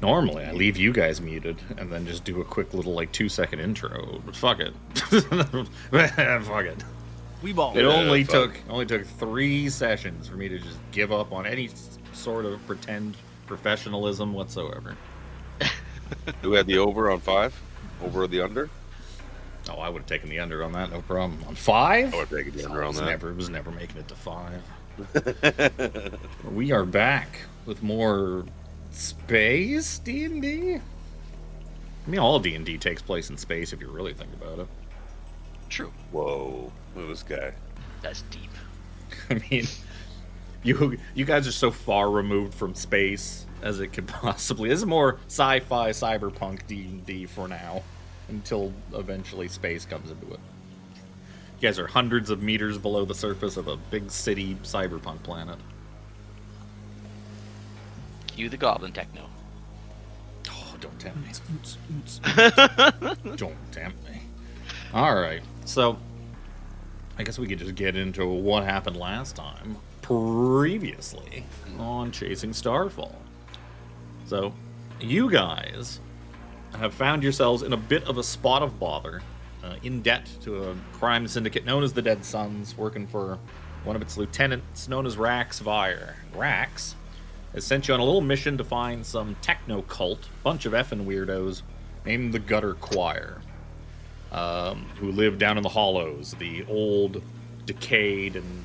Normally, I leave you guys muted and then just do a quick little, 2-second intro, but fuck it. Fuck it. We ball. It only took 3 sessions for me to just give up on any sort of pretend professionalism whatsoever. Do we have the over on 5? Over or the under? Oh, I would have taken the under on that, no problem. On 5? I would have taken the under on that. It was never making it to 5. We are back with more space D&D? I mean, all D&D takes place in space if you really think about it. True. Whoa, look at this guy. That's deep. I mean, you guys are so far removed from space as it could possibly. This is more sci-fi, cyberpunk D&D for now, until eventually space comes into it. You guys are hundreds of meters below the surface of a big city cyberpunk planet. Cue the goblin techno. Oh, don't tempt me. Don't tempt me. Alright, so I guess we could just get into what happened last time, previously on Chasing Starfall. So, you guys have found yourselves in a bit of a spot of bother, in debt to a crime syndicate known as the Dead Sons, working for one of its lieutenants known as Rax Vire. Rax has sent you on a little mission to find some techno cult, bunch of effing weirdos, named the Gutter Choir, who live down in the Hollows, the old, decayed, and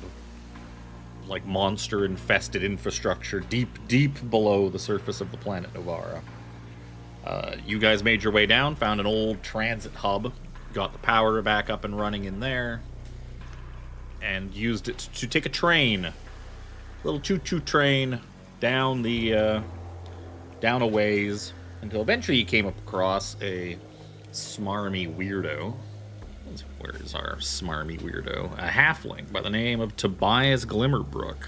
monster-infested infrastructure deep below the surface of the planet Novara. You guys made your way down, found an old transit hub, got the power back up and running in there, and used it to take a train, a little choo-choo train, down a ways, until eventually you came across a smarmy weirdo. Where's our smarmy weirdo? A halfling by the name of Tobias Glimmerbrook,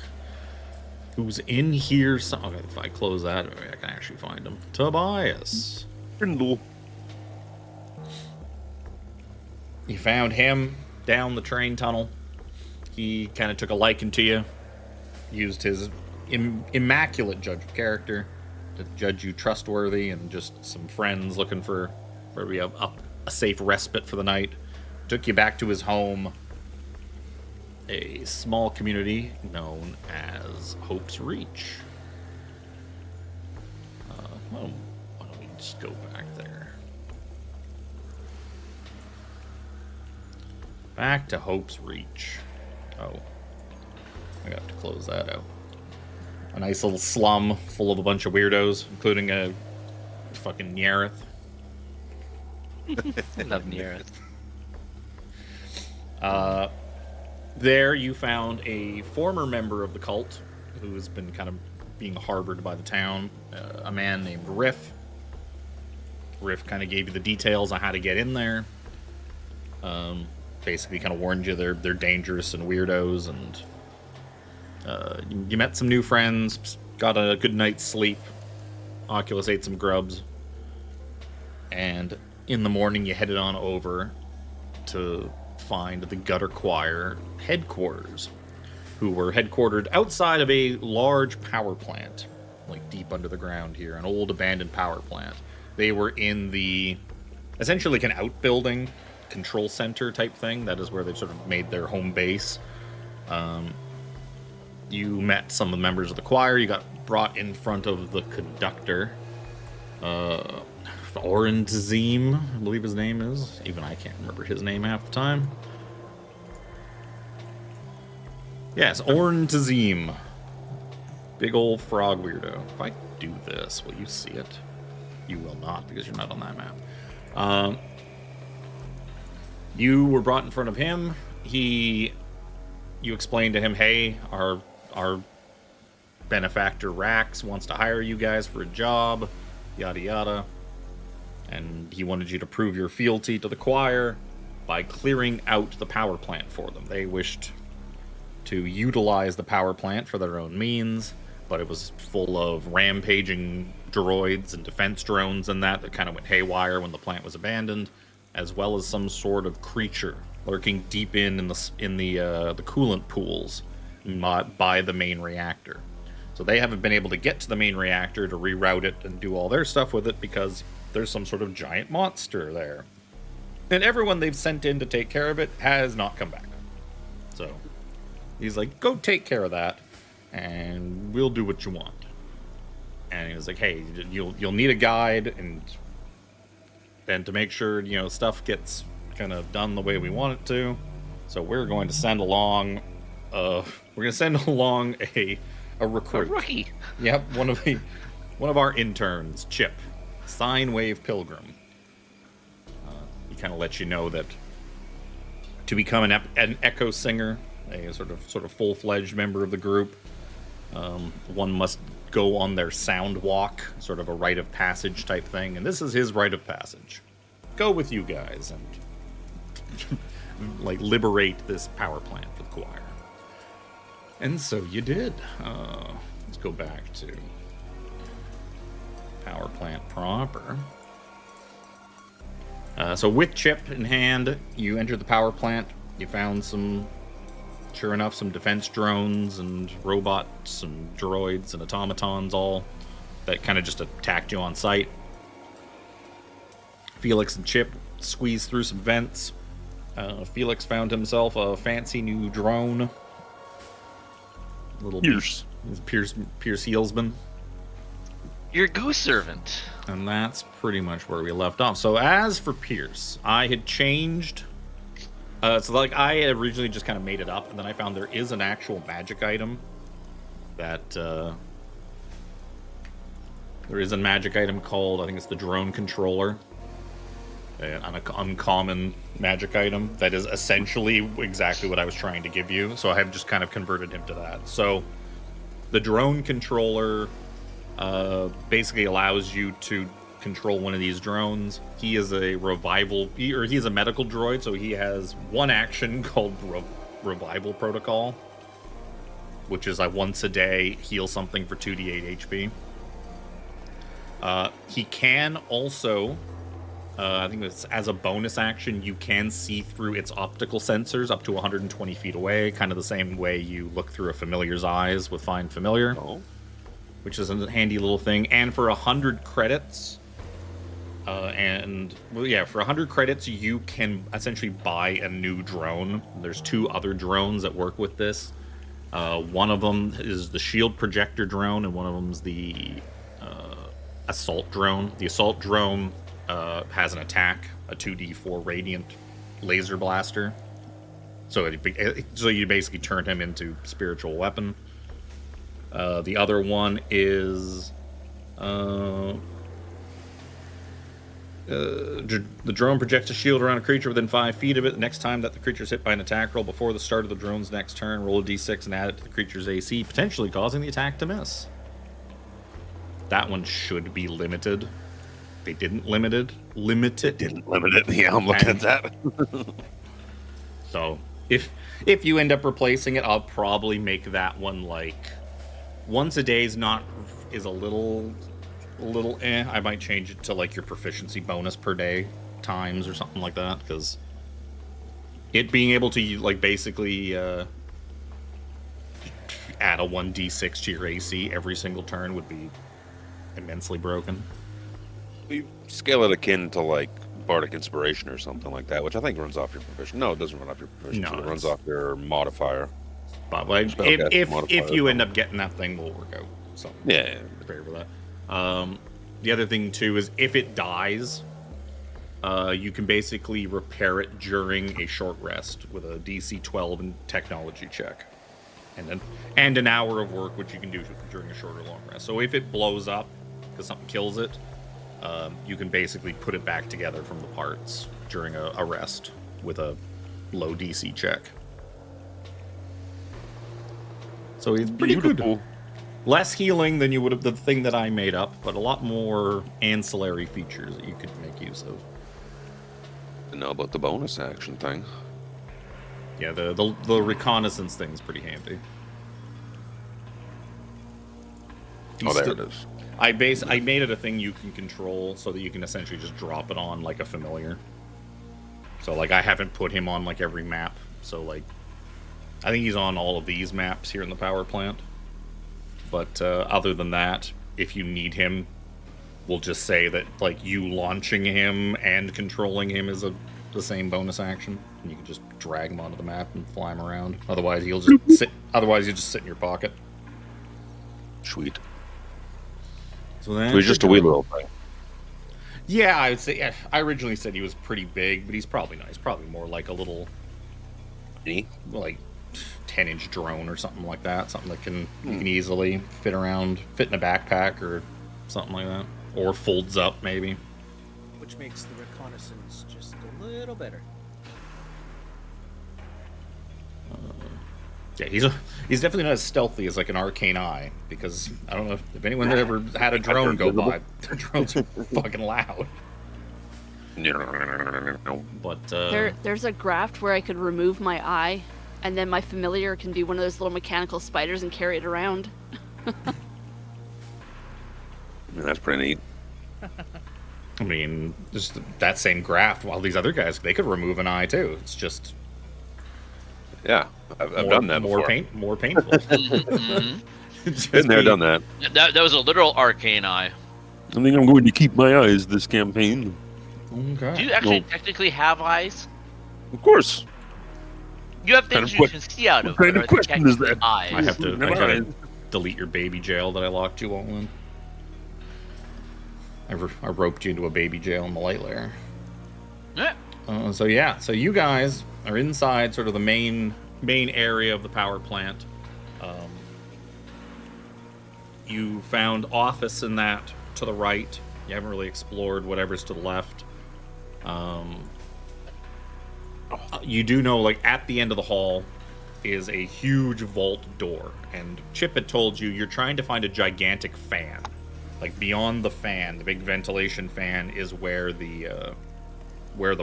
who's in here. Okay, if I close that, I can actually find him. Tobias. Brindle. You found him down the train tunnel. He kind of took a liking to you, used his immaculate judge of character to judge you trustworthy and just some friends looking for maybe a safe respite for the night. Took you back to his home, a small community known as Hope's Reach. Why don't we just go back there? Back to Hope's Reach. Oh, I got to close that out. A nice little slum full of a bunch of weirdos, including a fucking Nyareth. I love Nyareth. There you found a former member of the cult who has been kind of being harbored by the town, a man named Riff. Riff kind of gave you the details on how to get in there. Basically kind of warned you they're dangerous and weirdos, and you met some new friends, got a good night's sleep. Oculus ate some grubs, And in the morning, you headed on over to find the Gutter Choir headquarters, who were headquartered outside of a large power plant, like deep under the ground here, an old abandoned power plant. They were in the, essentially like an outbuilding control center type thing. That is where they sort of made their home base. You met some of the members of the choir. You got brought in front of the conductor, Orenzim, I believe his name is. Even I can't remember his name half the time. Yes, Orenzim. Big old frog weirdo. If I do this, will you see it? You will not, because you're not on that map. You were brought in front of him. You explained to him, hey, our benefactor Rax wants to hire you guys for a job, yada yada. And he wanted you to prove your fealty to the choir by clearing out the power plant for them. They wished to utilize the power plant for their own means, but it was full of rampaging droids and defense drones and that kind of went haywire when the plant was abandoned, as well as some sort of creature lurking deep in the coolant pools by the main reactor. So they haven't been able to get to the main reactor to reroute it and do all their stuff with it because there's some sort of giant monster there. And everyone they've sent in to take care of it has not come back. So he's like, go take care of that, and we'll do what you want. And he was like, hey, you'll need a guide, and to make sure, stuff gets kind of done the way we want it to. So we're going to send along, a recruit. A rookie. Yep, one of our interns, Chip, Sine Wave Pilgrim. He kind of lets you know that to become an echo singer, a sort of full-fledged member of the group, one must go on their sound walk, sort of a rite of passage type thing, and this is his rite of passage. Go with you guys and like liberate this power plant for the choir. And so you did. Let's go back to power plant proper. So with Chip in hand, you entered the power plant. You found sure enough, some defense drones and robots and droids and automatons all that kind of just attacked you on sight. Phelix and Chip squeezed through some vents. Phelix found himself a fancy new drone. Little Pierce Heelsman. Your goose servant. And that's pretty much where we left off. So as for Pierce, I had changed. I originally just kind of made it up, and then I found there is an actual magic item that there is a magic item called, I think it's the drone controller. An uncommon magic item that is essentially exactly what I was trying to give you. So I have just kind of converted him to that. So the drone controller basically allows you to control one of these drones. He is a he's a medical droid, so he has one action called revival protocol, which is once a day heal something for 2d8 HP. He can also, I think it's as a bonus action, you can see through its optical sensors up to 120 feet away, kind of the same way you look through a familiar's eyes with Find Familiar, which is a handy little thing. And for 100 credits, for 100 credits, you can essentially buy a new drone. There's 2 other drones that work with this. One of them is the shield projector drone, and one of them is the assault drone. The assault drone has an attack, a 2d4 radiant laser blaster. So you basically turn him into spiritual weapon. The other one is the drone projects a shield around a creature within 5 feet of it. The next time that the creature is hit by an attack roll before the start of the drone's next turn, roll a d6 and add it to the creature's AC, potentially causing the attack to miss. That one should be limited. They didn't limit it. Yeah, I'm looking at that. So if you end up replacing it, I'll probably make that one like once a day is a little I might change it to like your proficiency bonus per day times or something like that, because it being able to like basically add a 1d6 to your AC every single turn would be immensely broken. You scale it akin to like Bardic Inspiration or something like that, which I think runs off your proficiency. No, it doesn't run off your proficiency. No, it runs off your modifier. But like, if you end up getting that thing, we'll work out something. Yeah. Prepare for that. The other thing too is if it dies, you can basically repair it during a short rest with a DC 12 and technology check, and an hour of work, which you can do during a short or long rest. So if it blows up because something kills it, you can basically put it back together from the parts during a rest with a low DC check. So it's pretty good. Less healing than you would have the thing that I made up, but a lot more ancillary features that you could make use of. I know about the bonus action thing. Yeah, the reconnaissance thing's pretty handy. There it is. I made it a thing you can control so that you can essentially just drop it on like a familiar. So like I haven't put him on like every map. So like I think he's on all of these maps here in the power plant. But other than that, if you need him, we'll just say that like you launching him and controlling him is the same bonus action, and you can just drag him onto the map and fly him around. Otherwise, he'll just sit. Otherwise, he'll just sit in your pocket. Sweet. So he's just a wee little thing. Yeah, I would say. Yeah, I originally said he was pretty big, but he's probably not. He's probably more like a little, like 10-inch drone or something like that. Something that you can easily fit in a backpack or something like that, or folds up maybe. Which makes the reconnaissance just a little better. Yeah, he's definitely not as stealthy as like an arcane eye, because I don't know if anyone that ever had a drone go by. The drones are fucking loud. But there's a graft where I could remove my eye, and then my familiar can be one of those little mechanical spiders and carry it around. That's pretty neat. I mean, just that same graft. While these other guys, they could remove an eye too. It's just I've done that before. More painful. Been there, done that. That was a literal arcane eye. I think I'm going to keep my eyes this campaign. Okay. Do you actually technically have eyes? Of course. You have things you can see out of. What kind of question is that? Eyes. I gotta delete your baby jail that I locked you all in. I roped you into a baby jail in the light layer. Yeah. So you guys are inside sort of the main area of the power plant. You found office in that to the right. You haven't really explored whatever's to the left. You do know, like, at the end of the hall is a huge vault door, and Chip had told you you're trying to find a gigantic fan. Like, beyond the fan, the big ventilation fan is where the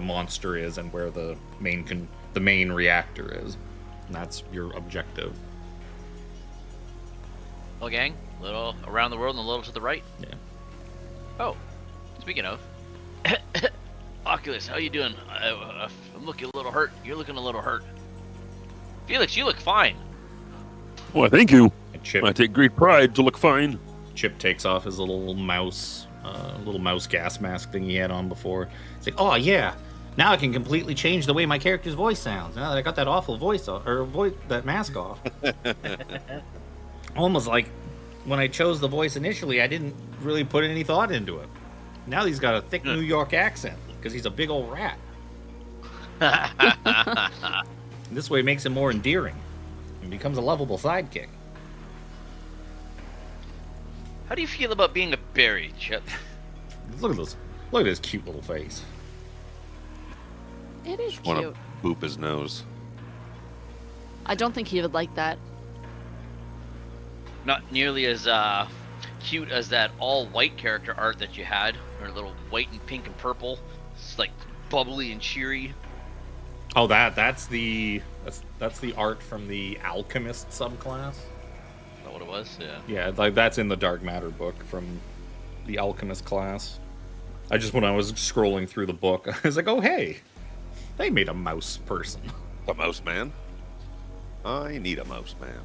monster is and where the main reactor is. And that's your objective. Well, gang, a little around the world and a little to the right. Yeah. Oh, speaking of, Oculus, how you doing? I'm looking a little hurt. You're looking a little hurt. Phelix, you look fine. Well, thank you. And Chip, I take great pride to look fine. Chip takes off his little mouse gas mask thing he had on before. It's like, oh yeah, now I can completely change the way my character's voice sounds. Now that I got that awful voice off, that mask off. Almost like when I chose the voice initially, I didn't really put any thought into it. Now he's got a thick New York accent because he's a big old rat. This way makes him more endearing and becomes a lovable sidekick. How do you feel about being a berry, Chip? Look at this. Look at his cute little face. It is Want cute. to boop his nose. I don't think he would like that. Not nearly as cute as that all-white character art that you had, or a little white and pink and purple. It's like bubbly and cheery. Oh, that's the art from the alchemist subclass. Is that what it was? Yeah. Yeah, like that's in the Dark Matter book from the alchemist class. When I was scrolling through the book, I was like, oh hey, they made a mouse person. A mouse man. I need a mouse man.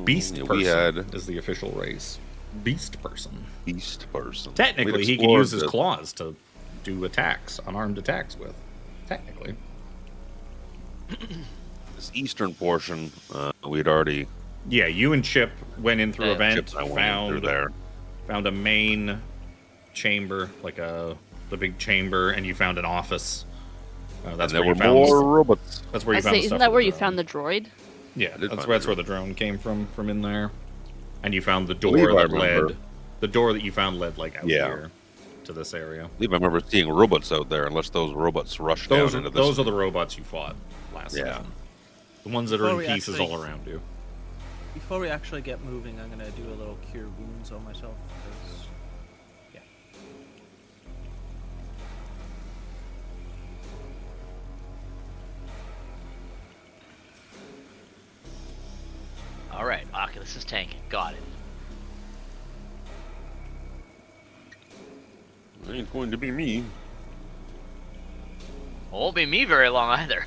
Beast yeah, person we had is the official race. Beast person. beast person. Technically, We'd he can use his explored claws to do attacks, unarmed attacks with. Technically. this eastern portion. We'd already Yeah, you and Chip went in through a vent, Chip and I went in through there. found a main chamber, the big chamber, and you found an office. That's And there where were you found more robots. That's where you I found say, the isn't stuff that for where the you drone. found the droid? Yeah, did that's find where the the drone came from in there. And you found the believe door I that remember. led. The door that you found led out Yeah. here to this area. I believe I remember seeing robots out there, unless those robots rushed Those down are, into this. those are the robots you fought last Yeah. session. The ones that are Before in we pieces actually- all around you. Before we actually get moving, I'm gonna do a little cure wounds on myself. Because, yeah. All right, Oculus is tanking. Got it. Ain't going to be me. Won't be me very long either.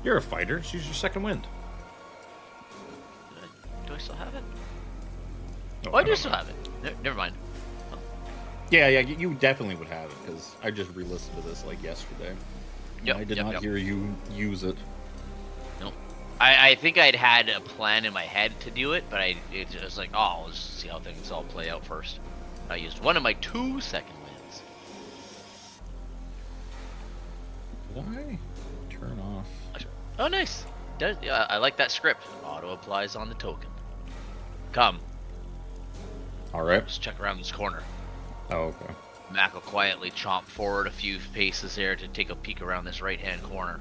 You're a fighter. Just use your second wind. Do I still have it? Oh, Oh, I do don't still know. have it. Never mind. Yeah, you definitely would have it because I just re-listened to this yesterday. Yep, I did yep, not yep. hear you use it. Nope. I think I'd had a plan in my head to do it, but it was like, oh, let's see how things all play out first. I used one of my 2 second wins. Why? Turn off. Oh, nice. Yeah, I like that script. Auto applies on the token. Come, All right. let's check around this corner. Oh, okay. Mac will quietly chomp forward a few paces there to take a peek around this right-hand corner.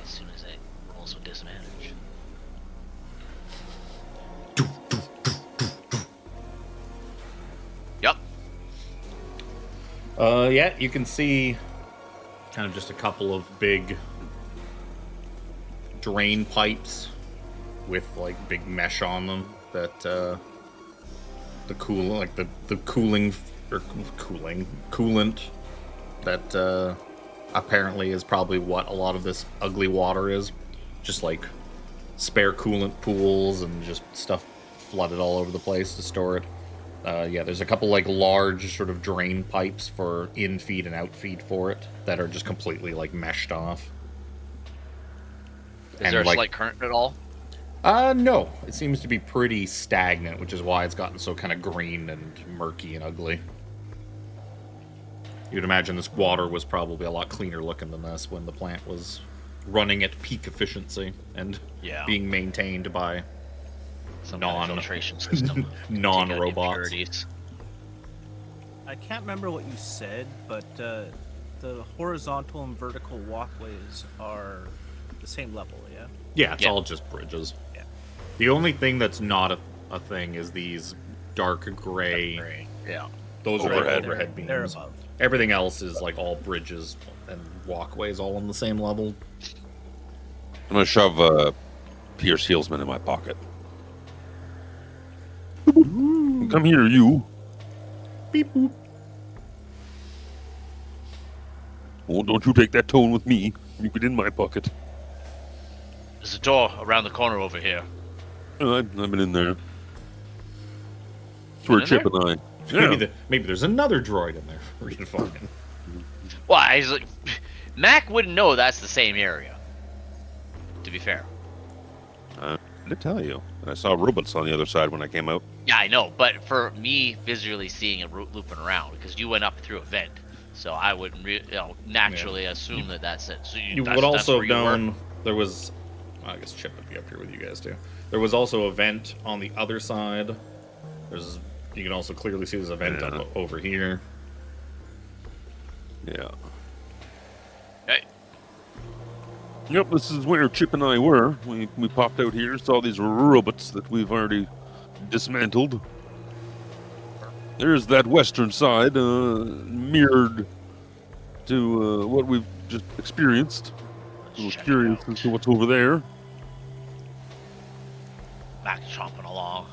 As soon as I roll some disadvantage. Yep. Yeah, you can see kind of just a couple of big drain pipes with big mesh on them that the coolant that apparently is probably what a lot of this ugly water is. Just spare coolant pools and just stuff flooded all over the place to store it. Yeah, there's a couple large sort of drain pipes for in-feed and out-feed for it that are just completely meshed off. Is there a slight current at all? No. It seems to be pretty stagnant, which is why it's gotten so kind of green and murky and ugly. You'd imagine this water was probably a lot cleaner looking than this when the plant was running at peak efficiency and being maintained by Some kind of filtration system. non-robots. Impurities. I can't remember what you said, but the horizontal and vertical walkways are the same level, yeah? Yeah, it's Yeah. all just bridges. Yeah. The only thing that's not a thing is these dark gray. Yeah. Those Overhead. are overhead beams. They're above. Everything else is all bridges and walkways all on the same level. I'm gonna shove Pierce Heelsman in my pocket. Come here, you. Beep boop. Oh, don't you take that tone with me. You get in my pocket. There's a door around the corner over here. I've been in there. That's where in Chip there? and I. Yeah. Maybe there's another droid in there for you to find. Why? He's like, Mac wouldn't know that's the same area. To be fair. Did I tell you? I saw robots on the other side when I came out. Yeah, I know, but for me visually seeing it looping around, because you went up through a vent, so I would naturally assume that that's it. So You that's, would that's also where have you were. known there was. I guess Chip would be up here with you guys too. There was also a vent on the other side. You can also clearly see there's a vent Yeah. up over here. Yeah. Hey, Yep, this is where Chip and I were. We popped out here, saw these robots that we've already dismantled. There's that western side, mirrored to what we've just experienced. A little Check it curious out. as to what's over there. Back chomping along.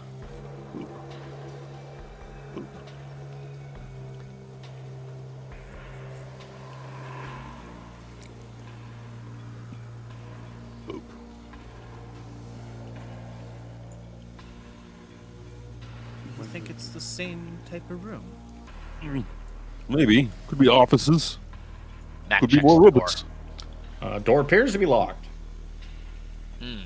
I think it's the same type of room. Maybe. Could be offices. Mac Could be checks more the door. robots. Door appears to be locked. Hmm.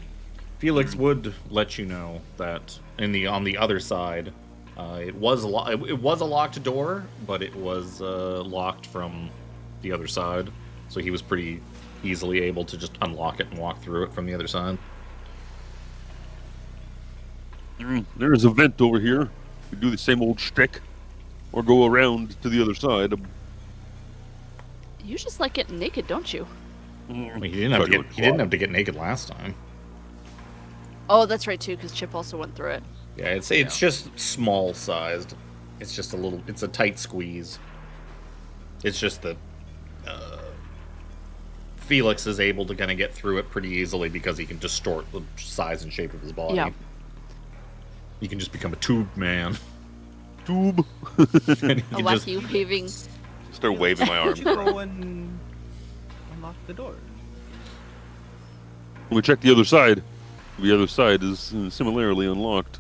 Felix would let you know that on the other side, it was a locked door, but it was locked from the other side. So he was pretty easily able to just unlock it and walk through it from the other side. There is a vent over here. We do the same old shtick, or go around to the other side. You just like getting naked, don't you? Well, he didn't have to get naked last time. Oh, that's right too, because Chip also went through it. Yeah, it's just small sized. It's just it's a tight squeeze. It's just that Felix is able to kind of get through it pretty easily because he can distort the size and shape of his body. Yeah. He can just become a tube man. Tube. And he A can just, wacky waving. Start waving my Where'd arms. you go and unlock the door? We check the other side. The other side is similarly unlocked.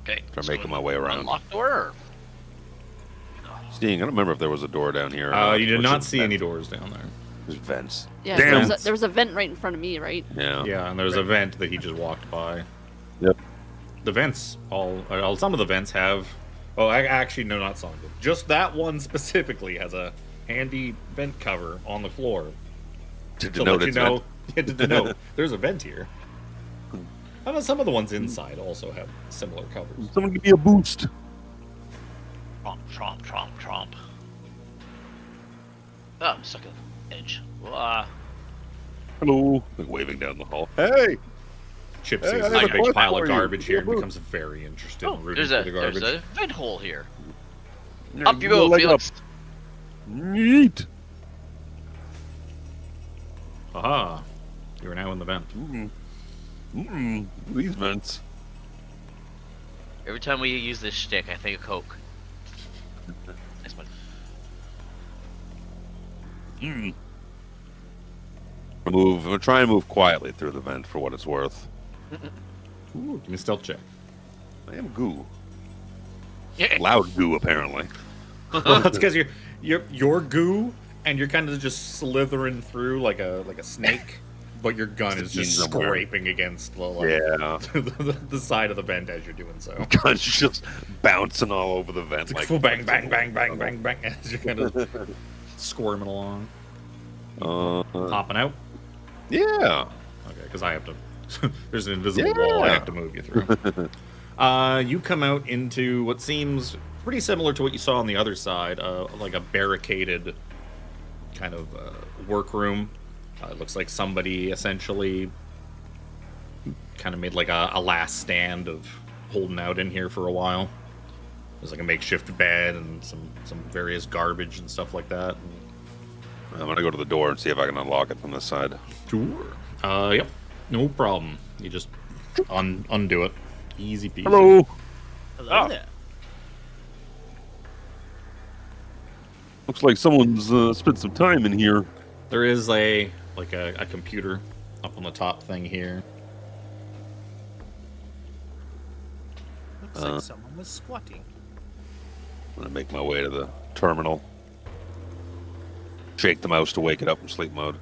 Okay. Try making my way around. Unlock door. Seeing, I don't remember if there was a door down here. you did Or not just see vents. any doors down there. There's vents. Yeah, Damn. there was a vent right in front of me, right? Yeah. Yeah, and there's a vent that he just walked by. Yep. The vents, some of the vents have. Oh, actually, no, not some of them. Just that one specifically has a handy vent cover on the floor. To To denote let you it's know, vent. to denote there's a vent here. I know some of the ones inside also have similar covers. Someone give me a boost. Tromp, tromp, tromp, tromp. Oh, I'm stuck at the edge. Well, Hello. Like waving down the hall. Hey. Chip Hey, sees I a have a big question pile for of you. garbage here and Give me a becomes very interested oh, in rooting there's through a the garbage. vent hole here. Yeah, Up you give go, me a leg Felix. up. Neat. Aha! You are now in the vent. These vents. Every time we use this shtick, I think of Coke. Nice one. I'm gonna try and move quietly through the vent for what it's worth. Ooh, give me a stealth check. I am goo. Yeah. Loud goo, apparently. Well, that's because you're goo and you're kind of just slithering through like a snake, but your gun is just Somewhere. scraping against the Yeah. the side of the vent as you're doing so. Gun's just bouncing all over the vent. It's like full bang, bang, bang, bang, bang, bang, as you're kind of squirming along, popping out. Yeah. Okay, because I have to. There's an invisible wall I have to move you through. You come out into what seems pretty similar to what you saw on the other side, like a barricaded kind of workroom. It looks like somebody essentially kind of made like a last stand of holding out in here for a while. There's like a makeshift bed and some various garbage and stuff like that. I'm gonna go to the door and see if I can unlock it from this side. Sure. Yep. No problem. You just undo it. Easy peasy. Hello. Hello there. Looks like someone's spent some time in here. There is a computer up on the top thing here. Looks like someone was squatting. I'm gonna make my way to the terminal. Shake the mouse to wake it up from sleep mode.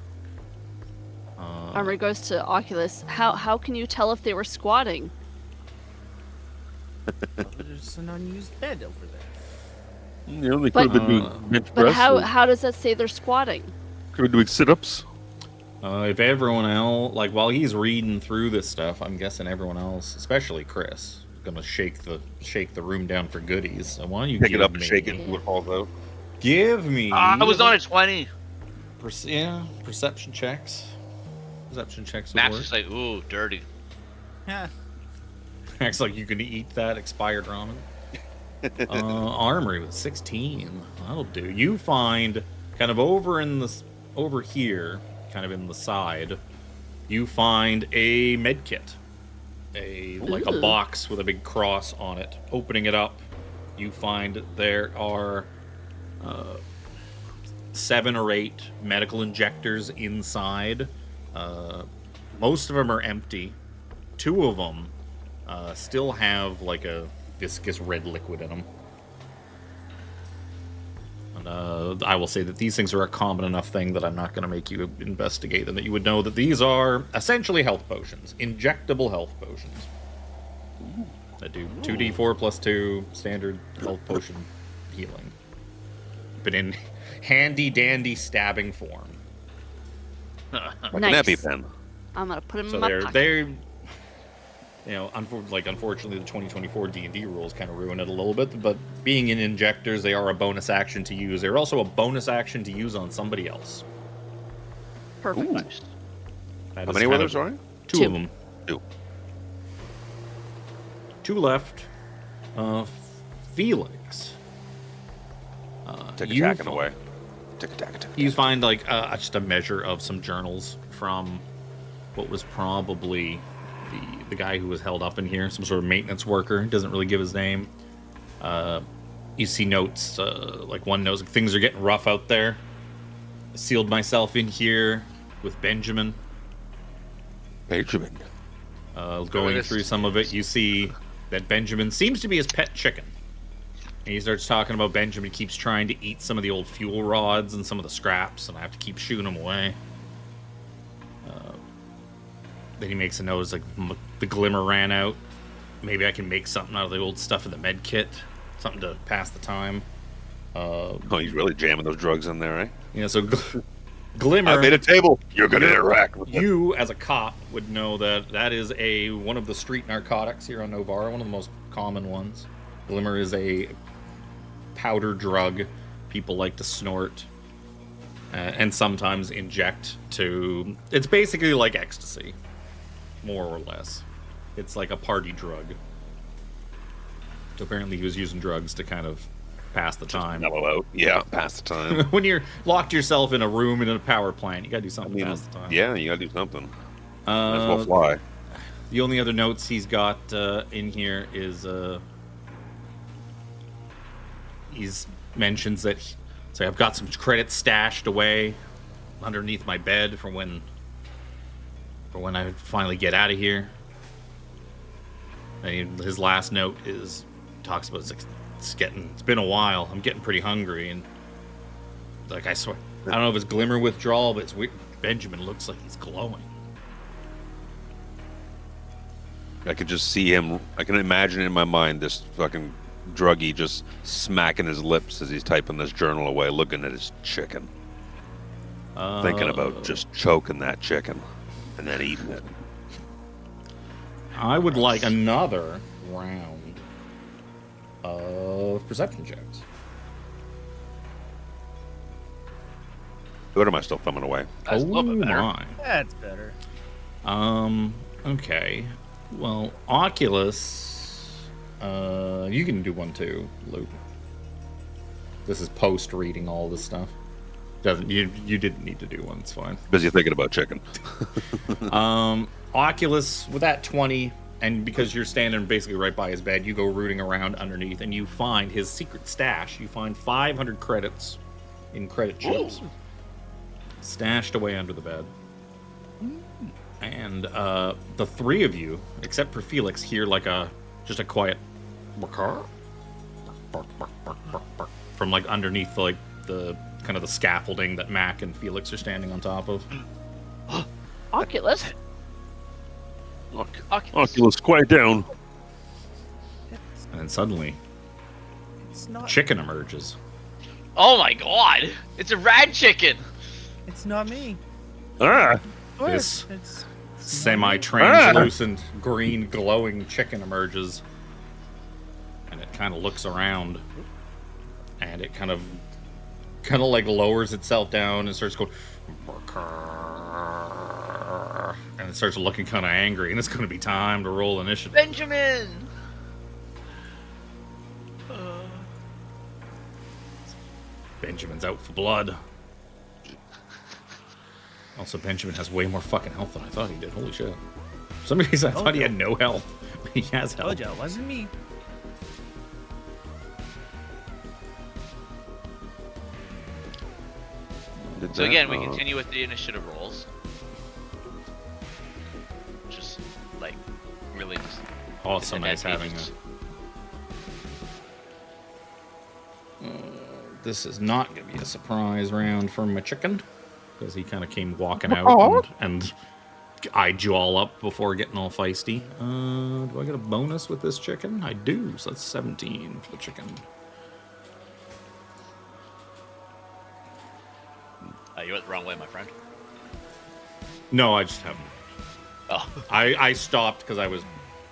Armry goes to Oculus. How can you tell if they were squatting? Well, there's an unused bed over there. You know, they could have been doing bench But press. how does that say they're squatting? Could have been doing sit-ups. If everyone else, like while he's reading through this stuff, I'm guessing everyone else, especially Chris, is gonna shake the room down for goodies. So why don't you Pick it give up and me- shake it until it falls out. Give me. I was on a 20. Perception checks. Perception checks would Max work. is like, ooh, dirty. Yeah. Acts like you can eat that expired ramen. Armry with 16. That'll do. You find kind of over here, kind of in the side, you find a med kit. Like a box with a big cross on it. Opening it up, you find there are 7 or 8 medical injectors inside. Most of them are empty. 2 of them still have like a viscous red liquid in them. And I will say that these things are a common enough thing that I'm not going to make you investigate them, that you would know that these are essentially health potions. Injectable health potions. That do 2d4 plus 2 standard health potion healing. But in handy-dandy stabbing form. Like Nice. an EpiPen. I'm gonna put him So in my they're pocket. you know, unfortunately, the 2024 D&D rules kind of ruin it a little bit. But being in injectors, they are a bonus action to use. They're also a bonus action to use on somebody else. Perfect. Nice. That How is many were kind there, of sorry? 2 of them. 2. 2 left. Felix. Tick-a-tacking away. Tick-a-tack-a-tack. You find like just a measure of some journals from what was probably the guy who was held up in here, some sort of maintenance worker. Doesn't really give his name. You see notes, like one knows things are getting rough out there. I sealed myself in here with Benjamin. Benjamin. Going through some of it, you see that Benjamin seems to be his pet chicken. And he starts talking about Benjamin keeps trying to eat some of the old fuel rods and some of the scraps, and I have to keep shooing him away. Then he makes a note, it's like the glimmer ran out. Maybe I can make something out of the old stuff in the med kit, something to pass the time. Oh, he's really jamming those drugs in there, eh? You know, so glimmer. I made a table. You're gonna interact with it. You, as a cop, would know that that is one of the street narcotics here on Novara, one of the most common ones. Glimmer is a powder drug people like to snort and sometimes inject to... It's basically like ecstasy, more or less. It's like a party drug. So apparently he was using drugs to kind of pass the time. Mellow out. Yeah, pass the time. When you're locked yourself in a room in a power plant, you gotta do something to pass the time. Yeah, you gotta do something. Might as well fly. The only other notes he's got in here is he's mentions that so I've got some credits stashed away underneath my bed for when I finally get out of here. And his last note talks about it's been a while. I'm getting pretty hungry, and like I swear I don't know if it's glimmer withdrawal, but it's weird. Benjamin looks like he's glowing. I could just see him. I can imagine in my mind this fucking druggie just smacking his lips as he's typing this journal away, looking at his chicken, thinking about just choking that chicken and then eating it. I would like another round of perception checks. What am I still thumbing away? That's a little bit better. My. That's better. Okay. Well, Oculus. You can do one too, Luke. This is post reading all this stuff. You didn't need to do one. It's fine. Busy thinking about chicken. Oculus with that 20, and because you're standing basically right by his bed, you go rooting around underneath, and you find his secret stash. You find 500 credits in credit chips stashed away under the bed. And the 3 of you, except for Phelix, hear like just a quiet bark from like underneath like the kind of the scaffolding that Mac and Phelix are standing on top of. Oculus. Oculus, quiet down. And then suddenly, It's not. chicken emerges. Oh my god! It's a rad chicken! It's not me. Ah, Swear, This it's semi-translucent green glowing chicken emerges, and it kind of looks around, and it kind of like lowers itself down and starts going, and it starts looking kind of angry, and it's going to be time to roll initiative. Benjamin! Benjamin's out for blood. Also, Benjamin has way more fucking health than I thought he did. Holy shit. For some reason, I thought he had no health. But he has health. Told ya, it wasn't me. So again, we continue with the initiative rolls. Just like really just. Oh, it's so nice having a. This is not going to be a surprise round for my chicken, because he kind of came walking out and eyed you all up before getting all feisty. Do I get a bonus with this chicken? I do, so that's 17 for the chicken. You went the wrong way, my friend. No, I just haven't. Oh. I stopped because I was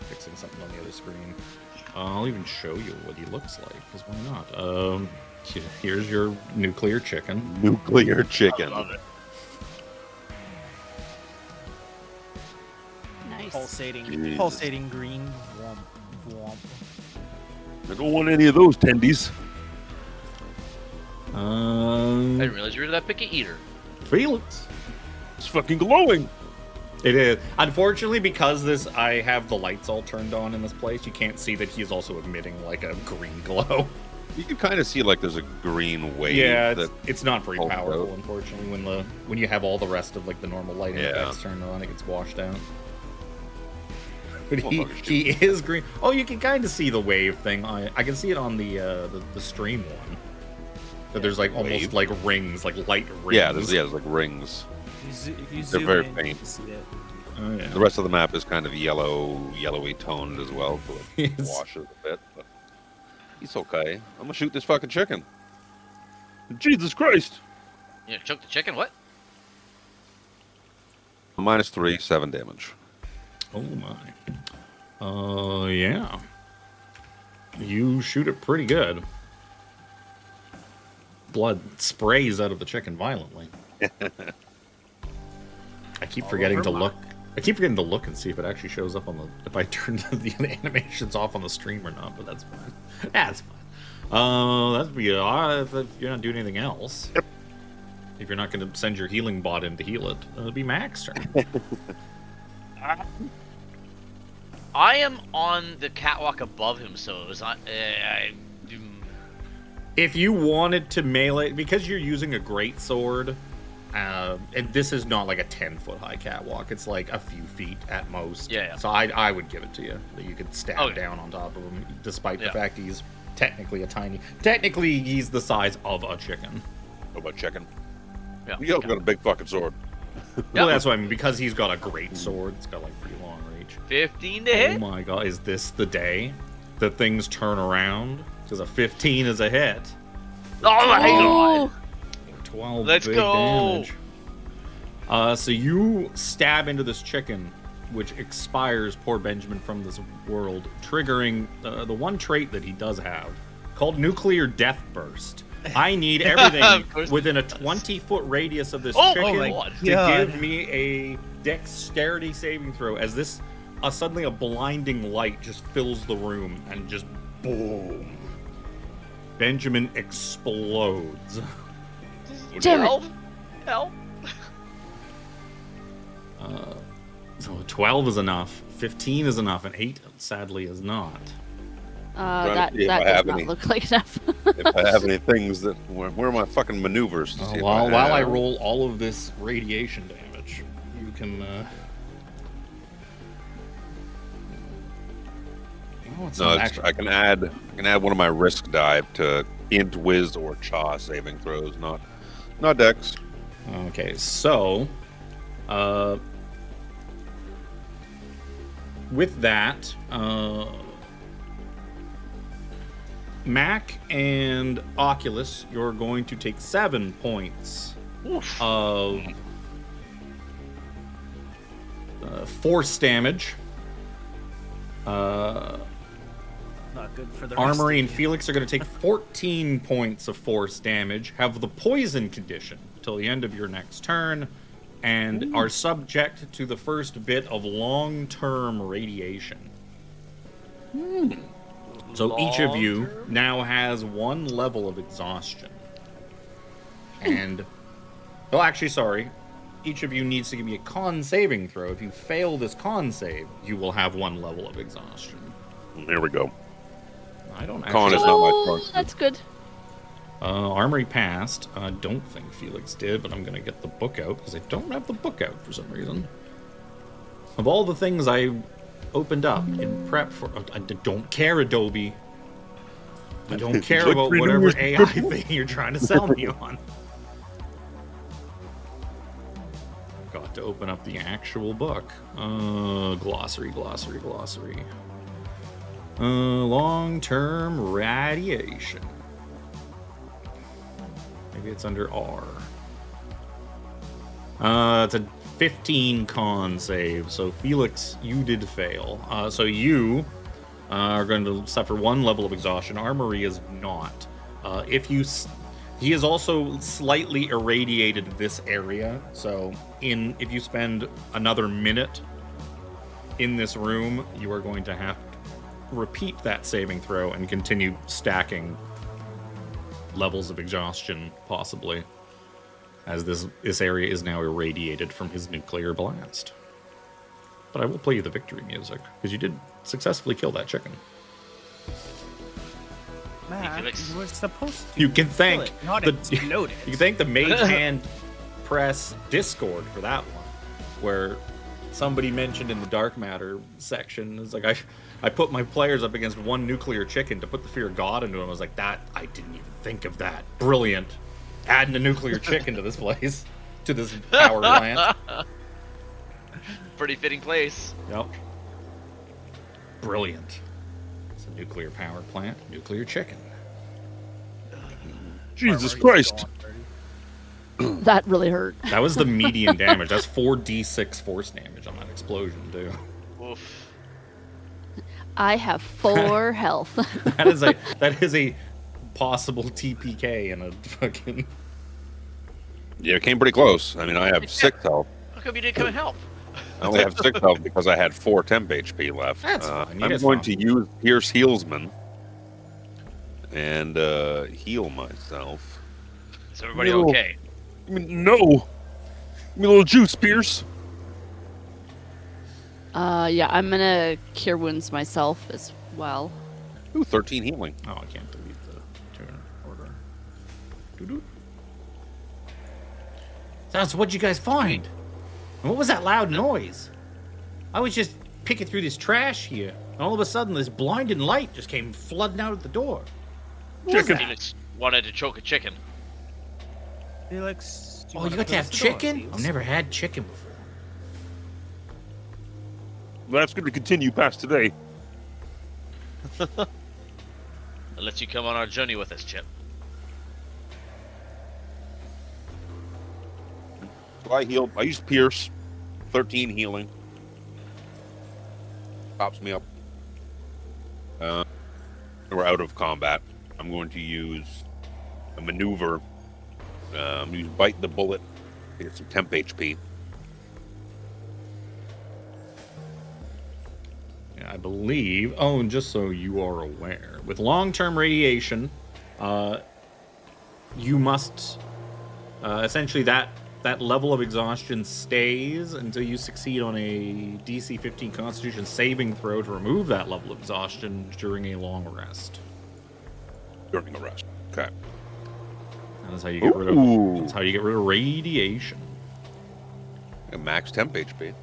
fixing something on the other screen. I'll even show you what he looks like, because why not? Here's your nuclear chicken. Nuclear chicken. I love it. Nice. Pulsating green. Womp, womp. I don't want any of those tendies. I didn't realize you were that picky eater. Phelix. It's fucking glowing. It is. Unfortunately, because I have the lights all turned on in this place, you can't see that he's also emitting like a green glow. You can kind of see like there's a green wave. Yeah, it's not very pulls powerful, out. unfortunately. When you have all the rest of like the normal lighting effects turned on, it gets washed out. But he is green. Oh, you can kind of see the wave thing. I can see it on the stream one. That there's like almost Wave? like rings, like light rings. Yeah, there's like rings. If you They're zoom very in, faint. you can see it. Oh, yeah. The rest of the map is kind of yellowy toned as well, so it Yes. washes a bit. But he's okay. I'm gonna shoot this fucking chicken. Jesus Christ! You gonna choke the chicken? What? -3, 7 damage. Oh my. Yeah. You shoot it pretty good. Blood sprays out of the chicken violently. I keep forgetting to look. I keep forgetting to look and see if it actually shows up on the. If I turn the animations off on the stream or not, but that's fine. That's fine. That'd be if you're not doing anything else. Yep. If you're not going to send your healing bot in to heal it, it'll be Mac's turn. I am on the catwalk above him, so it's not. If you wanted to melee, because you're using a greatsword, and this is not like a 10-foot high catwalk, it's like a few feet at most. Yeah. So I would give it to you that you could stab Okay. down on top of him, despite the fact he's technically he's the size of a chicken. What about chicken? Yeah. You got a big fucking sword. Well, that's what I mean, because he's got a greatsword, it's got like pretty long reach. 15 to Oh hit. my god, is this the day that things turn around? Because a 15 is a hit. Oh my god! 12 Let's big go. damage. So you stab into this chicken, which expires poor Benjamin from this world, triggering the one trait that he does have, called Nuclear Death Burst. I need everything Of course within a it does. 20-foot radius of this Oh, chicken my God. to God. give me a dexterity saving throw, as this suddenly a blinding light just fills the room and just boom. Benjamin explodes. Damn it. Help! So 12 is enough, 15 is enough, and 8 sadly is not. That see if I does have not any. look like enough. If I have any things that where are my fucking maneuvers? To see if While I have- roll all of this radiation damage, you can. Oh, it's No, not it's, actually. I can add one of my risk die to int, whiz, or chaw saving throws, not dex. Okay, so, with that, Mac and Oculus, you're going to take 7 points of force damage. Not good for the rest Armry of and you. Phelix are going to take 14 points of force damage, have the poison condition till the end of your next turn, and are subject to the first bit of long-term radiation. So each of you now has 1 level of exhaustion. And... Oh, actually, sorry. Each of you needs to give me a con saving throw. If you fail this con save, you will have 1 level of exhaustion. There we go. I don't Con actually... is not my Oh, strong suit. that's good. Armry passed. I don't think Phelix did, but I'm going to get the book out, because I don't have the book out for some reason. Of all the things I opened up in prep for... I don't care, Adobe. I don't care about whatever AI thing you're trying to sell me on. Got to open up the actual book. Glossary. Long-term radiation. Maybe it's under R. It's a 15 con save, so Phelix, you did fail. So you are going to suffer 1 level of exhaustion. Armory is not. He has also slightly irradiated this area, so if you spend another minute in this room, you are going to have to repeat that saving throw and continue stacking levels of exhaustion, possibly, as this area is now irradiated from his nuclear blast. But I will play you the victory music, because you did successfully kill that chicken. Matt, Felix. you were supposed to. You can kill thank it, not the explode it. you can thank the Mage Hand Press Discord for that one, where somebody mentioned in the dark matter section, it's like I put my players up against 1 nuclear chicken to put the fear of God into them. I was like, that I didn't even think of that. Brilliant. Adding a nuclear chicken to this place, to this power plant. Pretty fitting place. Yep. Brilliant. It's a nuclear power plant, nuclear chicken. Jesus Armory's Christ. gone already. That really hurt. That was the median damage. That's 4d6 force damage on that explosion, too. Oof. I have 4 health. That is a possible TPK in a fucking... Yeah, it came pretty close. I mean, I have 6 health. How come you didn't come and help? I only have 6 health because I had 4 temp HP left. That's fine. You I'm guys going found to use Pierce Healsman and heal myself. Is everybody No. okay? I mean, no! Give me a little juice, Pierce. Yeah, I'm gonna cure wounds myself as well. Ooh, 13 healing. Oh, I can't delete the turn order. Doo-doo. So what'd you guys find? And what was that loud noise? I was just picking through this trash here, and all of a sudden this blinding light just came flooding out of the door. What was that? Felix wanted to choke a chicken. Felix, do Oh, wanna you got to close have the door, chicken? please? I've never had chicken before. That's going to continue past today. I'll let you come on our journey with us, Chip. So I healed. I used Pierce. 13 healing. Pops me up. We're out of combat. I'm going to use a maneuver. Use Bite the Bullet to get some temp HP. I believe. Oh, and just so you are aware, with long-term radiation, you must essentially that level of exhaustion stays until you succeed on a DC 15 Constitution saving throw to remove that level of exhaustion during a long rest. During the rest. Okay. That is how you get rid of. Ooh. That's how you get rid of radiation. And max temp HP.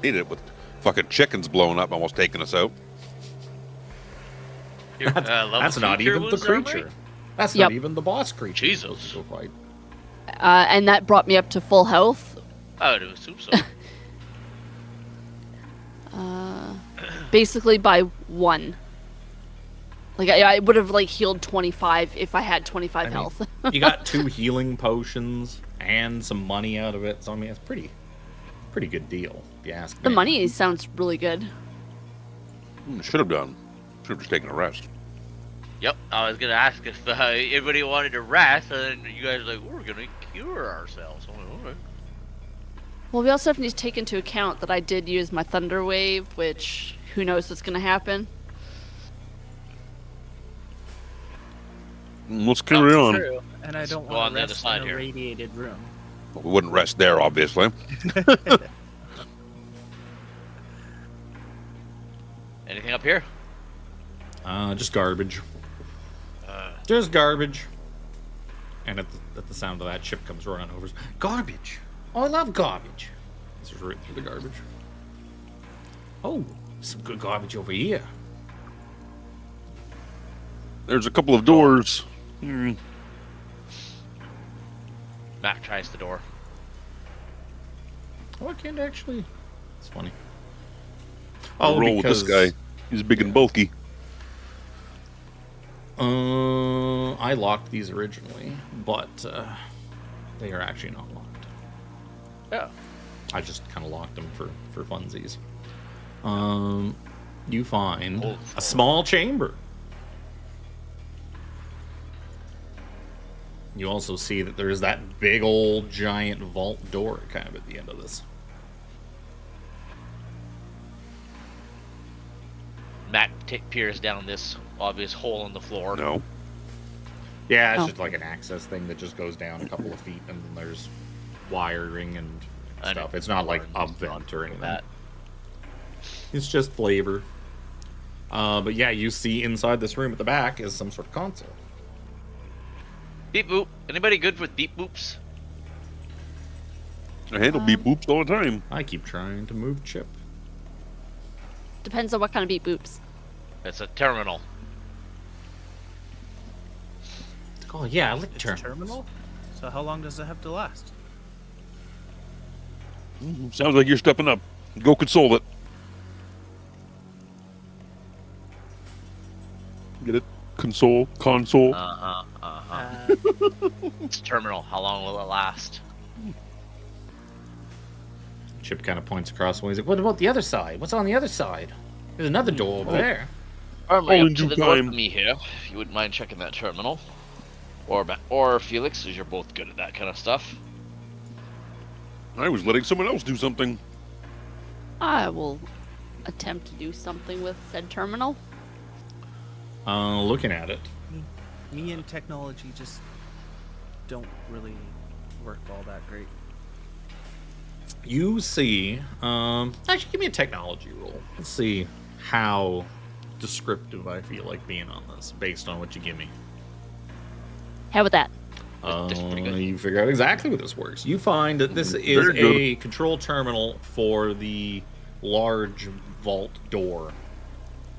Need it with fucking chickens blowing up, almost taking us out. That's not cure even the wounds, Armry? creature. That's Yep. not even the boss creature. you're Jesus. supposed to go fight. And that brought me up to full health. I would assume so. Basically by 1. Like I would have like healed 25 if I had 25 mean, health. You got 2 healing potions and some money out of it, so I mean it's pretty good deal, if you ask me. The money sounds really good. Should have done. Should have just taken a rest. Yep, I was gonna ask if everybody wanted to rest, and you guys were like, we're gonna cure ourselves. I'm like, okay. Well, we also have to take into account that I did use my Thunder Wave, which who knows what's going to happen. Let's carry on. True, and I don't go on want the to other rest side in a here. radiated room. We wouldn't rest there, obviously. Anything up here? Just garbage. Just garbage. And at the sound of that, Chip comes running over. Garbage. Oh, I love garbage. This is right through the garbage. Oh, some good garbage over here. There's a couple of doors. Mac tries the door. Oh, I can't actually. It's funny. I'll roll with this guy. He's big and bulky. I locked these originally, but they are actually not locked. Yeah. I just kind of locked them for funsies. You find a small chamber. You also see that there's that big old giant vault door kind of at the end of this. Mac peers down this obvious hole in the floor. No. Yeah, it's Oh. just like an access thing that just goes down a couple of feet, and then there's wiring and I know. stuff. It's not like a It's vent or anything. that. It's just flavor. But yeah, you see inside this room at the back is some sort of console. Beep boop. Anybody good with beep boops? I handle beep boops all the time. I keep trying to move Chip. Depends on what kind of beep boops. It's a terminal. Oh yeah, I like It's a terminal? So how long does it have to last? Sounds like you're stepping up. Go console it. Get it? Console? Console? It's a terminal. How long will it last? Chip kind of points across the way. He's like, "What about the other side? What's on the other side? There's another door over there." Armry All up in to due the north time. of me here. If you wouldn't mind checking that terminal. Or Felix, as you're both good at that kind of stuff. I was letting someone else do something. I will attempt to do something with said terminal. Looking at it. Me and technology just don't really work all that great. You see, actually, give me a technology roll. Let's see how descriptive I feel like being on this based on what you give me. How about that? That's pretty good. You figure out exactly what this works. You find that this is Very good. a control terminal for the large vault door.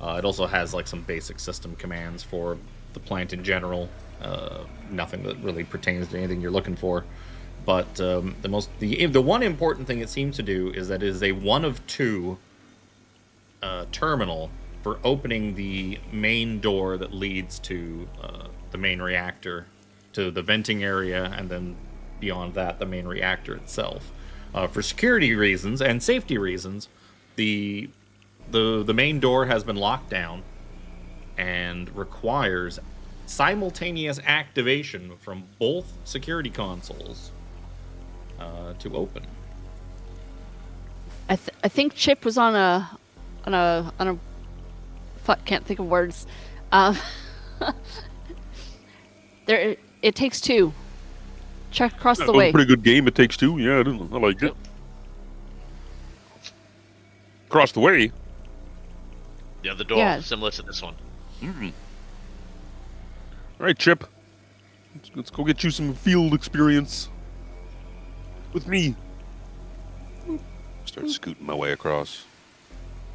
It also has like some basic system commands for the plant in general. Nothing that really pertains to anything you're looking for. But the one important thing it seems to do is that it is a one of two terminal for opening the main door that leads to the main reactor, to the venting area, and then beyond that, the main reactor itself. For security reasons and safety reasons, the main door has been locked down and requires simultaneous activation from both security consoles to open. I think Chip was on a fuck, can't think of words. There, it takes two. Check across That the was way. a pretty good game. It takes two. Yeah, I liked it. Across the way. The other door, Yeah. similar to this one. All right, Chip. Let's go get you some field experience with me. Start scooting my way across.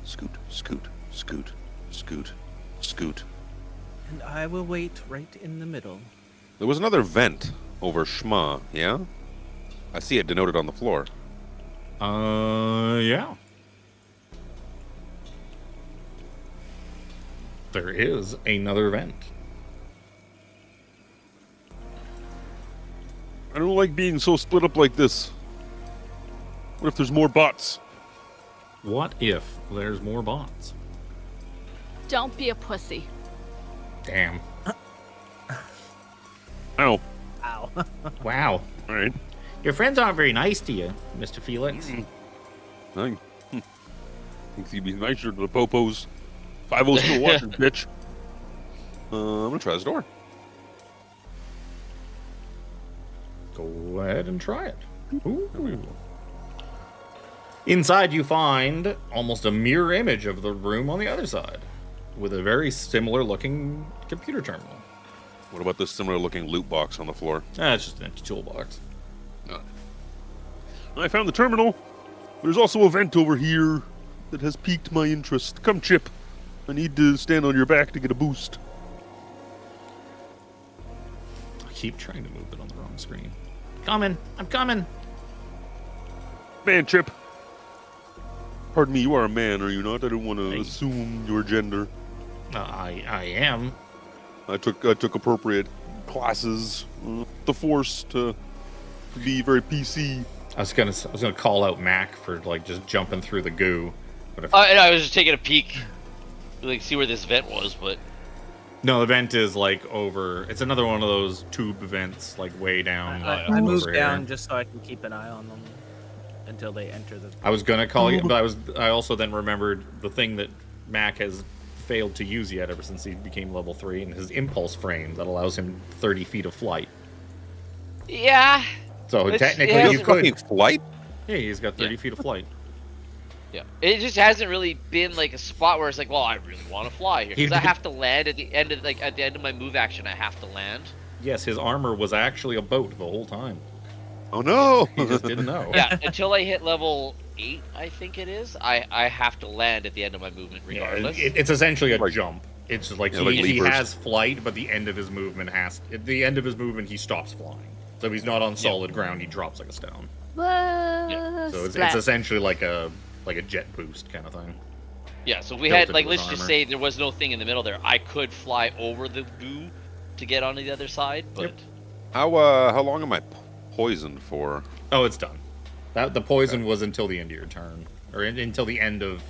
Scoot, scoot, scoot, scoot, scoot. And I will wait right in the middle. There was another vent over Schma, yeah? I see it denoted on the floor. Yeah. There is another vent. I don't like being so split up like this. What if there's more bots? What if there's more bots? Don't be a pussy. Damn. Ow. Ow. Wow. All right. Your friends aren't very nice to you, Mr. Felix. I think he'd be nicer to the popos. 5-0 still watching, bitch. I'm gonna try this door. go ahead and try it. Ooh. Inside, you find almost a mirror image of the room on the other side, with a very similar-looking computer terminal. What about this similar-looking loot box on the floor? It's just an empty toolbox. No. I found the terminal. There's also a vent over here that has piqued my interest. Come, Chip. I need to stand on your back to get a boost. I keep trying to move it on the wrong screen. Coming! I'm coming! Man, Chip. Pardon me, you are a man, are you not? I don't want to assume your gender. I am. I took appropriate classes, the Force to be very PC. I was gonna call out Mac for like just jumping through the goo, but if I was just taking a peek, like see where this vent was, but no, the vent is like over. It's another one of those tube vents, like way down. I moved over down here. just so I can keep an eye on them until they enter the. I was gonna call you, but I also then remembered the thing that Mac has failed to use yet ever since he became level 3, and his impulse frame that allows him 30 feet of flight. yeah. Oh, So technically, it you has could. Fucking flight? Yeah, he's got 30 Yeah. feet of flight. Yeah, it just hasn't really been like a spot where it's like, well, I really want to fly here because I have to land at the end of my move action. I have to land. Yes, his armor was actually a boat the whole time. Oh no! He just didn't know. Yeah, until I hit level 8, I think it is. I have to land at the end of my movement Yeah, regardless. it's essentially a Like- jump. It's just like Yeah, like he leapers. has flight, but the end of his movement at the end of his movement he stops flying. So if he's not on solid ground, he drops like a stone. So it's essentially like a jet boost kind of thing. Yeah, so if we built had into like his let's just armor. say there was no thing in the middle there. I could fly over the goo to get onto the other side, but How long am I poisoned for? Oh, it's done. The poison was until the end of your turn, or until the end of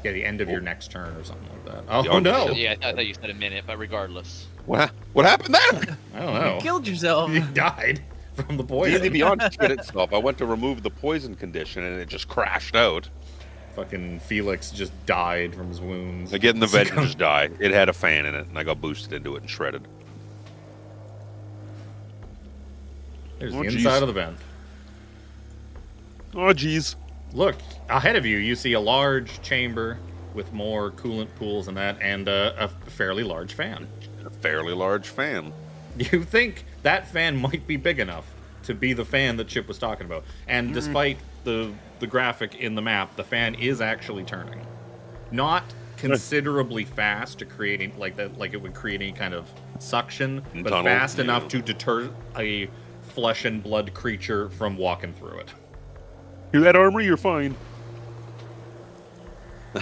the end of your next turn or something like that. Oh, Yeah, no! yeah, I thought you said a minute, but regardless. What happened there? I don't know. You killed yourself. He died from the D&D poison. Beyond shit itself. I went to remove the poison condition and it just crashed out. Fucking Phelix just died from his wounds. I get in the vent and just die. It had a fan in it and I got boosted into it and shredded. There's Oh, the jeez. inside of the vent. Oh, jeez. Look, ahead of you, you see a large chamber with more coolant pools and that, and a fairly large fan. A fairly large fan. You think that fan might be big enough to be the fan that Chip was talking about. And despite the graphic in the map, the fan is actually turning. Not considerably fast to create like it would create any kind of suction, but Tunnel, fast yeah. enough to deter a flesh and blood creature from walking through it. Hear that, Armry? You're fine.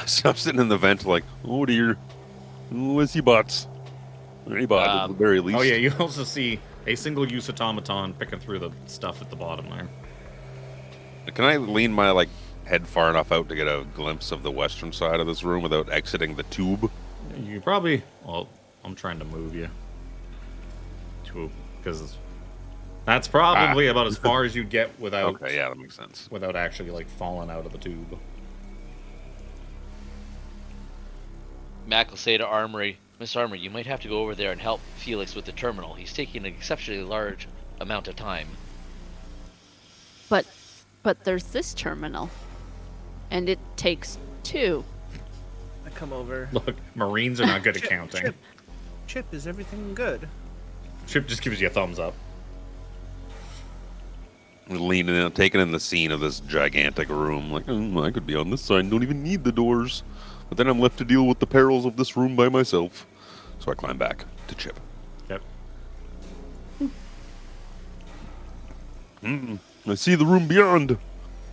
So I'm sitting in the vent like, oh dear. Oh, I see bots. Any bot at the very least. Oh yeah, you also see a single-use automaton picking through the stuff at the bottom there. Can I lean my head far enough out to get a glimpse of the western side of this room without exiting the tube? You probably... Well, I'm trying to move you. Because that's probably about as far as you'd get without Okay, yeah, that makes sense. without actually falling out of the tube. Mac will say to Armory, Miss Armory, you might have to go over there and help Felix with the terminal. He's taking an exceptionally large amount of time. But there's this terminal, and it takes 2. I come over. Look, Marines are not good at counting. Chip, is everything good? Chip just gives you a thumbs up. I'm leaning in, taking in the scene of this gigantic room. Like, I could be on this side, don't even need the doors. But then I'm left to deal with the perils of this room by myself. So I climb back to Chip. Yep. I see the room beyond.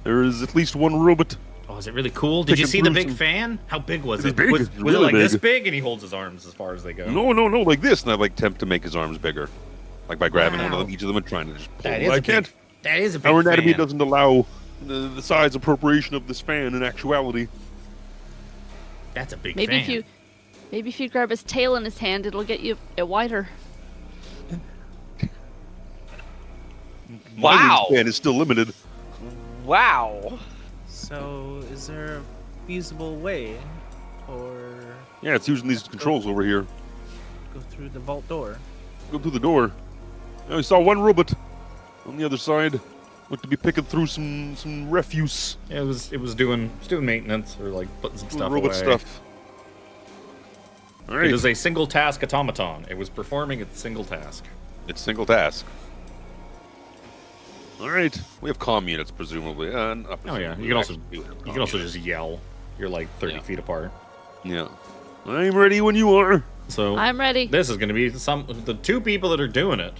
There is at least one robot. Oh, is it really cool? Did you Picking see the through big some- fan? How big was It is it? big. Was It's it really like this big. big? And he holds his arms as far as they go. No, like this. And I attempt to make his arms bigger. Like by grabbing one of them, each of them and trying to just pull. That is I a can't. big. That is a big Our anatomy fan. doesn't allow the size appropriation of this fan in actuality. That's a big Maybe fan. if you grab his tail in his hand, it'll get you it wider. My Wow. wingspan is still limited. Wow. So, is there a feasible way, or Yeah, it's using these controls over here. go through the vault door? Go through the door. I only saw one robot. on the other side. Looked to be picking through some refuse. It was doing maintenance or like putting some stuff robot away. stuff. All right. It is a single task automaton. It was performing its single task. It's single task. All right. We have comm units, presumably. Oh yeah, you can also just yell. You're like 30 feet apart. Yeah. I'm ready when you are. So I'm ready. This is going to be the two people that are doing it.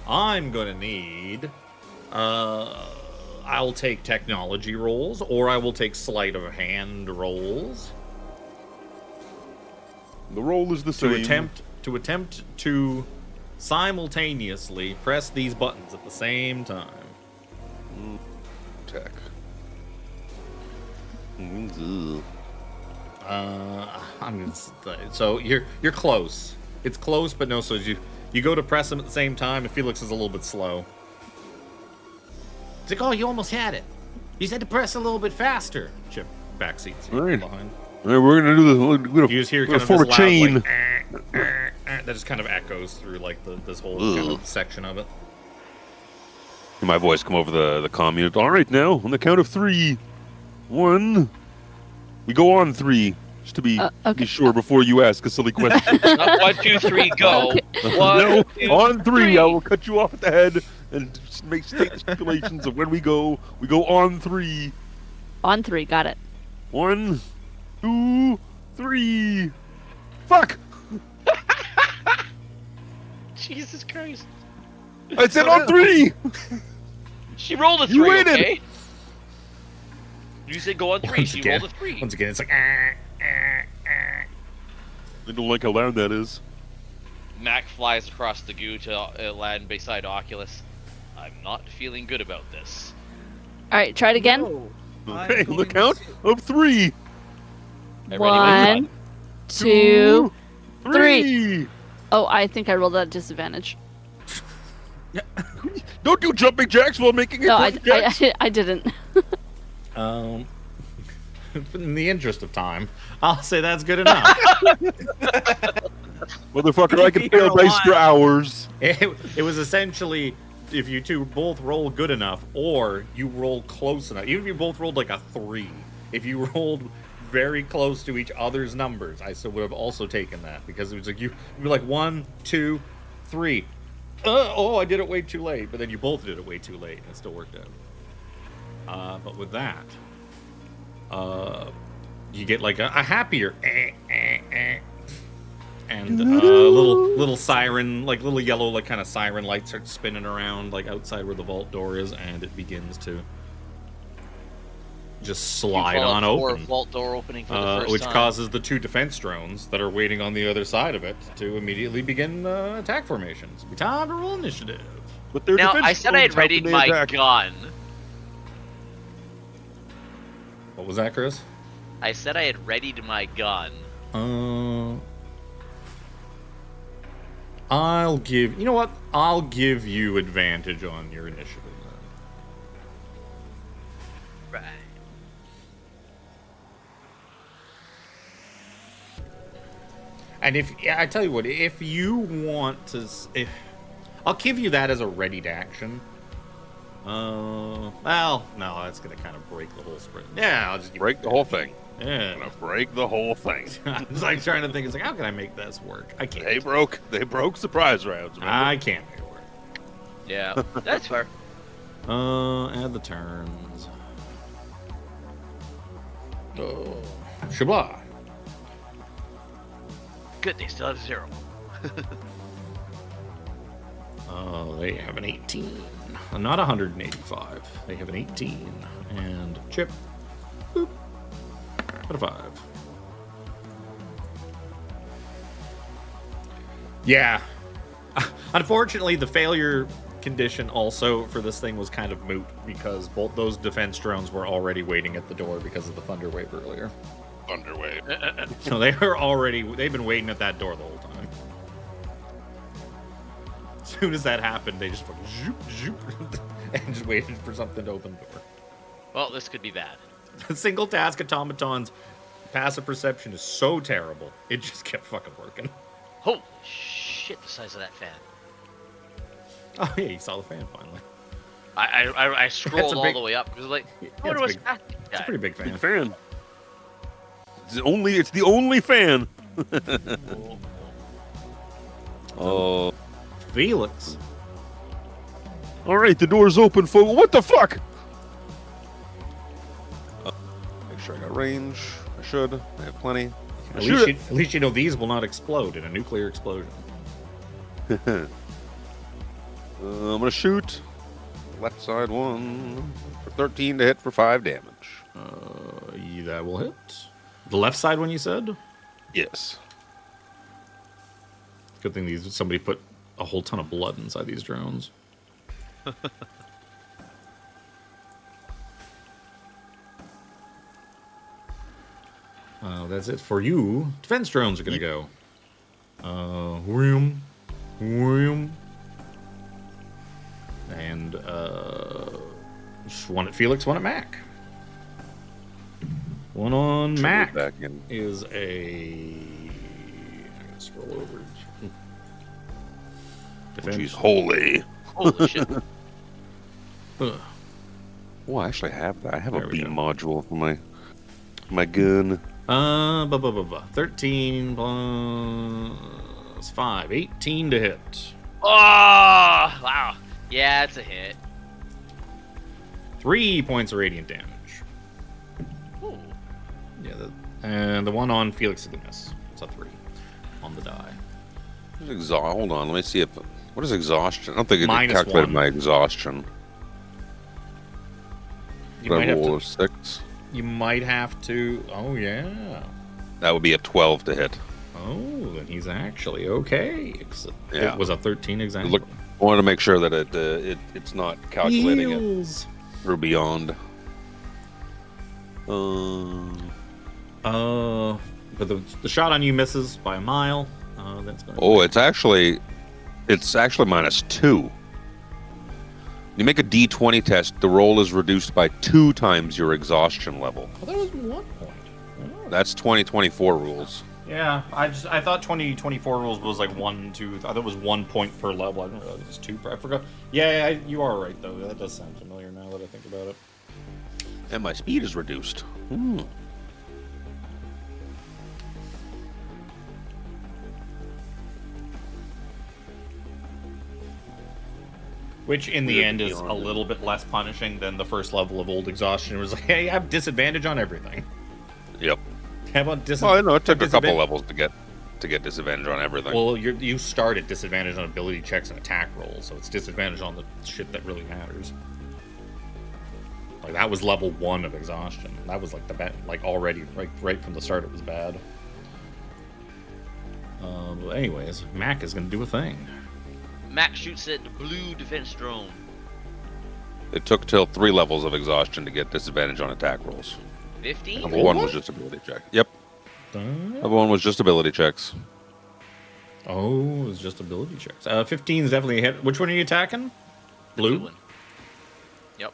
I'm going to need. I'll take technology rolls, or I will take sleight of hand rolls. The roll is the same. To attempt to simultaneously press these buttons at the same time. Tech. So you're close. It's close, but no. So you go to press them at the same time, and Felix is a little bit slow. It's like, oh, you almost had it. You said to press a little bit faster. Chip backseat seat Right. behind. All right, we're gonna do this. We're gonna, You just hear we're kind gonna of form this a loud, chain. like, that just kind of echoes through like this whole kind of section of it. And my voice come over the comm unit. All right, now on the count of 3, 1. We go on 3, just to be okay. sure before you ask a silly question. Not 1, 2, 3, go. Okay. 1, No, 2, on 3, 3. I will cut you off at the head and state the stipulations of when we go. We go on 3. On 3, got it. 1, 2, 3. Fuck! Jesus Christ. I said on 3. She rolled a 3, You waited. okay? You said go on 3, she rolled a 3. Once again, it's like. I don't like how loud that is. Mac flies across the goo to land beside Oculus. I'm not feeling good about this. All right, try it again. No, Okay, I'm on the going count to- of 3. Ready when you 1, 2, 3. 3. Oh, I think I rolled at disadvantage. Don't do jumping jacks while making it. No, jumping jacks. I didn't. In the interest of time, I'll say that's good enough. Motherfucker, I can fail dice for hours. It was essentially if you two both roll good enough, or you roll close enough. Even if you both rolled like a 3, if you rolled very close to each other's numbers, I still would have also taken that because it was like you'd be like 1, 2, 3. Oh, I did it way too late. But then you both did it way too late, and it still worked out. But with that, you get like a happier and little siren, like little yellow, like kind of siren lights start spinning around like outside where the vault door is, and it begins to just slide on open. Vault door opening for the first which time. causes the 2 defense drones that are waiting on the other side of it to immediately begin attack formations. Be time to roll initiative. But their Now, defense I said I had drones, how readied can they my attack? gun. What was that, Chris? I said I had readied my gun. I'll give. You know what? I'll give you advantage on your initiative. Then. Right. And I tell you what, if you want to, I'll give you that as a readied action. Well, no, that's gonna kind of break the whole sprint. Yeah, I'll just Break the whole thing. Yeah. Gonna break the whole thing. I was like trying to think. It's like, how can I make this work? I can't. They broke surprise rounds. Remember? I can't make it work. Yeah, that's fair. Add the turns. Oh, Shabla. Good, they still have 0. Oh, they have an 18. Not 185. They have an 18. And Chip. Boop. Got a 5. Yeah. Unfortunately, the failure condition also for this thing was kind of moot because both those defense drones were already waiting at the door because of the thunder wave earlier. Thunderwave. So they've been waiting at that door the whole time. As soon as that happened, they just fucking zoop, zoop, and just waited for something to open the door. Well, this could be bad. The single task automaton's passive perception is so terrible, it just kept fucking working. Holy shit, the size of that fan. Oh yeah, you saw the fan finally. I scrolled all big- the way up because like, I it's wonder a what's big- back. It's a pretty big fan. Big fan. It's the only fan. Oh, Phelix. All right, the door's open, folks. What the fuck? make sure I got range. I should. I have plenty. At Shoot least you know these will not explode in a nuclear explosion. I'm gonna shoot. Left side one for 13 to hit for 5 damage. Yeah, that will hit. The left side one you said? Yes. Good thing somebody put a whole ton of blood inside these drones. That's it for you. Defense drones are gonna go. Whoom, whoom, and just one at Phelix, one at M.A.A.C. One on Should be M.A.A.C. back in. is a. I gotta scroll over. Defense. She's holy. Holy shit! Ugh. Oh, I actually have that. I have There a we beam go. module for my gun. 13 plus 5, 18 to hit. Oh wow! Yeah, it's a hit. 3 points of radiant damage. Ooh. Yeah, and the one on Felix is a miss. It's a 3 on the die. Hold on, let me see if. What is exhaustion? I don't think it Minus calculated 1. my exhaustion. You But might I have roll to. a 6. You might have to. Oh yeah. That would be a 12 to hit. Oh, then he's actually okay. Yeah. It was a 13 exactly. Look, I wanted to make sure that it's not calculating it Heals. through beyond. But the shot on you misses by a mile. That's gonna. Oh, it's actually -2. You make a D20 test, the roll is reduced by 2 times your exhaustion level. Oh, that was 1 point. Oh. That's 2024 rules. Yeah, I thought 2024 rules was like 1, 2. I thought it was 1 point per level. I didn't realize it was 2. I forgot. Yeah, you are right though. That does sound familiar now that I think about it. And my speed is reduced. Which in the Weird end is beyond a it. little bit less punishing than the first level of old exhaustion. It was like, hey, I have disadvantage on everything. Yep. How about Well, I know it took a couple disadvan- levels to get disadvantage on everything. Well, you start at disadvantage on ability checks and attack rolls, so it's disadvantage on the shit that really matters. Like that was level 1 of exhaustion. That was like the bad, like already right from the start it was bad. But anyways, M.A.A.C is gonna do a thing. Mac shoots at the blue defense drone. It took till 3 levels of exhaustion to get disadvantage on attack rolls. 15. Level 1 was just ability check. Yep. Level 1 was just ability checks. Oh, it's just ability checks. 15 is definitely a hit. Which one are you attacking? Blue. one. Yep.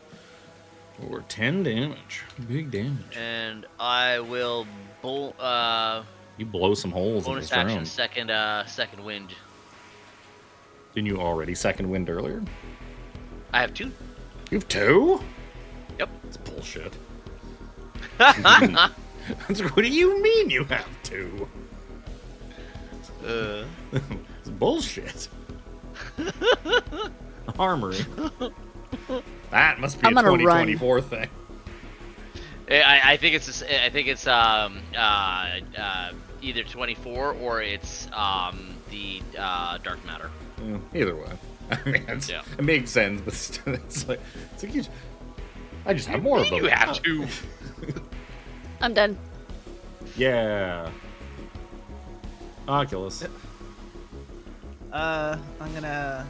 Or 10 damage. Big damage. And I will You blow some holes in bonus this drone. action second wind. Didn't you already second wind earlier? I have 2. You have 2? Yep. That's bullshit. What do you mean you have 2? It's bullshit. Armry. That must be I'm a gonna run. 2024 thing. I think it's either 24 or it's the dark matter. Yeah, either way. I mean, Yeah. it makes sense, but still, it's like I just have more of them. You have 2. I'm done. Yeah. Oculus. I'm gonna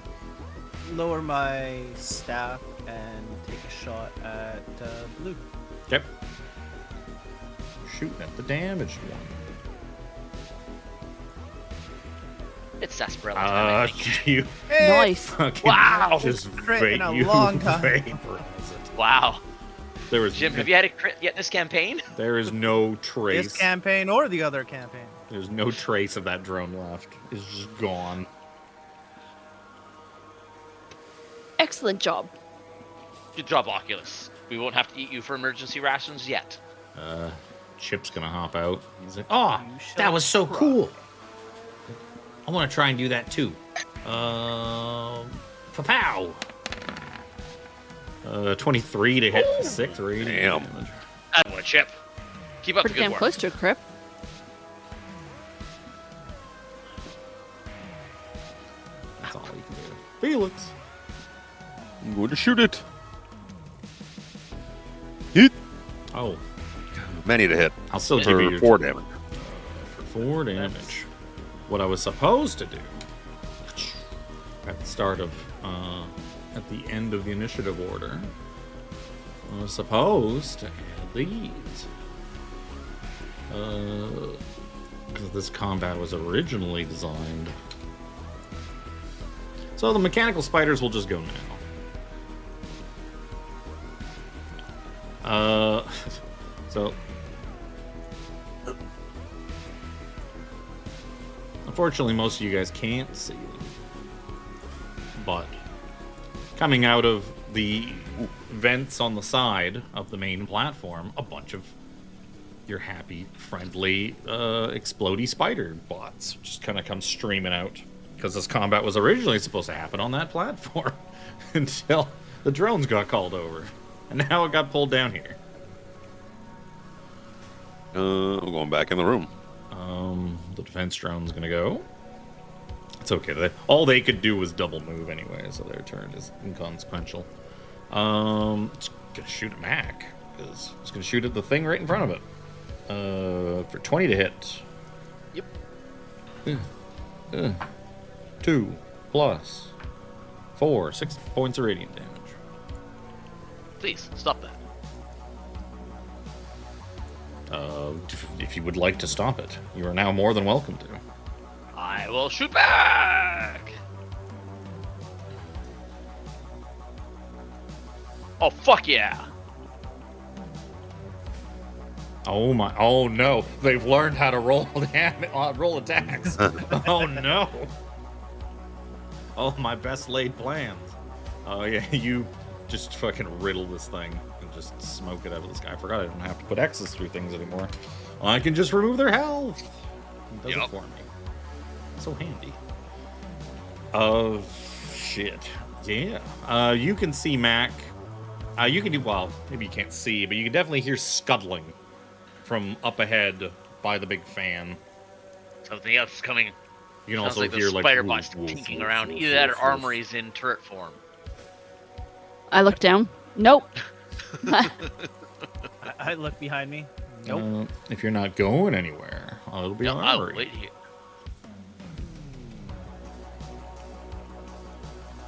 lower my staff and take a shot at blue. Yep. Shooting at the damaged one. It's sarsaparilla. You Nice. fucking Wow. just Crit in a you long time. vaporize it. Wow. There was Jim, have you had a crit yet this campaign? There is no trace. This campaign or the other campaign. There's no trace of that drone left. It's just gone. Excellent job. Good job, Oculus. We won't have to eat you for emergency rations yet. Chip's gonna hop out. He's like, "Oh, You shall that was so try." cool. I want to try and do that too." Pow! 23 to hit 6 radiant Damn. damage. Add one, Chip. Keep up the Pretty good damn work. close to a crit. That's all you can do. Felix. I'm going to shoot it. Hit. Oh, Many to hit I'll still give you for your 4 damage. for 4 damage. What I was supposed to do at the start of, at the end of the initiative order, I was supposed to add these. Because this combat was originally designed. So the mechanical spiders will just go now. So unfortunately, most of you guys can't see them. But coming out of the vents on the side of the main platform, a bunch of your happy, friendly, explodey spider bots just kind of come streaming out. Because this combat was originally supposed to happen on that platform until the drones got called over. And now it got pulled down here. I'm going back in the room. The defense drone's gonna go. It's okay. All they could do was double move anyway, so their turn is inconsequential. It's gonna shoot at Mac, because it's gonna shoot at the thing right in front of it. For 20 to hit. Yep. 2 plus 4, 6 points of radiant damage. Please, stop that. If you would like to stop it, you are now more than welcome to. I will shoot back! Oh, fuck yeah! Oh my! Oh no! They've learned how to roll roll attacks. Oh no! Oh, my best laid plans. Oh yeah, you just fucking riddle this thing and just smoke it out of the sky. I forgot I don't have to put X's through things anymore. I can just remove their health. It does it for me. So handy. Oh shit! Yeah. You can see Mac. You can do well. Maybe you can't see, but you can definitely hear scuttling from up ahead by the big fan. Something else is coming. You can Sounds also like hear those like spider woof, bots woof, tinking woof, around. woof, Either that or woof, woof. Armry's in turret form. I look down. Nope. I look behind me. Nope. If you're not going anywhere, it'll be No, I'll Armry. wait here.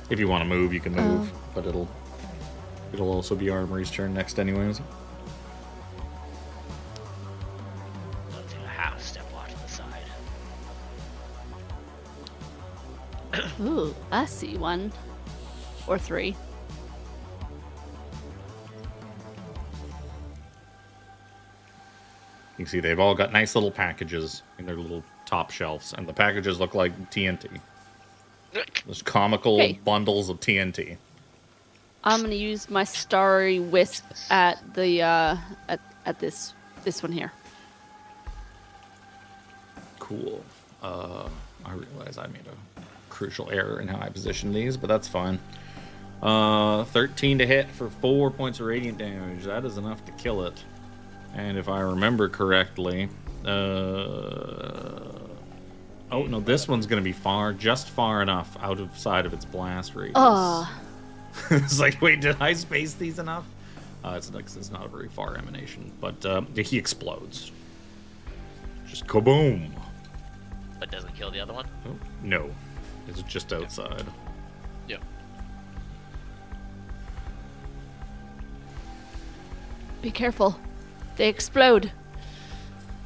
If you want to move, you can move, but it'll also be Armory's turn next, anyways. I'll take a half step off to the side. Ooh, I see 1 or 3. You can see they've all got nice little packages in their little top shelves, and the packages look like TNT. Those comical Okay. bundles of TNT. I'm gonna use my starry wisp at the at this one here. Cool. I realize I made a crucial error in how I positioned these, but that's fine. 13 to hit for 4 points of radiant damage. That is enough to kill it. And if I remember correctly, oh no, this one's gonna be just far enough out of sight of its blast radius. It's like, wait, did I space these enough? It's not a very far emanation, but he explodes. Just kaboom. But doesn't kill the other one? Oh, no, it's just outside. Yeah. Be careful. They explode.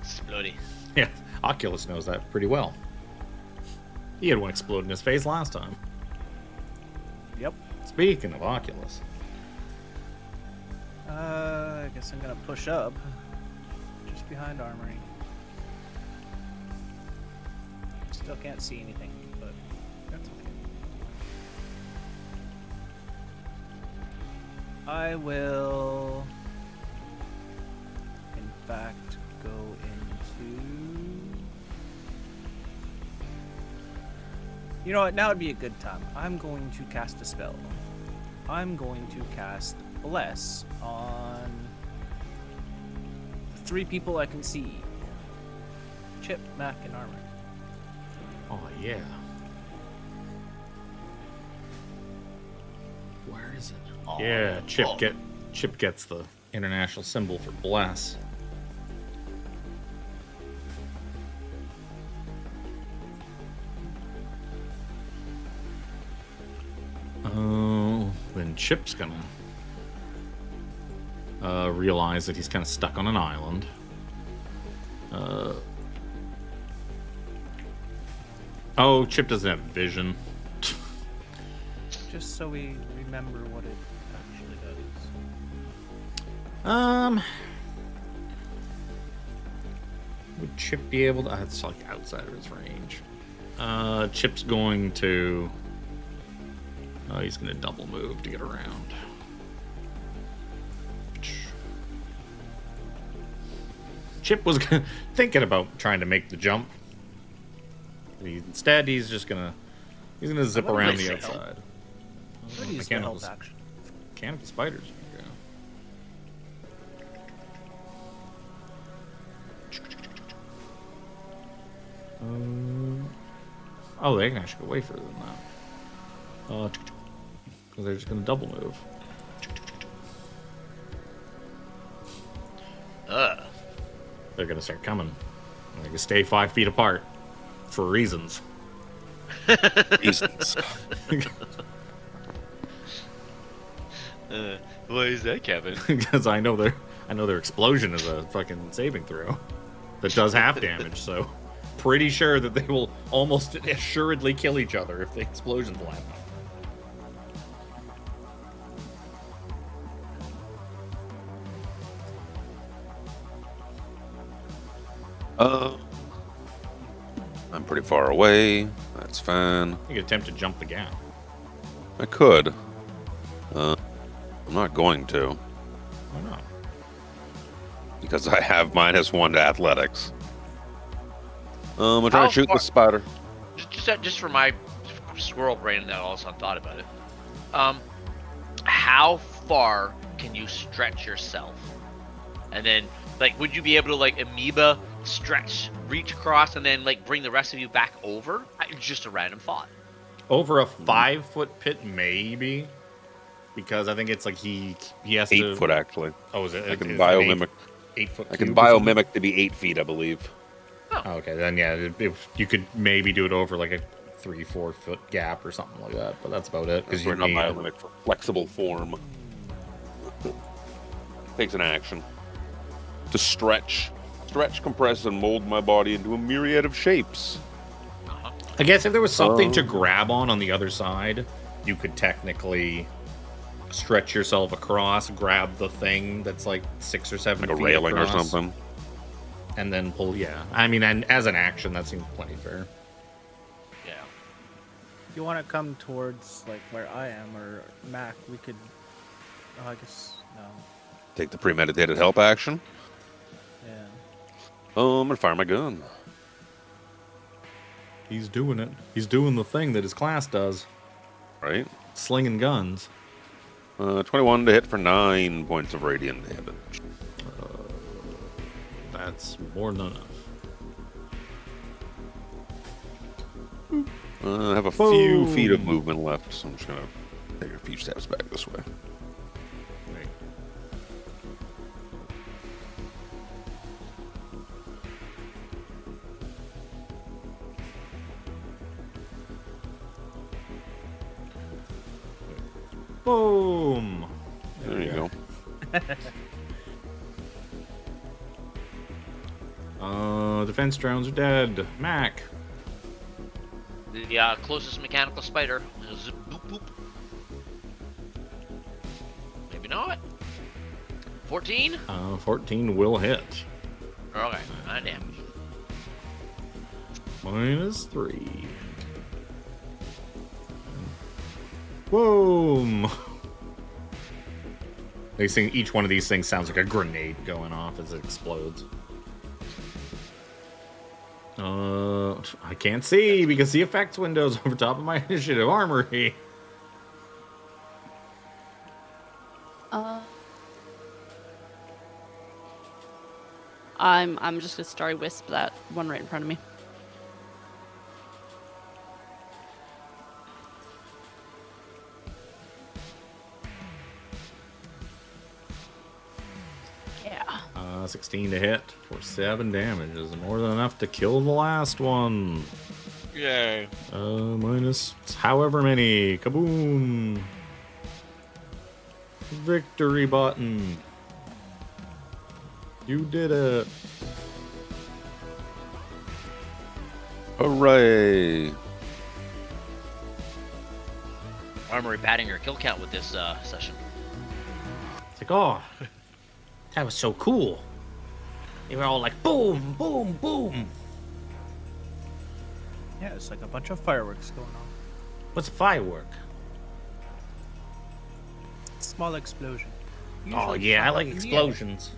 Exploding. Yeah, Oculus knows that pretty well. He had one explode in his face last time. Yep. Speaking of Oculus. I guess I'm gonna push up. Just behind Armory. Still can't see anything, but that's okay. I will, in fact, go into... You know what? Now would be a good time. I'm going to cast a spell. I'm going to cast Bless on the 3 people I can see. Chip, Mac, and Armry. Oh, yeah. Where is it? Oh, Yeah, Chip oh. Chip gets the international symbol for bless. Oh, then Chip's gonna realize that he's kind of stuck on an island. Oh, Chip doesn't have vision. Just so we remember what it actually does. Would Chip be able to? It's like outside of his range. Chip's going to. Oh, he's going to double move to get around. Chip was thinking about trying to make the jump. Instead, he's just gonna zip wanna around use the the help. outside. What is the help action? Mechanical spiders. Oh, they can actually go way further than that. Because they're just gonna double move. They're gonna start coming. They can stay 5 feet apart for reasons. Reasons. Why is that, Kevin? Because I know their explosion is a fucking saving throw that does half damage. So pretty sure that they will almost assuredly kill each other if the explosions land. I'm pretty far away. That's fine. You could attempt to jump the gap. I could. I'm not going to. Why not? Because I have -1 to athletics. I'm trying How to shoot far- the spider. Just for my squirrel brain that all of a sudden thought about it. How far can you stretch yourself? And then, like, would you be able to, like, amoeba stretch, reach across, and then, like, bring the rest of you back over? Just a random thought. Over a 5-foot pit, maybe. Because I think it's like he has 8 to. foot, actually. Oh, is it? I can is it biomimic. 8-foot. I can cube or something? biomimic to be 8 feet, I believe. Oh, okay, then yeah, you could maybe do it over like a 3-4 foot gap or something like that, but that's about it. Because We're you not need biomimic for flexible form. Takes an action to stretch, compress, and mold my body into a myriad of shapes. I guess if there was something to grab on the other side, you could technically stretch yourself across, grab the thing that's like 6 or 7 Like a feet railing across, or something. and then pull. Yeah, I mean, and as an action, that seems plenty fair. Yeah. If you want to come towards like where I am or Mac, we could. Oh, I guess no. Take the premeditated help action. Yeah. I'm gonna fire my gun. He's doing it. He's doing the thing that his class does, Right. slinging guns. 21 to hit for 9 points of radiant damage. That's more than enough. I have a few feet of movement left, so I'm just gonna take a few steps back this way. Right. Boom! There you go. Defense drones are dead. Mac. The closest mechanical spider is boop boop. Maybe not. 14? 14 will hit. Okay, 9 damage. -3. Boom! Each one of these things sounds like a grenade going off as it explodes. I can't see because the effects window's over top of my initiative armory. I'm just gonna Starry Wisp that one right in front of me. Yeah. 16 to hit for 7 damage is more than enough to kill the last one. Yay. Minus however many. Kaboom. Victory button. You did it. Hooray! Armory padding your kill count with this session. It's like, oh, that was so cool. They were all like, boom, boom, boom. Yeah, it's like a bunch of fireworks going on. What's a firework? Small explosion. Oh, Usually yeah, I from like the air. explosions.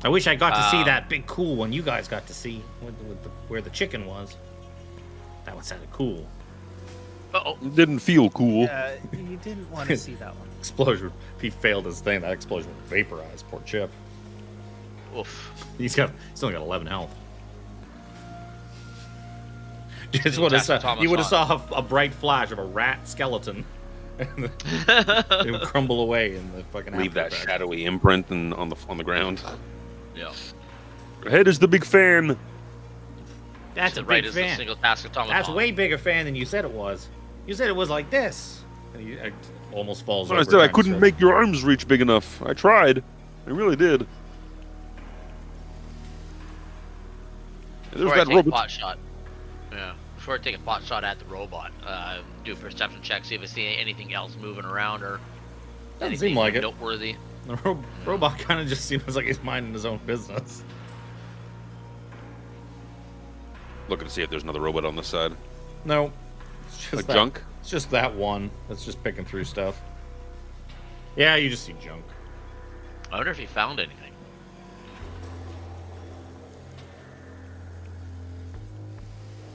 I wish I got to see that big cool one you guys got to see where the chicken was. That one sounded cool. Uh-oh. It didn't feel cool. Yeah, you didn't want to see that one. Explosion. If he failed his thing, that explosion would vaporize poor Chip. Oof. He's only got 11 health. Just you would have saw a bright flash of a rat skeleton. And it would crumble away in the fucking Leave that after effects. shadowy imprint on the ground. Yeah. Head is the big fan. That's a right big as the fan. single task automaton. That's way bigger fan than you said it was. You said it was like this. And he almost falls I over. said I trying to couldn't stretch. make your arms reach big enough. I tried. I really did. There's Before I that take a robot. pot shot. Yeah. Before I take a pot shot at the robot, do a perception check, see if I see anything else moving around or Doesn't anything seem like it. noteworthy. The robot kind of just seems like he's minding his own business. Looking to see if there's another robot on this side. No. It's just Like that, junk? It's just that one that's just picking through stuff. Yeah, you just see junk. I wonder if he found anything.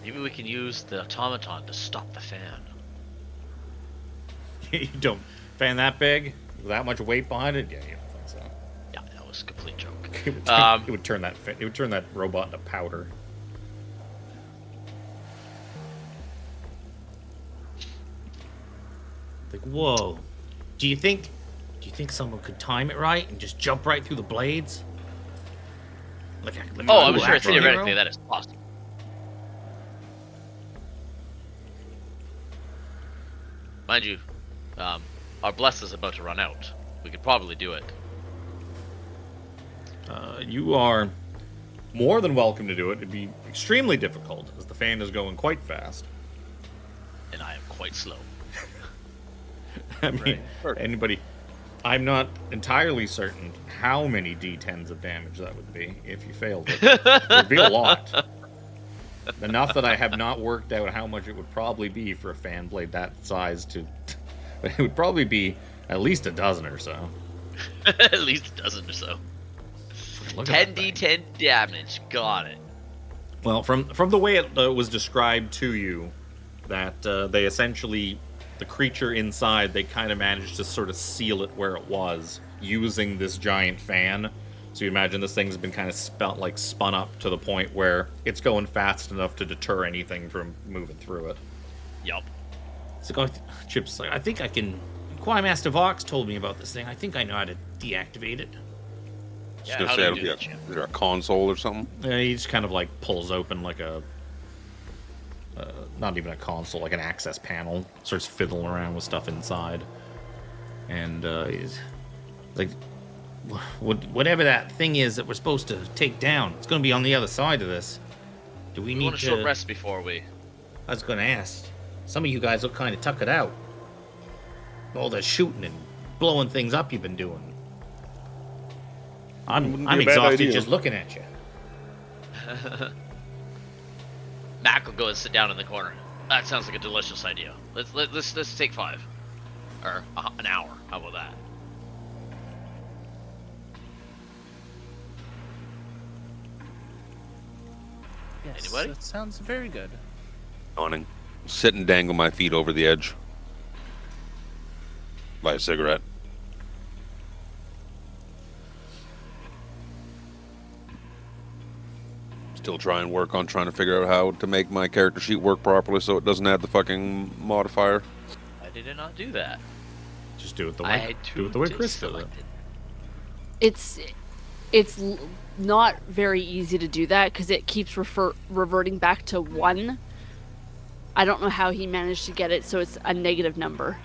Maybe we can use the automaton to stop the fan. You don't fan that big? With that much weight behind it? Yeah, you don't think so. Yeah, that was a complete joke. It would turn that robot into powder. Like, whoa. Do you think someone could time it right and just jump right through the blades? Like Oh, I'm cool sure action theoretically hero? that is possible. Mind you, our bless is about to run out. We could probably do it. You are more than welcome to do it. It'd be extremely difficult, as the fan is going quite fast. And I am quite slow. I mean, anybody... I'm not entirely certain how many d10s of damage that would be if you failed it. It would be a lot. Enough that I have not worked out how much it would probably be for a fan blade that size to... But it would probably be at least a dozen or so. At least a dozen or so. Look at that thing. 10d10 damage. Got it. Well, from the way it was described to you, that they essentially, the creature inside, they kind of managed to sort of seal it where it was using this giant fan. So you imagine this thing's been kind of spun up to the point where it's going fast enough to deter anything from moving through it. Yup. It's like, Chip's like, I think I can. Choir Master Vox told me about this thing. I think I know how to deactivate it. Just Yeah, gonna how say, do you do yeah, that, Chip? is there a console or something? He just kind of like pulls open like a, not even a console, like an access panel. Starts fiddling around with stuff inside, and he's like, whatever that thing is that we're supposed to take down, it's going to be on the other side of this. Do we We need want a to? short rest before we. I was going to ask. Some of you guys look kind of tuckered out. All the shooting and blowing things up you've been doing. I'm Wouldn't be a bad exhausted idea. just looking at you. Mac will go and sit down in the corner. That sounds like a delicious idea. Let's take 5. Or an hour. How about that? Yes, Anybody? that sounds very good. Yawning. Sit and dangle my feet over the edge. Buy a cigarette. Still try and work on trying to figure out how to make my character sheet work properly so it doesn't add the fucking modifier. I did not do that. Just do it the I way had do it the way Chris does it. selected. It's not very easy to do that because it keeps reverting back to 1. I don't know how he managed to get it so it's a negative number.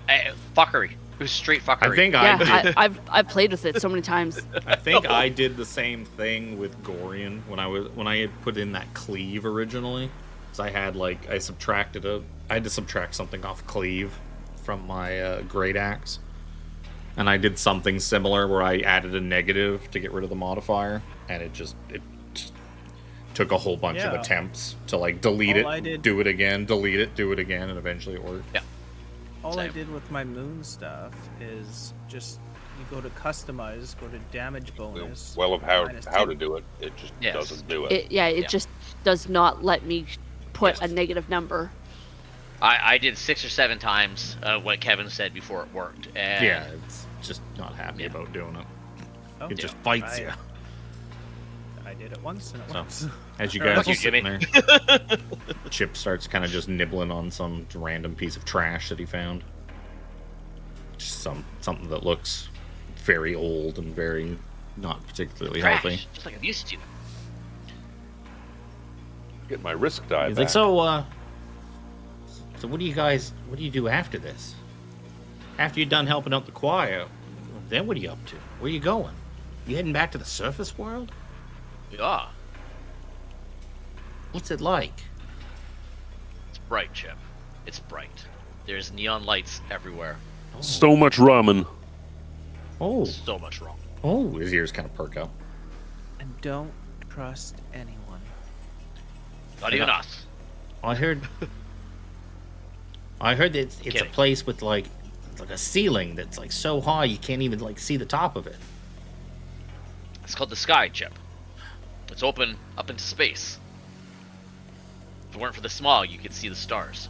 Fuckery. It was straight fuckery. I think Yeah, I've played with it so many times. I think I did the same thing with Gorian when I had put in that cleave originally. So I had I had to subtract something off cleave from my great axe, and I did something similar where I added a negative to get rid of the modifier, and it just took a whole bunch of attempts to delete it, do it again, delete it, do it again, and eventually it worked. Yeah. All I did with my moon stuff is just you go to customize, go to damage bonus. Well, of how -2. to do it, it just Yes. doesn't do it. It just does not let me put a negative number. I did 6 or 7 times what Kevin said before it worked. And Yeah, it's just not happy about doing it. Oh, It just fights you. I did it once and it So, works. as you Alright. guys Fuck are you, sitting Jimmy. there, Chip starts kind of just nibbling on some random piece of trash that he found. Just something that looks very old and very not particularly trash, healthy. just like I'm used to. Get my risk die He's back. like, so what do you do after this? After you're done helping out the choir, then what are you up to? Where you going? You heading back to the surface world? Yeah. What's it like? It's bright, Chip. It's bright. There's neon lights everywhere. So much ramen. Oh, So much wrong. oh, his ears kind of perk up. And don't trust anyone. Not even us. I heard that it's a Kidding. place with like a ceiling that's so high you can't even see the top of it. It's called the Sky, Chip. It's open up into space. If it weren't for the smog, you could see the stars.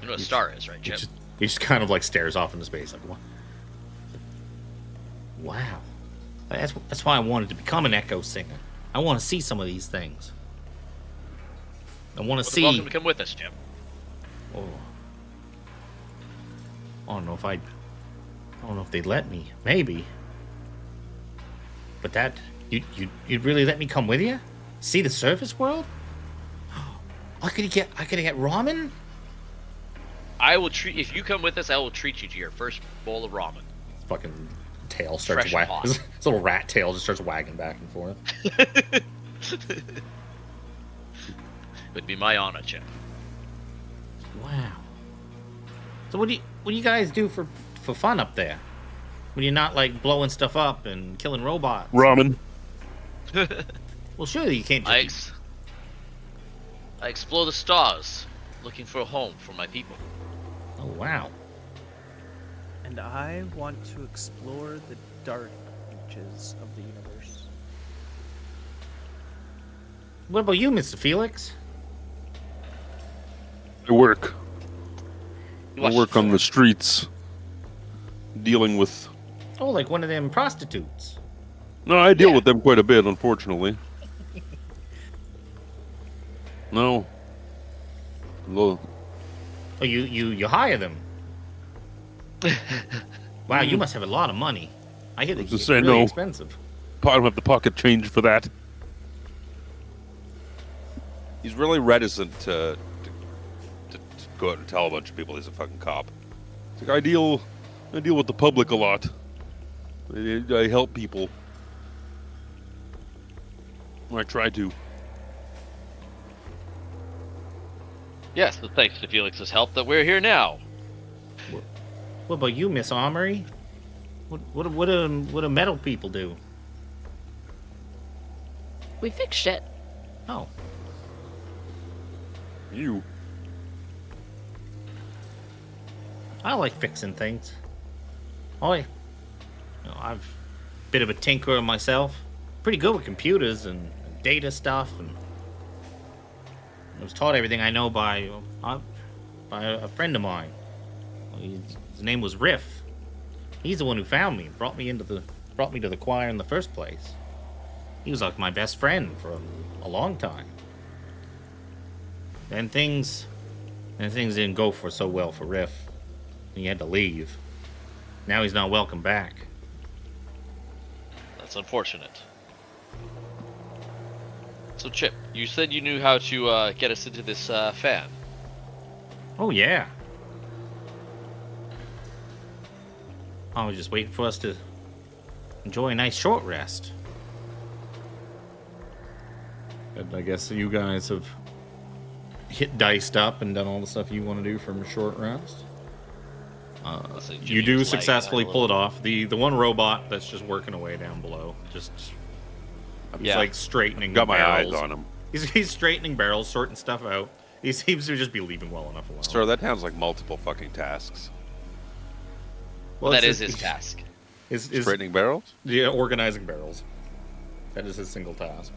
You know what a star is, right, Chip? He just kind of stares off into space what? Wow. That's why I wanted to become an echo singer. I want to see some of these things. I want to see. Welcome to come with us, Chip. Oh. I don't know if they'd let me. Maybe. But you'd really let me come with you? See the surface world? I could get ramen? I will treat. If you come with us, I will treat you to your first bowl of ramen. Fucking tail starts Fresh and wagging. hot. His little rat tail just starts wagging back and forth. Would be my honor, Chip. Wow. So what do you guys do for fun up there? When you're not blowing stuff up and killing robots? Ramen. Well, surely you can't I just. explore the stars, looking for a home for my people. Oh wow. And I want to explore the dark reaches of the universe. What about you, Mr. Phelix? I work. You I watch work on the streets, dealing with. Oh, like one of them prostitutes. No, I deal with them quite a bit, unfortunately. No. Well, Oh, you hire them. Wow, you must have a lot of money. I hear they Just get say really no. expensive. I don't have the pocket change for that. He's really reticent to go out and tell a bunch of people he's a fucking cop. It's like I deal with the public a lot. I help people. I try to. Yes, but thanks to Felix's help that we're here now. What about you, Miss Armry? What do metal people do? We fixed shit. Oh, You. I like fixing things. I've a bit of a tinkerer myself. Pretty good with computers and data stuff, and I was taught everything I know by a friend of mine. His name was Riff. He's the one who found me and brought me to the choir in the first place. He was like my best friend for a long time. And things didn't go for so well for Riff. He had to leave. Now he's not welcome back. That's unfortunate. So, Chip, you said you knew how to get us into this fan. Oh, yeah. I was just waiting for us to enjoy a nice short rest. And I guess you guys have diced up and done all the stuff you want to do from a short rest. Listen, You Jimmy do was lagging successfully out a pull it little. off. The one robot that's just working away down below. He's like straightening Got my barrels. eyes on him. He's straightening barrels, sorting stuff out. He seems to just be leaving well enough alone. Sir, that sounds like multiple fucking tasks. Well, That it's is his task. Is Straightening barrels? yeah, organizing barrels. That is his single task.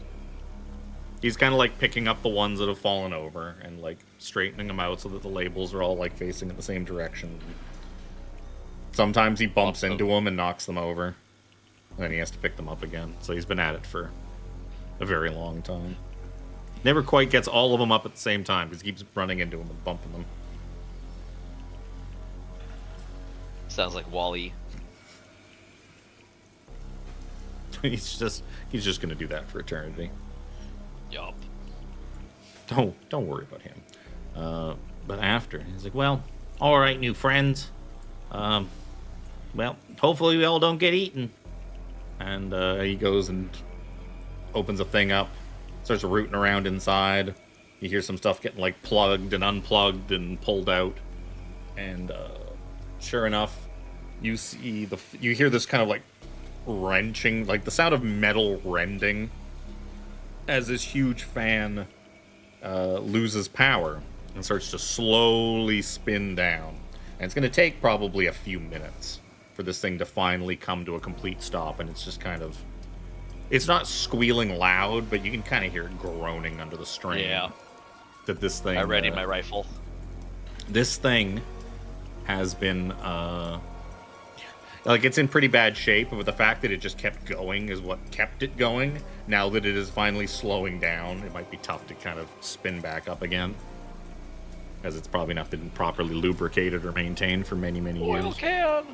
He's kind of like picking up the ones that have fallen over and like straightening them out so that the labels are all like facing in the same direction. Sometimes he bumps Awesome. into them and knocks them over, and then he has to pick them up again. So he's been at it for a very long time. Never quite gets all of them up at the same time because he keeps running into them and bumping them. Sounds like Wally. he's just gonna do that for eternity. Yup. Don't worry about him. But after, he's like, well, all right, new friends. Well, hopefully we all don't get eaten. And he goes and opens a thing up, starts rooting around inside. You hear some stuff getting like plugged and unplugged and pulled out. And sure enough, you hear this kind of like wrenching, like the sound of metal rending as this huge fan loses power and starts to slowly spin down. And it's going to take probably a few minutes for this thing to finally come to a complete stop. And it's just kind of... It's not squealing loud, but you can kind of hear it groaning under the strain. Yeah. That this thing... I ready my rifle. This thing has been... like, it's in pretty bad shape, but the fact that it just kept going is what kept it going. Now that it is finally slowing down, it might be tough to kind of spin back up again. As it's probably not been properly lubricated or maintained for many, many Oil years. can.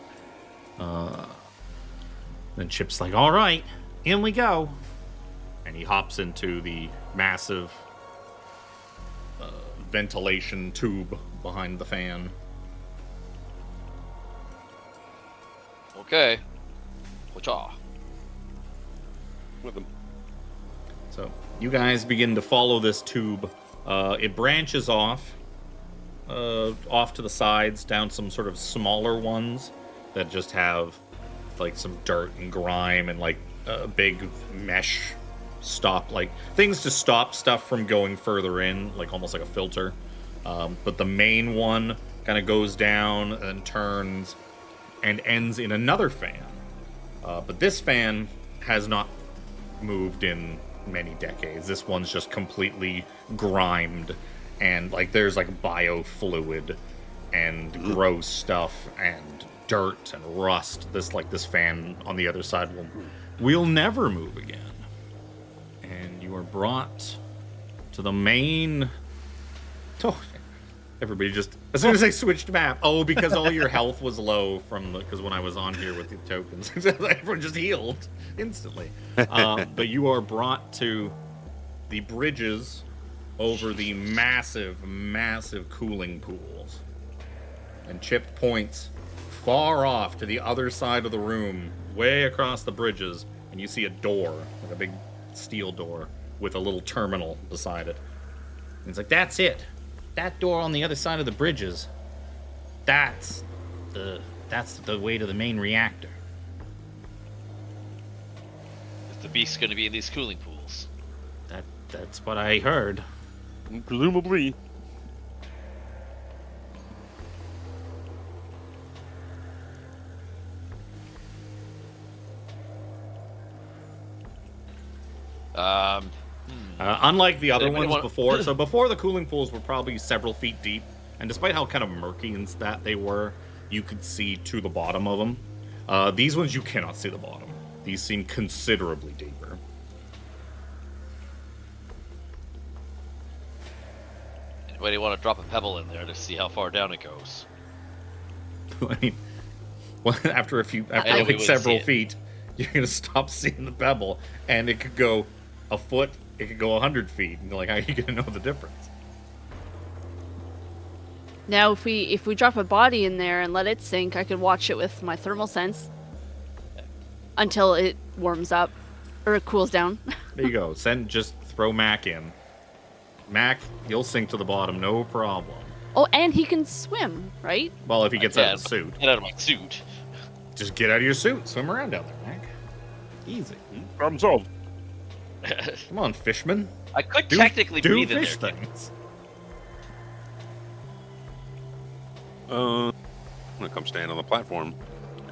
Then Chip's like, all right, in we go. And he hops into the massive ventilation tube behind the fan. Okay. Wacha. With them. So you guys begin to follow this tube. It branches off to the sides, down some sort of smaller ones that just have like some dirt and grime and like a big mesh stop, like things to stop stuff from going further in, like almost like a filter. But the main one kind of goes down and turns and ends in another fan. But this fan has not moved in many decades. This one's just completely grimed, and like there's like biofluid and gross stuff and dirt and rust. This fan on the other side will never move again. And you are brought to the main... Oh, everybody just... As soon as I switched map... Oh, because all your health was low from the... Because when I was on here with the tokens, everyone just healed instantly. But you are brought to the bridges over the massive, massive cooling pools. And Chip points far off to the other side of the room, way across the bridges, and you see a door, like a big steel door, with a little terminal beside it. And it's like, that's it. That door on the other side of the bridges, that's the way to the main reactor. Is the beast going to be in these cooling pools? That's what I heard. Presumably. Unlike the other Anybody ones wanna- before, so before the cooling pools were probably several feet deep, and despite how kind of murky and that they were, you could see to the bottom of them. These ones you cannot see the bottom. These seem considerably deeper. Anybody want to drop a pebble in there to see how far down it goes? I mean, well, after we like wouldn't several see it. feet, you're gonna stop seeing the pebble, and it could go a foot, it could go 100 feet, and you're like, how are you gonna know the difference? Now, if we drop a body in there and let it sink, I could watch it with my thermal sense until it warms up or it cools down. There you go. Just throw M.A.A.C in. M.A.A.C, you'll sink to the bottom, no problem. Oh, and he can swim, right? Well, if he gets out of the Yeah, suit, Get out of my suit. just get out of your suit, swim around down there, M.A.A.C. Easy. Problem solved. Come on, fishman. I could Do, technically do breathe in fish there. things. I'm gonna come stand on the platform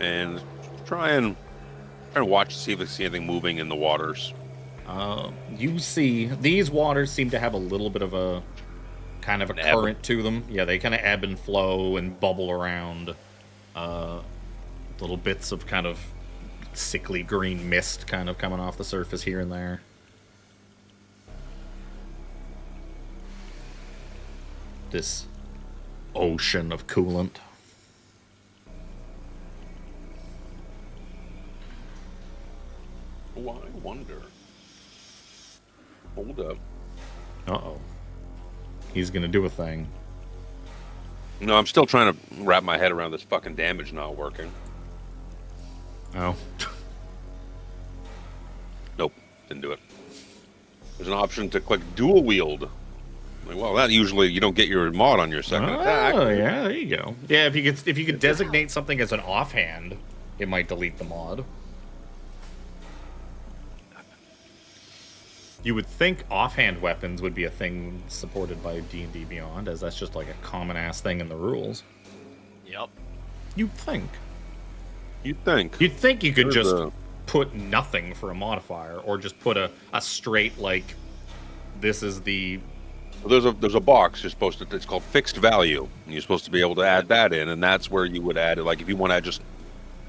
and try and watch to see if I see anything moving in the waters. You see, these waters seem to have a little bit of a kind of a An ebb. current to them. Yeah, they kind of ebb and flow and bubble around. Little bits of kind of sickly green mist kind of coming off the surface here and there. This ocean of coolant. Oh, I wonder. Hold up. Uh-oh. He's gonna do a thing. No, I'm still trying to wrap my head around this fucking damage not working. Oh. Nope, didn't do it. There's an option to click dual wield. Like, well, that usually you don't get your mod on your second attack. Oh, yeah, there you go. Yeah, if you could designate something as an offhand, it might delete the mod. You would think offhand weapons would be a thing supported by D&D Beyond, as that's just like a common-ass thing in the rules. Yep. You'd think. You'd think. You'd think you could There's just a- put nothing for a modifier, or just put a straight, like, this is the... Well, there's a box you're supposed to. It's called fixed value, and you're supposed to be able to add that in, and that's where you would add it. Like if you want to just,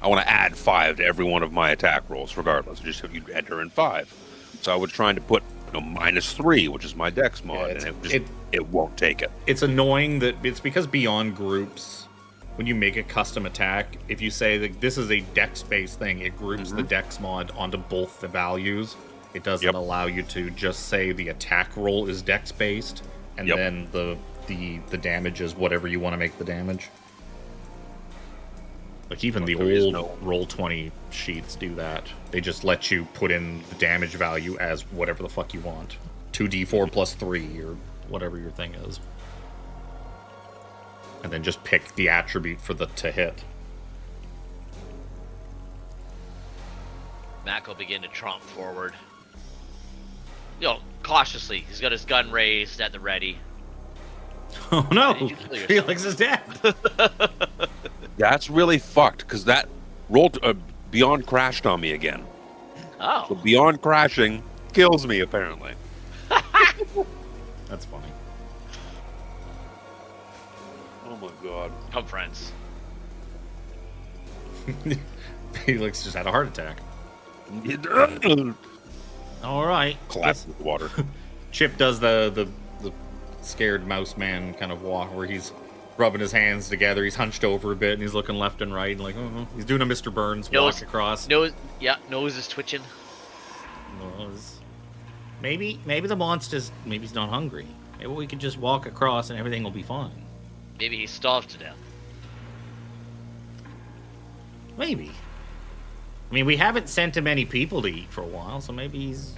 I want to add 5 to every one of my attack rolls, regardless. Just if you enter in 5. So I was trying to put -3, which is my dex mod, Yeah, and it won't take it. It's annoying that it's because beyond groups, when you make a custom attack, if you say that this is a dex-based thing, it groups the dex mod onto both the values. It doesn't allow you to just say the attack roll is dex-based, and then the damage is whatever you want to make the damage. Like even the There is old no- Roll20 sheets do that. They just let you put in the damage value as whatever the fuck you want. 2d4 plus 3 or whatever your thing is. And then just pick the attribute for the to hit. Mac will begin to tromp forward. Cautiously. He's got his gun raised at the ready. Oh no! Why did you kill yourself? Felix is dead! That's really fucked because that rolled beyond crashed on me again. So Oh. beyond crashing kills me apparently. That's funny. Oh my god. Come, friends. Felix just had a heart attack. Alright. Collapse with the water. Chip does the scared mouse man kind of walk where he's rubbing his hands together. He's hunched over a bit and he's looking left and right and like, he's doing a Mr. Burns walk across. Nose is twitching. Maybe the monster's maybe he's not hungry. Maybe we could just walk across and everything will be fine. Maybe he's starved to death. Maybe. I mean, we haven't sent him any people to eat for a while, so maybe he's.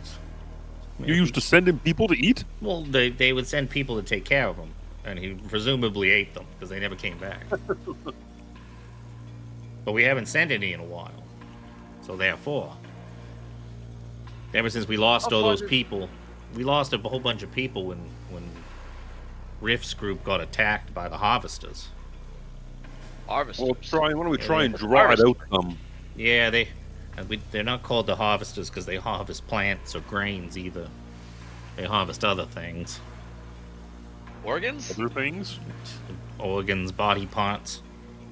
You used to send him people to eat? Well, they would send people to take care of him, and he presumably ate them because they never came back. But we haven't sent any in a while, so therefore, ever since we lost all those people, we lost a whole bunch of people when Rift's group got attacked by the Harvesters. Harvesters. Well, why don't we try and Yeah, draw it out some? Yeah, And they're not called the harvesters because they harvest plants or grains either. They harvest other things. Organs? Other things? Organs, body parts.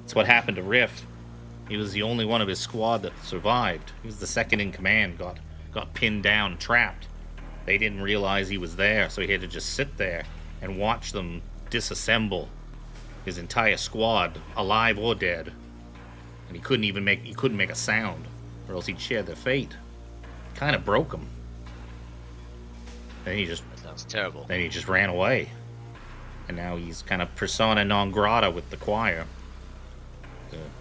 That's what happened to Riff. He was the only one of his squad that survived. He was the second in command, got pinned down, trapped. They didn't realize he was there, so he had to just sit there and watch them disassemble his entire squad, alive or dead. And he couldn't make a sound, or else he'd share their fate. Kind of broke him. Then he just That sounds terrible. Then he just ran away. And now he's kind of persona non grata with the choir.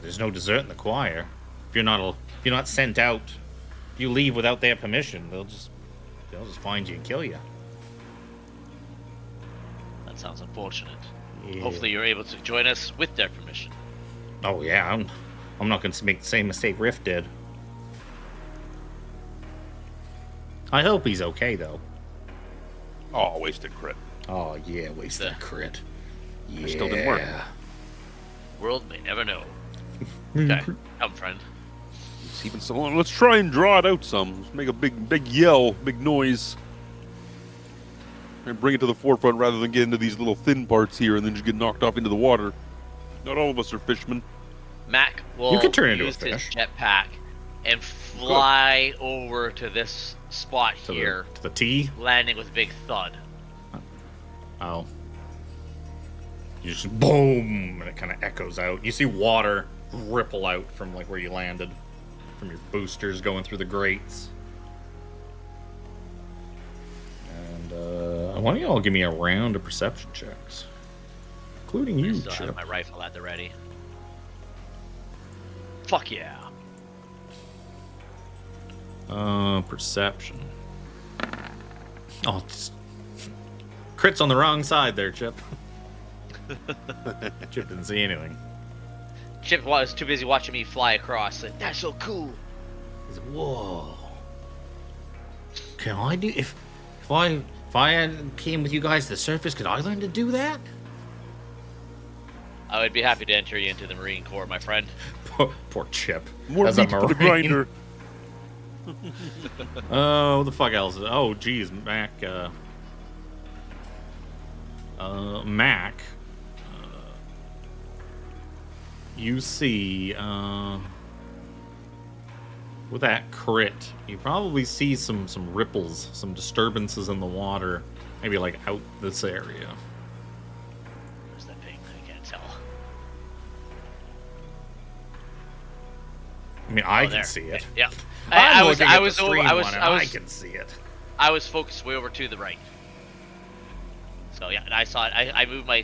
There's no dessert in the choir. If you're not sent out, if you leave without their permission, they'll just find you and kill you. That sounds unfortunate. Yeah. Hopefully you're able to join us with their permission. Oh yeah, I'm not going to make the same mistake Riff did. I hope he's okay though. Oh, wasted crit. Oh yeah, waste that crit. Yeah. It still didn't work. World may never know. Okay, come friend. It's even so long. Let's try and draw it out some. Let's make a big yell, big noise. And bring it to the forefront rather than get into these little thin parts here and then just get knocked off into the water. Not all of us are fishermen. Mac will You could turn into a use his fish. jetpack and fly over to this spot here, To the T. landing with a big thud. Oh. You just boom, and it kind of echoes out. You see water ripple out from like where you landed, from your boosters going through the grates. And why don't you all give me a round of perception checks, including I you, still have Chip. my rifle at the ready. Fuck yeah. Perception. Oh, crits on the wrong side there, Chip. Chip didn't see anything. Chip was too busy watching me fly across. Like, that's so cool. He's like, whoa. Can I do if I came with you guys to the surface? Could I learn to do that? I would be happy to enter you into the Marine Corps, my friend. Poor Chip. More As a meat for the Marine. grinder. Oh, what the fuck else? Oh, geez, Mac. Mac. You see, with that crit, you probably see some ripples, some disturbances in the water, maybe like out this area. Where's that thing? I can't tell. I mean, I Oh, can there. see it. Yeah. I I can see it. I was focused way over to the right. So yeah, and I saw it. I moved my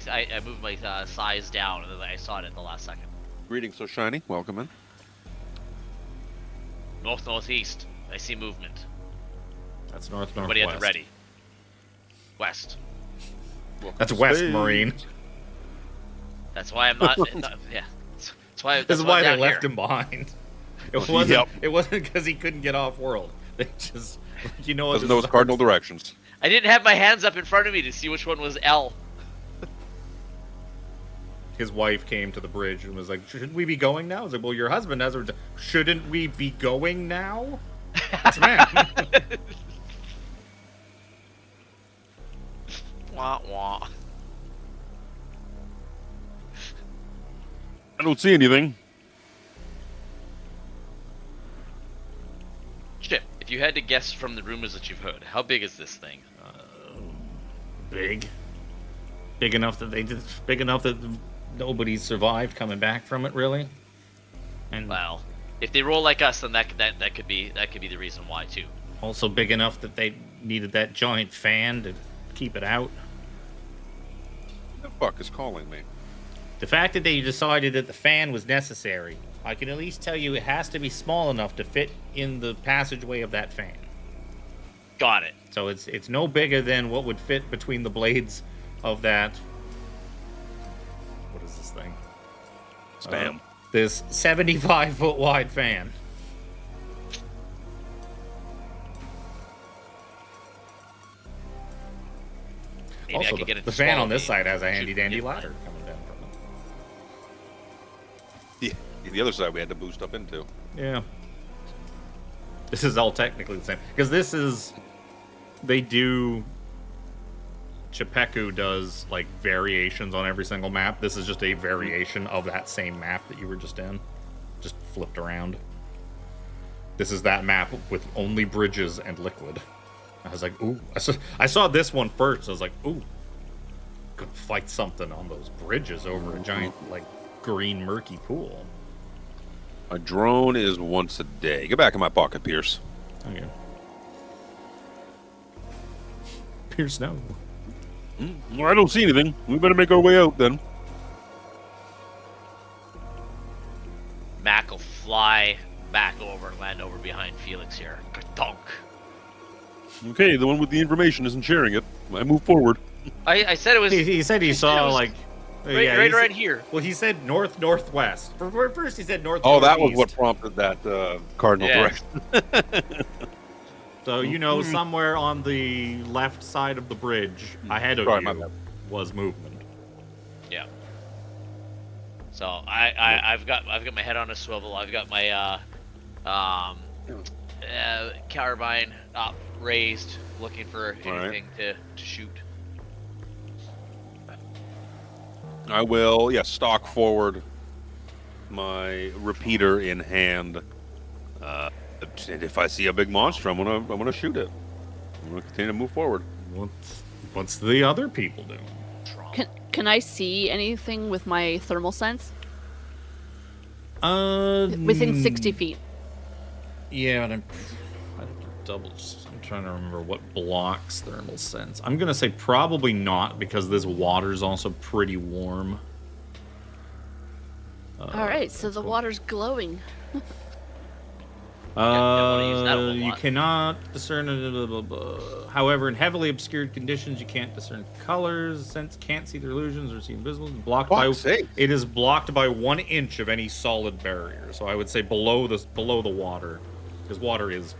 size down, and then I saw it at the last second. Greetings, so shiny. Welcome in. Northeast. I see movement. That's northwest. Everybody at the ready. West. Welcome That's to West space. Marine. That's why I'm not. Yeah. That's why. This is why why I'm they down left here. him behind. It Yep. wasn't. It wasn't because he couldn't get off world. They just, you know, what, Doesn't this know is his cardinal directions. I didn't have my hands up in front of me to see which one was L. His wife came to the bridge and was like, "Shouldn't we be going now?" I was like, "Well, your husband has her. Shouldn't we be going now?" That's man. Wah wah. I don't see anything. Chip, if you had to guess from the rumors that you've heard, how big is this thing? Big enough that nobody survived coming back from it, really. And Well, if they roll like us, then that could be the reason why too. also big enough that they needed that giant fan to keep it out. Who the fuck is calling me? The fact that they decided that the fan was necessary, I can at least tell you it has to be small enough to fit in the passageway of that fan. Got it. So it's no bigger than what would fit between the blades of that. What is this thing? Spam. This 75-foot wide fan. Maybe I Also, could get it the to fan swallow on this me. side has a Shoot, handy dandy get ladder mine. coming down from it. The other side we had to boost up into. Yeah. This is all technically the same. Because this is... They do... Chepeku does, like, variations on every single map. This is just a variation of that same map that you were just in. Just flipped around. This is that map with only bridges and liquid. I was like, ooh. I saw this one first. I was like, ooh. Gonna fight something on those bridges over a giant, like, green murky pool. A drone is once a day. Get back in my pocket, Pierce. Okay. Pierce, no. Well, I don't see anything. We better make our way out then. Mac will fly back over and land over behind Phelix here. Donk. Okay, the one with the information isn't sharing it. I move forward. I said it was. He said he saw, like... right, yeah, right he around said- here. Well, he said north-northwest. First he said north. Oh, that was northeast. what prompted that cardinal Yeah. direction. So, you know, somewhere on the left side of the bridge, ahead of Sorry, my you, bad. was movement. Yeah. So I've got my head on a swivel. I've got my carbine up, raised, looking for anything to shoot. I will, stalk forward, my repeater in hand. And if I see a big monster, I'm gonna shoot it. I'm gonna continue to move forward. What's the other people doing? Can I see anything with my thermal sense? Within Within 60 feet. Yeah, and I'm trying to remember what blocks thermal sense. I'm gonna say probably not, because this water's also pretty warm. Alright, so the water's glowing. wanna use that a whole You lot. cannot discern. However, in heavily obscured conditions, you can't discern colors. Sense can't see their illusions or see invisible. Blocked by. Fuck's sake. It is blocked by 1 inch of any solid barrier. So I would say below the water, because water is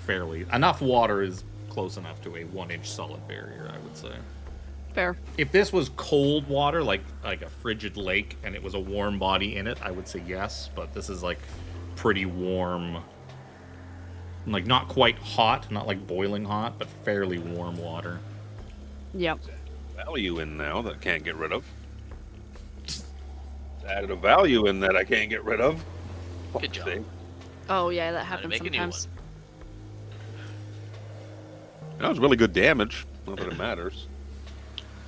fairly enough. Water is close enough to a 1 inch solid barrier, I would say. Fair. If this was cold water, like a frigid lake, and it was a warm body in it, I would say yes. But this is like pretty warm. Like, not quite hot, not like boiling hot, but fairly warm water. Yep. Value in now that I can't get rid of. Added a value in that I can't get rid of. Good Fuck's job. sake. Oh, yeah, that Time to happens make a new sometimes. That was really good damage. Not that it matters.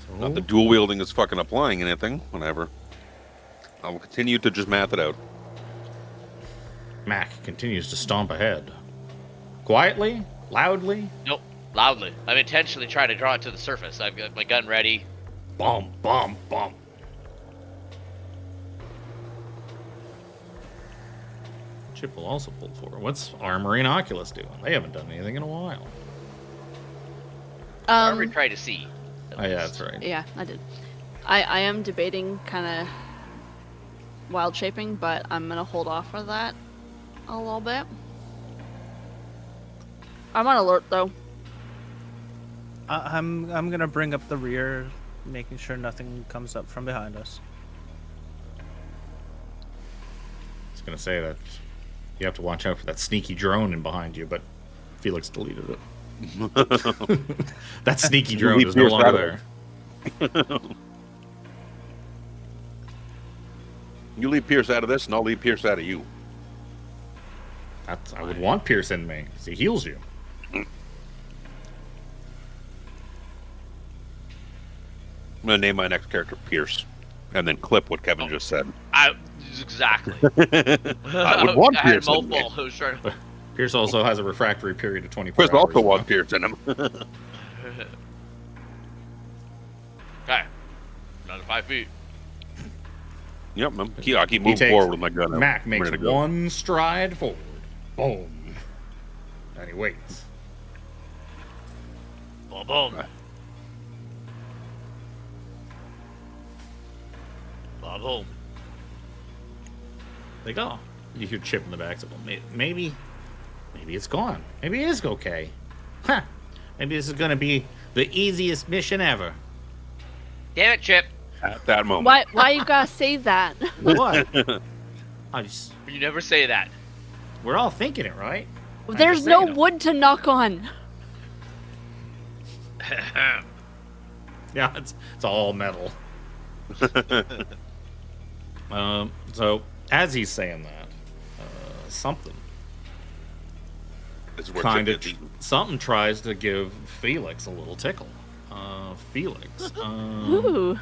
So, Not that dual wielding is fucking applying anything. Whatever. I will continue to just math it out. Mac continues to stomp ahead. Quietly? Loudly? Nope, loudly. I'm intentionally trying to draw it to the surface. I've got my gun ready. Bum, bum, bum. Chip will also pull forward. What's Armry and Oculus doing? They haven't done anything in a while. Armry tried to see. Oh, yeah, that's right. Yeah, I did. I am debating kind of wild shaping, but I'm going to hold off for that a little bit. I'm on alert, though. I'm gonna bring up the rear, making sure nothing comes up from behind us. I was going to say that you have to watch out for that sneaky drone in behind you, but Phelix deleted it. That sneaky drone is no Pierce longer out there. of You leave Pierce out of this, and I'll leave Pierce out of you. I would want Pierce in me, because he heals you. I'm gonna name my next character Pierce, and then clip what Kevin just said. Exactly. I would want I had Pierce in me. multiple. I was trying to... Pierce also has a refractory period of 24 Chris hours. also wants Pierce in him. Okay. Another 5 feet. Yep, I keep He moving takes- forward with my gun out. Mac I'm makes ready to go. one stride forward. Boom. And he waits. Boom, boom. Boom, boom. Like, oh, you hear Chip in the back. So, well, maybe it's gone. Maybe it is okay. Huh. Maybe this is going to be the easiest mission ever. Damn it, Chip. At that moment. Why you gotta say that? What? I just, You never say that. we're all thinking it, right? There's no wood to knock on. Yeah, it's all metal. So as he's saying that, something This is where kind Chip of gets eaten. something tries to give Phelix a little tickle. Phelix, Ooh.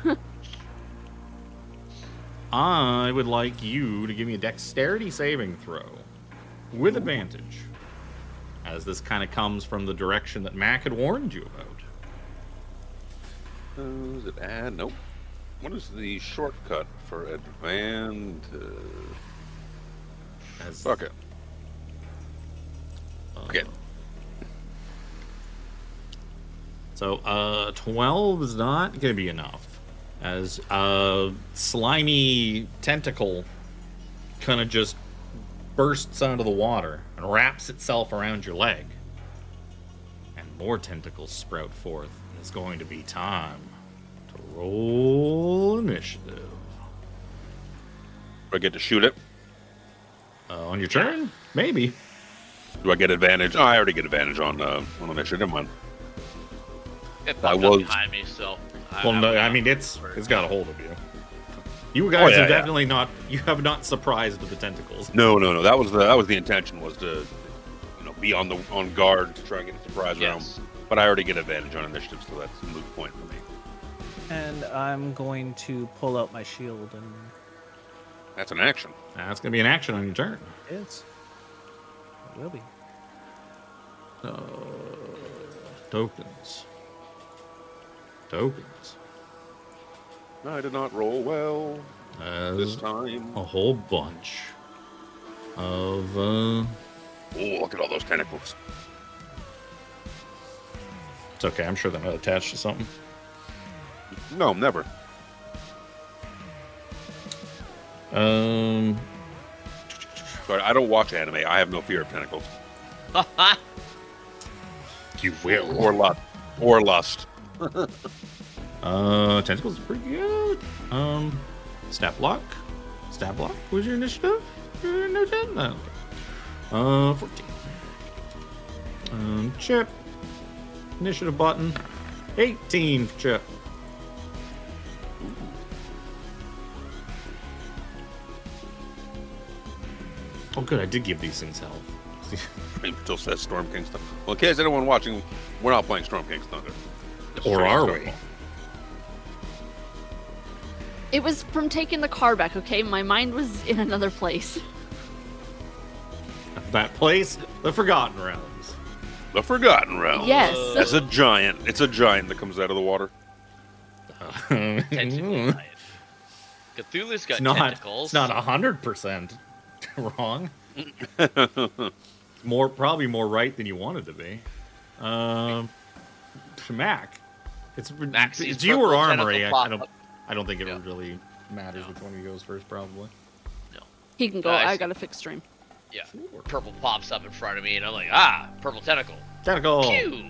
I would like you to give me a dexterity saving throw with advantage, as this kind of comes from the direction that Mac had warned you about. Is it add? Nope. What is the shortcut for advantage? As, Fuck it. Okay. So, 12 is not going to be enough, as a slimy tentacle kind of just bursts onto the water and wraps itself around your leg. And more tentacles sprout forth. It's going to be time to roll initiative. Do I get to shoot it? On your turn? Maybe. Do I get advantage? Oh, I already get advantage on initiative. Never mind. It I popped up was- behind me, so. Well, no, I mean, it's got a hold of you. You guys yeah, have yeah. definitely not. You have not surprised the tentacles. No. That was the intention, was to, be on guard to try and get a surprise round. Yes. But I already get advantage on initiative, so that's a moot point for me. And I'm going to pull out my shield, and That's an action. That's going to be an action on your turn. it will be. Tokens. I did not roll well this As time. a whole bunch of Oh, look at all those tentacles. it's okay, I'm sure they're not attached to something. No, never. Um Sorry, I don't watch anime. I have no fear of tentacles. you will. Or lust. Tentacles are pretty good. Stat block. What's your initiative? No 10? No. 14. Chip. Initiative button. 18 for Chip. Oh, good. I did give these things health. It still says Storm King's Thunder. Well, in case anyone watching, we're not playing Storm King's Thunder. It's Or straight are Starfall. we? It was from taking the car back, okay? My mind was in another place. That place, the Forgotten Realms. The Forgotten Realm. Yes. It's a giant. It's a giant that comes out of the water. Tentacle giant. Cthulhu's got tentacles. It's not 100% wrong. Probably more right than you wanted to be. Mac, Mac sees it's you or purple Armry. tentacle pop I don't think it Yeah. really matters which one of you goes first. Probably. He can go. I I see. got a fixed stream. Yeah. Purple pops up in front of me, and I'm like, purple tentacle. Tentacle. Pew!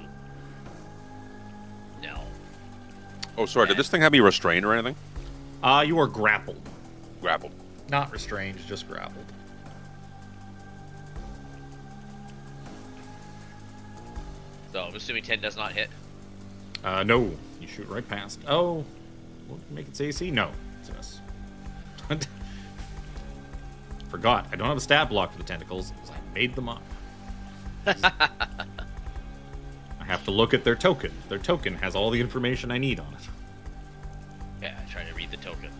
No. Oh, sorry. Did this thing have me restrained or anything? You are grappled, Grappled. not restrained, just grappled. So I'm assuming 10 does not hit. No, you shoot right past. Oh, what make its AC? No, it's a miss. Forgot. I don't have a stat block for the tentacles. 'Cause I made them up. I have to look at their token. Their token has all the information I need on it. Yeah, I try to read the token.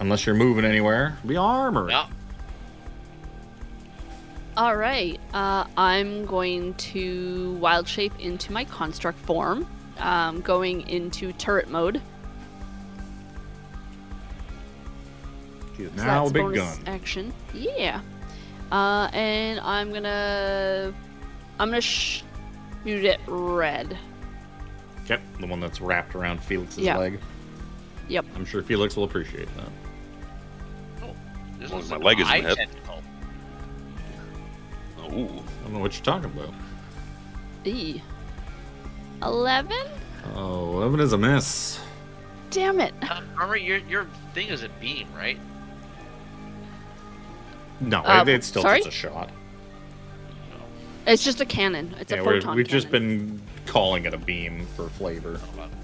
Unless you're moving anywhere, be Armry. No. All right. I'm going to wild shape into my construct form, going into turret mode. She's So now a that's big bonus gun. action. Yeah. And I'm gonna shoot it red. Yep, the one that's wrapped around Felix's Yeah. leg. Yep. I'm sure Felix will appreciate that. Oh, this As long looks as my like leg an isn't eye hit. tentacle. Oh. I don't know what you're talking about. 11? Oh, 11 is a miss. Damn it. Armor, your thing is a beam, right? No, it still sorry? gets a shot. It's just a cannon. It's a photon we've cannon. just been calling it a beam for flavor.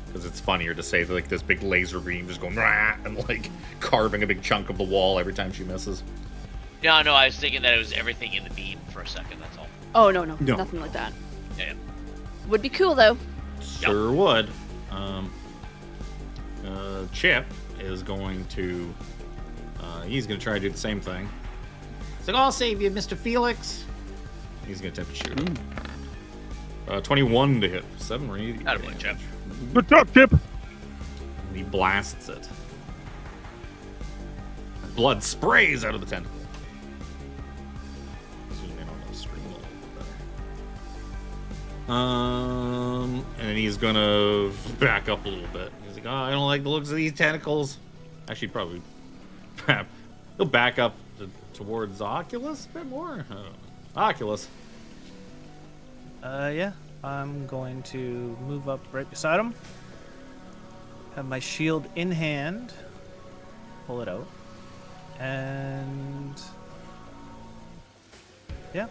Because it's funnier to say like this big laser beam just going rah, and like carving a big chunk of the wall every time she misses. No, I was thinking that it was everything in the beam for a second. That's all. Oh no, No. nothing like that. Yeah. Would be cool though. Sure would. Chip is going to. He's going to try to do the same thing. It's like, I'll save you, Mr. Felix. He's going to attempt to shoot him. 21 to hit. 7 radiant Attaboy, damage. Chip. Good job, Chip. And he blasts it. Blood sprays out of the tentacle. Zoom in on the screen a little bit better. And he's gonna back up a little bit. He's like, oh, I don't like the looks of these tentacles. Actually, probably. He'll back up towards Oculus a bit more. I don't know. Oculus. Yeah. I'm going to move up right beside him. Have my shield in hand. Pull it out. And yeah.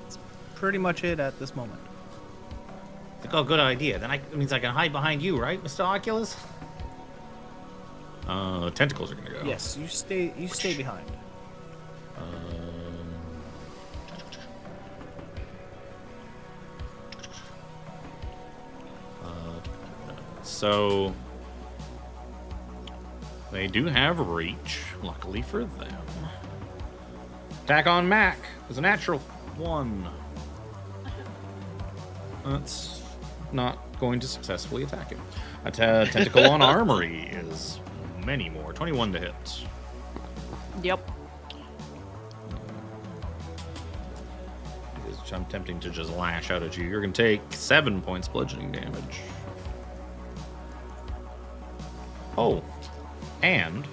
That's pretty much it at this moment. Like, oh, good idea. Then it means I can hide behind you, right, Mr. Oculus? Tentacles are gonna go. Yes, you stay behind. So they do have reach, luckily for them. Attack on M.A.A.C is a natural 1. That's not going to successfully attack him. A tentacle on Armry is many more. 21 to hit. Yep. I'm tempting to just lash out at you. You're going to take 7 points bludgeoning damage. Oh, and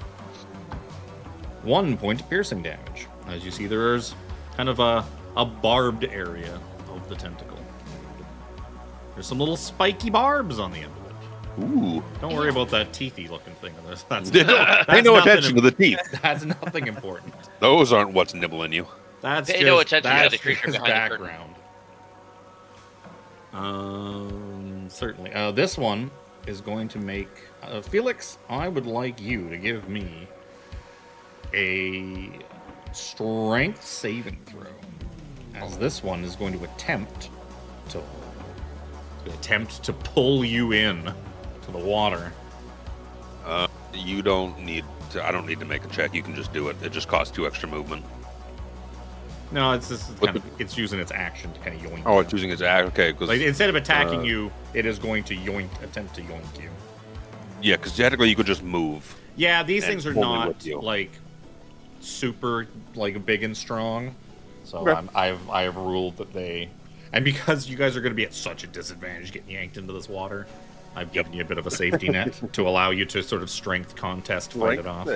1 point of piercing damage. As you see, there's kind of a barbed area of the tentacle. There's some little spiky barbs on the end of it. Ooh. Don't worry about that teethy looking thing. That's Pay no nothing attention to the teeth. That's nothing important. Those aren't what's nibbling you. That's Pay just, no attention to that's the creature just behind the curtain. background. Certainly. This one is going to make Phelix. I would like you to give me a strength saving throw, as this one is going to attempt to pull you in to the water. You don't need to. I don't need to make a check. You can just do it. It just costs 2 extra movement. No, it's it's using its action to kind of yoink. Oh, you. it's using its act. Okay, because Like, instead of attacking you, it is going to attempt to yoink you. yeah, because technically you could just move. Yeah, these And things are pull me not with you. like super like big and strong. So Okay. I have ruled that they, and because you guys are going to be at such a disadvantage getting yanked into this water, I've given you a bit of a safety net to allow you to sort of strength contest fight it off.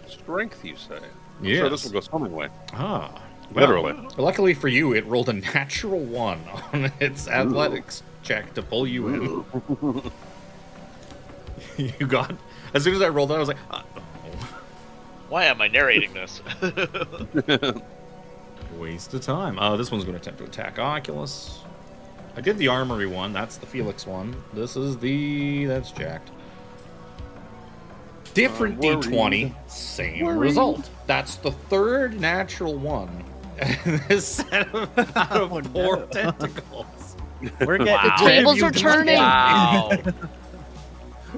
Strength, you say? Yes. So this will go swimming way. Ah, Literally. Well, luckily for you, it rolled a natural 1 on its athletics check to pull you in. You got. As soon as I rolled that, I was like, Why am I narrating this? waste of time. This one's going to attempt to attack Oculus. I did the Armory one. That's the Phelix one. This is that's jacked. Different Worried. D20, same result. That's the 3rd natural 1. This set of, out of 4 tentacles. We're getting Wow. The tables are What have you turning. Wow.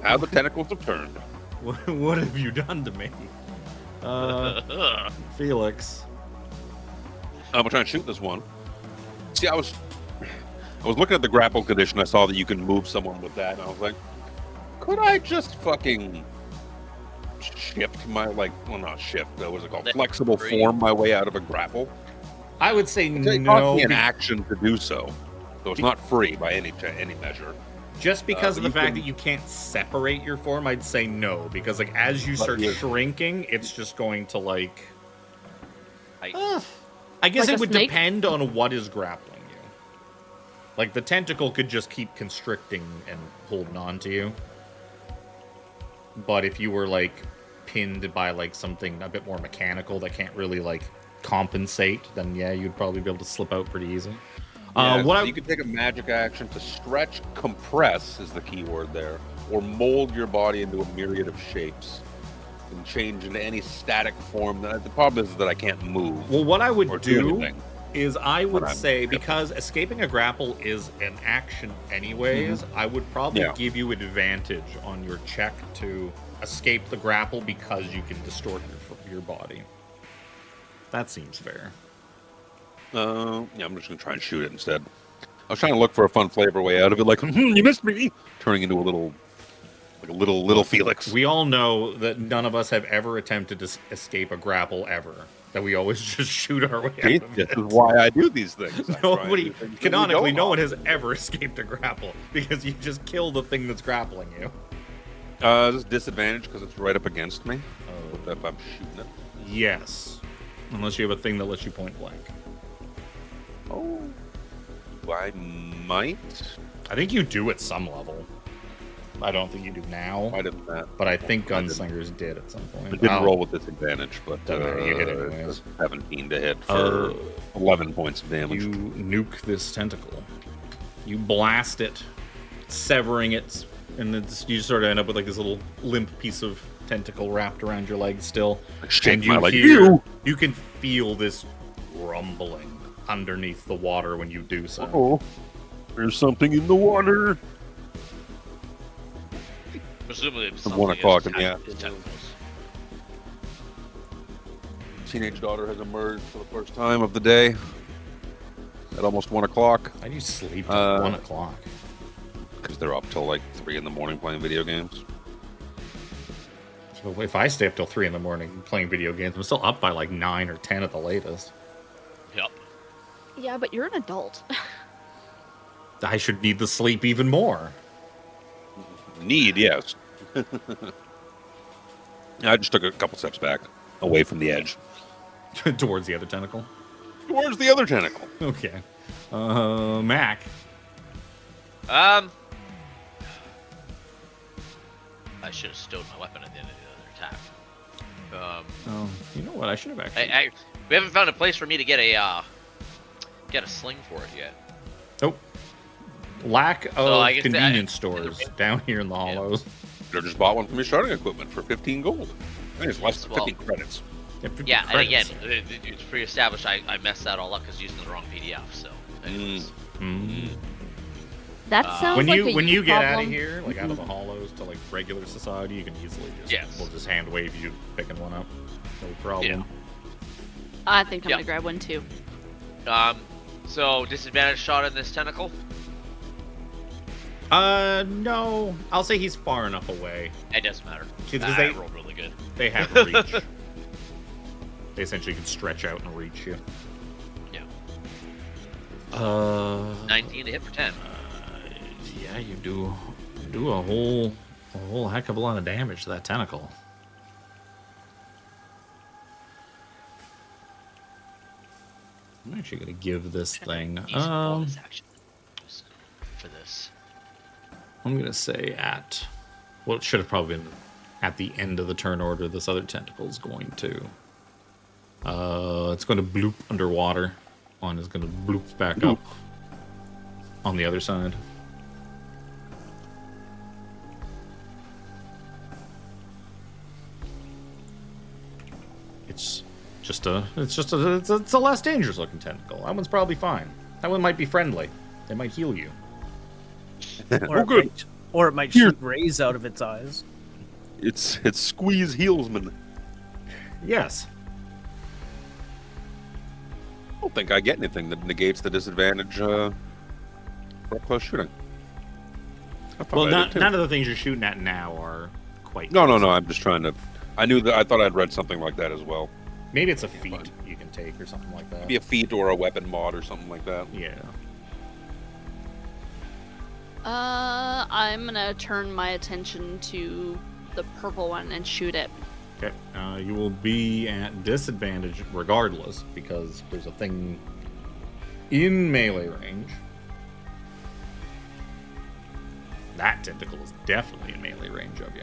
How the tentacles have turned. What have you done to me? Phelix. I'm gonna try and shoot this one. See, I was looking at the grapple condition. I saw that you can move someone with that, and I was like, could I just fucking shift my not shift? What was it called? Flexible form my way out of a grapple. I would say It cost no. me an action to do so, so it's not free by any measure. Just because of but the you fact can- that you can't separate your form, I'd say no. Because like as you start you- shrinking, it's just going to like. I- I guess Like it a would snake? depend on what is grappling you. Like the tentacle could just keep constricting and holding on to you. But if you were like pinned by like something a bit more mechanical that can't really like compensate, then yeah, you'd probably be able to slip out pretty easy. Yeah, What so I you could take a magic action to stretch, compress is the key word there, or mold your body into a myriad of shapes and change into any static form. The problem is that I can't move. Well, what I or would do anything. is I would I'm say, different. because escaping a grapple is an action anyways, I would probably Yeah. give you advantage on your check to escape the grapple because you can distort your body. That seems fair. Yeah, I'm just gonna try and shoot it instead. I was trying to look for a fun flavor way out of it, like you missed me, turning into a little Phelix. We all know that none of us have ever attempted to escape a grapple ever. That we always just shoot our way See, out of this it. is why I do these things. I try and Nobody, do things that we canonically, don't no one has often. ever escaped a grapple because you just kill the thing that's grappling you. This disadvantage because it's right up against me. If I'm shooting it. Yes. Unless you have a thing that lets you point blank. Oh, I might. I think you do at some level. I don't think you do now, Might have that. but I think I didn't. Gunslingers did at some point. I didn't Oh, roll with disadvantage, but Doesn't matter, you hit it anyways. 17 to hit for 11 points of damage. You nuke this tentacle. You blast it, severing it, and you sort of end up with like this little limp piece of tentacle wrapped around your leg still. Shake And my you leg. hear, you can feel this rumbling underneath the water when you do so. Oh, there's something in the water. Presumably, it's At 1 something o'clock that's in the attached to his afternoon. tentacles. Teenage daughter has emerged for the first time of the day at almost 1 o'clock How do you sleep till 1 o'clock? because they're up till like 3 in the morning playing video games. So if I stay up till 3 in the morning playing video games, I'm still up by like 9 or 10 at the latest. Yep. Yeah, but you're an adult. I should need the sleep even more. Need, yes. I just took a couple steps back, away from the edge, Towards the other tentacle. towards the other tentacle. Okay. Mac. I should have stowed my weapon at the end of the other attack. Oh, you know what? I should have actually. We haven't found a place for me to get a sling for it yet. Nope. Lack of I guess convenience stores down here in the Yeah. hollows. I just bought one from your starting equipment for 15 gold. I think it's less than Well, 15 credits. Yeah, and again, it's pre-established. I messed that all up because using the wrong PDF. So, anyways. That sounds When like you a when you get out of problem. here, like out of the hollows to like regular society, you can easily just Yes. we'll just hand wave you picking one up. No problem. I think I'm Yeah. gonna grab one too. So disadvantage shot in this tentacle. No. I'll say he's far enough away. It doesn't matter. Because I rolled really good. they have reach. They essentially can stretch out and reach you. Yeah. 19 to hit for 10. Yeah, you do a whole heck of a lot of damage to that tentacle. I'm actually gonna give this thing. Use bonus action for this. I'm gonna say at. Well, it should have probably been at the end of the turn order. This other tentacle is going to. It's going to bloop underwater. One is going to bloop back up on the other side. It's a less dangerous looking tentacle. That one's probably fine. That one might be friendly. They might heal you. Or, good. It might Here. shoot rays out of its eyes. It's squeeze healsman. Yes. I don't think I get anything that negates the disadvantage for up close shooting. I thought Well, I did too. none of the things you're shooting at now are quite. No. I'm just trying to. I knew that. I thought I'd read something like that as well. Maybe it's a feat fine. you can take or something like that. Maybe a feat or a weapon mod or something like that. Yeah. I'm gonna turn my attention to the purple one and shoot it. Okay. You will be at disadvantage regardless because there's a thing in melee range. That tentacle is definitely in melee range of you.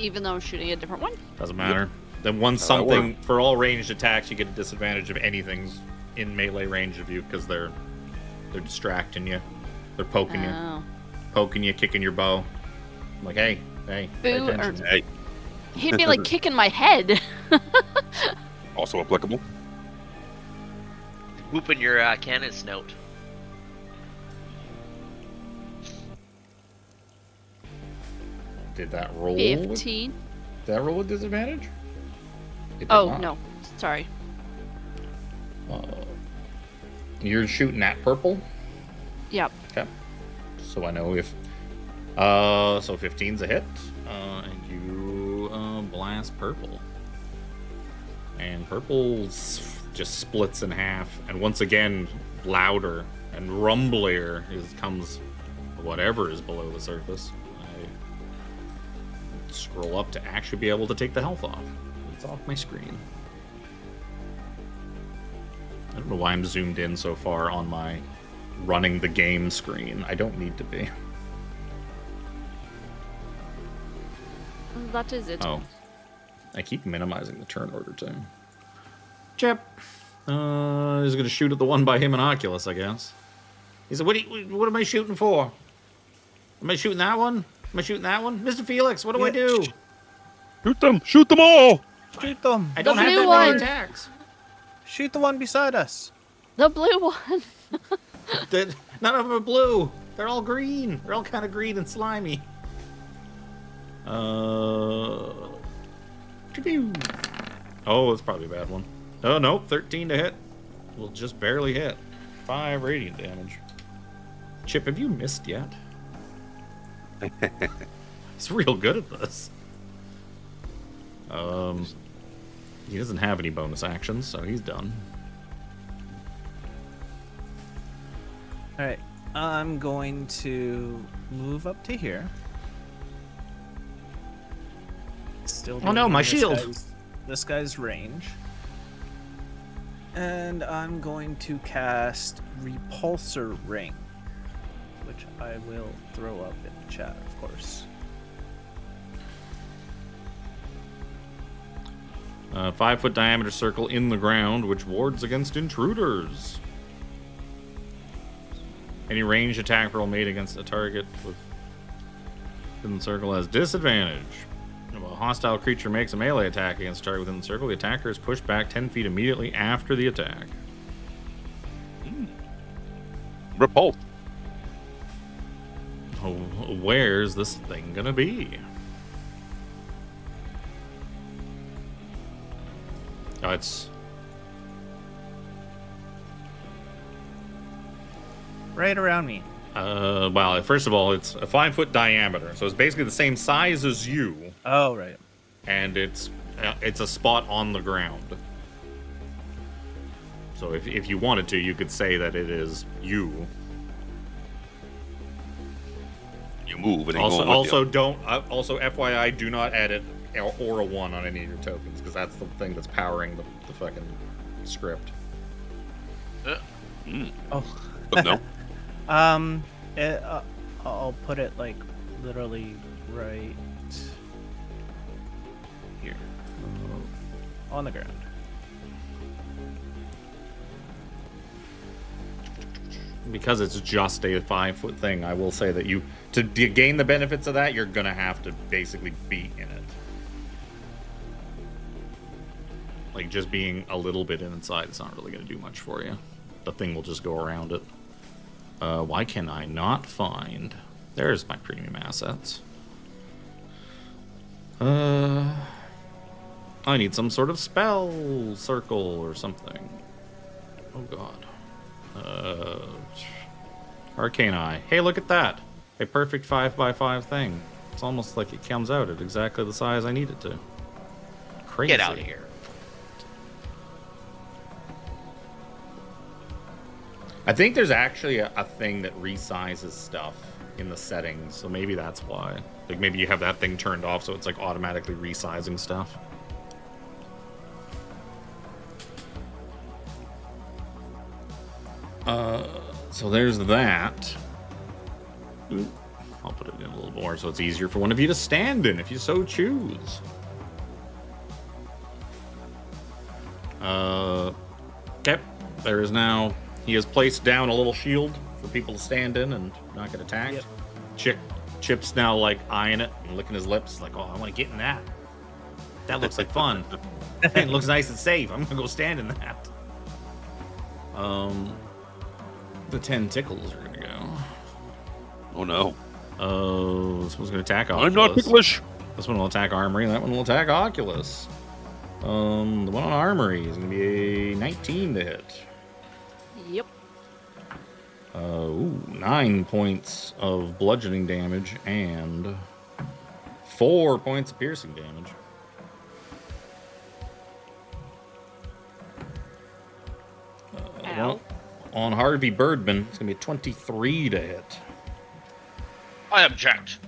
Even though I'm shooting a different one? Doesn't matter. Then once that something, for all ranged attacks, you get a disadvantage of anything's in melee range of you because they're distracting you. They're poking you, kicking your bow. I'm like, hey, pay Boo, attention. Hey, He'd be like kicking my head. also applicable. Whooping your cannon snout. Did that roll? 15. Did that roll with disadvantage? It did Oh, not. no. Sorry. You're shooting at purple? Yep. Okay. So I know if... so 15's a hit. And you blast purple. And purple just splits in half. And once again, louder and rumblier comes whatever is below the surface. I scroll up to actually be able to take the health off. It's off my screen. I don't know why I'm zoomed in so far on my running the game screen. I don't need to be. That is it. Oh. I keep minimizing the turn order too. Chip. He's gonna shoot at the one by him and Oculus, I guess. He said, what am I shooting for? Am I shooting that one? Am I shooting that one? Mr. Felix, what do I do? Shoot them! Shoot them all! Shoot them! I don't The have blue that many one. attacks. Shoot the one beside us. The blue one. None of them are blue. They're all green. They're all kind of green and slimy. Choo-pew. Oh, it's probably a bad one. Oh, nope. 13 to hit. Will just barely hit. 5 radiant damage. Chip, have you missed yet? He's real good at this. He doesn't have any bonus actions, so he's done. Alright, I'm going to move up to here. Still Oh no, being my in shield! This guy's range. And I'm going to cast Repulsor Ring, which I will throw up in the chat, of course. 5-foot diameter circle in the ground, which wards against intruders. Any ranged attack roll made against a target within the circle has disadvantage. If a hostile creature makes a melee attack against a target within the circle, the attacker is pushed back 10 feet immediately after the attack. Repulsed. Oh, where's this thing gonna be? Oh, it's... Right around me. Well, first of all, it's a 5-foot diameter, so it's basically the same size as you, Oh, right. and it's a spot on the ground. So if you wanted to, you could say that it is you. You move and Also, FYI, do not edit or a 1 on any of your tokens, because that's the thing that's powering the fucking script. Oh. But no. I'll put it like literally right here on the ground. Because it's just a 5-foot thing, I will say that to gain the benefits of that, you're gonna have to basically be in it. Like, just being a little bit inside is not really gonna do much for you. The thing will just go around it. Why can I not find... There's my premium assets. I need some sort of spell circle or something. Oh god. Arcane Eye. Hey, look at that! A perfect 5x5 thing. It's almost like it comes out at exactly the size I need it to. Crazy. Get out of here. I think there's actually a thing that resizes stuff in the settings, so maybe that's why. Like, maybe you have that thing turned off so it's like automatically resizing stuff. So there's that. I'll put it in a little more so it's easier for one of you to stand in if you so choose. Okay. There is now... He has placed down a little shield for people to stand in and not get attacked. Yep. Chip's now, like, eyeing it and licking his lips. Like, oh, I want to get in that. That looks like fun. It looks nice and safe. I'm going to go stand in that. The 10 tickles are going to go. Oh, no. This one's going to attack Oculus. I'm not ticklish. This one will attack Armry, and that one will attack Oculus. The one on Armory is going to be a 19 to hit. Yep. 9 points of bludgeoning damage and 4 points of piercing damage. Ow. On Harvey Birdman, it's going to be a 23 to hit. I object.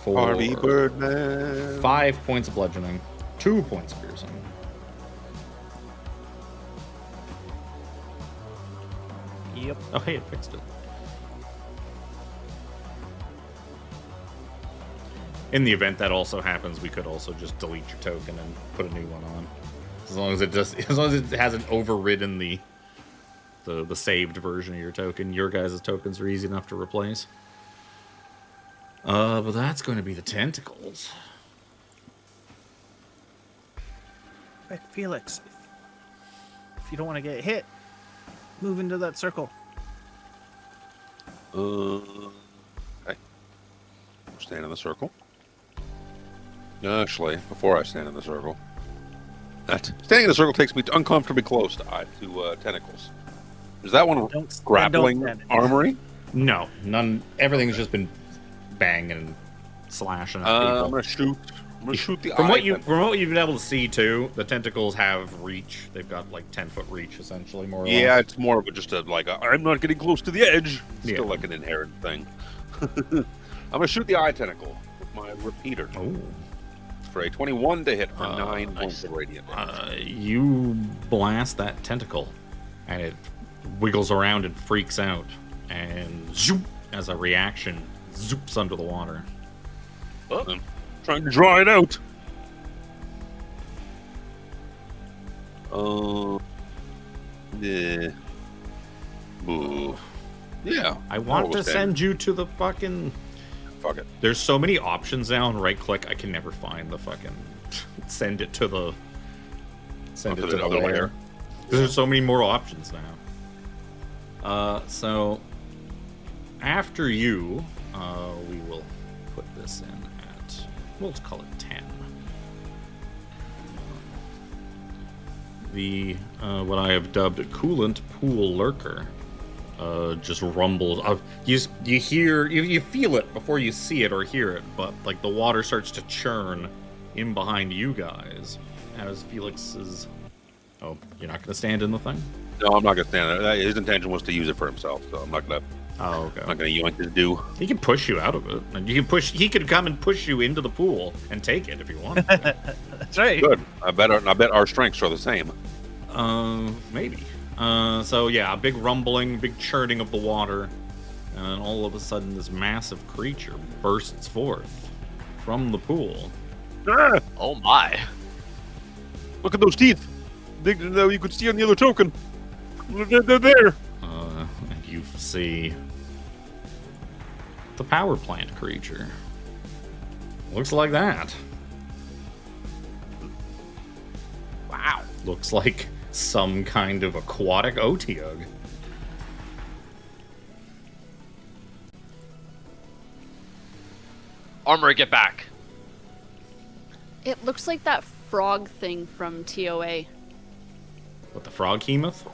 For Harvey Birdman. 5 points of bludgeoning, 2 points of piercing. Yep. Oh, hey, it fixed it. In the event that also happens, we could also just delete your token and put a new one on. As long as it hasn't overridden the saved version of your token. Your guys' tokens are easy enough to replace. But that's going to be the tentacles. Quick, Felix. If you don't want to get hit, move into that circle. Okay. Stand in the circle. Actually, before I stand in the circle, standing in the circle takes me uncomfortably close to tentacles. Is that one grappling armory? No, none. Everything's just been banging and slashing. At people. I'm gonna shoot the From eye. what you've been able to see too, the tentacles have reach. They've got like 10-foot reach, essentially, more or less. Yeah, it's more of I'm not getting close to the edge. Yeah. Still like an inherent thing. I'm gonna shoot the eye tentacle with my repeater. Oh. For a 21 to hit for 9 points of radiant damage. You blast that tentacle, and it wiggles around and freaks out, and zoop, as a reaction, zoops under the water. I'm trying to draw it out. Yeah. Boo. Yeah. I want will to stand. send you to the fucking... Fuck it. There's so many options now, and right-click, I can never find the fucking... Send it to the... Send it to the other layer. layer. Because there's so many more options now. So... After you, we will put this in at... We'll call it 10. The, what I have dubbed a coolant pool lurker, just rumbles. You feel it before you see it or hear it, but like the water starts to churn in behind you guys as Felix is... Oh, you're not going to stand in the thing? No, I'm not gonna stand there. His intention was to use it for himself, so I'm not gonna. Oh, okay. I'm not gonna yoink his do. He can push you out of it, and you can push. He could come and push you into the pool and take it if you want. That's right. Good. I bet our strengths are the same. Maybe. So yeah, a big rumbling, big churning of the water, and all of a sudden, this massive creature bursts forth from the pool. Ah, Oh my. look at those teeth. You could see on the other token. They're there. And you see the power plant creature. Looks like that. Wow. Looks like some kind of aquatic Otyugh. Armor, get back. It looks like that frog thing from TOA. What, the frog hemoth?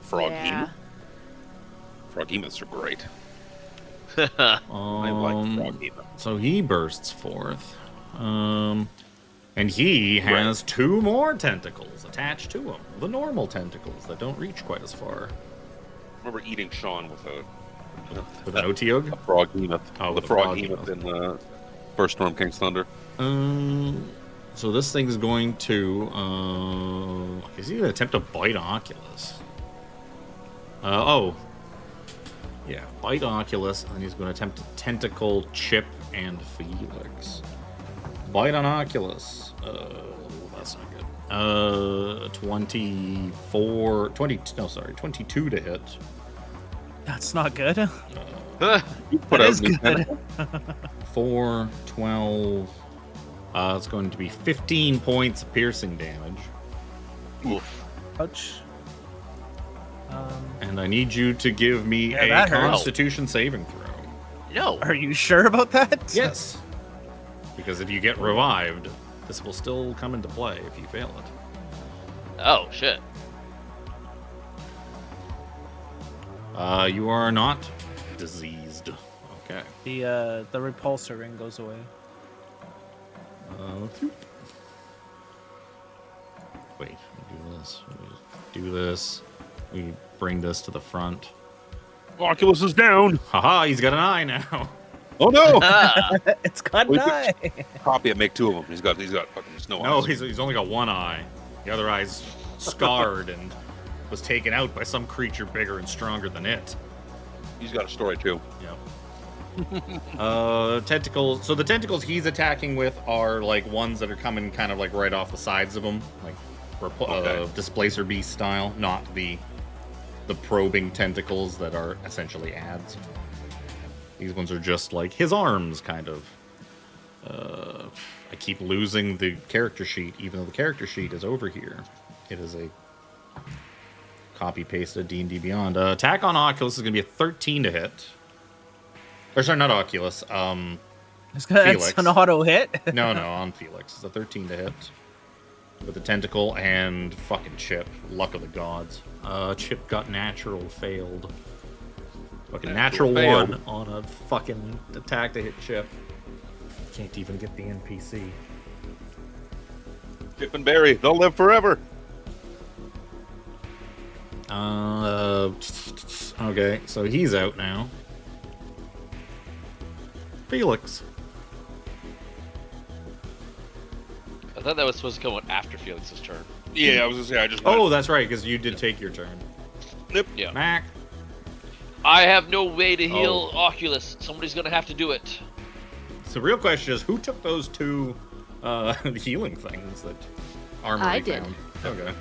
Frog Yeah. Froghemoths are great. Oh, I like froghemoth. So he bursts forth. And he has 2 more tentacles attached to him. The normal tentacles that don't reach quite as far. I remember eating Sean with With an Otyugh? a froghemoth. Oh, the the froghemoth froghemoth. in First Storm King's Thunder. So this thing's going to... is he going to attempt to bite Oculus? Yeah, bite Oculus, and then he's going to attempt to tentacle Chip and Phelix. Bite on Oculus. That's not good. 22 to hit. That's not good. You put That out is an good. 4, 12. It's going to be 15 points of piercing damage. Oof. Ouch. And I need you to give me Yeah, a that hurts. Constitution saving throw. No. Are you sure about that? Yes. Because if you get revived, this will still come into play if you fail it. Oh shit. You are not diseased. Okay. The repulsor ring goes away. Wait, we do this. We do this. We bring this to the front. Oculus is down. Haha, he's got an eye now. Oh no! Ah. It's got Wait, an eye. Copy it. Make two of them. He's got fucking snow No, eyes. he's only got one eye. The other eye's scarred and was taken out by some creature bigger and stronger than it. He's got a story too. Yep. Tentacles. So the tentacles he's attacking with are like ones that are coming kind of like right off the sides of him, like Okay. displacer beast style, not the probing tentacles that are essentially adds. These ones are just like his arms, kind of. I keep losing the character sheet, even though the character sheet is over here. It is a copy-pasted D&D Beyond. Attack on Oculus is going to be a 13 to hit. Or sorry, not Oculus. It's Phelix. an auto hit. No, on Phelix. It's a 13 to hit. With a tentacle and fucking Chip. Luck of the gods. Chip got natural, failed. Fucking natural failed. 1 on a fucking attack to hit Chip. Can't even get the NPC. Chip and Barry, they'll live forever. Okay, so he's out now. Phelix. I thought that was supposed to come out after Felix's turn. Yeah, I was gonna say I just. Oh, that's right, because you did take your turn. Yeah. Mac. I have no way to heal Oh. Oculus. Somebody's gonna have to do it. So the real question is, who took those two healing things that Armry I did. found? Okay.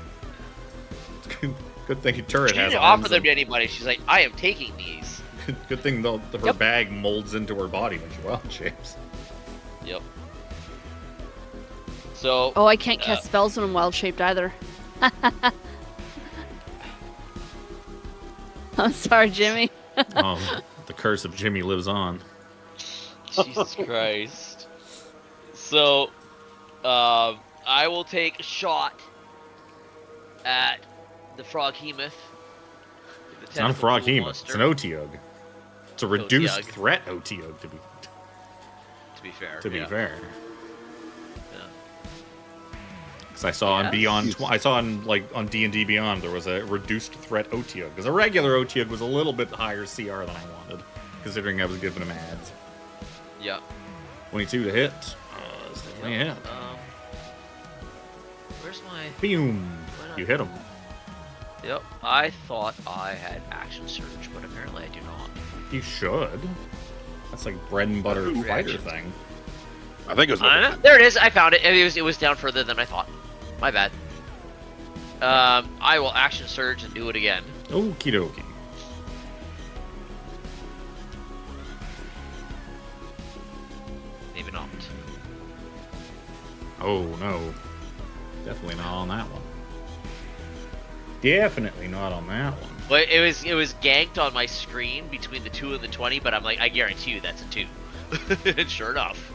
Good thing your turret She has didn't arms offer them and- to anybody. She's like, I am taking these. Good thing her Yep. bag molds into her body when she wild shapes. Yep. So. Oh, I can't cast spells when I'm wild shaped either. I'm sorry, Jimmy. The curse of Jimmy lives on. Jesus Christ. So, I will take a shot at the Froghemoth. It's not a frog hemoth, it's an Otiug. It's a reduced Otiug. threat Otiug, to be fair. fair. Yeah. Because I saw on Yes. Beyond, I saw on on D&D Beyond there was a reduced threat Otiug. Because a regular Otiug was a little bit higher CR than I wanted, considering I was giving him ads. Yeah. 22 to hit. It's definitely a hit. Where's my? Boom. You hit him. Yep. I thought I had action surge, but apparently I do not. You should. That's like bread and butter Ooh, fighter reaction. thing. I think it was. I don't know. There it is. I found it. It was down further than I thought. My bad. I will action surge and do it again. Okie dokie. Maybe not. Oh no. Definitely not on that one. Definitely not on that one. But it was ganked on my screen between the 2 and the 20, but I'm like, I guarantee you that's a 2. And sure enough.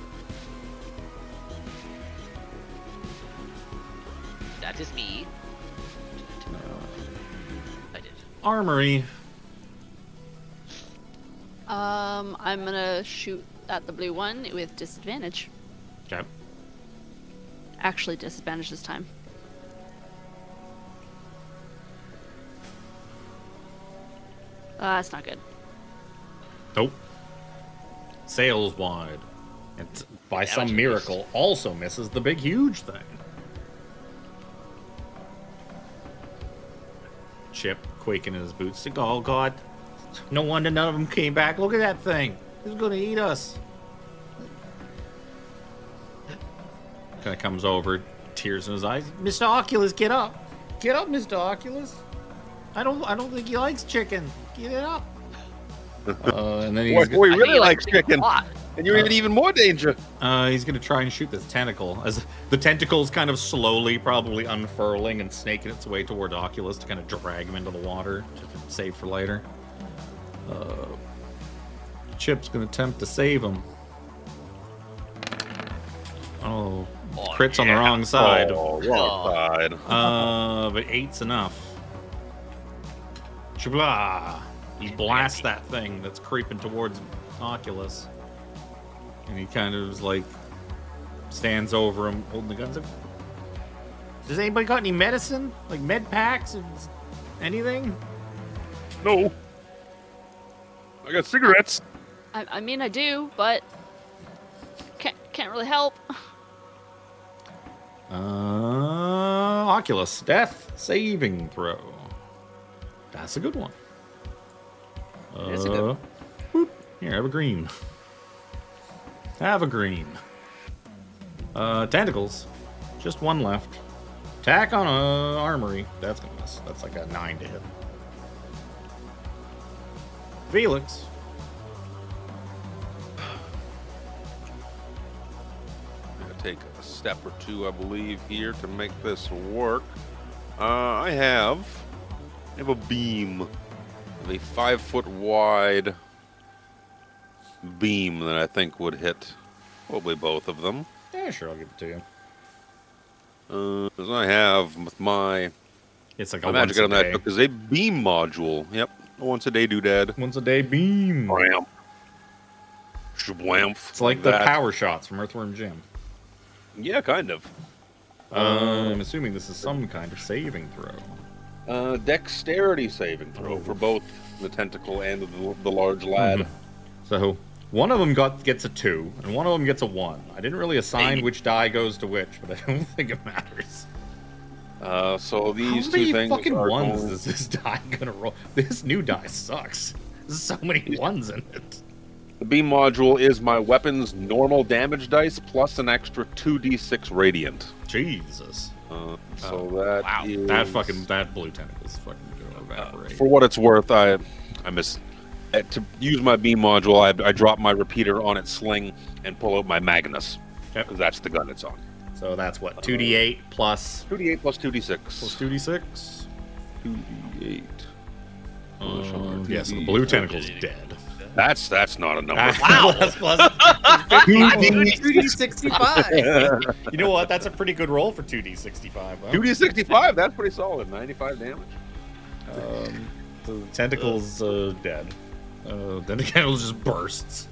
That is me. I did. Armory. I'm gonna shoot at the blue one with disadvantage. Okay. Actually, disadvantage this time. That's not good. Nope. Sails wide. And by Damage some reduced. miracle also misses the big huge thing. Chip quaking in his boots. Oh god. No wonder none of them came back. Look at that thing. It's gonna eat us. Kind of comes over, tears in his eyes. Mr. Oculus, get up. Get up, Mr. Oculus. I don't think he likes chicken. Get it up. And then he's Boy, he I think really he likes likes it a chicken. lot. And you're in even more danger. he's gonna try and shoot this tentacle as the tentacle's kind of slowly, probably unfurling and snaking its way toward Oculus to kind of drag him into the water to save for later. Chip's gonna attempt to save him. Oh, crits on the wrong side. Oh, wrong side. But 8's enough. Shabla! You blast that thing that's creeping towards Oculus. And he kind of is like stands over him holding the guns. Does anybody got any medicine? Like med packs or anything? No. I got cigarettes. I mean, I do, but can't really help. Oculus, death saving throw. That's a good one. It's a good one. Whoop. Here, have a green. Have a green. Tentacles. Just one left. Attack on a armory. That's gonna miss. That's like a 9 to hit. Phelix. I'm gonna take a step or two, I believe, here to make this work. I have a beam, a 5-foot wide beam that I think would hit probably both of them. Yeah, sure, I'll give it to you. As I have with my It's like a magic once a item that I day. took is a beam module. Yep, a once a day doodad. Once a day beam. Bam. Shabwamf. It's like the that. power shots from Earthworm Jim. Yeah, kind of. I'm assuming this is some kind of saving throw. Dexterity saving throw for both the tentacle and the large lad. So one of them gets a 2, and one of them gets a 1. I didn't really assign which die goes to which, but I don't think it matters. So these How two many things fucking are ones going- is this die gonna roll? This new die sucks. There's so many ones in it. The beam module is my weapon's normal damage dice plus an extra 2d6 radiant. Jesus. So that wow. is... That blue tentacle is fucking gonna evaporate. For what it's worth, I miss... to use my beam module, I drop my repeater on its sling and pull out my Magnus. Yep. Because that's the gun it's on. So that's what, 2d8 plus 2d8 plus 2d6. 2d6? 2d8. Yeah, so the blue tentacle's dead. That's not a number. Wow. Plus 2d65. You know what? That's a pretty good roll for 2d65. Huh? 2d65, that's pretty solid. 95 damage. The tentacle's dead. Then the tentacle just bursts.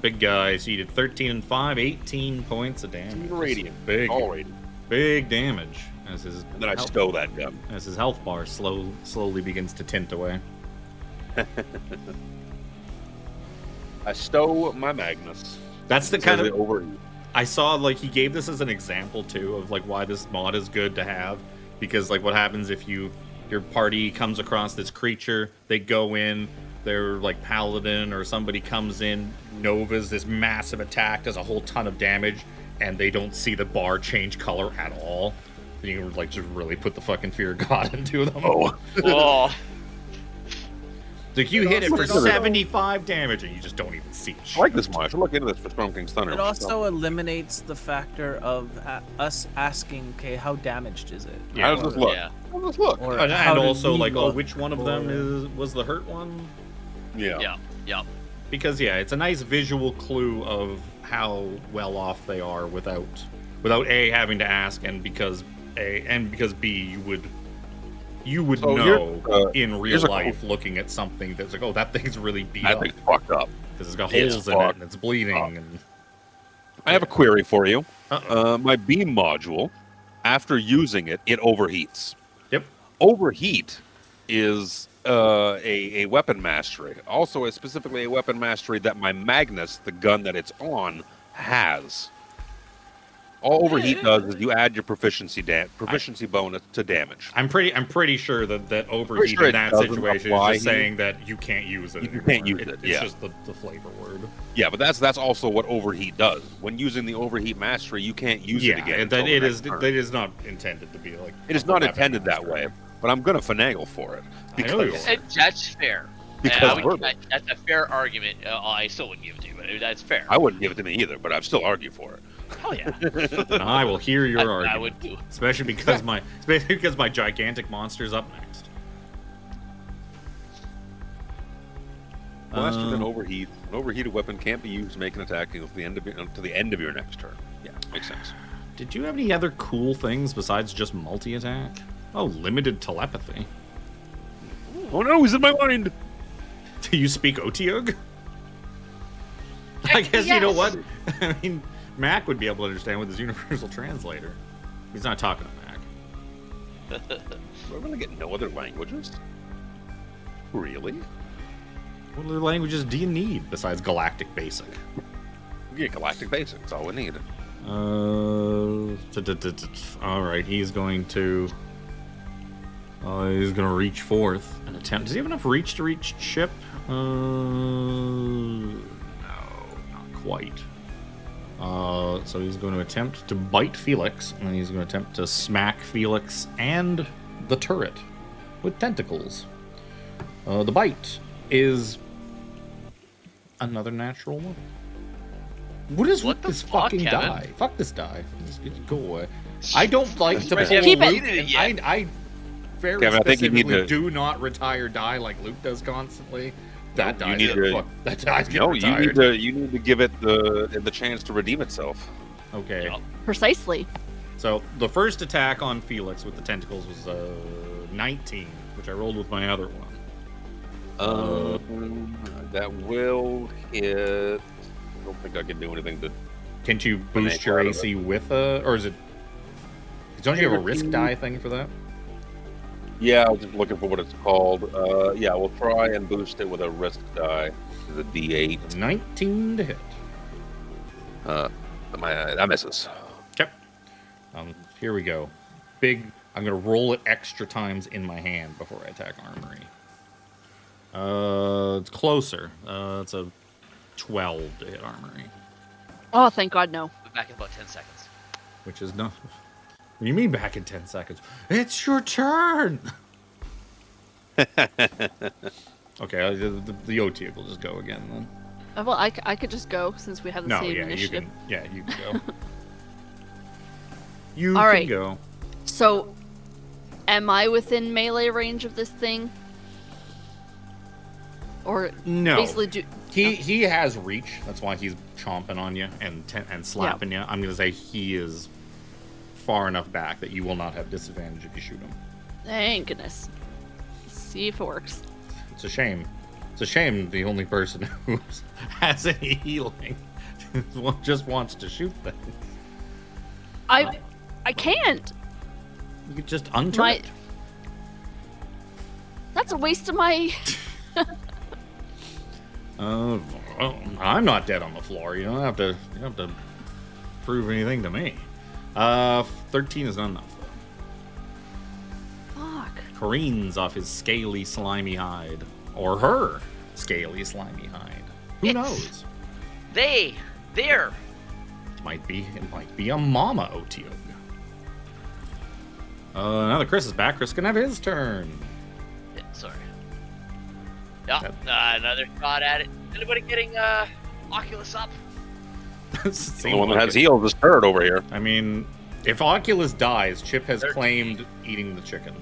Big guy, so you did 13 and 5, 18 points of damage. Radiant. Big, All radiant. big damage as his And then I health- stow that gun. as his health bar slowly begins to tint away. I stow my Magnus. That's the kind of overheat. I saw, like, he gave this as an example too of like why this mod is good to have, because like what happens if your party comes across this creature, they go in, they're like paladin or somebody comes in, Nova's this massive attack, does a whole ton of damage, and they don't see the bar change color at all. You can like just really put the fucking fear of God into them. Oh. Oh, Like you hit it for also- 75 damage and you just don't even see it. I like this mod. I should look into this for Storm King's Thunder. It also eliminates the factor of us asking, okay, how damaged is it? How does this look? yeah. How does this look? Or And how did also we like, look which one of them was the hurt one? Yeah. Because yeah, it's a nice visual clue of how well off they are without A, having to ask, and because B, you would So know in real here's a life looking at something that's like, oh, that thing's really beat I up think fucked up. because it's got It's holes in it fucked and it's bleeding. up. And I have a query for you. Uh-oh. My beam module, after using it, it overheats. Yep. Overheat is a weapon mastery. Also, specifically a weapon mastery that my Magnus, the gun that it's on, has. All overheat does is you add your proficiency bonus to damage. I'm pretty sure that overheat sure in it that doesn't situation is apply just here. saying that you can't use it. You anymore. can't use it, It's yeah. just the flavor word. Yeah, but that's also what overheat does. When using the overheat mastery, you can't use it again. and that until it the is next turn. it is not intended to be like. It is a not weapon intended that mastery. way, but I'm gonna finagle for it I know you because are. That's fair. Because And that's a fair argument. I still wouldn't give it to you, but that's fair. I wouldn't give it to me either, but I'd still argue for it. Oh yeah, And I will hear your argument. I would too. Especially because my gigantic monster's up next. Faster than overheat. An overheated weapon can't be used to make an attack until the end of your next turn. Yeah, makes sense. Did you have any other cool things besides just multi-attack? Oh, limited telepathy. Oh no, he's in my mind. Do you speak Otiug? I guess you know what? I mean, Mac would be able to understand with his universal translator. He's not talking to Mac. We're gonna get no other languages. Really? What other languages do you need besides Galactic Basic? We get Galactic Basic. That's all we need. All right, he's going to reach forth and attempt. Does he have enough reach to reach Chip? No, not quite. So he's going to attempt to bite Phelix, and then he's going to attempt to smack Phelix and the turret with tentacles. The bite is another natural one. What is What with the this fuck, fucking Kevin? die? Fuck this die. Just go away. I don't like to pull Keep Luke. it. and I very Kevin, I think you need specifically to- do not retire die like Luke does constantly. That No, die. you need to- That die's getting No, retired. you need to give it the chance to redeem itself. Okay. Yep. Precisely. So the first attack on Phelix with the tentacles was 19, which I rolled with my other one. That will hit. I don't think I can do anything to. Can't you boost your AC with or is it? Don't you have a risk die thing for that? Yeah, I was just looking for what it's called. Yeah, we'll try and boost it with a risk die. The D8. 19 to hit. That misses. Okay. Here we go. Big. I'm gonna roll it extra times in my hand before I attack Armory. It's closer. It's a 12 to hit Armory, Oh, thank God, no. We're back in about 10 seconds. which is not. What do you mean back in 10 seconds? It's your turn. Okay, the OT will just go again then. Well, I could just go since we have the No, same yeah, initiative. you can go. You All can right. go. So, am I within melee range of this thing? Or No. basically do... He has reach. That's why he's chomping on you and slapping you. I'm gonna say he is far enough back that you will not have disadvantage if you shoot him. Thank goodness. Let's see if it works. It's a shame. It's a shame the only person who has any healing just wants to shoot things. I can't. You could just unturret. My- That's a waste of my... Well, I'm not dead on the floor. You don't have to prove anything to me. 13 is not enough. Fuck. Careens off his scaly, slimy hide, or her scaly, slimy hide. Who It's- knows? There. It might be a mama Otiug. Now that Chris is back, Chris can have his turn. Yeah, sorry. Yep. Another shot at it. Anybody getting Oculus up? The only one that has heals is Turd over here. I mean, if Oculus dies, Chip has claimed eating the chicken.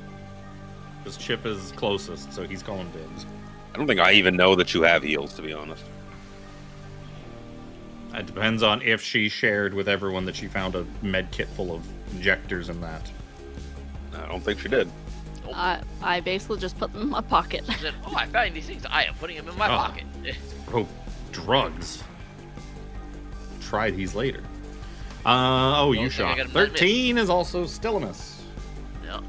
Because Chip is closest, so he's calling dibs. I don't think I even know that you have heals, to be honest. It depends on if she shared with everyone that she found a med kit full of injectors and that. I don't think she did. I basically just put them in my pocket. She said, "Oh, I found these things. I am putting them in my Ah. pocket." Oh, drugs. Try these later. You think I shot. got a 13 is also still a miss. Yeah.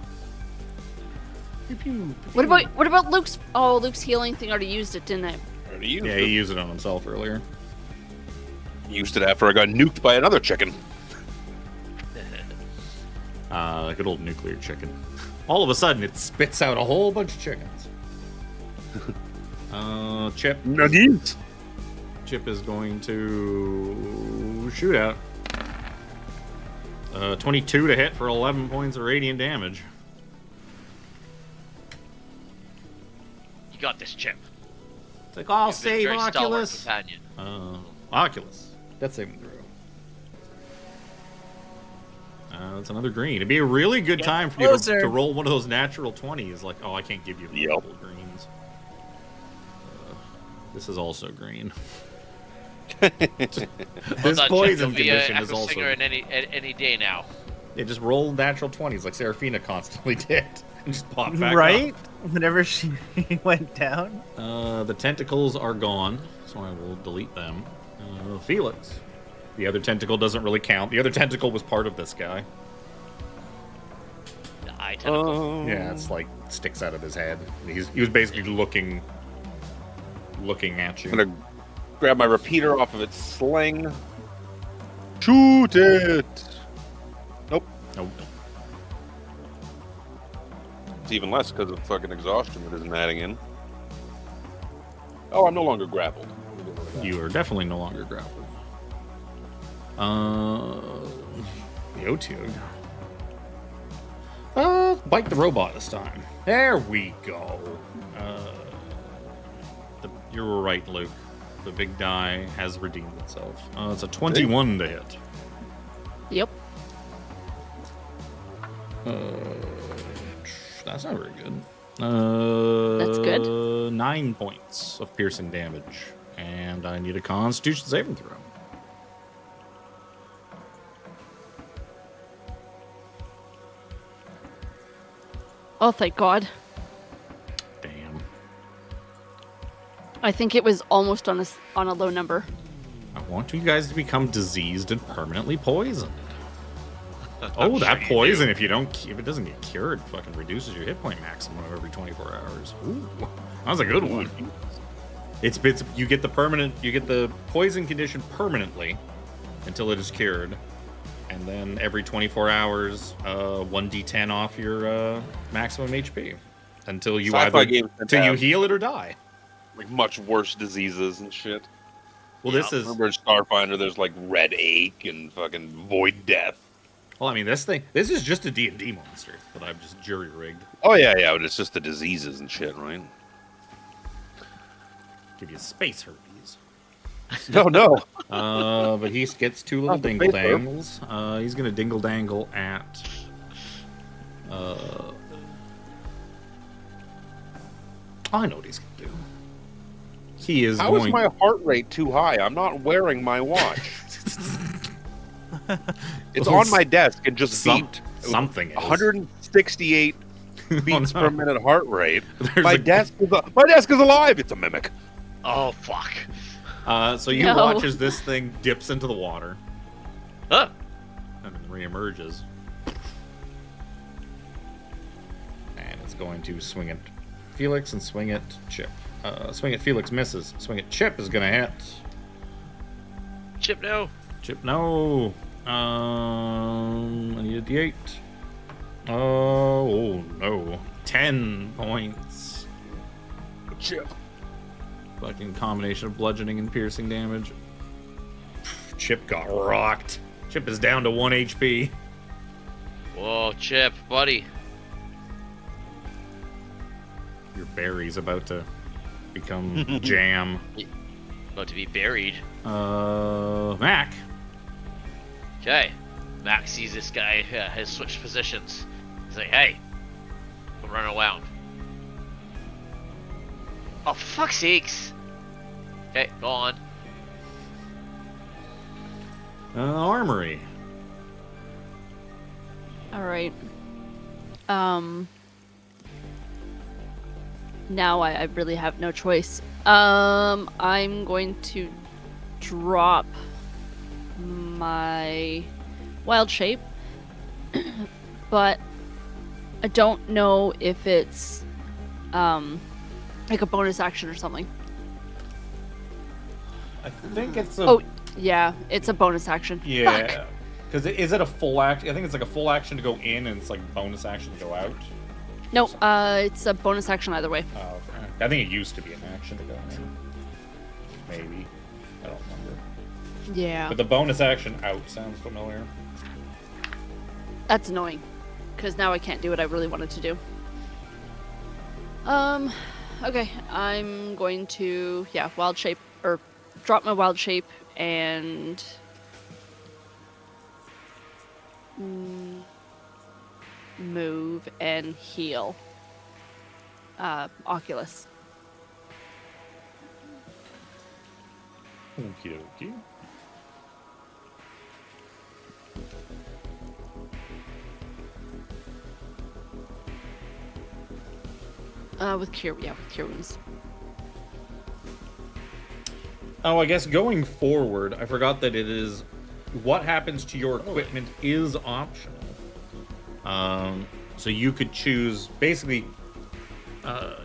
Pew, pew, What pew. about Luke's... Oh, Luke's healing thing already used it, didn't I? Already used Yeah, it. he used it on himself earlier. Used it after I got nuked by another chicken. Good old nuclear chicken. All of a sudden, it spits out a whole bunch of chickens. Chip. Nuggies. Chip is going to shoot out. 22 to hit for 11 points of radiant damage. You got this, Chip. It's like, I'll You've been a save very stalwart Oculus. companion. Oculus. That's saving throw. That's another green. It'd be a really good time for you to roll one of those natural 20s. Like, oh, I can't give you multiple greens. This is also green. This poison condition is also. Singer in any day now. Yeah, just roll natural 20s like Seraphina constantly did, and just pop back Right? up. Whenever she went down. The tentacles are gone, so I will delete them. Phelix. The other tentacle doesn't really count. The other tentacle was part of this guy. The eye tentacle. Yeah, it's like sticks out of his head. He was basically looking at you. I'm gonna grab my repeater off of its sling. Shoot it. Nope. Nope. It's even less because of fucking exhaustion that isn't adding in. Oh, I'm no longer grappled. You are definitely no longer grappled. The Otyug. Bite the robot this time. There we go. You're right, Luke. The big die has redeemed itself. It's a 21 to hit. Yep. That's not very good. That's good. 9 points of piercing damage. And I need a Constitution saving throw. Oh, thank God. Damn. I think it was almost on a low number. I want you guys to become diseased and permanently poisoned. Oh, I'm that sure you poison, do. if it doesn't get cured, fucking reduces your hit point maximum every 24 hours. Ooh, that was a good one. You get the poison condition permanently until it is cured, and then every 24 hours, 1d10 off your maximum HP until you Sci-fi heal it or die. like much worse diseases and shit. Well, Yeah, this is. Remember in Starfinder, there's like red ache and fucking void death. Well, I mean, this is just a D&D monster that I've just jury rigged. Oh yeah, but it's just the diseases and shit, right? Give you space herpes. No. But he gets two little Not the dingle space herp. dangles. He's gonna dingle dangle at. I know what he's gonna do. He is How going. is my heart rate too high? I'm not wearing my watch. It's Well, on my desk and just beeped. Something is. 168 beats no. per minute heart rate. There's My a- desk is alive. It's a mimic. Oh fuck. So you No. watch as this thing dips into the water Huh. and then reemerges, and it's going to swing at Phelix and swing at Chip. Swing at Phelix misses. Swing at Chip is gonna hit. Chip, no. Chip, no. I need a D8. Oh no. 10 points. Chip. Fucking combination of bludgeoning and piercing damage. Chip got rocked. Chip is down to 1 HP. Whoa, Chip, buddy. Your berry's about to become jam. About to be buried. Mac. Okay. Max sees this guy has switched positions. He's like, hey, I'm running around. Oh, for fuck's sakes. Okay, go on. Armory. All right. Now I really have no choice. I'm going to drop my wild shape, but I don't know if it's like a bonus action or something. I think it's a. Oh, yeah, it's a bonus action. yeah. Fuck. Because is it a full action? I think it's like a full action to go in, and it's like bonus action to go out. No, it's a bonus action either way. Oh, okay. I think it used to be an action to go in. Maybe. I don't remember. Yeah. But the bonus action out sounds familiar. That's annoying, because now I can't do what I really wanted to do. Okay, I'm going to, wild shape, or drop my wild shape, and move and heal Oculus. Okie dokie. With cure wounds. Oh, I guess going forward, I forgot that it is what happens to your equipment is optional. So you could choose basically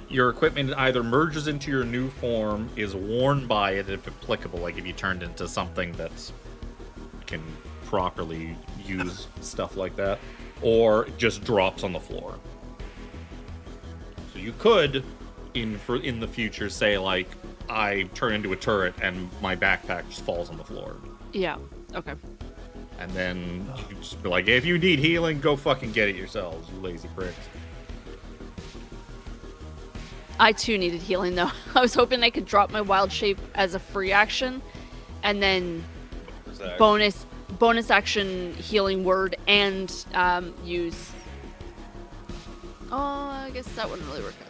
your equipment either merges into your new form, is worn by it if applicable, like if you turned into something that can properly use stuff like that, or it just drops on the floor. So you could, in the future, say like, I turn into a turret and my backpack just falls on the floor. Yeah. Okay. And then you just be like, if you need healing, go fucking get it yourselves, you lazy pricks. I too needed healing though. I was hoping I could drop my wild shape as a free action, and then bonus action healing word and use. Oh, I guess that wouldn't really work out.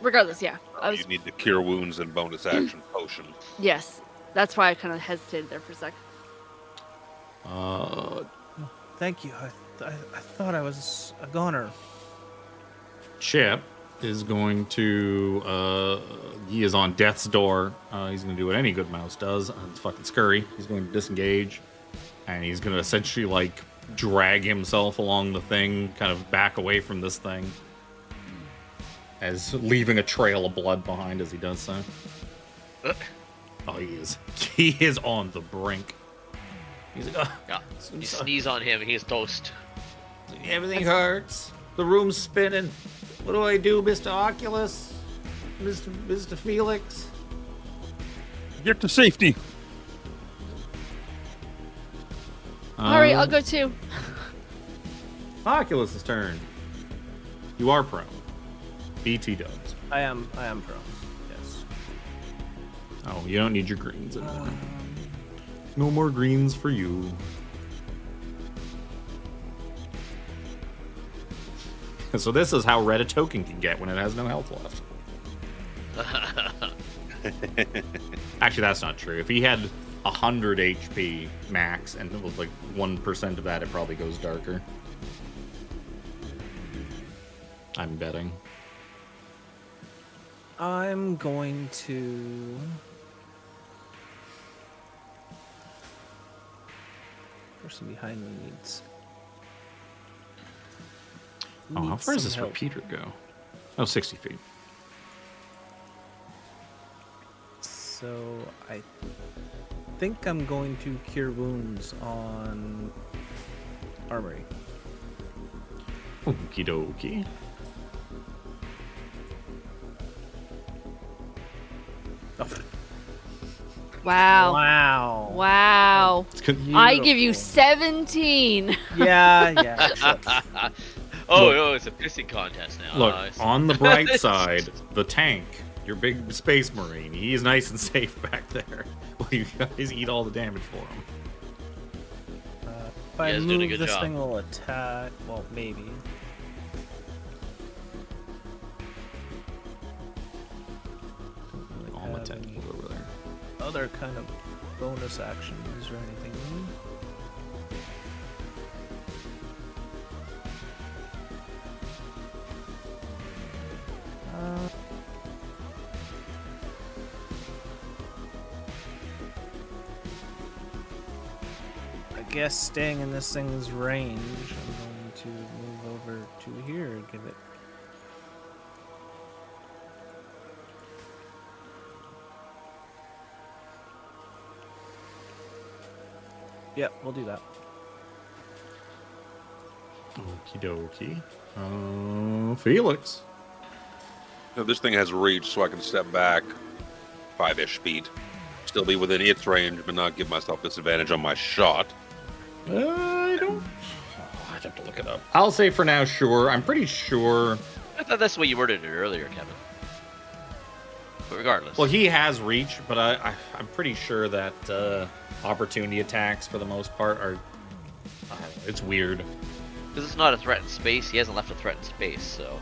Regardless, yeah. You need to cure wounds and bonus action potion. Yes, that's why I kind of hesitated there for a sec. Thank you. I thought I was a goner. Chip is going to, he is on death's door. He's going to do what any good mouse does. It's fucking scurry. He's going to disengage. And he's going to essentially, like, drag himself along the thing, kind of back away from this thing. As leaving a trail of blood behind as he does so. Oh, he is. He is on the brink. He's like, Yeah. You sneeze on him, he's toast. everything hurts. The room's spinning. What do I do, Mr. Oculus? Mr. Phelix? Get to safety. Alright, I'll go too. Oculus's turn. You are prone. BT dubs. I am prone. Yes. Oh, you don't need your greens anymore. No more greens for you. So this is how red a token can get when it has no health left. Actually, that's not true. If he had 100 HP max and it was like 1% of that, it probably goes darker. I'm betting. I'm going to... Person behind me needs... Oh, how far does this help. repeater go? Oh, 60 feet. So I think I'm going to cure wounds on Armry. Okie dokie. Wow. Wow. Wow. I give you Beautiful. 17. Yeah. Sure. Oh, it's a pissing contest now. Look, I see. on the bright side, the tank, your big space marine, he is nice and safe back there. Well, you guys eat all the damage for him. If I Yeah, he's doing a move, good this job. thing will attack. Well, maybe. Don't really All my have tentacles any over there. other kind of bonus actions or anything. I guess staying in this thing's range, I'm going to move over to here and give it. Yep, we'll do that. Okie dokie. Felix. So this thing has reach, so I can step back 5-ish feet, still be within its range, but not give myself disadvantage on my shot. I don't. Oh, I'd have to look it up. I'll say for now, sure. I'm pretty sure. I thought that's the way you worded it earlier, Kevin. But regardless. Well, he has reach, but I'm pretty sure that opportunity attacks, for the most part, are. It's weird. Because it's not a threatened space. He hasn't left a threatened space, so.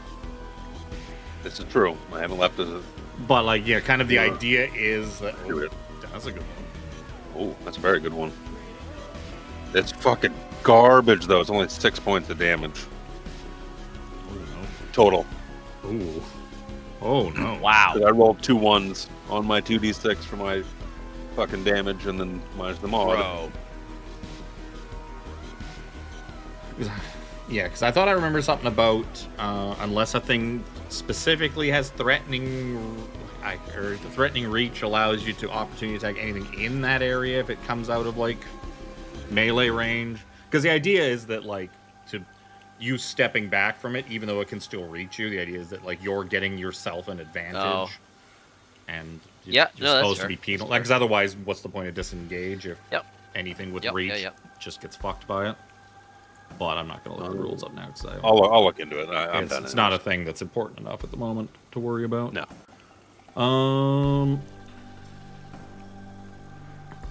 This is true. I haven't left a. But, like, yeah, kind of the idea is that. Do it. That's a good one. Oh, that's a very good one. It's fucking garbage, though. It's only 6 points of damage. Oh, no. Total. Ooh. Oh, no. Wow. I rolled 2 1s on my 2d6 for my fucking damage, and then minus the mod. Bro. Yeah, because I thought I remember something about unless a thing specifically has threatening or the threatening reach allows you to opportunity attack anything in that area if it comes out of like melee range. Because the idea is that like to you stepping back from it, even though it can still reach you, the idea is that like you're getting yourself an advantage, and you're supposed to be penal. Because otherwise, what's the point of disengage if anything with reach just gets fucked by it? But I'm not going to look the rules up now because I'll look into it. I'm done. It's not a thing that's important enough at the moment to worry about. No.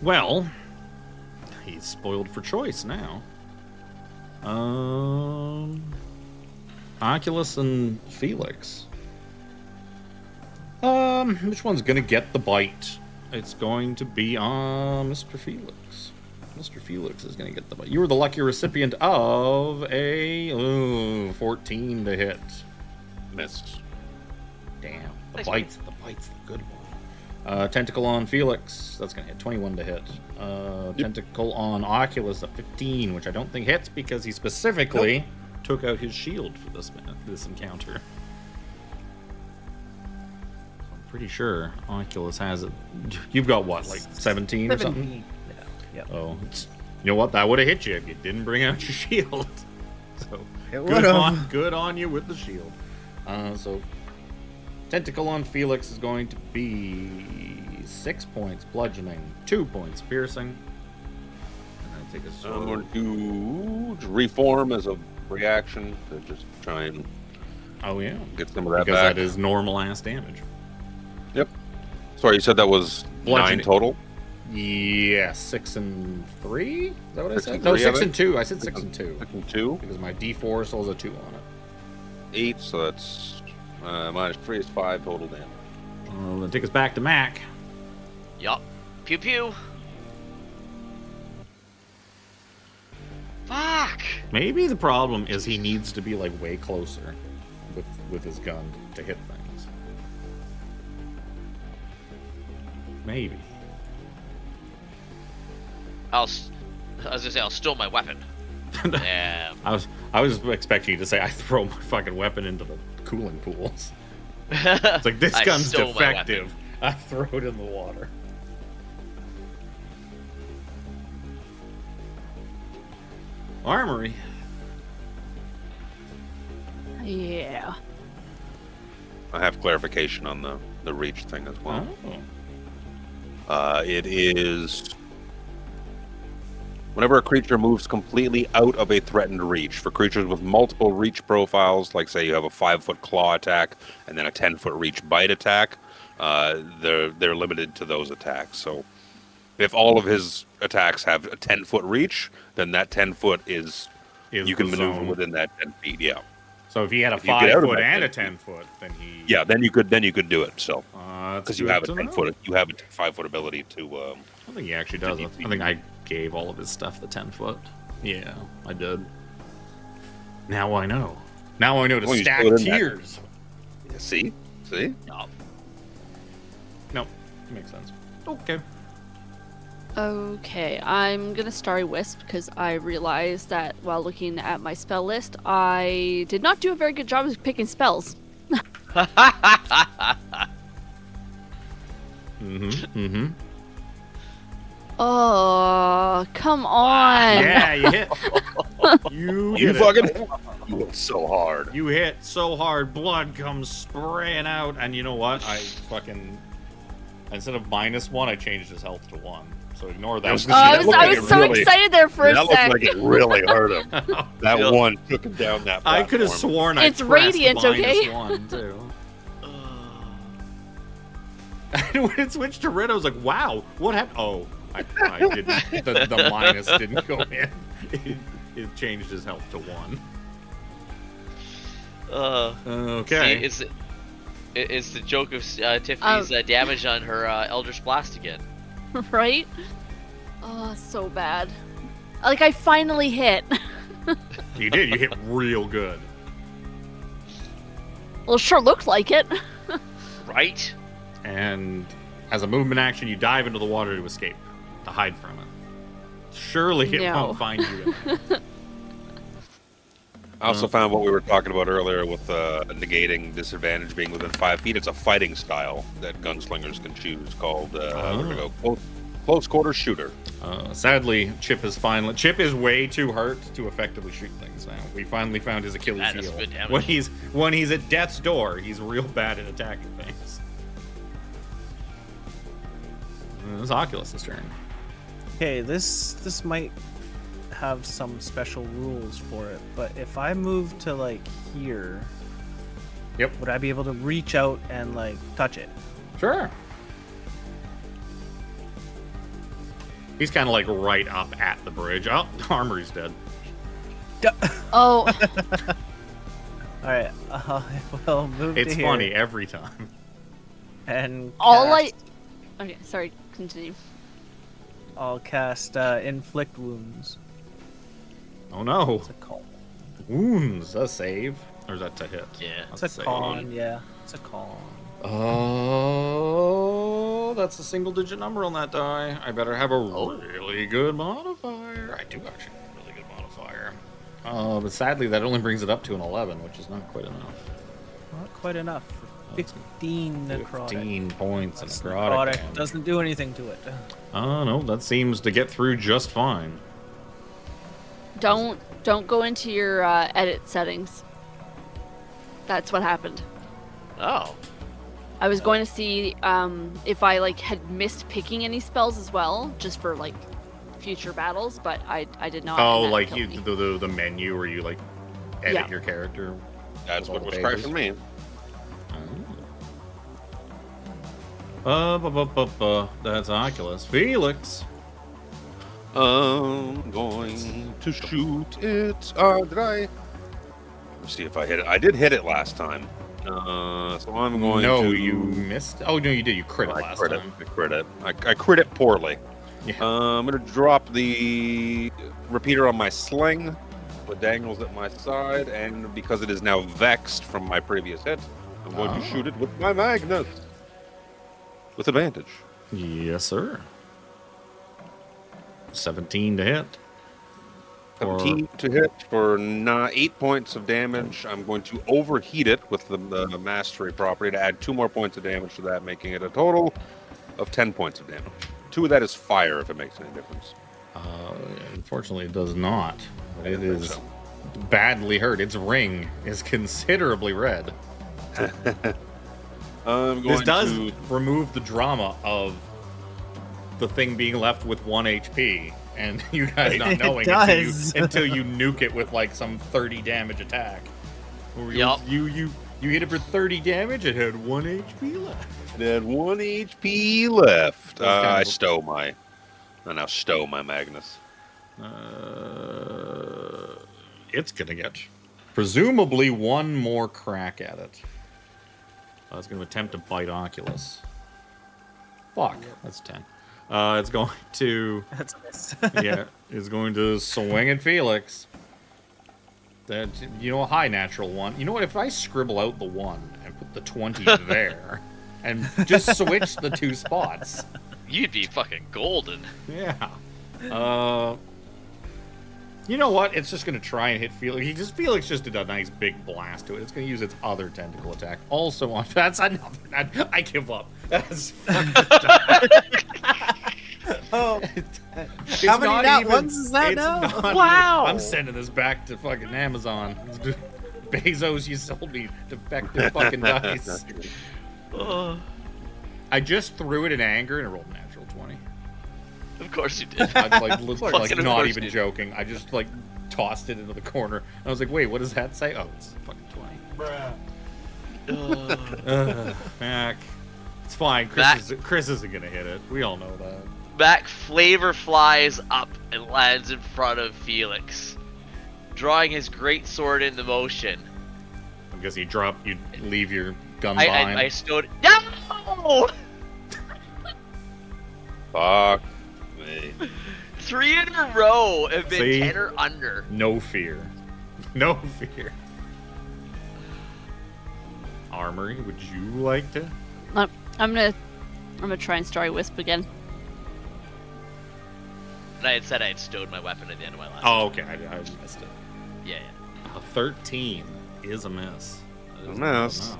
Well, he's spoiled for choice now. Oculus and Phelix. Which one's going to get the bite? It's going to be Mr. Phelix. Mr. Felix is going to get the bite. You were the lucky recipient of a 14 to hit. Missed. Damn. The bite's the good one. Tentacle on Felix. That's going to hit 21 to hit. Tentacle on Oculus at 15, which I don't think hits because he specifically took out his shield for this encounter. I'm pretty sure Oculus has it. You've got what, like 17 or something? Yep. Oh, you know what? That would have hit you if you didn't bring out your shield. So good on you with the shield. So tentacle on Felix is going to be 6 points bludgeoning, 2 points piercing. And I take a sword. I'm going to reform as a reaction to just try and get some of that because back. That is normal ass damage. Yep. Sorry, you said that was 9 total? Yeah, 6 and 3? Is that what I said? 6 No, and 6 and 2. I said 6 and 2. 6 and 2? Because my D4 still has a 2 on it. 8, so that's minus 3 is 5 total damage. Well, that take us back to M.A.A.C. Yup. Pew pew. Fuck. Maybe the problem is he needs to be like way closer with his gun to hit things. Maybe. I was gonna say I'll steal my weapon. Damn. I was expecting you to say I throw my fucking weapon into the cooling pools. It's like this gun's defective. I throw it in the water. Armry. Yeah. I have clarification on the reach thing as well. Oh. It is whenever a creature moves completely out of a threatened reach. For creatures with multiple reach profiles, like say you have a 5-foot claw attack and then a 10-foot reach bite attack, they're limited to those attacks. So if all of his attacks have a 10-foot reach, then that 10-foot is you can maneuver zone wit that 10 feet. Yeah. So if he had a If you get out of 5-foot that and a 10 10-foot, then he then you could do it. So because you have a good to know. 10-foot, you have a 5-foot ability to. I think he actually does. I think I gave all of his stuff the 10-foot. Yeah, I did. Now I know. Now I know to Well, you stack still didn't tiers. See. No, makes sense. Okay. Okay, I'm gonna Starry Wisp because I realized that while looking at my spell list, I did not do a very good job of picking spells. Mm-hmm. Oh, come on! Yeah, you hit. You You did it. fucking you hit so hard. You hit so hard, blood comes spraying out, and you know what? I fucking instead of -1, I changed his health to 1. So ignore that. Oh, I was so really- excited there for a That looked sec. like it really hurt him. That Yeah. one took him down that platform. I could have sworn It's I pressed radiant, okay? -1 too. When it switched to red, I was like, "Wow, what happened?" Oh, I didn't. The minus didn't go in. It changed his health to 1. Okay. See, it's the joke of Tiffany's damage on her Eldritch Blast again. Right? Oh, so bad. Like, I finally hit. You did. You hit real good. Well, it sure looked like it. Right? And as a movement action, you dive into the water to escape, to hide from it. Surely it No. won't find you. In there. I also found what we were talking about earlier with negating disadvantage being within 5 feet. It's a fighting style that gunslingers can choose called close quarter shooter. Sadly, Chip is way too hurt to effectively shoot things now. We finally found his Achilles That is heel. good damage. When he's at death's door, he's real bad at attacking things. It's Oculus' turn. Okay, this might have some special rules for it, but if I move to like here, Yep. would I be able to reach out and like touch it? Sure. He's kind of like right up at the bridge. Oh, Armry's dead. Oh, All right, I will move It's to here funny every time. and all I. cast- Okay, sorry, continue. I'll cast inflict wounds. Oh no. It's a call. Wounds, a save. Or is that to hit? Yeah. It's That's a save. con, yeah. It's a con. Oh, that's a single digit number on that die. I better have a really good modifier. I do actually have a really good modifier. But sadly, that only brings it up to an 11, which is not quite enough. Not quite enough. 15 necrotic. 15 points of That's necrotic. necrotic. damage. Doesn't do anything to it. Oh, no, that seems to get through just fine. Don't go into your edit settings. That's what happened. Oh. I was going to see if I like had missed picking any spells as well, just for like future battles, but I did not. Oh, and that like killed you, me. the menu where you like edit Yeah. your character. That's with what all was the crashing me. That's Oculus. Felix. I'm going to shoot it. Did I? Let's see if I hit it. I did hit it last time. So I'm going No, to. you missed. Oh no, you did. You crit it I last crit it. time. I crit it. I crit it poorly. Yeah. I'm going to drop the repeater on my sling. It dangles at my side, and because it is now vexed from my previous hit, I'm going to shoot it with my magnet. With advantage. Yes, sir. 17 to hit. 17 to hit for 8 points of damage. I'm going to overheat it with the mastery property to add 2 more points of damage to that, making it a total of 10 points of damage. 2 of that is fire, if it makes any difference. Unfortunately, it does not. It think is so. badly hurt. Its ring is considerably red. I'm going This does to. remove the drama of the thing being left with 1 HP, and you guys not It knowing does. until you nuke it with like some 30 damage attack. Where Yup. You hit it for 30 damage. It had 1 HP left. It had 1 HP left. That's kind I of- stow my. I now stow my Magnus. It's gonna get presumably 1 more crack at it. It's gonna attempt to bite Oculus. Fuck, that's 10. It's going to. That's nice. Yeah, is going to swing at Felix. That, you know, a high natural 1. You know what? If I scribble out the 1 and put the 20 there, and just switch the 2 spots, You'd be fucking golden. yeah. You know what? It's just gonna try and hit Felix. Felix just did a nice big blast to it. It's gonna use its other tentacle attack. Also on. That's another. I give up. That's. Oh, It's How many not nat even- ones is that it's now? not even- Wow. I'm sending this back to fucking Amazon. Bezos, you sold me defective fucking dice. Oh, I just threw it in anger and it rolled a natural 20. of course you did. I'm like, course. like Fucking of not course even you did. joking. I just like tossed it into the corner. I was like, wait, what does that say? Oh, it's fucking 20. Mac. It's fine. Chris isn't gonna hit it. We all know that. Mac flavor flies up and lands in front of Phelix, drawing his great sword into motion. I'm guessing you leave your gun I behind. stood. No! Fuck me. 3 in a row have been See? 10 or under. No fear. No fear. Armory, would you like to? I'm gonna try and Starry Wisp again. And I had said I had stowed my weapon at the end of my last. Oh, okay. I missed it. Yeah. A 13 is a miss. That is A not miss. enough.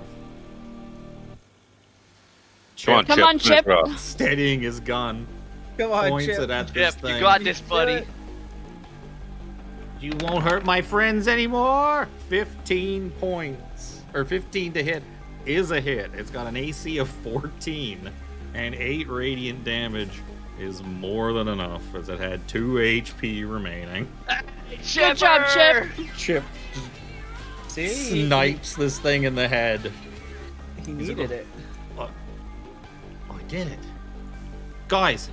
Come on, Come Chip. on, finish Chip. off. Steadying his gun. Come on, Points Chip. it at this Chip, thing. you got this, buddy. You won't hurt my friends anymore. 15 points. Or 15 to hit is a hit. It's got an AC of 14. And 8 radiant damage is more than enough as it had 2 HP remaining. Good job, Chip. Chip See, snipes this thing in the head. he needed it. Oh, I did it. Guys,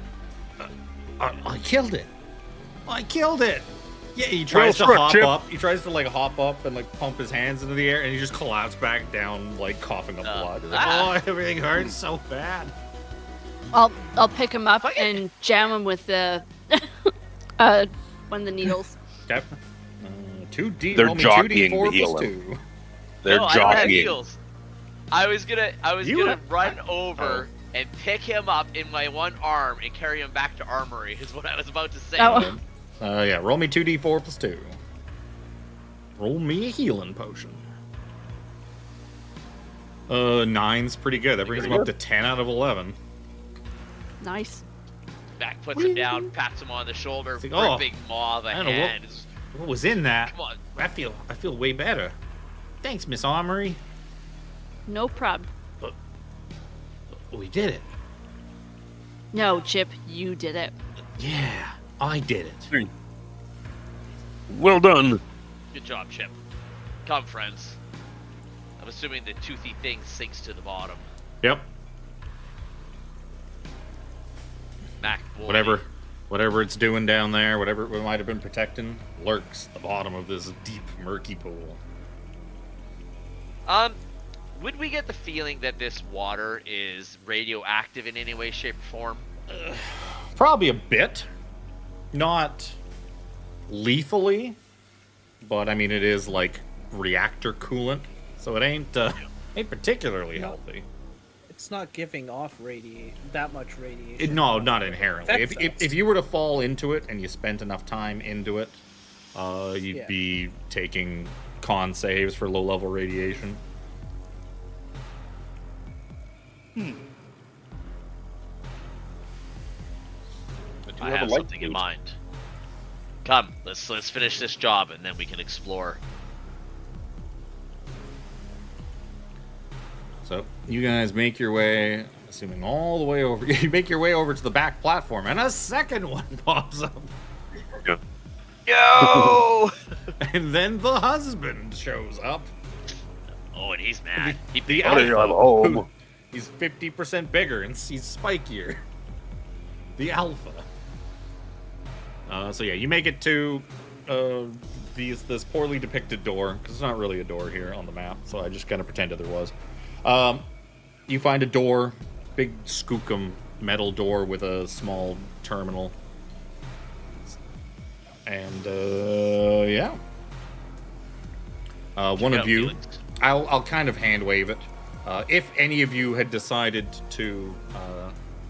I killed it. I killed it. Yeah, he tries Well to struck, hop Chip. up. He tries to like hop up and like pump his hands into the air, and he just collapses back down, like coughing up blood. He's like, oh, everything hurts so bad. I'll pick him up and jam him with the one of the needles. Okay. 2D. They're roll me jockeying 2D4 to heal plus him. 2. They're No, I don't have jockeying. heals. I was gonna You have- run over and pick him up in my one arm and carry him back to Armory. Is what I was about to say. Oh. Yeah. Roll me 2D4 plus 2. Roll me a healing potion. 9's pretty good. That brings him up to 10 out of 11. Nice. Mac puts him down, pats him on the shoulder, It's for like, a big maw of a I don't know what- hand. What was in that? Come on. I feel way better. Thanks, Miss Armory. No problem. We did it. No, Chip, you did it. Yeah, I did it. Well done. Good job, Chip. Come, friends. I'm assuming the toothy thing sinks to the bottom. Yep. Mac, boy. Whatever it's doing down there, whatever it might have been protecting, lurks at the bottom of this deep, murky pool. Would we get the feeling that this water is radioactive in any way, shape, or form? Probably a bit. Not lethally, but I mean it is like reactor coolant, so it ain't particularly healthy. It's not giving off that much radiation. No, not inherently. Affects us. If you were to fall into it and you spent enough time into it, you'd Yeah. be taking con saves for low level radiation. I have something in mind. Come, let's finish this job and then we can explore. So you guys make your way, assuming all the way over. You make your way over to the back platform, and a second one pops up, Yo! and then the husband shows up. Oh, and he's mad. The Buddy, alpha, I'm home. who- he's 50% bigger and he's spikier. The alpha. So yeah, you make it to this poorly depicted door, because it's not really a door here on the map, so I just kind of pretended there was. You find a door, big skookum metal door with a small terminal. And yeah. One Check of out you, Phelix. I'll kind of hand wave it. If any of you had decided to,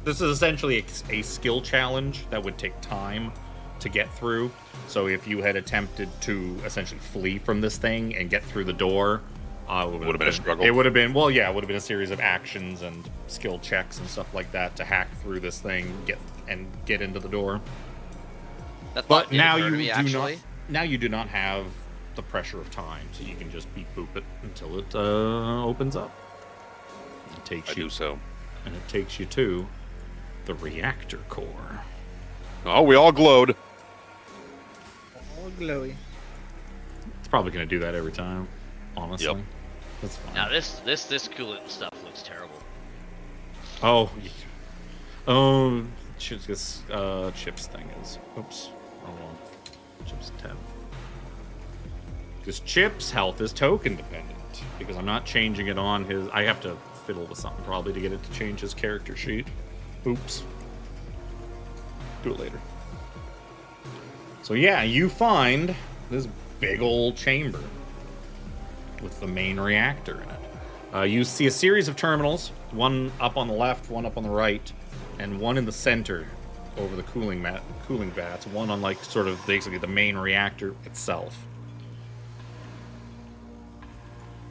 this is essentially a skill challenge that would take time to get through. So if you had attempted to essentially flee from this thing and get through the door, it Would've been a struggle. It would have been, well, yeah, it would have been a series of actions and skill checks and stuff like that to hack through this thing, get into the door. That But thought didn't now occur to you me, do actually. now you do not have the pressure of time, so you can just beep boop it until it opens up. It takes I you do so. and it takes you to the reactor core. Oh, we all glowed. All glowy. It's probably going to do that every time, honestly. Yep. That's fine. Now this coolant stuff looks terrible. Oh, Chip's Chip's thing is. Oops, wrong one. Chip's 10. Because Chip's health is token dependent. Because I'm not changing it on his. I have to fiddle with something probably to get it to change his character sheet. Oops. Do it later. So yeah, you find this big old chamber with the main reactor in it. You see a series of terminals, one up on the left, one up on the right, and one in the center over the cooling vats, one on like sort of basically the main reactor itself.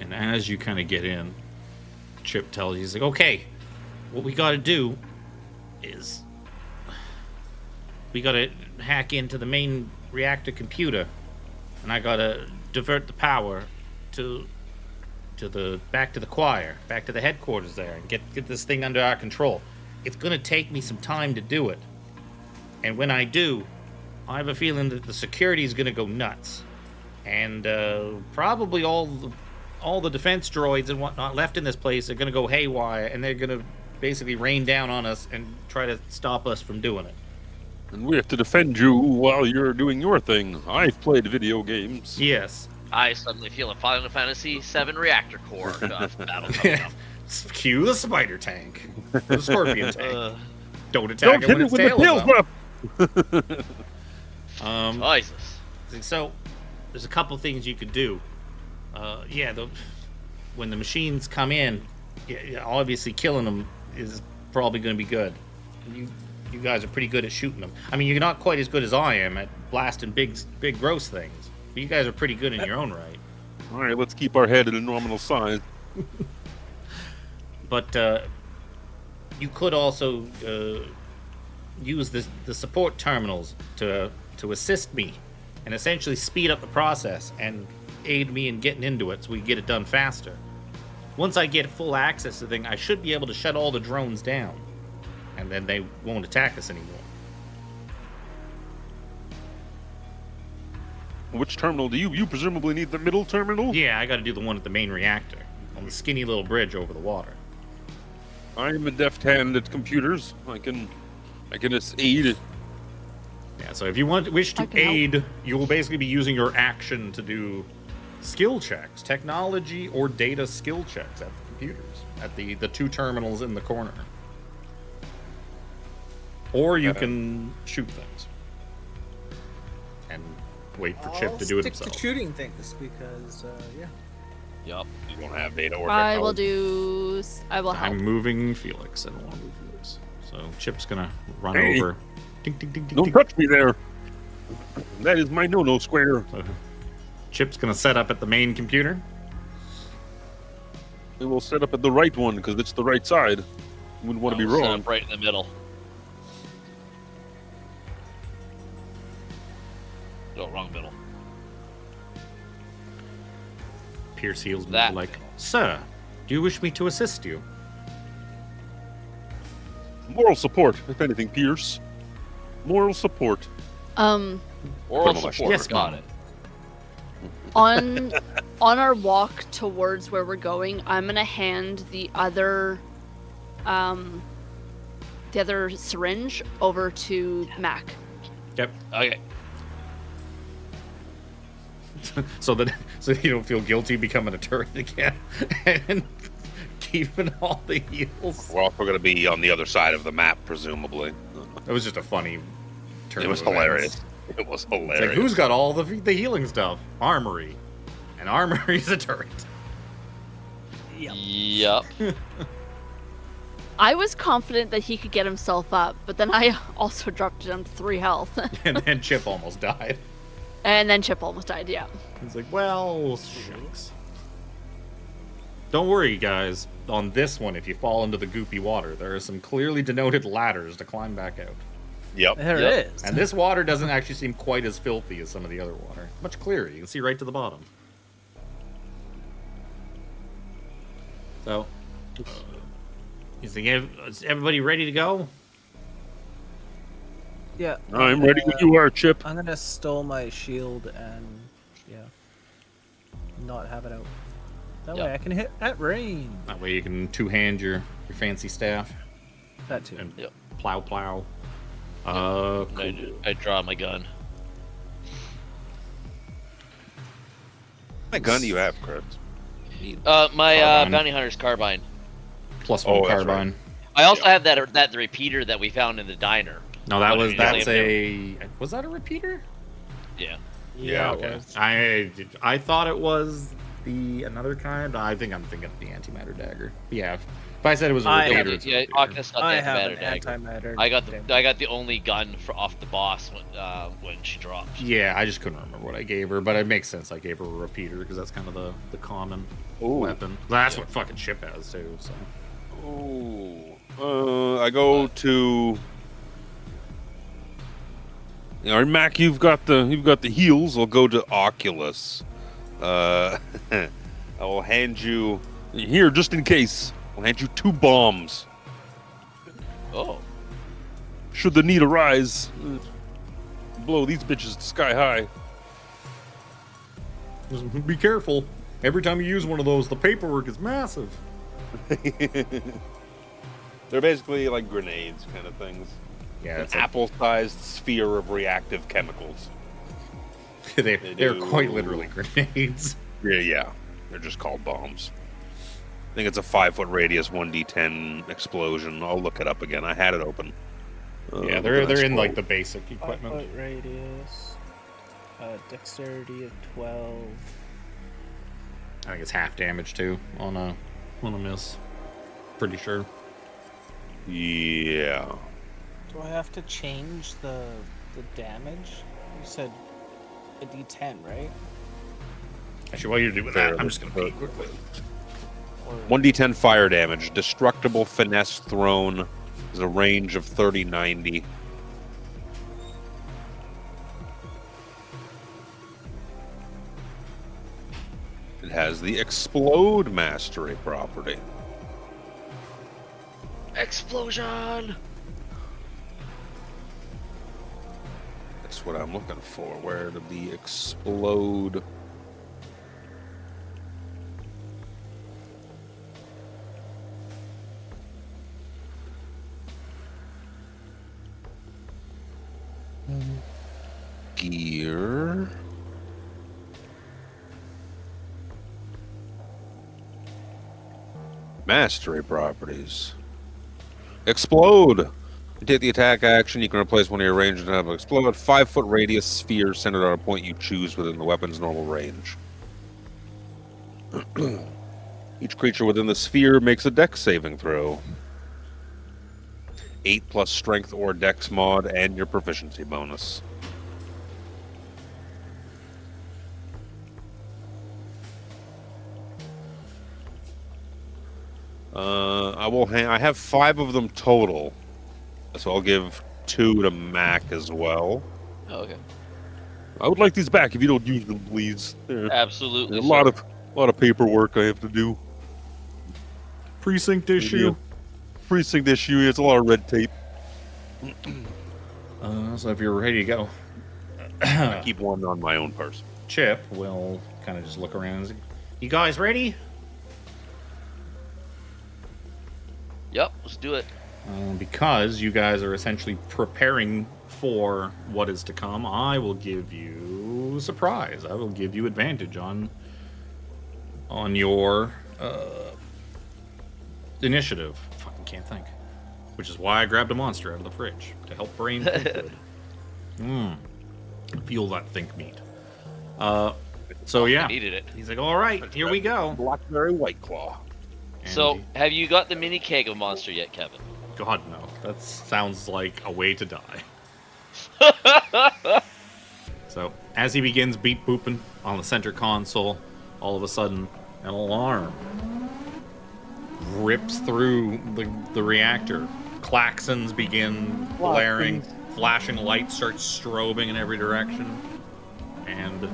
And as you kind of get in, Chip tells you, he's like, okay, what we got to do is we got to hack into the main reactor computer, and I got to divert the power to the back to the choir, back to the headquarters there, and get this thing under our control. It's going to take me some time to do it. And when I do, I have a feeling that the security is going to go nuts. And probably all the defense droids and whatnot left in this place are going to go haywire, and they're going to basically rain down on us and try to stop us from doing it. And we have to defend you while you're doing your thing. I've played video games. Yes. I suddenly feel a Final Fantasy VII reactor core battle coming up. Cue the spider tank. The scorpion tank. Don't Don't attack it hit when it its when the tail tail's is up. up. Jesus. So, there's a couple things you could do. When the machines come in, obviously killing them is probably going to be good. You guys are pretty good at shooting them. I mean, you're not quite as good as I am at blasting big gross things. But you guys are pretty good in your own right. All right, let's keep our head at a nominal size. But you could also use the support terminals to assist me and essentially speed up the process and aid me in getting into it so we can get it done faster. Once I get full access to the thing, I should be able to shut all the drones down, and then they won't attack us anymore. Which terminal do you presumably need the middle terminal? Yeah, I got to do the one at the main reactor on the skinny little bridge over the water. I'm a deft hand at computers. I can aid. Yeah, so if you wish to I can help. aid, you will basically be using your action to do skill checks, technology or data skill checks at the computers, at the two terminals in the corner. Or you can shoot things and wait for Chip to do it Stick himself. to shooting things because, yeah. Yup. You don't have data or I will technology. I will help. I'm moving Phelix. I don't want to move Phelix. So Chip's gonna run Hey. over. Ding, ding, ding, ding, Don't ding. touch me there. That is my no-no square. So Chip's gonna set up at the main computer. We will set up at the right one because it's the right side. You wouldn't want to be I'll set wrong. up right in the middle. No, wrong middle. Pierce heals That like, "Sir, do you wish me to assist you?" Moral support, if anything, Pierce. Moral support. Oral Criminal support. Yes, got Mom. it. On our walk towards where we're going, I'm gonna hand the other syringe over to Mac. Yep. Okay. so you don't feel guilty becoming a turret again and keeping all the heals. We're also going to be on the other side of the map, presumably. That was just a funny turn. It was of events. hilarious. It was It's like, hilarious. who's got all the healing stuff? Armry. And Armry's a turret. Yup. I was confident that he could get himself up, but then I also dropped down to 3 health. And then Chip almost died. And then Chip almost died, yeah. It's like, well, shucks. Don't worry, guys. On this one, if you fall into the goopy water, there are some clearly denoted ladders to climb back out. Yep. There Yep. it is. And this water doesn't actually seem quite as filthy as some of the other water. Much clearer. You can see right to the bottom. So, you think is everybody ready to go? Yeah. I'm ready when you are, Chip. I'm gonna stow my shield and not have it out. That Yep. way I can hit at range. That way you can two-hand your fancy staff That too. and Yep. plow. I draw my gun. What gun do you have, Chris? My Carbine. bounty hunter's carbine. +1 Oh, that's carbine. I also have that repeater that we found in the diner. No, that's Yeah. a. Was that a repeater? Yeah. Yeah, it Okay. was. I thought it was another kind. I think I'm thinking of the antimatter dagger. Yeah. If I said it was a I repeater, have it's a Yeah, repeater. Oculus got I the have antimatter an dagger. antimatter. I got the only gun off the boss when she dropped. Yeah, I just couldn't remember what I gave her, but it makes sense. I gave her a repeater because that's kind of the common weapon. That's what fucking Chip has too. So I go to. All right, Mac, you've got the heals. I'll go to Oculus. I will hand you here just in case. I'll hand you 2 bombs. Oh. Should the need arise, blow these bitches sky high. just be careful. Every time you use one of those, the paperwork is massive. They're basically like grenades, kind of things. Yeah, An it's like, apple-sized sphere of reactive chemicals. they're do. quite literally grenades. Yeah. They're just called bombs. I think it's a 5-foot radius 1d10 explosion. I'll look it up again. I had it open. Yeah, Look they're at that in like scroll. the basic 5 equipment. foot radius. Dexterity of 12. I think it's half damage too on a miss. Pretty sure. Yeah. Do I have to change the damage? You said a D10, right? Actually, while you're doing that, I'm just gonna pee quickly. Or 1d10 fire damage. Destructible finesse thrown is a range of 30-90. It has the explode mastery property. Explosion! That's what I'm looking for. Where did the explode? Gear. Mastery properties. Explode. You take the attack action, you can replace one of your ranged and have an explode. 5-foot radius sphere centered on a point you choose within the weapon's normal range. Each creature within the sphere makes a dex saving throw. 8 plus strength or dex mod and your proficiency bonus. I have 5 of them total, so I'll give 2 to Mac as well. Oh, okay. I would like these back if you don't use them, please. They're Absolutely. a lot of paperwork I have to do. Precinct issue. Precinct issue. It's a lot of red tape. So if you're ready to go, I keep one on my own person. Chip will kind of just look around. You guys ready? Yep, let's do it. Because you guys are essentially preparing for what is to come, I will give you surprise. I will give you advantage on your initiative. Fucking can't think. Which is why I grabbed a monster out of the fridge to help brain think good. Feel that think meat. So yeah, Needed it. he's like, all right, here we go. Blackberry White Claw. And So, have you got the mini keg of monster yet, Kevin? God no, that sounds like a way to die. So as he begins beat booping on the center console, all of a sudden an alarm rips through the reactor. Klaxons begin blaring, flashing lights start strobing in every direction. And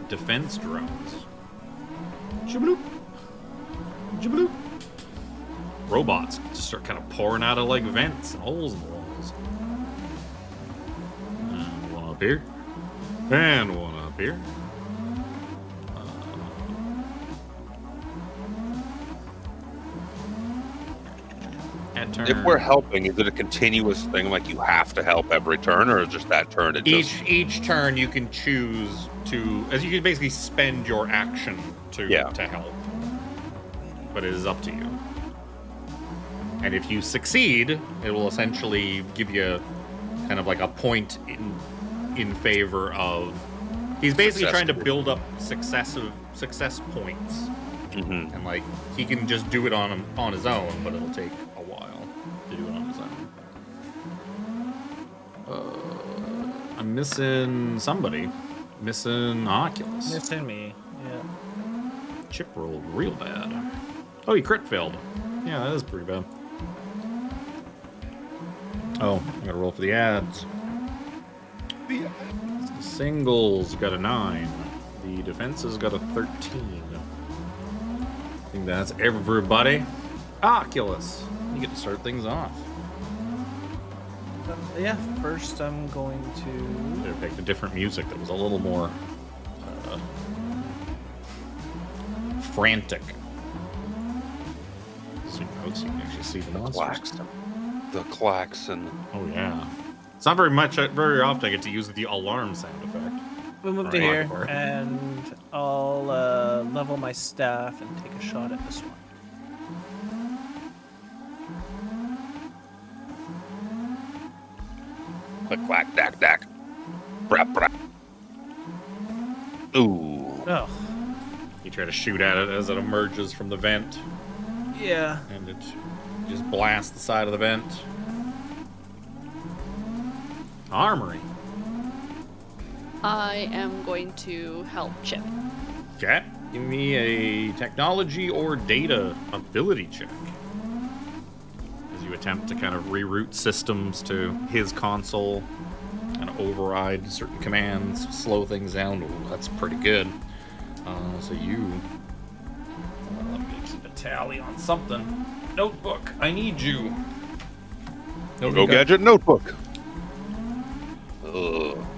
defense drones. Jibaloop. Jibaloop. Robots just start kind of pouring out of like vents and holes in the walls. And one up here. And one up here. If we're helping, is it a continuous thing? Like you have to help every turn, or is just that turn? It Each turn you can choose to, as you can basically spend your action to help, but it is up to you. And if you succeed, it will essentially give you kind of like a point in favor of. He's basically trying to build up success points, and like he can just do it on his own, but it'll take a while to do it on his own. I'm missing somebody. Missing Oculus. Missing me. Yeah. Chip rolled real bad. Oh, he crit failed. Yeah, that is pretty bad. Oh, I gotta roll for the ads. The singles got a 9. The defenses got a 13. I think that's everybody. Oculus, you get to start things off. Yeah, first I'm going to... Should have picked a different music that was a little more frantic. Zoom out so you can actually see the monsters. The klaxon. Oh yeah. It's not very often I get to use the alarm sound effect. We'll move to here, and I'll level my staff and take a shot at this one. Click, clack, dack, dack. Brap, brap. Ooh. Oh. You try to shoot at it as it emerges from the vent, Yeah. and it just blasts the side of the vent. Armry. I am going to help Chip. Okay. Give me a technology or data ability check. As you attempt to kind of reroute systems to his console and override certain commands, slow things down. Ooh, that's pretty good. So you... let me keep a tally on something. Notebook, I need you. Go gadget notebook.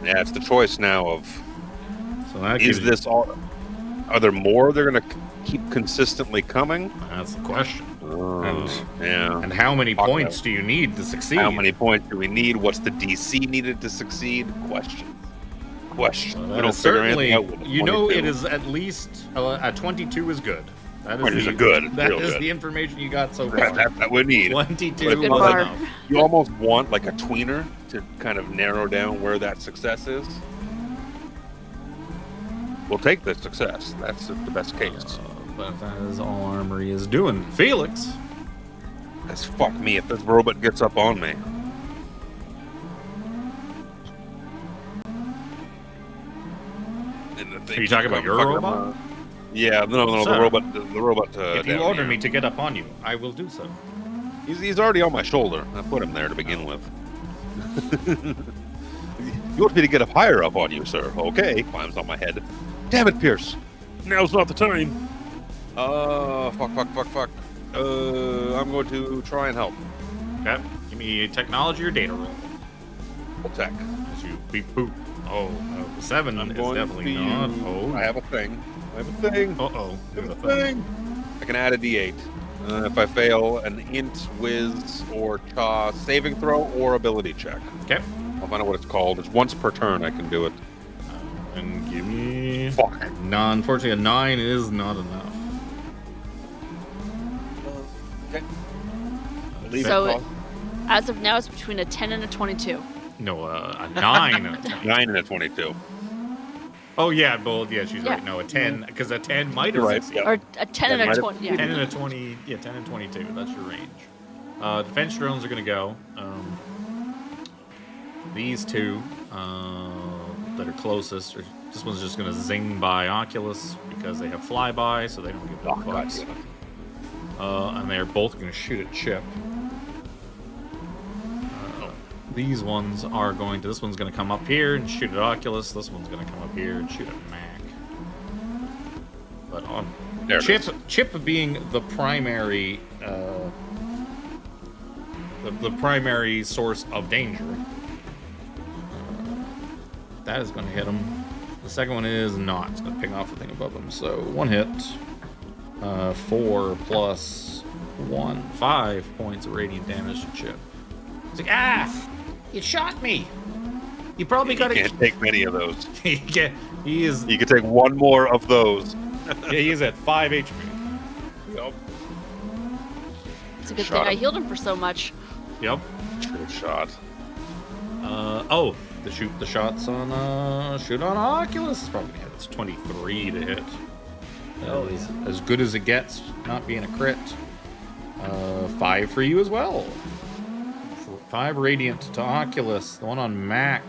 Yeah, it's the choice now of... So that is this all... Are there more they're going to keep consistently coming? That's the question. Yeah. And how many points do you need to succeed? How many points do we need? What's the DC needed to succeed? Question. Well, we don't certainly, figure anything out with you know, 22. it is at least a 22 is good. That is good. That Real is good. the information you got so far. That we need. 22 Good was bar. enough. You almost want like a tweener to kind of narrow down where that success is. We'll take the success. That's the best case. But that is all Armory is doing. Phelix. That's fuck me if this robot gets up on me. Are you talking about your robot? Yeah, no, Sir, the robot. If you down order here. me to get up on you, I will do so. He's already on my shoulder. I put him there to begin with. You want me to get up higher up on you, sir? Okay. Climbs on my head. Damn it, Pierce. Now's not the time. Fuck. I'm going to try and help. Okay. Give me a technology or data roll. Attack. As you beep boop. Oh, no. 7 I'm is going definitely to not. use- Oh. I have a thing. Uh-oh. I have a thing. I can add a D8. If I fail an int, whiz, or cha saving throw or ability check. Okay. I'll find out what it's called. It's once per turn I can do it. And give me... Fuck. No, unfortunately, a 9 is not enough. Okay. Leave So it. as of now, it's between a 10 and a 22. No, a 9 and a 10. 9 and a 22. Oh, yeah, well, yeah, she's Yeah. right. No, a 10, because a 10 might have You're right, succeeded. yeah. Or a 10 and might a have- 20. Yeah. 10 and a 20, yeah, 10 and 22, that's your range. Defense drones are going to go. These two that are closest, this one's just going to zing by Oculus because they have flyby, so they don't give no fucks. And they're both going to shoot at Chip. these ones are going to. This one's going to come up here and shoot at Oculus. This one's going to come up here and shoot at M.A.A.C. But on Chip being the primary, the primary source of danger, that is going to hit him. The second one is not. It's going to ping off the thing above him. So 1 hit, 4 plus 1, 5 points of radiant damage to Chip. He's like, ah, you shot me. You probably got to. Can't take many of those. He is. You can take one more of those. Yeah, he is at 5 HP. Yep. It's a good Shot thing I him. healed him for so much. Yep. Good shot. Oh, the shots on shoot on Oculus is probably gonna hit. It's 23 to hit. Oh, As good as it gets, not being a crit. 5 for you as well. 5 radiant to Oculus. The one on M.A.A.C.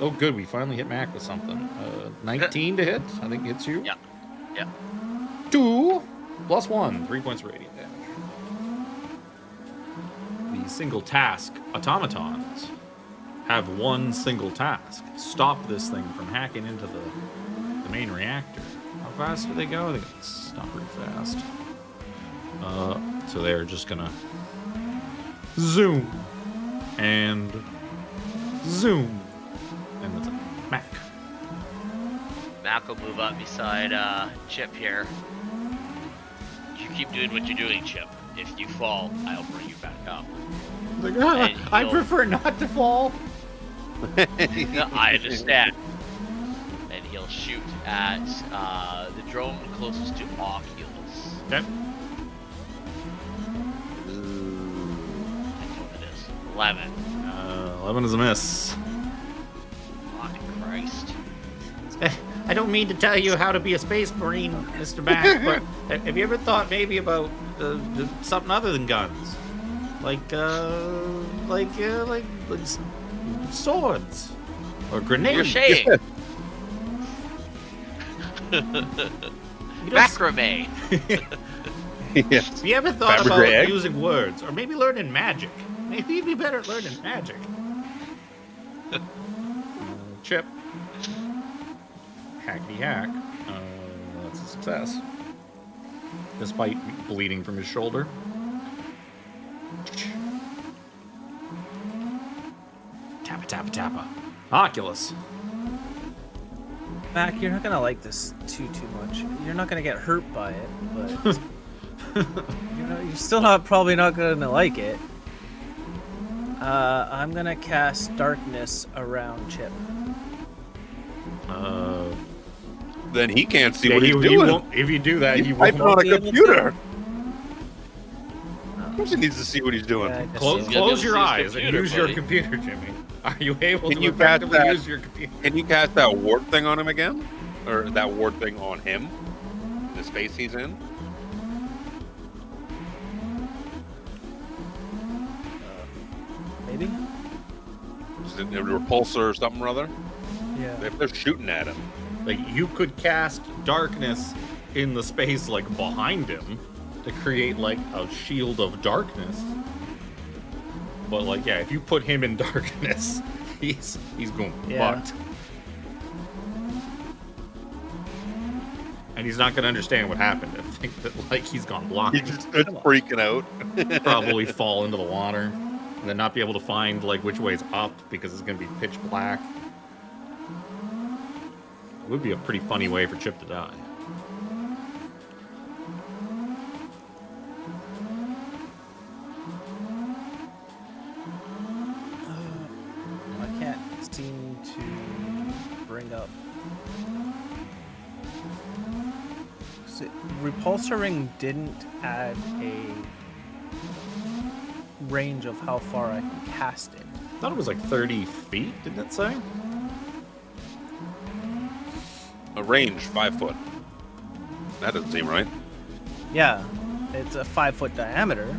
Oh, good. We finally hit M.A.A.C with something. 19 to hit. I think hits you. Yeah. Yeah. 2 plus 1. 3 points of radiant damage. The single task automatons have one single task. Stop this thing from hacking into the main reactor. How fast do they go? They stop pretty fast. So they're just gonna zoom and zoom, and that's M.A.A.C. Mac will move up beside Chip here. You keep doing what you're doing, Chip. If you fall, I'll bring you back up. Like, And I he'll- prefer not to fall. No, I understand. And he'll shoot at the drone closest to Oculus. Okay. That's what it is. 11. 11 is a miss. My Christ. I don't mean to tell you how to be a space marine, Mr. Mac, but have you ever thought maybe about something other than guns, like swords or grenades? Crocheting. You know, Macrame. Yes. have you ever thought Fabric about egg? using words, or maybe learning magic? Maybe you'd be better at learning magic. Chip. Hackety hack. That's a success. Despite bleeding from his shoulder. Tappa, tappa, tappa. Oculus. Mac, you're not gonna like this too much. You're not gonna get hurt by it, but you're still probably not gonna like it. I'm gonna cast darkness around Chip. Then he can't see Yeah, what he he's doing. won't, if you do that, he He's typing won't. on a be able to. computer. Of course he needs to see what he's doing. Yeah, I guess Close, so. He's gonna close be your able to see eyes his and computer, use your buddy. computer, Jimmy. Are you able Can to you cast effectively that? use your computer? Can you cast that ward thing on him again? Or that ward thing on him? The space he's in? Maybe. Is it a repulsor or something or other? Yeah. If they're shooting at him. Like, you could cast darkness in the space, like, behind him to create, like, a shield of darkness. But, like, yeah, if you put him in darkness, he's going Yeah. fucked. And he's not going to understand what happened. I think that, like, he's gone blind. He's just freaking out. Probably fall into the water. And then not be able to find, like, which way's up because it's going to be pitch black. It would be a pretty funny way for Chip to die. I can't seem to bring up. Repulsor ring didn't add a range of how far I can cast it. I thought it was like 30 feet, didn't it say? A range, 5 foot. That doesn't seem right. Yeah, it's a 5-foot diameter.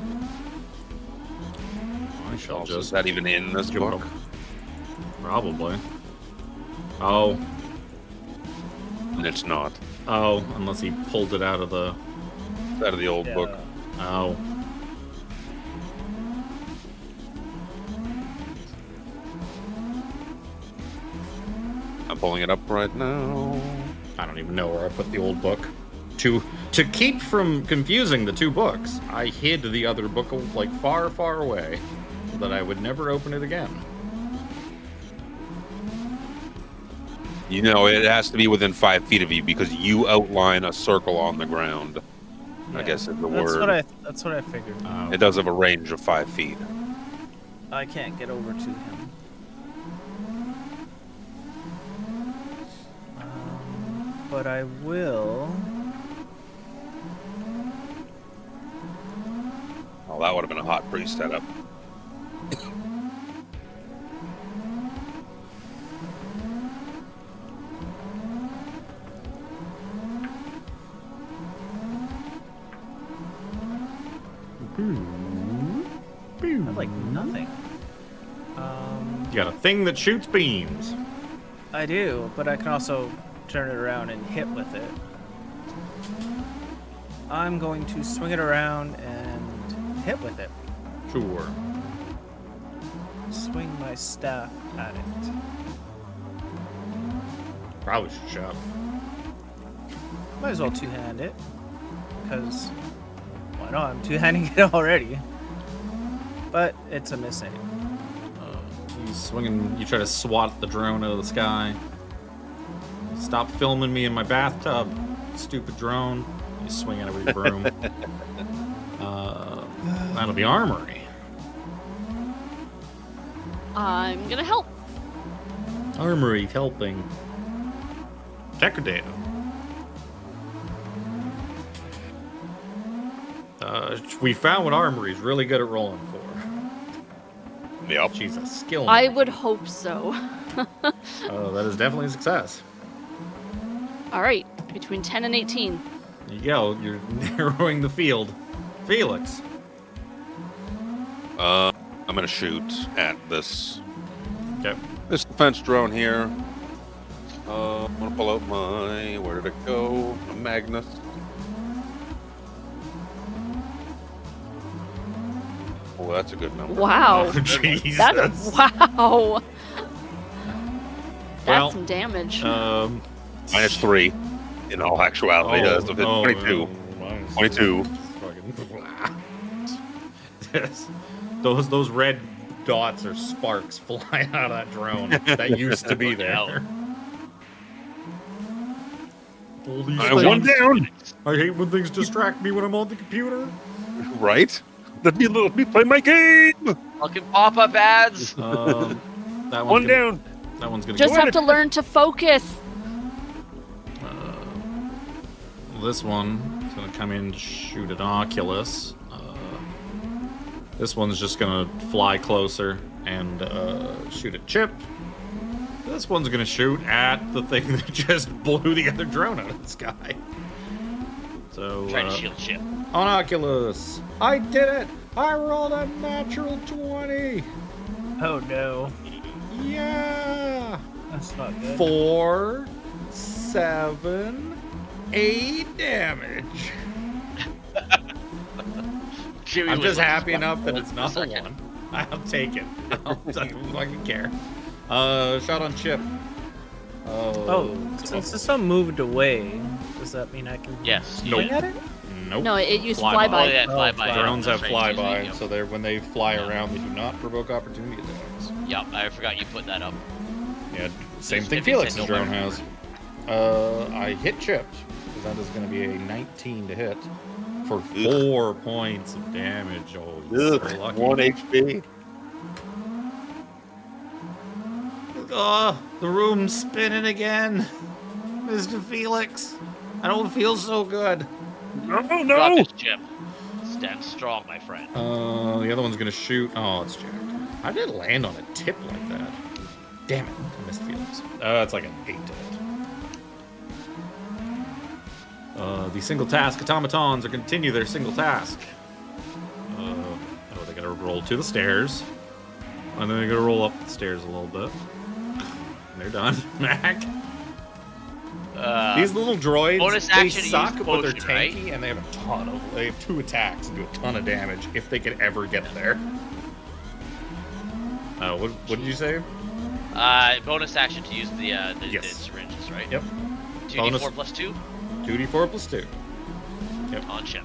I shall Also, is just that even in this give it book? a- Probably. Oh, It's not. oh, unless he pulled it out of the... It's out of the old Yeah. book. Oh. I'm pulling it up right now. I don't even know where I put the old book. To keep from confusing the two books, I hid the other book like far, far away, so that I would never open it again. You know, it has to be within 5 feet of you because you outline a circle on the ground. I guess is the word. That's what I figured. It does have a range of 5 feet. I can't get over to him. But I will. Oh, that would have been a hot priest setup. I have like nothing. You got a thing that shoots beams. I do, but I can also turn it around and hit with it. I'm going to swing it around and hit with it. Sure. Swing my staff at it. Probably should shove. Might as well two-hand it, because why not? I'm two-handing it already. But it's a missing. You swinging. You try to swat the drone out of the sky. Stop filming me in my bathtub, stupid drone. You swing it with your broom. That'll be Armry. I'm gonna help. Armory helping. Check your data. We found what Armory's really good at rolling for. Yep. She's a skill. I mark. would hope so. Oh, that is definitely a success. All right, between 10 and 18. There you go. You're narrowing the field. Phelix. I'm gonna shoot at this Okay. defense drone here. I'm gonna pull out my, where did it go? My Magnus. Oh, that's a good number. Wow. Oh, Jesus. That's wow. That's Well, some damage. -3 in all actuality. Oh, So 22. 22. Yes. Those red dots are sparks flying out of that drone that used to be there. All these One things. down. I hate when things distract me when I'm on the computer. Right? Let me play my game. Fucking pop-up ads. That One gonna, down. That one's gonna Just go. have to learn to focus. This one is gonna come in, shoot an Oculus. This one's just gonna fly closer and shoot at Chip. This one's gonna shoot at the thing that just blew the other drone out of the sky. So Try to shield Chip. on Oculus, I did it! I rolled a natural 20. Oh no, Yeah. that's not good. 4, 7, 8 damage. Jimmy I'm was just like, happy enough that it's not the second. one. I'll take it. I don't fucking care. Shot on Chip. Oh, since this one moved away, does that mean I can Yes. swing at it? Nope. No, it used Flyby. Oh, flyby. yeah, Oh, flyby. Drones have That's right, flyby, yep. so when they fly around, they do not provoke opportunity attacks. Yep, I forgot you put that up. Yeah, same Just thing if you said Felix's no drone weapon. has. I hit Chip, because that is going to be a 19 to hit for 4 points of damage. Oh, you're so lucky. 1 HP. Oh, the room's spinning again. Mr. Felix, I don't feel so good. No, Got no. this, Chip. Stand strong, my friend. The other one's gonna shoot. Oh, it's jacked. How did it land on a tip like that? Damn it, I missed Felix. It's like an 8 to hit. The single task automatons are continue their single task. They gotta roll to the stairs. And then they gotta roll up the stairs a little bit. And they're done. Mac. These little droids, bonus they action to suck, use but they're potion, right? tanky, and they have a ton of. They have 2 attacks and do a ton of damage if they could ever get there. What did you say? Bonus action to use the Yes. syringes, right? Yep. 2d4 plus 2 2d4 plus 2. on Chip.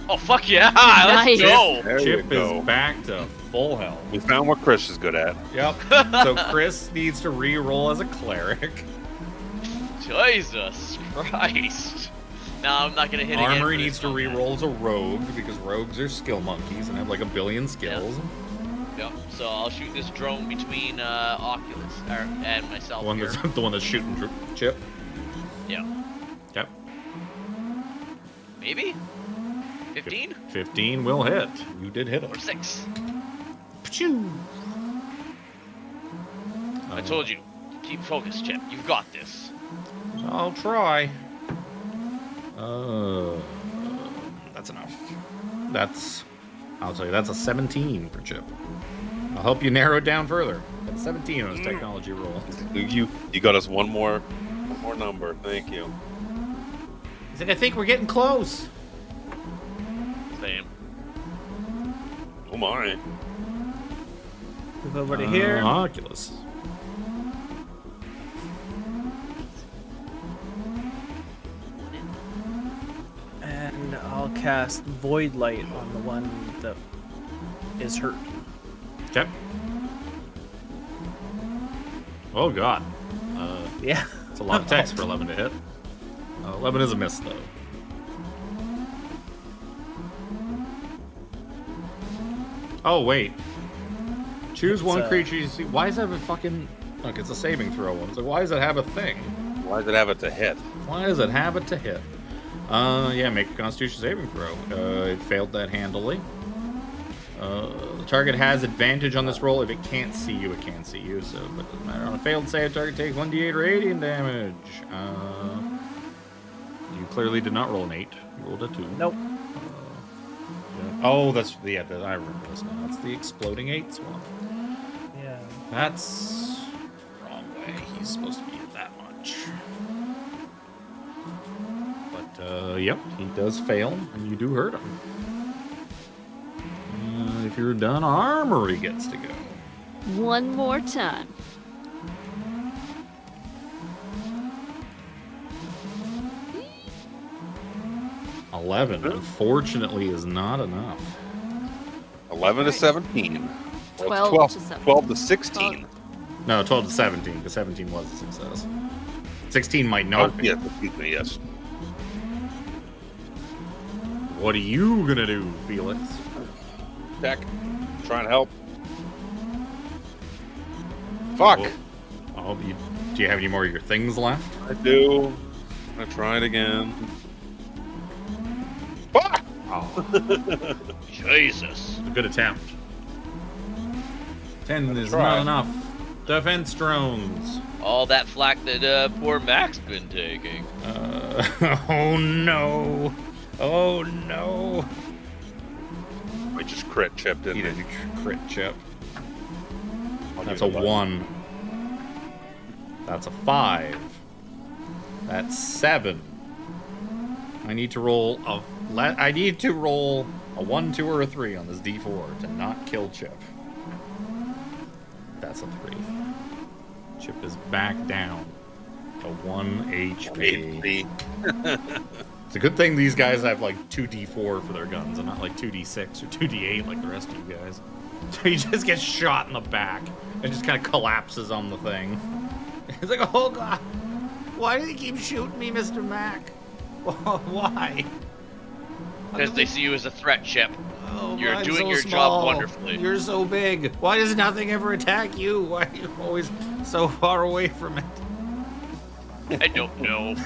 Oh fuck yeah! Nice. Let's go. There Chip you go. is back to full health. We found what Chris is good at. Yep. So Chris needs to re-roll as a cleric. Jesus Christ! No, I'm not gonna hit again. Armry for this needs to one, man. re-roll as a rogue because rogues are skill monkeys and have like a billion skills. Yep. So I'll shoot this drone between Oculus and myself The one here. that's the one that's shooting Chip. Yeah. Yep. Maybe. 15 15 will hit. You did hit or him. 6. Pachoo! I told you. Keep focused, Chip. You've got this. I'll try. That's enough. I'll tell you, that's a 17 for Chip. I'll help you narrow it down further. That's a 17 on his technology roll. You got us one more number. Thank you. He's like, I think we're getting close. Same. Oh my. Move over to here. Oculus. And I'll cast Void Light on the one that is hurt. Okay. Oh god. Yeah. It's a lot of text for 11 to hit. 11 is a miss, though. Oh, wait. Choose It's one a- creature you see. Why does that have a fucking... Look, it's a saving throw one. So why does it have a thing? Why does it have it to hit? Why does it have it to hit? Yeah, make a Constitution saving throw. It failed that handily. The target has advantage on this roll. If it can't see you, it can't see you. So, but it doesn't matter. On a failed save, target takes 1d8 radiant damage. You clearly did not roll an 8. You rolled a 2. Nope. Oh, that's I remember this now. That's the exploding 8s one. Yeah. That's wrong way. He's supposed to be at that much. But yep, he does fail, and you do hurt him. If you're done, Armory gets to go. One more time. $11, unfortunately, is not enough. 11 to 17. Well, 12 it's to 17. 12 to 16. No, 12 to 17, because 17 was a success. 16 might not Oh, be. yes, excuse me, yes. What are you gonna do, Felix? Deck. Trying to help. Fuck! Oh, do you have any more of your things left? I do. I'm gonna try it again. Fuck! Oh, Jesus. a good attempt. 10 is try. not enough. Defense drones. All that flack that poor Mac's been taking. Oh no. Oh no. I just crit chipped in. He did crit chip. I'll That's give a it 1. That's a 5. That's 7. I need to roll a 1, 2, or a 3 on this D4 to not kill Chip. That's a 3. Chip is back down to 1 HP. It's a good thing these guys have like 2d4 for their guns and not like 2d6 or 2d8 like the rest of you guys. So he just gets shot in the back and just kind of collapses on the thing. He's like, oh god, why do they keep shooting me, Mr. M.A.A.C? Why? Because they see you as a threat, Chip. Oh, You're I'm doing so your small. job wonderfully. You're so big. Why does nothing ever attack you? Why are you always so far away from it? I don't know.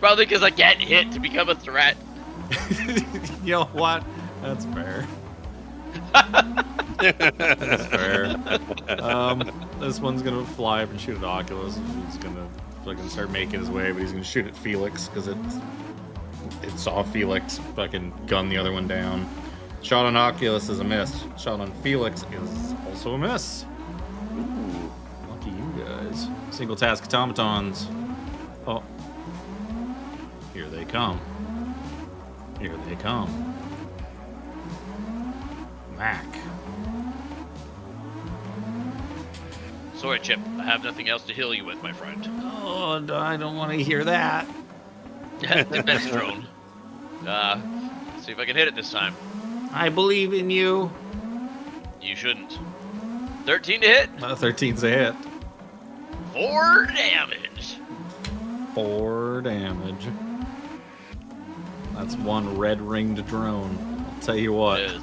Probably because I can't hit to become a threat. You know what? That's fair. That's fair. This one's gonna fly up and shoot at Oculus. He's gonna fucking start making his way, but he's gonna shoot at Phelix because it saw Phelix fucking gun the other one down. Shot on Oculus is a miss. Shot on Phelix is also a miss. Ooh, lucky you guys. Single task automatons. Oh. Here they come. Here they come. M.A.A.C. Sorry, Chip. I have nothing else to heal you with, my friend. Oh, I don't want to hear that. Defense drone. See if I can hit it this time. I believe in you. You shouldn't. 13 to hit. 13's a hit. 4 damage. 4 damage. That's one red-ringed drone. I'll tell you what. It is.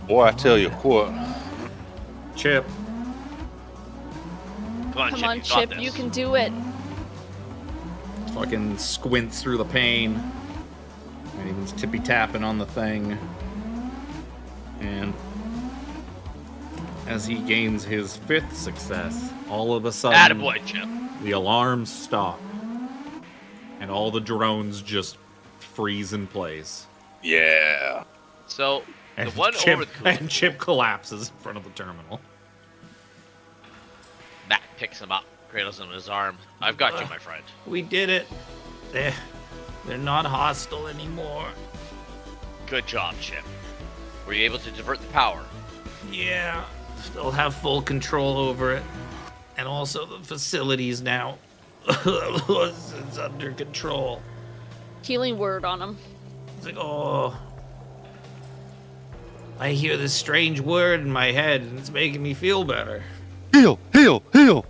Boy, I tell you what. Chip. Come on, Come Chip. on, you got Chip, this. you can do it. Fucking squints through the pain. And he's tippy-tapping on the thing. And as he gains his 5th success, all of a sudden, Attaboy, Chip. the alarms stop. And all the drones just freeze in place. Yeah. So, the And one Chip, over the and Chip collapses in front of the terminal. Mac picks him up, cradles him in his arm. I've got you, my friend. We did it. They're not hostile anymore. Good job, Chip. Were you able to divert the power? Yeah, still have full control over it. And also the facilities now. It's under control. Healing word on him. It's like, oh. I hear this strange word in my head, and it's making me feel better. Heal, heal, heal.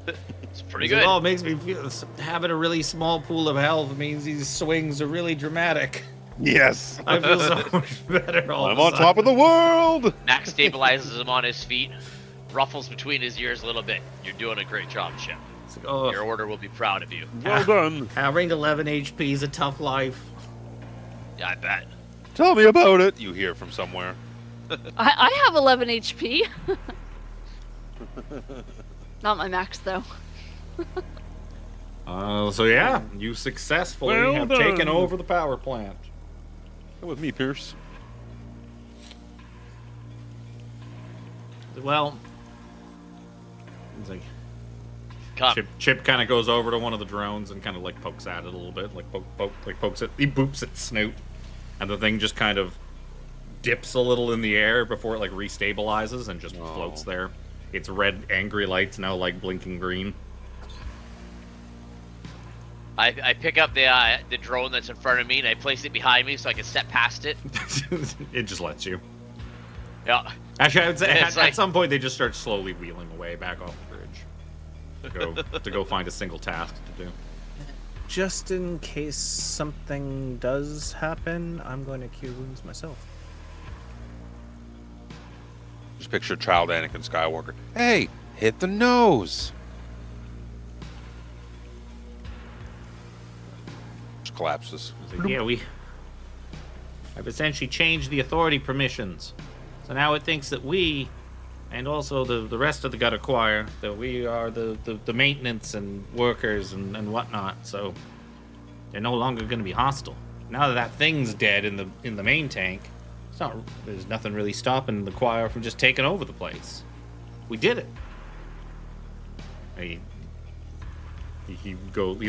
It's pretty It's like, good. oh, it makes me feel... Having a really small pool of health means these swings are really dramatic. Yes. I feel so much better all I'm of a on top of the world. Mac stabilizes him on his feet, ruffles between his ears a little bit. You're doing a great job, Chip. It's like, oh, Your order will be proud of you. Well done. having 11 HP is a tough life. Yeah, I bet. Tell me about it. You hear from somewhere. I have 11 HP. Not my max, though. So yeah, you successfully Well have done. taken over the power plant. Come with me, Pierce. Well, it's like Come. Chip kind of goes over to one of the drones and kind of like pokes at it a little bit, like pokes it. He boops its snoot, and the thing just kind of dips a little in the air before it like restabilizes and just floats there. Its red angry lights now like blinking green. I pick up the drone that's in front of me and I place it behind me so I can step past it. It just lets you. Yeah. Actually, I would say It's at like- some point they just start slowly wheeling away back off the bridge to go find a single task to do. Just in case something does happen, I'm going to cure wounds myself. Just picture child Anakin Skywalker. Hey, hit the nose. Just collapses. It's like, yeah, I've essentially changed the authority permissions. So now it thinks that we, and also the rest of the Gutter Choir, that we are the maintenance and workers and whatnot. So they're no longer going to be hostile. Now that thing's dead in the main tank, there's nothing really stopping the choir from just taking over the place. We did it. He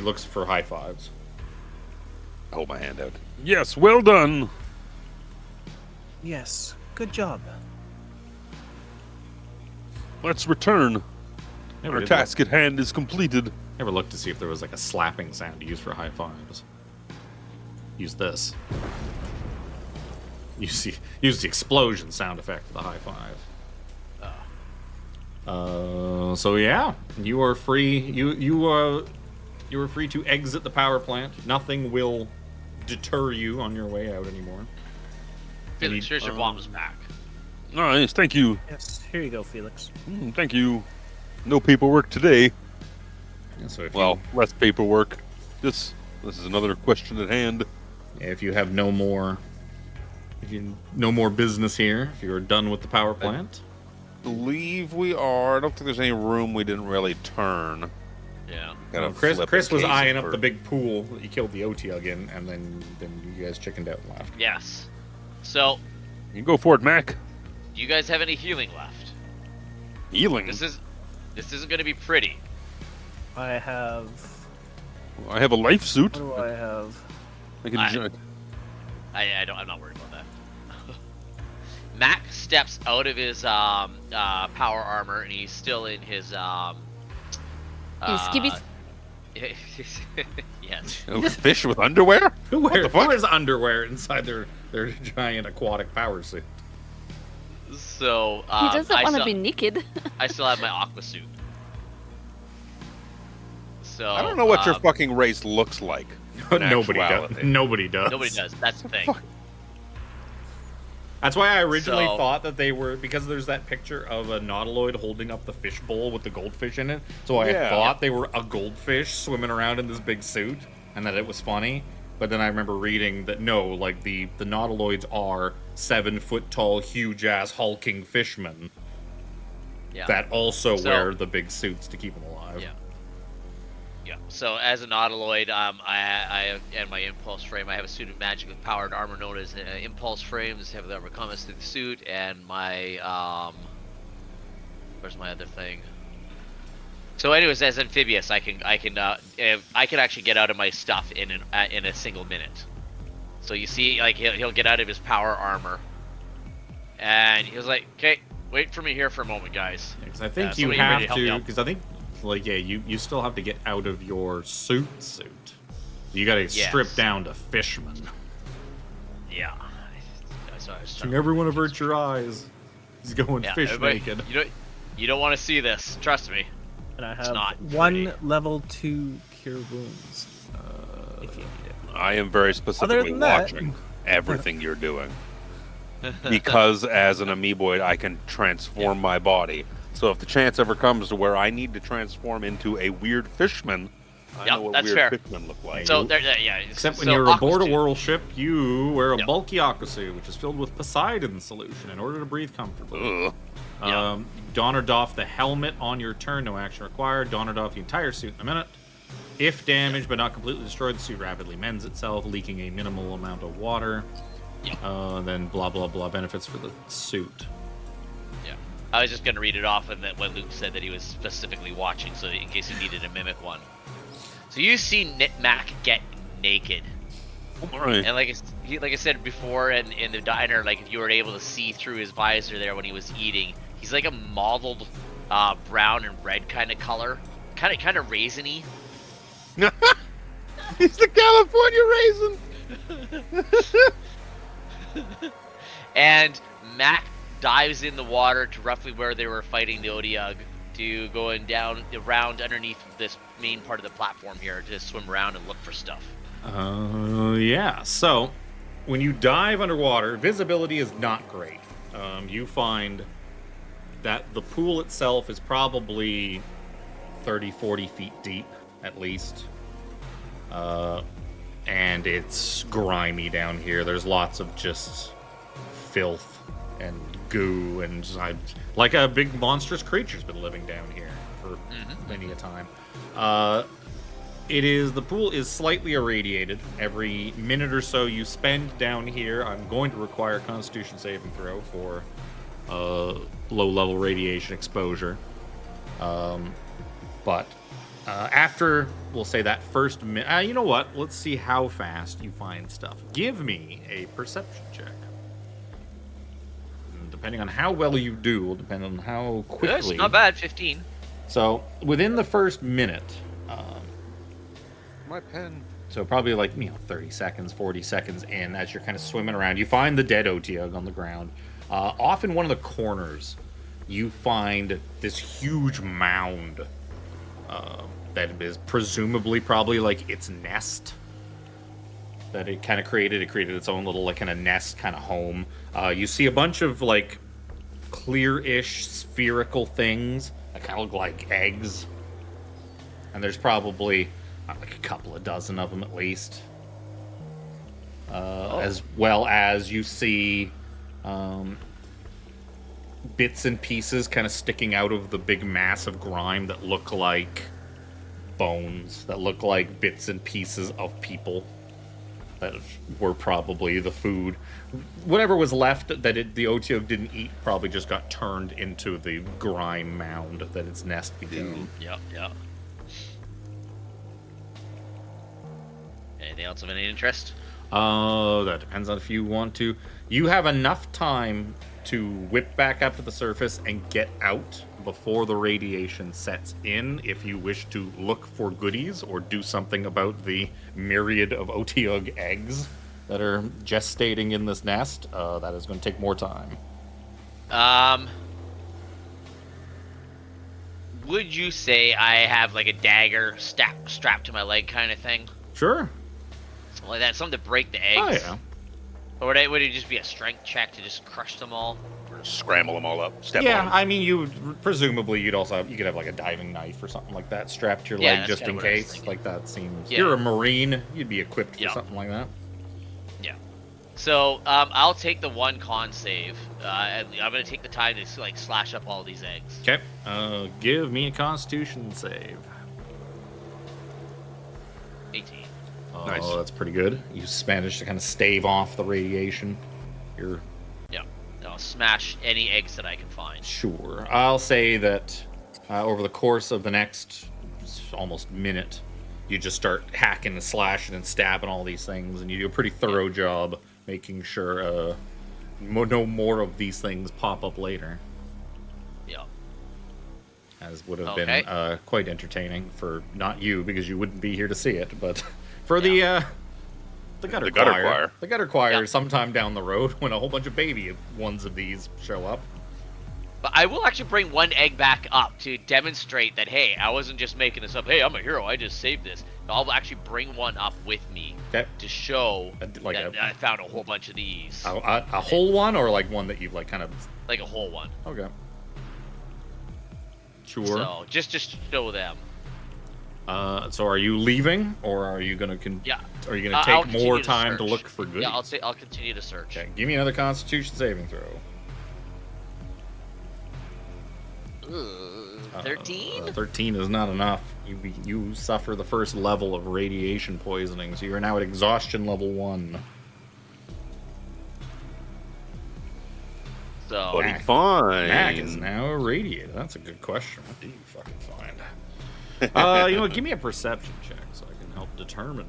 looks for high fives. I hold my hand out. Yes, well done. Yes, good job. Let's return. Never Our did task at hand is completed. Never looked to see if there was like a slapping sound to use for high fives. Use this. Use the explosion sound effect for the high five. So yeah, you are free. You are free to exit the power plant. Nothing will deter you on your way out anymore. Felix, here's your bombs back. Nice, thank you. Yes, here you go, Felix. Thank you. No paperwork today. Yeah, so if Well, less paperwork. This is another question at hand. if you have no more business here, if you're done with the power plant, Believe we are. I don't think there's any room we didn't really turn. Yeah. Gotta Chris flip was in case eyeing it up the hurt. big pool that you killed the OTUG in, and then you guys chickened out and left. Yes. So, You can go for it, Mac. do you guys have any healing left? Healing. This isn't going to be pretty. I have. I have a life suit. What do I have? I can I'm not worried about that. Mac steps out of his power armor, and he's still in his skibbies. Yes. Oh, fish with underwear? Who What the fuck? wears underwear inside their giant aquatic power suit? So He doesn't want to be naked. I still have my aqua suit. So I don't know what your fucking race looks like. in Nobody does. actuality. Nobody does. Nobody does. That's the thing. Fuck. That's why I originally So- thought that they were, because there's that picture of a nautiloid holding up the fish bowl with the goldfish in it. So I Yeah. thought they were a goldfish swimming around in this big suit, and that it was funny. But then I remember reading that no, like the nautiloids are 7-foot tall, huge ass hulking fishmen Yeah. that also So- wear the big suits to keep them alive. Yeah. Yeah. So as an nautiloid, I and my impulse frame, I have a suit of magically powered armor known as impulse frame. This have the armor comments to the suit, and my where's my other thing? So, anyways, as amphibious, I can actually get out of my stuff in a single minute. So you see, like he'll get out of his power armor, and he was like, "Okay, wait for me here for a moment, guys." Because I think you somebody ready have to help me to, out? because I think, like, yeah, you still have to get out of your suit. You gotta strip Yes. down to fishman. Yeah. So I was trying So to- everyone avert your eyes. He's going Yeah, fish everybody- naked. You don't want to see this. Trust me. And I It's have not one pretty. level 2 cure wounds. If you need it. I am very specifically than that- watching everything you're doing. Because as an amoeboid, I can transform my body. So if the chance ever comes to where I need to transform into a weird fishman, I Yep, know what that's weird fair. fishmen look like. So there, yeah. Except when so you're aqua aboard a suit. whirl ship, you wear a Yep. bulky aquasuit, which is filled with Poseidon solution in order to breathe comfortably. Ugh. Yeah. Don or doff the helmet on your turn, no action required. Don or doff the entire suit in a minute. If damaged but not completely destroyed, the suit rapidly mends itself, leaking a minimal amount of water. Yeah. Then blah blah blah benefits for the suit. Yeah. I was just gonna read it off, and that when Luke said that he was specifically watching, so in case he needed to mimic one. So you see M.A.A.C get naked, All right. and like I said before, in the diner, like if you were able to see through his visor there when he was eating, he's like a mottled brown and red kind of color, kind of raisiny. He's the California raisin. And Mac dives in the water to roughly where they were fighting the Odiug, to going down around underneath this main part of the platform here to swim around and look for stuff. Yeah. So, when you dive underwater, visibility is not great. You find that the pool itself is probably 30, 40 feet deep, at least. And it's grimy down here. There's lots of just filth and goo, and like a big monstrous creature's been living down here for many a time. The pool is slightly irradiated. Every minute or so you spend down here, I'm going to require a Constitution saving throw for low-level radiation exposure. But after, we'll say that first minute, you know what? Let's see how fast you find stuff. Give me a perception check. Depending on how well you do, will depend on how quickly. That's not bad, 15. So within the first minute, My pen. so probably like 30 seconds, 40 seconds in, as you're kind of swimming around, you find the dead Otiug on the ground. Off in one of the corners, you find this huge mound that is presumably probably like its nest that it kind of created. It created its own little like kind of nest, kind of home. You see a bunch of like clear-ish spherical things that kind of look like eggs, and there's probably like a couple of dozen of them at least. As well as you see bits and pieces kind of sticking out of the big mass of grime that look like bones, that look like bits and pieces of people that were probably the food. Whatever was left that the Otiug didn't eat probably just got turned into the grime mound that its nest became. Yep. Anything else of any interest? That depends on if you want to. You have enough time to whip back up to the surface and get out before the radiation sets in if you wish to look for goodies or do something about the myriad of Otyugh eggs that are gestating in this nest. That is going to take more time. Would you say I have like a dagger strapped to my leg kind of thing? Sure. Something like that, something to break the eggs? Oh, yeah. Or would it just be a strength check to just crush them all? Or scramble them all up. Step Yeah, on 'em. I mean, you presumably you could have like a diving knife or something like that strapped to your Yeah, leg that's just kinda in what I was case. thinking. Like that seems. Yeah. You're a Marine. You'd be equipped for Yeah. something like that. Yeah. So I'll take the one con save. And I'm gonna take the time to like slash up all these eggs. Okay. Give me a Constitution save. 18. Oh, Nice. that's pretty good. You managed to kind of stave off the radiation. You're Yeah. I'll smash any eggs that I can find. sure. I'll say that over the course of the next almost minute, you just start hacking and slashing and stabbing all these things, and you do a pretty thorough job making sure no more of these things pop up later. Yeah. As would have Okay. been quite entertaining for not you because you wouldn't be here to see it, but for the gutter The gutter choir. the gutter choir Yeah. sometime down the road when a whole bunch of baby ones of these show up. But I will actually bring one egg back up to demonstrate that, hey, I wasn't just making this up. Hey, I'm a hero. I just saved this. I'll actually bring one up with me Okay. to show Like that I found a whole bunch of these. A whole one or like one that you've like kind of Like a whole one. okay. Sure. So, just to show them. So are you leaving or are you gonna Yeah. are you gonna I'll take continue more to time to search. look for goodies? Yeah, I'll continue to search. Okay, give me another Constitution saving throw. 13? 13 is not enough. You suffer the first level of radiation poisoning, so you are now at exhaustion level 1. So, Buddy, Mac. fine. Mac is now irradiated. That's a good question. What do you fucking find? You know what? Give me a perception check so I can help determine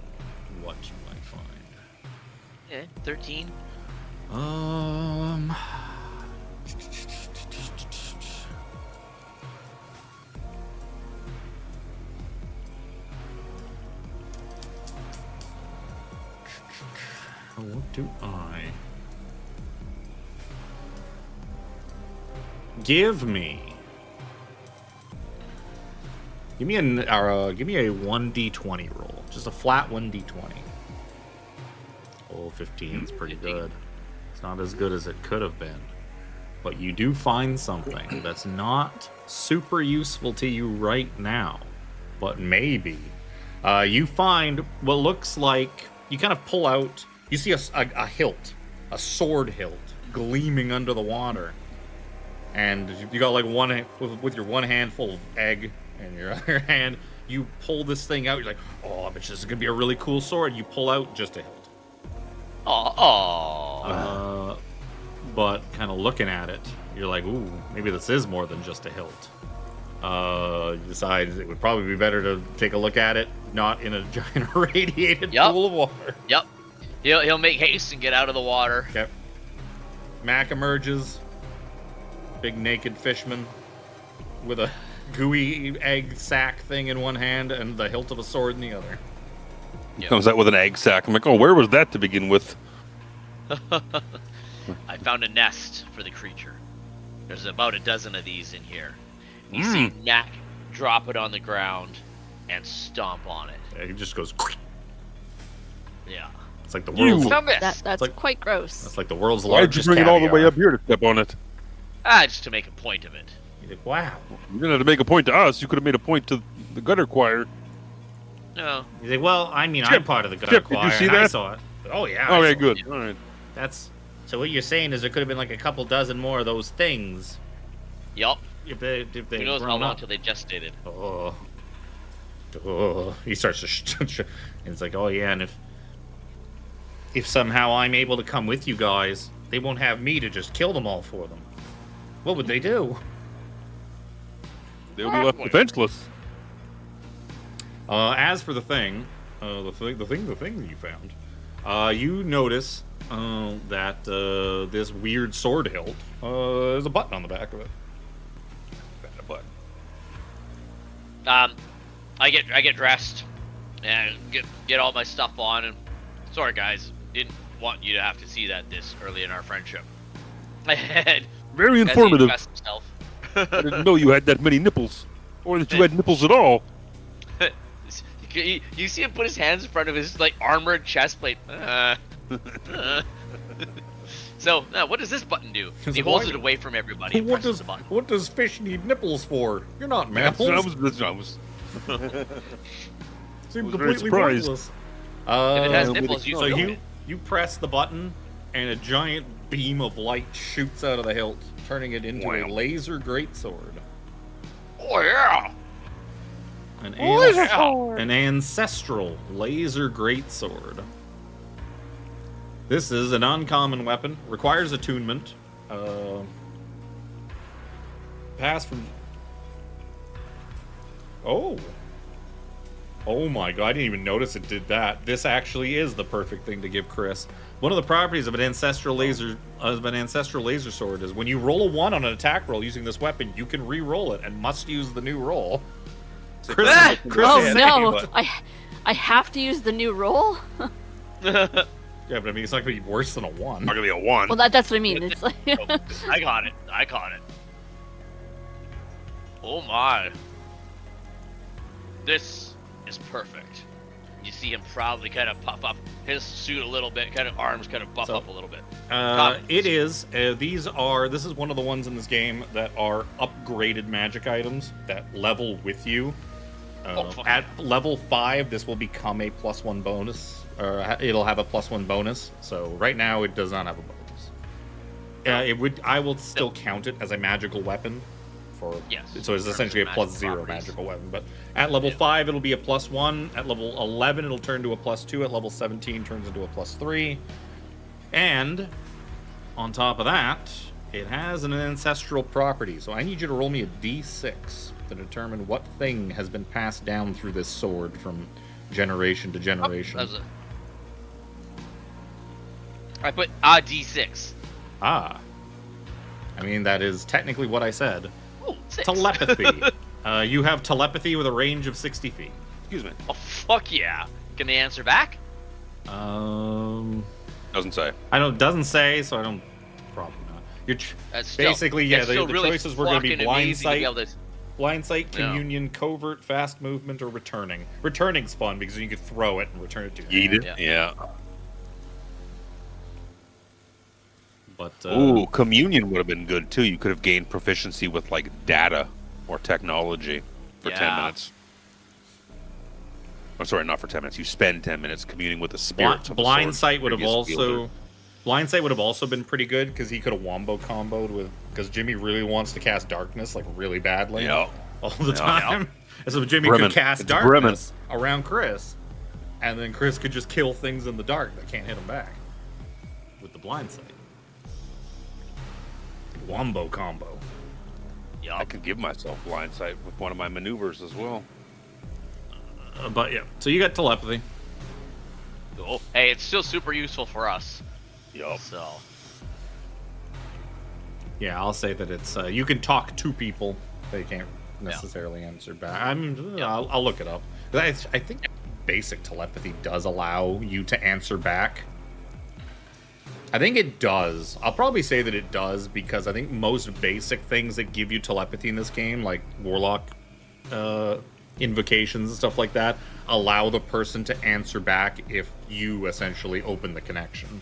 what you might find. yeah, 13. What do I? Give me a 1d20 roll. Just a flat 1d20. Oh, 15 is pretty good. It's not as good as it could have been. But you do find something that's not super useful to you right now. But maybe. You find what looks like... You kind of pull out... You see a hilt. A sword hilt gleaming under the water. And you got like one... With your one hand full of egg and your other hand, you pull this thing out. You're like, oh, I bet this is going to be a really cool sword. You pull out just a hilt. But kind of looking at it, you're like, ooh, maybe this is more than just a hilt. You decide it would probably be better to take a look at it, not in a giant irradiated Yep. pool of water. Yep. He'll make haste and get out of the water. Okay. Mac emerges, big naked fishman with a gooey egg sack thing in one hand and the hilt of a sword in the other. Comes out with an egg sack. I'm like, oh, where was that to begin with? I found a nest for the creature. There's about a dozen of these in here. You see Mac drop it on the ground and stomp on it. It just goes. Yeah. It's like the world's. Found this. That's like- quite gross. That's like the world's Why'd you largest bring it all the way caviar. up here to step on it? Just to make a point of it. You're like, wow. You didn't have to make a point to us. You could have made a point to the gutter choir. No. You say, well, I mean, I'm Chip, part of the gutter Chip, did you choir, see and I that? saw it. Oh yeah. I Okay, saw good. it. All right. That's so. What you're saying is there could have been like a couple dozen more of those things Yup. if they Who knows how grown long up. till they gestated. Oh. He starts to. And it's like, oh yeah, and if somehow I'm able to come with you guys, they won't have me to just kill them all for them. What would they do? They'll be left defenseless. As for the thing, the thing you found, you notice that this weird sword hilt, there's a button on the back of it. A button. I get dressed and get all my stuff on. And sorry, guys, didn't want you to have to see that this early in our friendship. I had Very as he informative. dressed himself. I didn't know you had that many nipples, or that you had nipples at all. You see him put his hands in front of his like armored chest plate. So, what does this button do? It's He holds white. it away from everybody and What presses does the button. what does fish need nipples for? You're not I mammals. was Seem very completely surprised. pointless. If it has with nipples, the- you So feel you it. you press the button, and a giant beam of light shoots out of the hilt, turning it into a Wow. laser greatsword. Oh yeah! An, Laser an, sword. an ancestral laser greatsword. This is an uncommon weapon. Requires attunement. Pass from. Oh. Oh my god! I didn't even notice it did that. This actually is the perfect thing to give Chris. One of the properties of an ancestral laser sword is when you roll a 1 on an attack roll using this weapon, you can re-roll it and must use the new roll. Chris, Chris Oh is no! saved. I have to use the new roll. Yeah, but I mean, it's not going to be worse than a 1. Not gonna be a 1. Well, that's what I mean. It's like I got it. Oh my! This is perfect. You see him proudly kind of puff up his suit a little bit, kind of arms kind of buff up a little bit. It is. This is one of the ones in this game that are upgraded magic items that level with you. Fuck. At level 5, this will become a +1 bonus. It'll have a +1 bonus. So right now, it does not have a bonus. I will still count it as a magical weapon. Yes. So it's essentially a Magical +0 properties. magical weapon. But at level 5, it'll be a +1. At level 11, it'll turn to a +2. At level 17, turns into a +3. And on top of that, it has an ancestral property. So I need you to roll me a d6 to determine what thing has been passed down through this sword from generation to generation. I put a D6. I mean, that is technically what I said. Oh, 6. Telepathy. You have telepathy with a range of 60 feet. Excuse me. Oh fuck yeah! Can they answer back? Doesn't say. Doesn't say, so I don't. Probably not. That's still, Basically, yeah. that's The still really choices were going to be fucking blind amazing to be sight, able to- communion, covert, fast movement, or returning. Returning's fun because you can throw it and return it to your Eat hand. it. Yeah. Yeah. But Ooh, communion would have been good too. You could have gained proficiency with like data or technology for 10 Yeah. minutes. Oh, sorry, not for 10 minutes. You spend 10 minutes communing with the Bli- spirits. of the blind sword's sight would have previous also. wielder. Blind sight would have also been pretty good because he could have wombo comboed with. Because Jimmy really wants to cast darkness like really badly Yeah. all the Yeah. time. And so Jimmy Brimmin'. could cast It's darkness around Chris, and then Chris could just kill things in the dark that can't hit him back with the blind sight. Wombo combo. I could give myself blind sight with one of my maneuvers as well. But yeah, so you got telepathy. Oh, hey, it's still super useful for us. Yup. So Yeah, I'll say that it's you can talk to people. They can't necessarily answer back. I'll look it up. I think basic telepathy does allow you to answer back. I think it does. I'll probably say that it does because I think most basic things that give you telepathy in this game, like warlock invocations and stuff like that, allow the person to answer back if you essentially open the connection.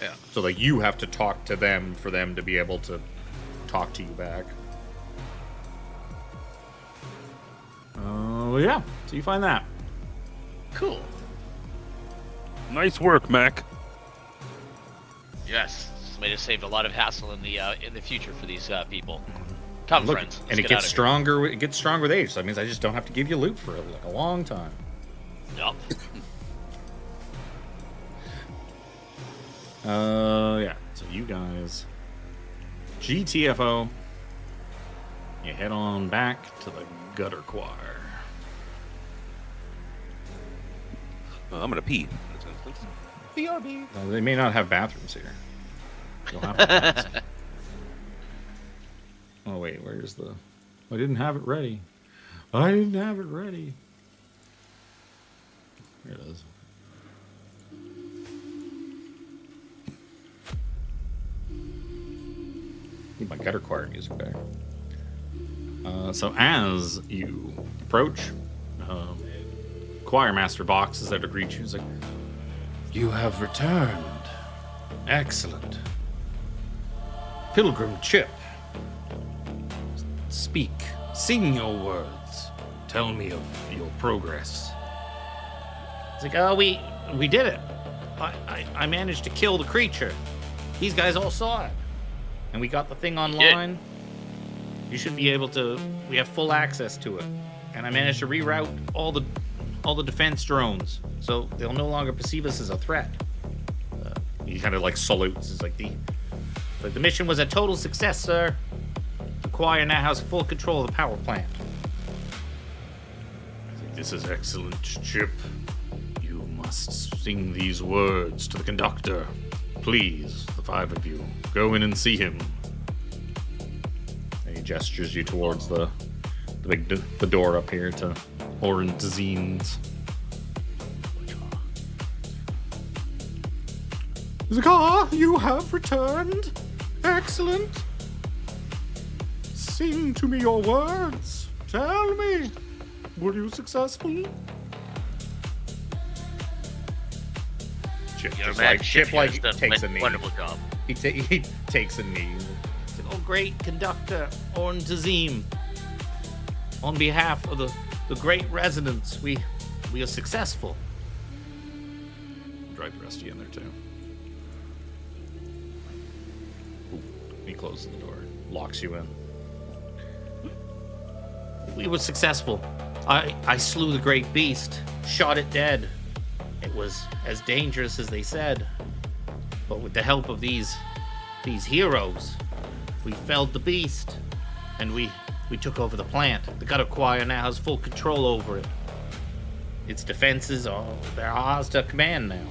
yeah. So like you have to talk to them for them to be able to talk to you back. Yeah. So you find that. Cool. Nice work, Mac. Yes. This may have saved a lot of hassle in the future for these people. Come, Look, friends. and it gets stronger. It gets stronger with age. So that means I just don't have to give you loot for like a long time. Yup. Yeah. So you guys, GTFO. You head on back to the gutter choir. I'm gonna pee. In this instance. BRB. They may not have bathrooms here. You'll have to ask. Oh wait, where's the? I didn't have it ready. I didn't have it ready. Here it is. Need my gutter choir music there. So as you approach, choir master Box is there to greet you. He's like, "You have returned. Excellent. Pilgrim Chip, speak. Sing your words. Tell me of your progress." It's like, "Oh, we did it. I managed to kill the creature. These guys all saw it. And we got the thing online. You should be able to. We have full access to it. And I managed to reroute all the defense drones, so they'll no longer perceive us as a threat." He kind of like salutes. It's like the mission was a total success, sir. The choir now has full control of the power plant. I think this is excellent, Chip. You must sing these words to the conductor. Please, the 5 of you, go in and see him. And he gestures you towards the door up here to Orentzine's. Zaka, you have returned. Excellent. Sing to me your words. Tell me, were you successful? Chip Your just man like Chip like has done takes a knee. wonderful job. He takes a knee. He's like, "Oh, great conductor, Orentzine. On behalf of the great residents, we are successful." I'll drive the rest of you in there too. Ooh, he closes the door, locks you in. "We were successful. I slew the great beast, shot it dead. It was as dangerous as they said. But with the help of these heroes, we felled the beast, and we took over the plant. The gutter choir now has full control over it. Its defenses they're ours to command now."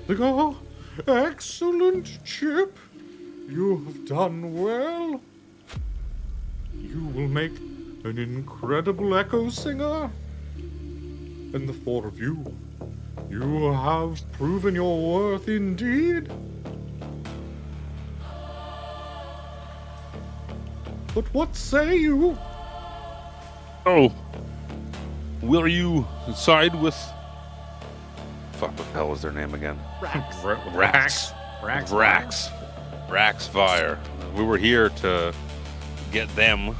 Like, "Oh, excellent, Chip. You have done well. You will make an incredible echo singer. And the 4 of you, you have proven your worth indeed. But what say you?" Oh, will you side with? Fuck, what the hell was their name again? Rax. Rax Fire. We were here to get them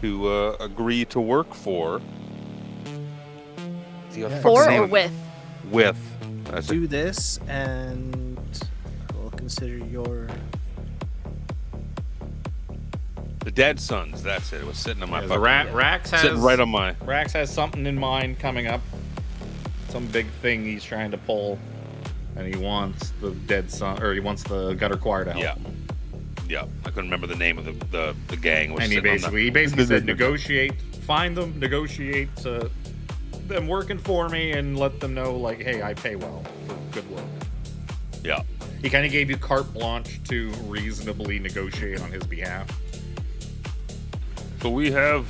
to agree to work for. For or with? With. That's Do this, and we'll consider your. the Dead Sons. That's it. It was sitting on my The fucking Rax has sitting right on my. Rax has something in mind coming up. Some big thing he's trying to pull, and he wants the Dead Son, or he wants the gutter choir to help Yeah. him. Yeah, I couldn't remember the name of the gang. Was And he sitting on basically said, negotiate, find them, negotiate them working for me, and let them know, like, hey, I pay well for good work. Yeah. He kind of gave you carte blanche to reasonably negotiate on his behalf. So we have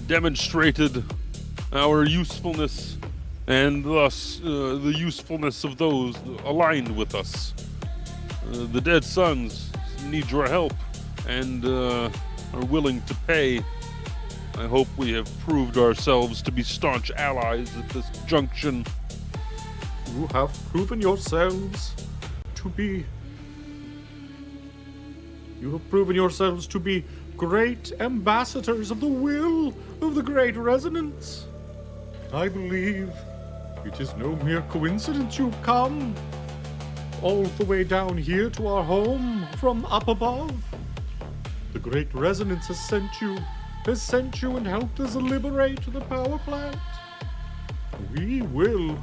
demonstrated our usefulness, and thus the usefulness of those aligned with us. The Dead Sons need your help and are willing to pay. I hope we have proved ourselves to be staunch allies at this junction. You have proven yourselves to be... You have proven yourselves to be great ambassadors of the will of the Great Resonance. I believe it is no mere coincidence you've come all the way down here to our home from up above. The Great Resonance has sent you and helped us liberate the power plant. We will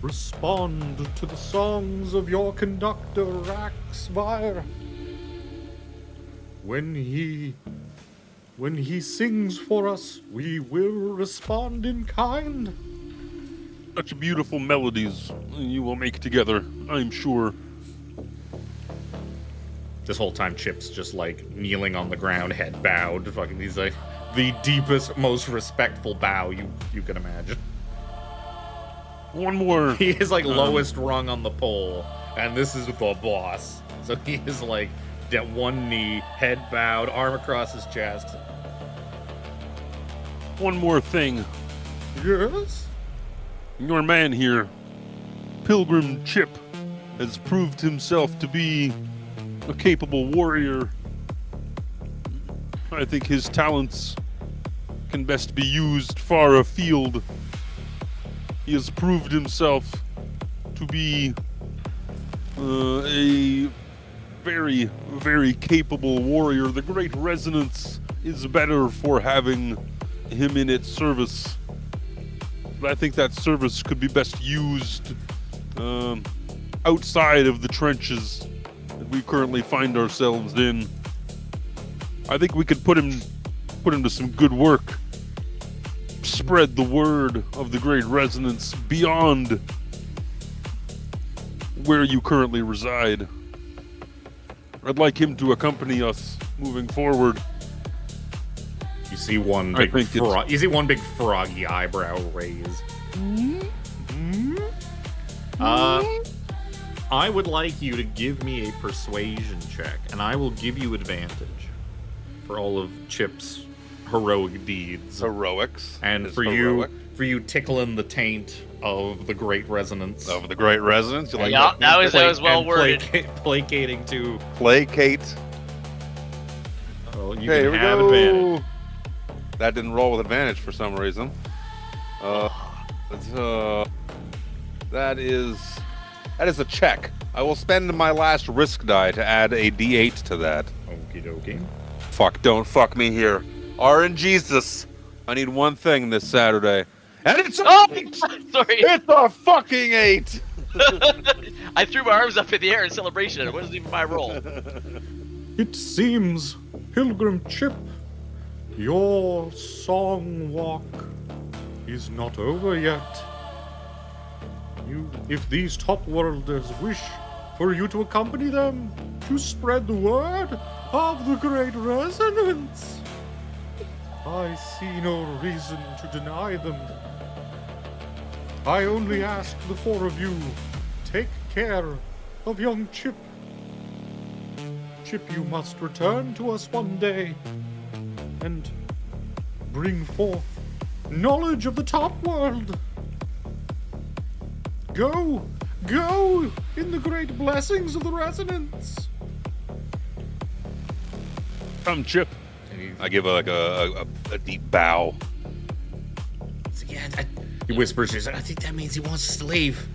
respond to the songs of your conductor, Rax Fire. When he sings for us, we will respond in kind. Such beautiful melodies you will make together, I'm sure. This whole time, Chip's just like kneeling on the ground, head bowed. Fucking, he's like the deepest, most respectful bow you can imagine. One more. He is like lowest rung on the pole, and this is the boss. So he is like at one knee, head bowed, arm across his chest. One more thing. Yes? Your man here, Pilgrim Chip, has proved himself to be a capable warrior. I think his talents can best be used far afield. He has proved himself to be a very, very capable warrior. The Great Resonance is better for having him in its service. But I think that service could be best used outside of the trenches that we currently find ourselves in. I think we could put him to some good work. Spread the word of the Great Resonance beyond where you currently reside. I'd like him to accompany us moving forward. You see one big you see one big froggy eyebrow raise. I would like you to give me a persuasion check, and I will give you advantage for all of Chip's heroic deeds. Heroics. And for you tickling the taint of the Great Resonance. Of the Great Resonance? You like Yeah, that was well worded. Placating to... Placate. Well, you Okay, here can we have go. advantage. That didn't roll with advantage for some reason. That is a check. I will spend my last risk die to add a D8 to that. Okie dokie. Fuck, don't fuck me here. RNGesus. I need one thing this Saturday. And it's an 8! Sorry. It's a fucking 8! I threw my arms up in the air in celebration, and it wasn't even my roll. It seems, Pilgrim Chip, your song walk is not over yet. If these top worlders wish for you to accompany them to spread the word of the Great Resonance, I see no reason to deny them. I only ask the four of you, take care of young Chip. Chip, you must return to us one day and bring forth knowledge of the top world. Go in the great blessings of the Resonance. Come, Chip. I give a deep bow. Yeah, he whispers, he's like, I think that means he wants us to leave.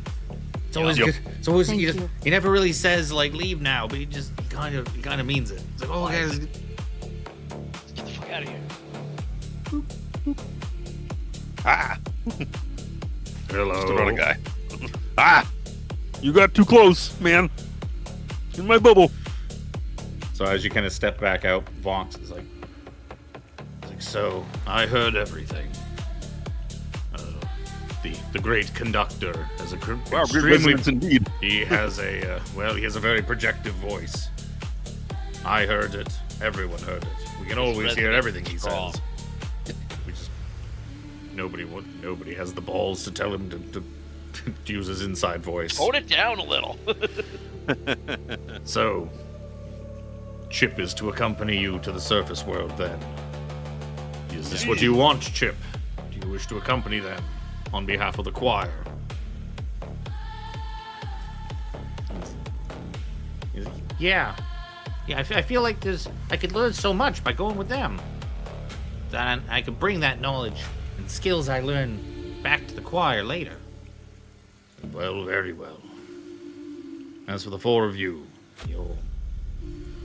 It's always Yep. good. It's always Thank you. he never really says like leave now, but he kind of means it. It's like, oh guys, Let's get the fuck out of here. Ah! hello. Stood on a guy. Ah! You got too close, man. In my bubble. So as you kind of step back out, Vonks is like, so I heard everything. The great conductor has a Wow, great extremely. resonance indeed. He has a he has a very projective voice. I heard it. Everyone heard it. We can always hear resonance everything he is strong. says. We just nobody has the balls to tell him to use his inside voice. Tone it down a little. So, Chip is to accompany you to the surface world then. Is this what you want, Chip? Do you wish to accompany them on behalf of the choir? Yeah. Yeah, I feel like I could learn so much by going with them. That I could bring that knowledge and skills I learned back to the choir later. Well, very well. As for the four of you,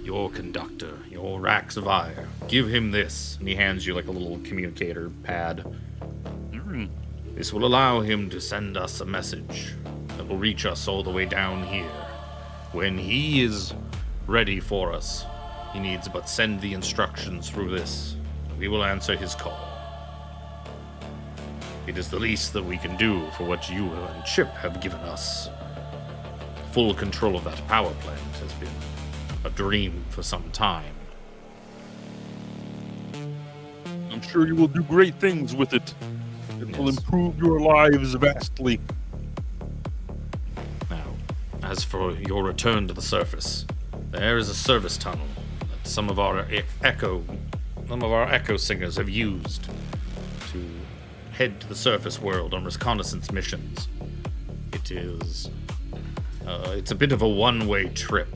your conductor, your racks of ire, give him this. And he hands you like a little communicator pad. This will allow him to send us a message that will reach us all the way down here. When he is ready for us, he needs but send the instructions through this. We will answer his call. It is the least that we can do for what you and Chip have given us. Full control of that power plant has been a dream for some time. I'm sure you will do great things with it. It will Yes. improve your lives vastly. Now, as for your return to the surface, there is a service tunnel that some of our echo singers have used to head to the surface world on reconnaissance missions. It's a bit of a one-way trip.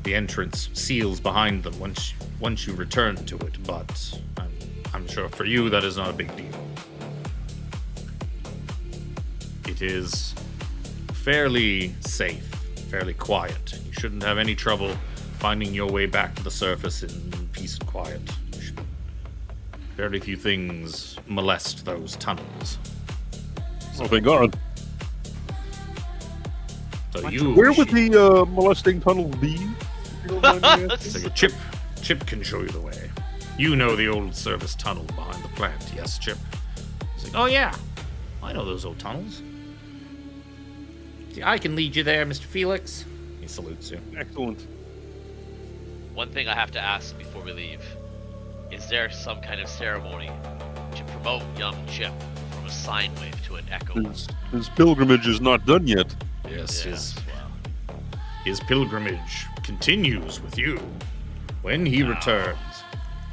The entrance seals behind them once you return to it, but I'm sure for you that is not a big deal. It is fairly safe, fairly quiet. You shouldn't have any trouble finding your way back to the surface in peace and quiet. Very few things molest those tunnels. Oh, thank God. So you, Where would the molesting tunnel be? If you don't mind me asking? so Chip can show you the way. You know the old service tunnel behind the plant, yes, Chip? He's like, oh yeah, I know those old tunnels. See, I can lead you there, Mr. Phelix. He salutes you. Excellent. One thing I have to ask before we leave. Is there some kind of ceremony to promote young Chip from a sine wave to an echo wave? His pilgrimage is not done yet. Yes, Yes, well, his pilgrimage continues with you. When he returns,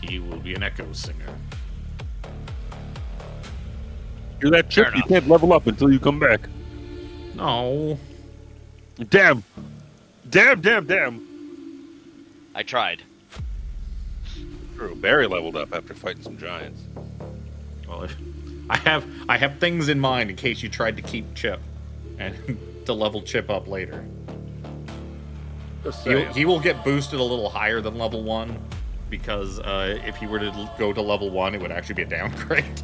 he will be an echo singer. You're that Chip, Fair you enough. can't level up until you come back. No. Damn. Damn. I tried. True. Barry leveled up after fighting some giants. Well, I have things in mind in case you tried to keep Chip and to level Chip up later. Just He'll, saying. he will get boosted a little higher than level 1 because if he were to go to level 1, it would actually be a downgrade.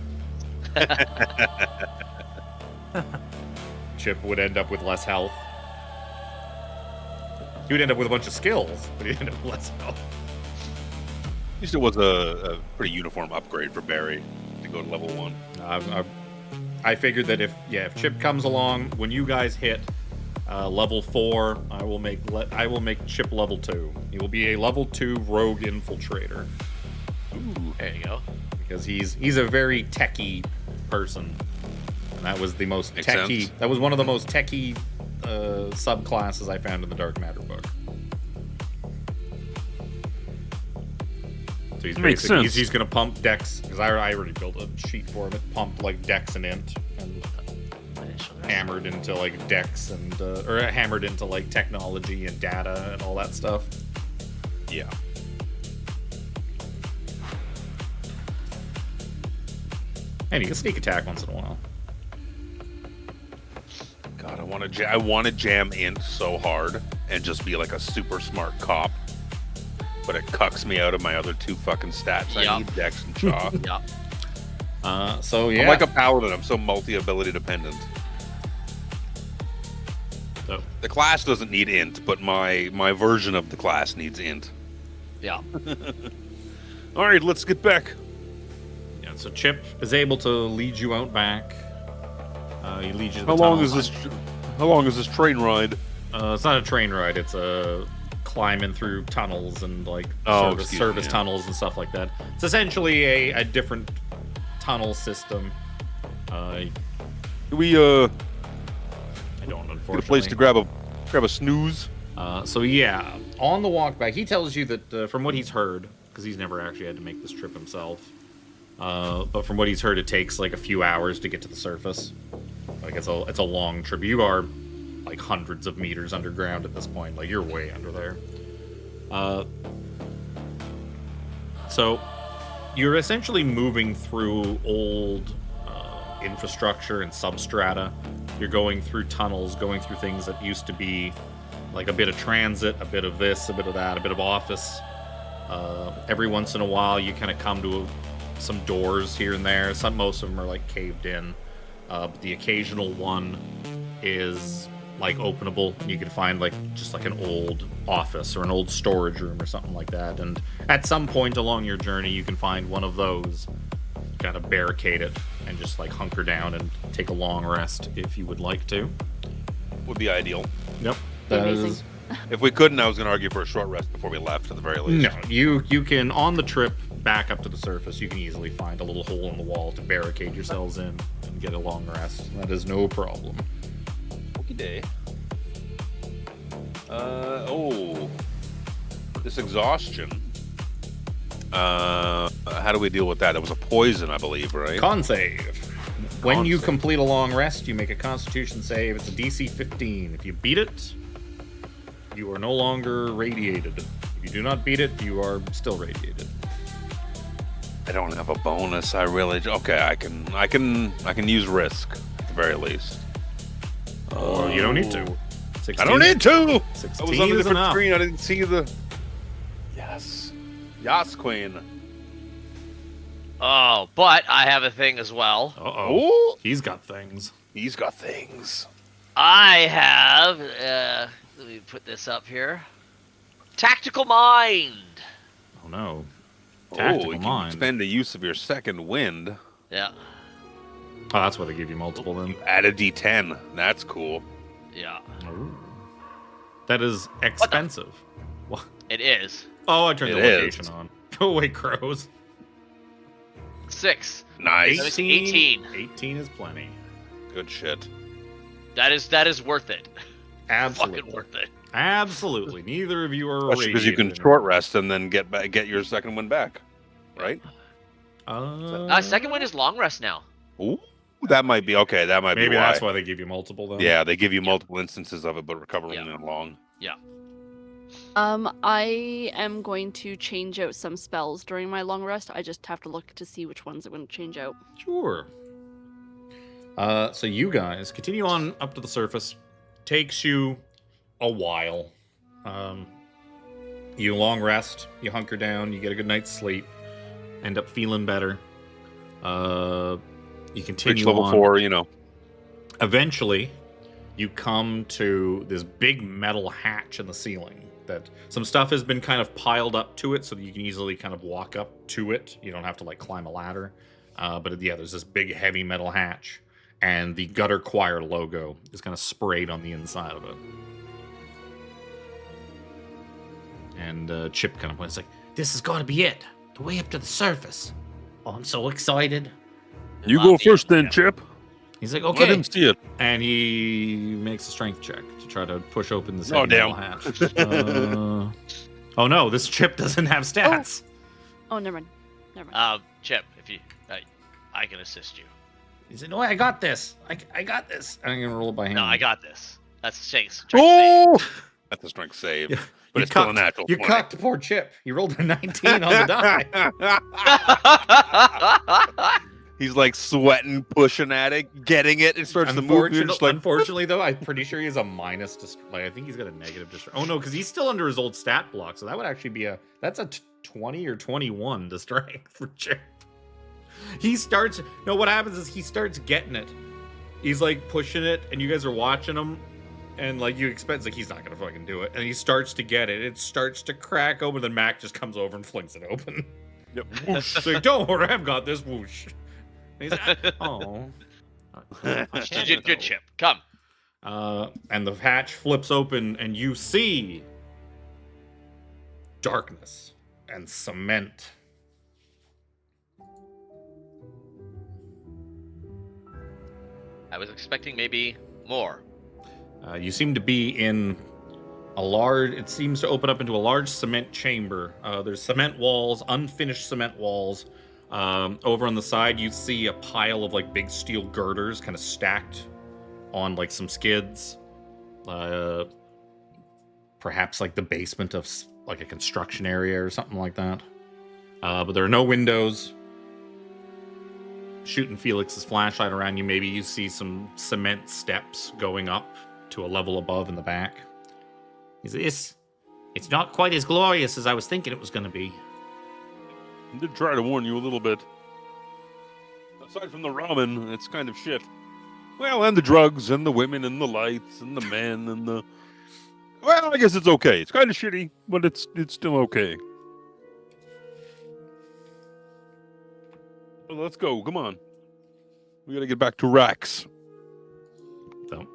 Chip would end up with less health. He would end up with a bunch of skills, but he'd end up with less health. At least it was a pretty uniform upgrade for Barry to go to level 1. I figured that if Chip comes along, when you guys hit level 4, I will make Chip level 2. He will be a level 2 rogue infiltrator Ooh. There you go. because he's a very techie person. And that was the most Makes techie. sense. That was one of the most techie subclasses I found in the Dark Matter book. So he's Makes basically sense. he's gonna pump Dex because I already built a sheet for him. It pumped like Dex and Int and hammered into like Dex and or hammered into like technology and data and all that stuff. Yeah. And he can sneak attack once in a while. God, I want to jam Int so hard and just be like a super smart cop. But it cucks me out of my other 2 fucking stats. Yeah. I need Dex and Shaw. Yeah. So yeah. I'm like a paladin. I'm so multi-ability dependent. So, The class doesn't need Int, but my version of the class needs Int. Yeah. All right, let's get back. yeah, so Chip is able to lead you out back. He leads you to the How long tunnel. is this? How long is this train ride? It's not a train ride. It's a climbing through tunnels and like Oh, excuse me, service yeah. tunnels and stuff like that. It's essentially a different tunnel system. I Do we don't, get unfortunately. a place to grab a snooze? So yeah, on the walk back, he tells you that from what he's heard, because he's never actually had to make this trip himself, but from what he's heard, it takes like a few hours to get to the surface. Like it's a long trip. You are like hundreds of meters underground at this point. Like you're way under there. So you're essentially moving through old infrastructure and substrata. You're going through tunnels, going through things that used to be like a bit of transit, a bit of this, a bit of that, a bit of office. Every once in a while, you kind of come to some doors here and there. Most of them are like caved in. But the occasional one is like openable. You can find like just like an old office or an old storage room or something like that. And at some point along your journey, you can find one of those. kind of barricade it and just like hunker down and take a long rest if you would like to. Would be ideal. Yep. That Amazing. is. If we couldn't, I was going to argue for a short rest before we left, at the very least. No, you can, on the trip back up to the surface, you can easily find a little hole in the wall to barricade yourselves in and get a long rest. That is no problem. Okie day. This exhaustion. How do we deal with that? It was a poison, I believe, right? Con save. When you save. complete a long rest, you make a Constitution save. It's a DC 15. If you beat it, you are no longer radiated. If you do not beat it, you are still radiated. I don't have a bonus. I really. Okay, I can use risk at the very least. Or you don't need to. 16, I don't need to. I was 16 on a is different enough. screen. I didn't see the. Yes, Queen. Oh, but I have a thing as well. Uh-oh. Ooh, He's got things. he's got things. I have. Let me put this up here. Tactical mind. Oh no. You Tactical can mind. expend the use of your second wind. Yeah. Oh, that's why they give you multiple then. Add a D10. That's cool. Yeah. Ooh. That is expensive. What? It is. Oh, I turned the It is. location on. Go away, crows. 6. Nice. That was 18. 18 is plenty. Good shit. That is worth it. Absolutely. Fucking worth it. Absolutely. Neither of you are Especially because you can radiated short rest and then get your second wind back, right? Second one is long rest now. Ooh, that might be okay. That might Maybe be why. that's why they give you multiple then. Yeah, they give you multiple instances of it, but recover Yeah. only on long. I am going to change out some spells during my long rest. I just have to look to see which ones I'm going to change out. Sure. So you guys continue on up to the surface. Takes you a while. You long rest, you hunker down, you get a good night's sleep, end up feeling better. You continue Reach level on. 4, you know. Eventually, you come to this big metal hatch in the ceiling that some stuff has been kind of piled up to it so that you can easily kind of walk up to it. You don't have to like climb a ladder. But yeah, there's this big heavy metal hatch, and the Gutter Choir logo is kind of sprayed on the inside of it. And Chip kind of points like, "This has got to be it. The way up to the surface. Oh, I'm so excited." You go first then, Yeah. Chip. He's like, Let "Okay." him see it. And he makes a strength check to try to push open this Oh, heavy metal hatch. Oh no, this Chip doesn't have stats. Oh, never mind. Never mind. Chip, if you, I can assist you. He said, "No, I got this. I got this." I'm gonna roll it by hand. No, I got this. That's strength. Oh! That's a strength save. Yeah. But You it's still a cucked- natural You 20. cocked poor Chip. You rolled a 19 on the die. He's like sweating, pushing at it, getting it. It starts to move. You're just like, Unfortunately, though, I'm pretty sure he has a minus. I think he's got a negative. Oh no, because he's still under his old stat block. So that would actually be that's a 20 or 21 to strength for Chip. He starts. No, what happens is he starts getting it. He's like pushing it, and you guys are watching him, and like you expect, like he's not gonna fucking do it, and he starts to get it. It starts to crack open. Then Mac just comes over and flings it open. Yep. Whoosh. He's like, "Don't worry, I've got this." Whoosh. And he's like, "Oh." Good Chip. Come. And the hatch flips open, and you see darkness and cement. I was expecting maybe more. You seem to be in a large. It seems to open up into a large cement chamber. There's cement walls, unfinished cement walls. Over on the side, you see a pile of like big steel girders, kind of stacked on like some skids. Perhaps like the basement of like a construction area or something like that. But there are no windows. Shooting Felix's flashlight around you, maybe you see some cement steps going up to a level above in the back. It's not quite as glorious as I was thinking it was going to be. I did try to warn you a little bit. Aside from the ramen, it's kind of shit. Well, and the drugs, and the women, and the lights, and the men, and the... Well, I guess it's okay. It's kind of shitty, but it's still okay. Well, let's go. Come on. We gotta get back to Rax. So,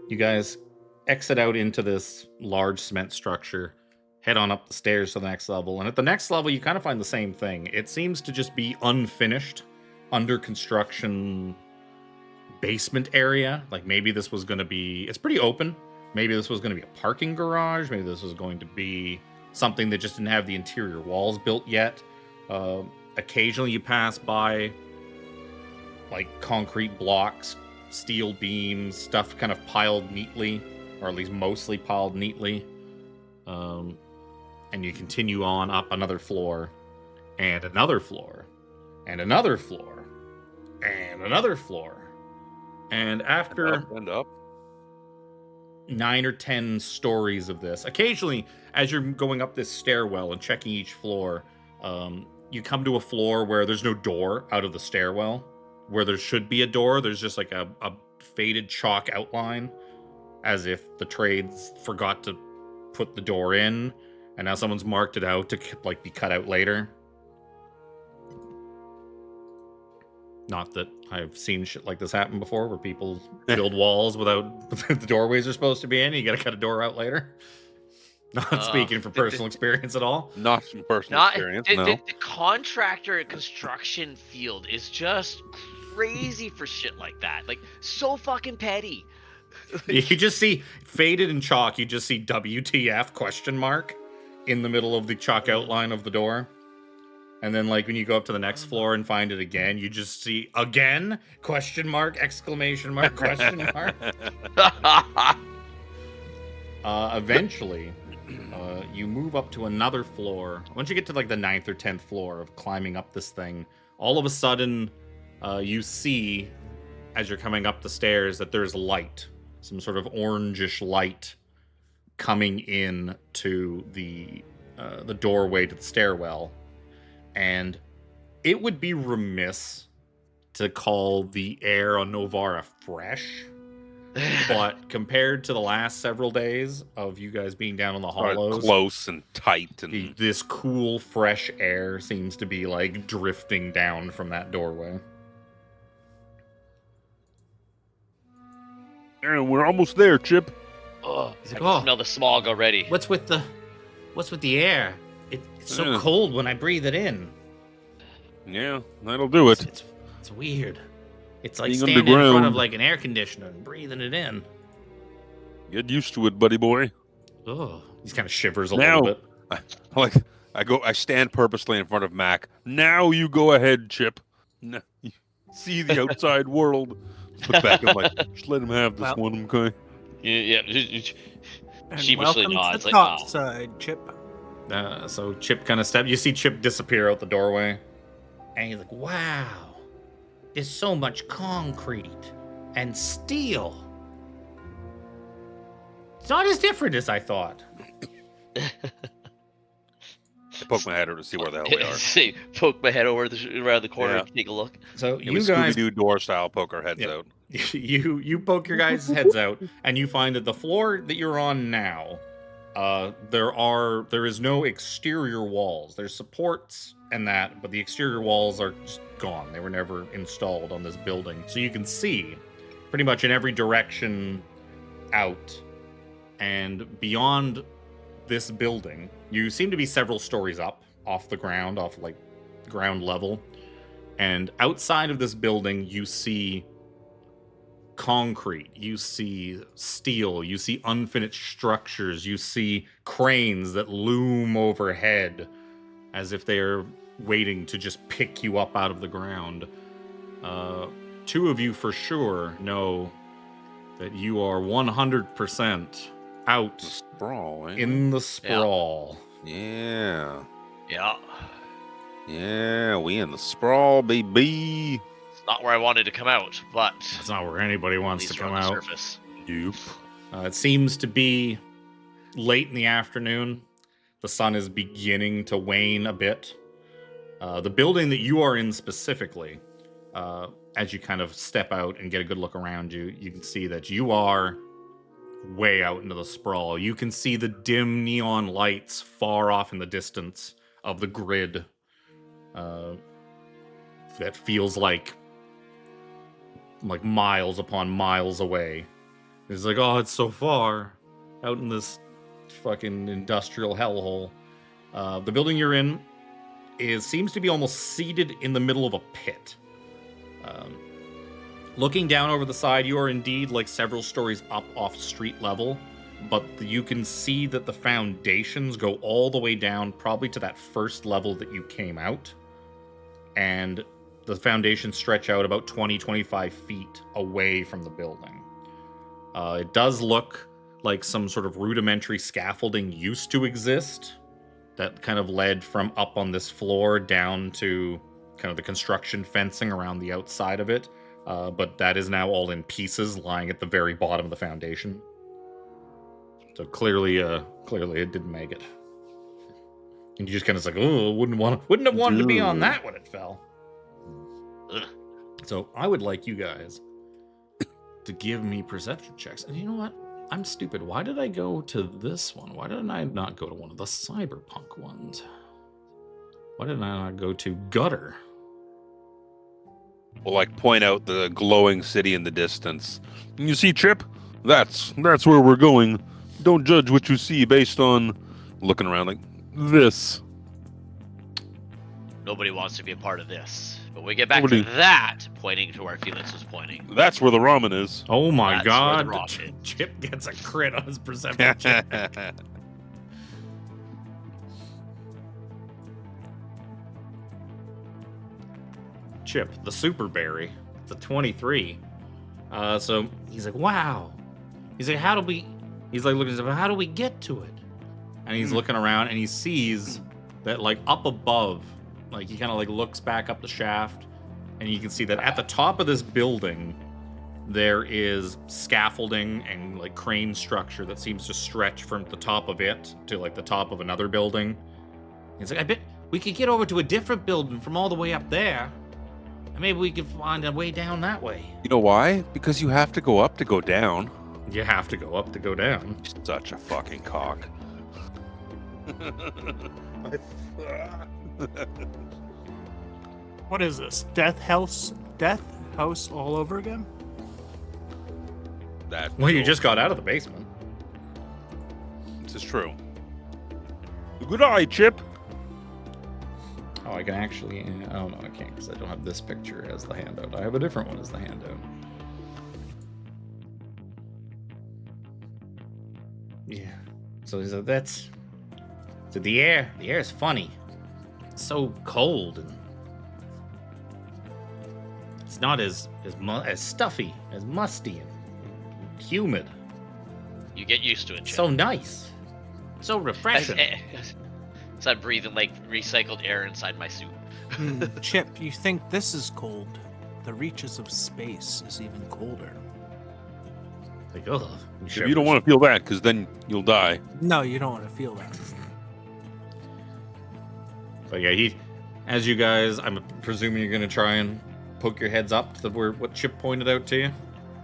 you guys exit out into this large cement structure, head on up the stairs to the next level, and at the next level, you kind of find the same thing. It seems to just be unfinished, under construction basement area. Like maybe this was going to be, it's pretty open. Maybe this was going to be a parking garage. Maybe this was going to be something that just didn't have the interior walls built yet. Occasionally you pass by like concrete blocks, steel beams, stuff kind of piled neatly, or at least mostly piled neatly. And you continue on up another floor, and another floor, and another floor, and another floor. And after Up. 9 or 10 stories of this, occasionally, as you're going up this stairwell and checking each floor, you come to a floor where there's no door out of the stairwell. Where there should be a door, there's just like a faded chalk outline, as if the trades forgot to put the door in, and now someone's marked it out to like be cut out later. Not that I've seen shit like this happen before, where people build walls without the doorways are supposed to be in, and you gotta cut a door out later. Not speaking from personal experience at all. Not from personal experience, no. The contractor construction field is just crazy for shit like that. Like, so fucking petty. You just see, faded in chalk, you just see WTF question mark in the middle of the chalk outline of the door. And then, like, when you go up to the next floor and find it again, you just see, again? Question mark, exclamation mark, question mark. Eventually, you move up to another floor. Once you get to, like, the 9th or 10th floor of climbing up this thing, all of a sudden, you see, as you're coming up the stairs, that there's light. Some sort of orangish light coming in to the doorway to the stairwell. And it would be remiss to call the air on Novara fresh, but compared to the last several days of you guys being down in the hollows, close and tight, and this cool, fresh air seems to be like drifting down from that doorway. Aaron, we're almost there, Chip. I can smell the smog already. What's with the air? It's so cold when I breathe it in. Yeah, that'll do it. It's weird. It's like Being standing in underground. front of like an air conditioner and breathing it in. Get used to it, buddy boy. Oh, he kind of shivers a little bit. I stand purposely in front of Mac. Now you go ahead, Chip. No, you see the outside world. Put back and like, just let him have this one, okay? Yeah. And Sheepishly welcome nods, to the like, top side, Chip. So Chip kind of steps. You see Chip disappear out the doorway, and he's like, "Wow, there's so much concrete and steel. It's not as different as I thought." I poke my head over to see where the hell we are. See, poke my head over around the corner Yeah. and take a look. So Yeah, you guys, Scooby-Doo door style, poke our heads Yep. out. you poke your guys' heads out, and you find that the floor that you're on now, there is no exterior walls. There's supports and that, but the exterior walls are just gone. They were never installed on this building, so you can see pretty much in every direction out, and beyond this building, you seem to be several stories up off the ground, off like ground level, and outside of this building you see concrete, you see steel, you see unfinished structures, you see cranes that loom overhead as if they are waiting to just pick you up out of the ground. Two of you for sure know that you are 100% out Sprawl, eh? in the sprawl. Yeah. Yeah. Yeah, we in the sprawl, baby. It's not where I wanted to come out, but That's not where anybody at wants least to we're come on the out. surface. Dupe. It seems to be late in the afternoon. The sun is beginning to wane a bit. The building that you are in specifically, as you kind of step out and get a good look around you, you can see that you are way out into the sprawl. You can see the dim neon lights far off in the distance of the grid. that feels like miles upon miles away. It's like, oh, it's so far out in this fucking industrial hellhole. The building you're in seems to be almost seated in the middle of a pit. Looking down over the side, you are indeed like several stories up off street level, but you can see that the foundations go all the way down, probably to that first level that you came out. And the foundations stretch out about 20-25 feet away from the building. It does look like some sort of rudimentary scaffolding used to exist that kind of led from up on this floor down to kind of the construction fencing around the outside of it. But that is now all in pieces, lying at the very bottom of the foundation. So clearly it didn't make it. And you just kind of like, oh, wouldn't have wanted to be on that when it fell. So I would like you guys to give me perception checks. And you know what? I'm stupid. Why did I go to this one? Why didn't I not go to one of the cyberpunk ones? Why didn't I not go to Gutter? We'll like point out the glowing city in the distance. You see, Chip? That's where we're going. Don't judge what you see based on Looking around like, this. Nobody wants to be a part of this. But we get back to that, pointing to where Phelix was pointing. That's where the ramen is. Oh my That's god. where the rock is. Chip gets a crit on his perception check. Chip, the super berry. It's a 23. So he's like, wow. He's like, he's like looking, how do we get to it? And he's looking around and he sees that like up above, like he kind of like looks back up the shaft and you can see that at the top of this building, there is scaffolding and like crane structure that seems to stretch from the top of it to like the top of another building. He's like, I bet we could get over to a different building from all the way up there. And maybe we could find a way down that way. you know why? Because you have to go up to go down. You have to go up to go down. Such a fucking cock. What is this? Death house all over again? Well, you just got out of the basement. This is true. Good eye, Chip. Oh, I can actually... Oh, no, I can't because I don't have this picture as the handout. I have a different one as the handout. Yeah. So he's like, that's... So the air is funny. It's so cold and... It's not as stuffy, as musty and humid. You get used to it, It's Chip. so nice. So refreshing. So I'm breathing like recycled air inside my suit. Chip, you think this is cold? The reaches of space is even colder. Like, ugh. You don't want to feel that, because then you'll die. No, you don't want to feel that. But yeah, as you guys, I'm presuming you're gonna try and poke your heads up to what Chip pointed out to you.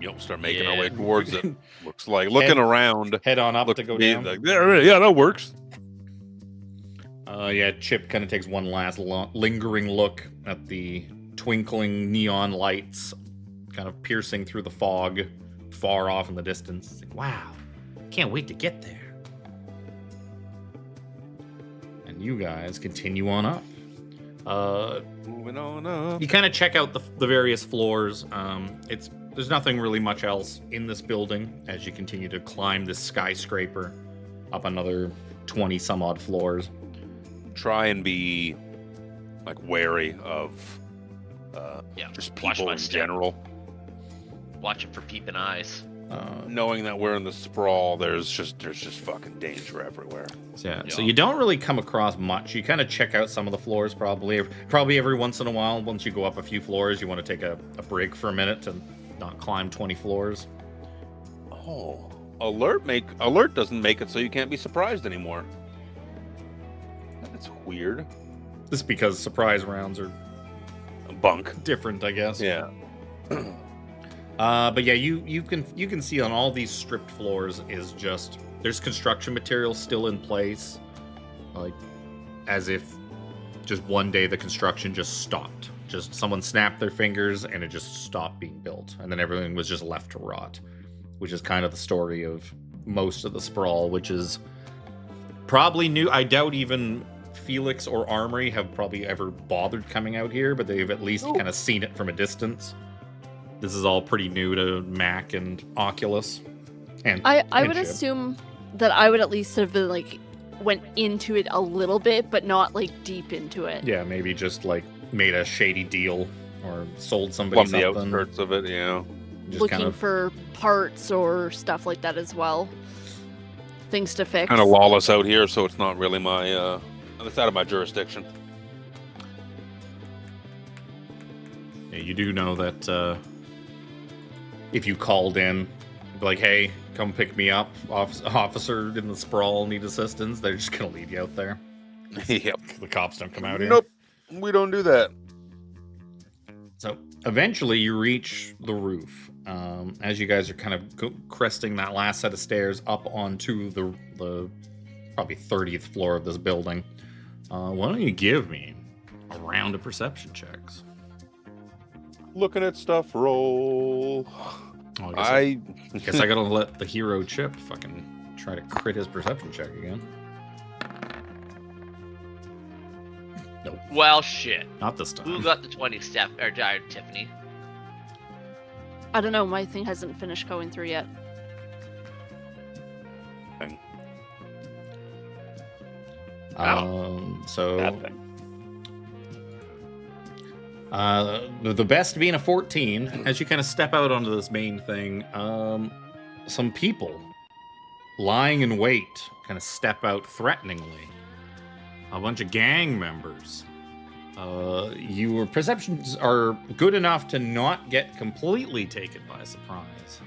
Yep, start making our Yeah. way towards it. Looks like looking around. Head on up to go down. Like, Yeah, that works. Yeah, Chip kind of takes one last lingering look at the twinkling neon lights kind of piercing through the fog far off in the distance. It's like, wow, can't wait to get there. And you guys continue on up. moving on up. You kind of check out the various floors. There's nothing really much else in this building as you continue to climb this skyscraper up another 20 some odd floors. Try and be like wary of just watch people my in step. general. Watching for peeping eyes. Knowing that we're in the sprawl, there's just fucking danger everywhere. So you don't really come across much. You kind of check out some of the floors probably every once in a while. Once you go up a few floors, you want to take a break for a minute to not climb 20 floors. Oh, alert doesn't make it so you can't be surprised anymore. That's weird. This is because surprise rounds are Bunk. different, I guess. Yeah. But yeah, you can see on all these stripped floors is just there's construction material still in place, like as if just one day the construction just stopped Just someone snapped their fingers and it just stopped being built, and then everything was just left to rot, which is kind of the story of most of the sprawl, which is probably new. I doubt even Phelix or Armry have probably ever bothered coming out here, but they've at least kind of seen it from a distance. This is all pretty new to M.A.A.C and Oculus. And I would assume that I would at least have been like went into it a little bit, but not like deep into it. Yeah, maybe just like made a shady deal or sold somebody From the something. outskirts of it, yeah. Just Looking kind of, for parts or stuff like that as well. Things to fix. Kind of lawless out here, so it's not really my, it's out of my jurisdiction. yeah, you do know that if you called in, be like, hey, come pick me up, officer in the sprawl, need assistance, they're just gonna leave you out there. Yep. The cops don't come out here. Nope, we don't do that. So eventually you reach the roof. As you guys are kind of cresting that last set of stairs up onto the probably 30th floor of this building, why don't you give me a round of perception checks? Looking at stuff roll. Oh, I guess I gotta let the hero Chip fucking try to crit his perception check again. Nope, Well, shit. not this time. Who got the 20 step or Tiffany? I don't know, my thing hasn't finished going through yet. So Bad thing. the best being a 14. As you kind of step out onto this main thing, some people lying in wait kind of step out threateningly. A bunch of gang members. Your perceptions are good enough to not get completely taken by surprise,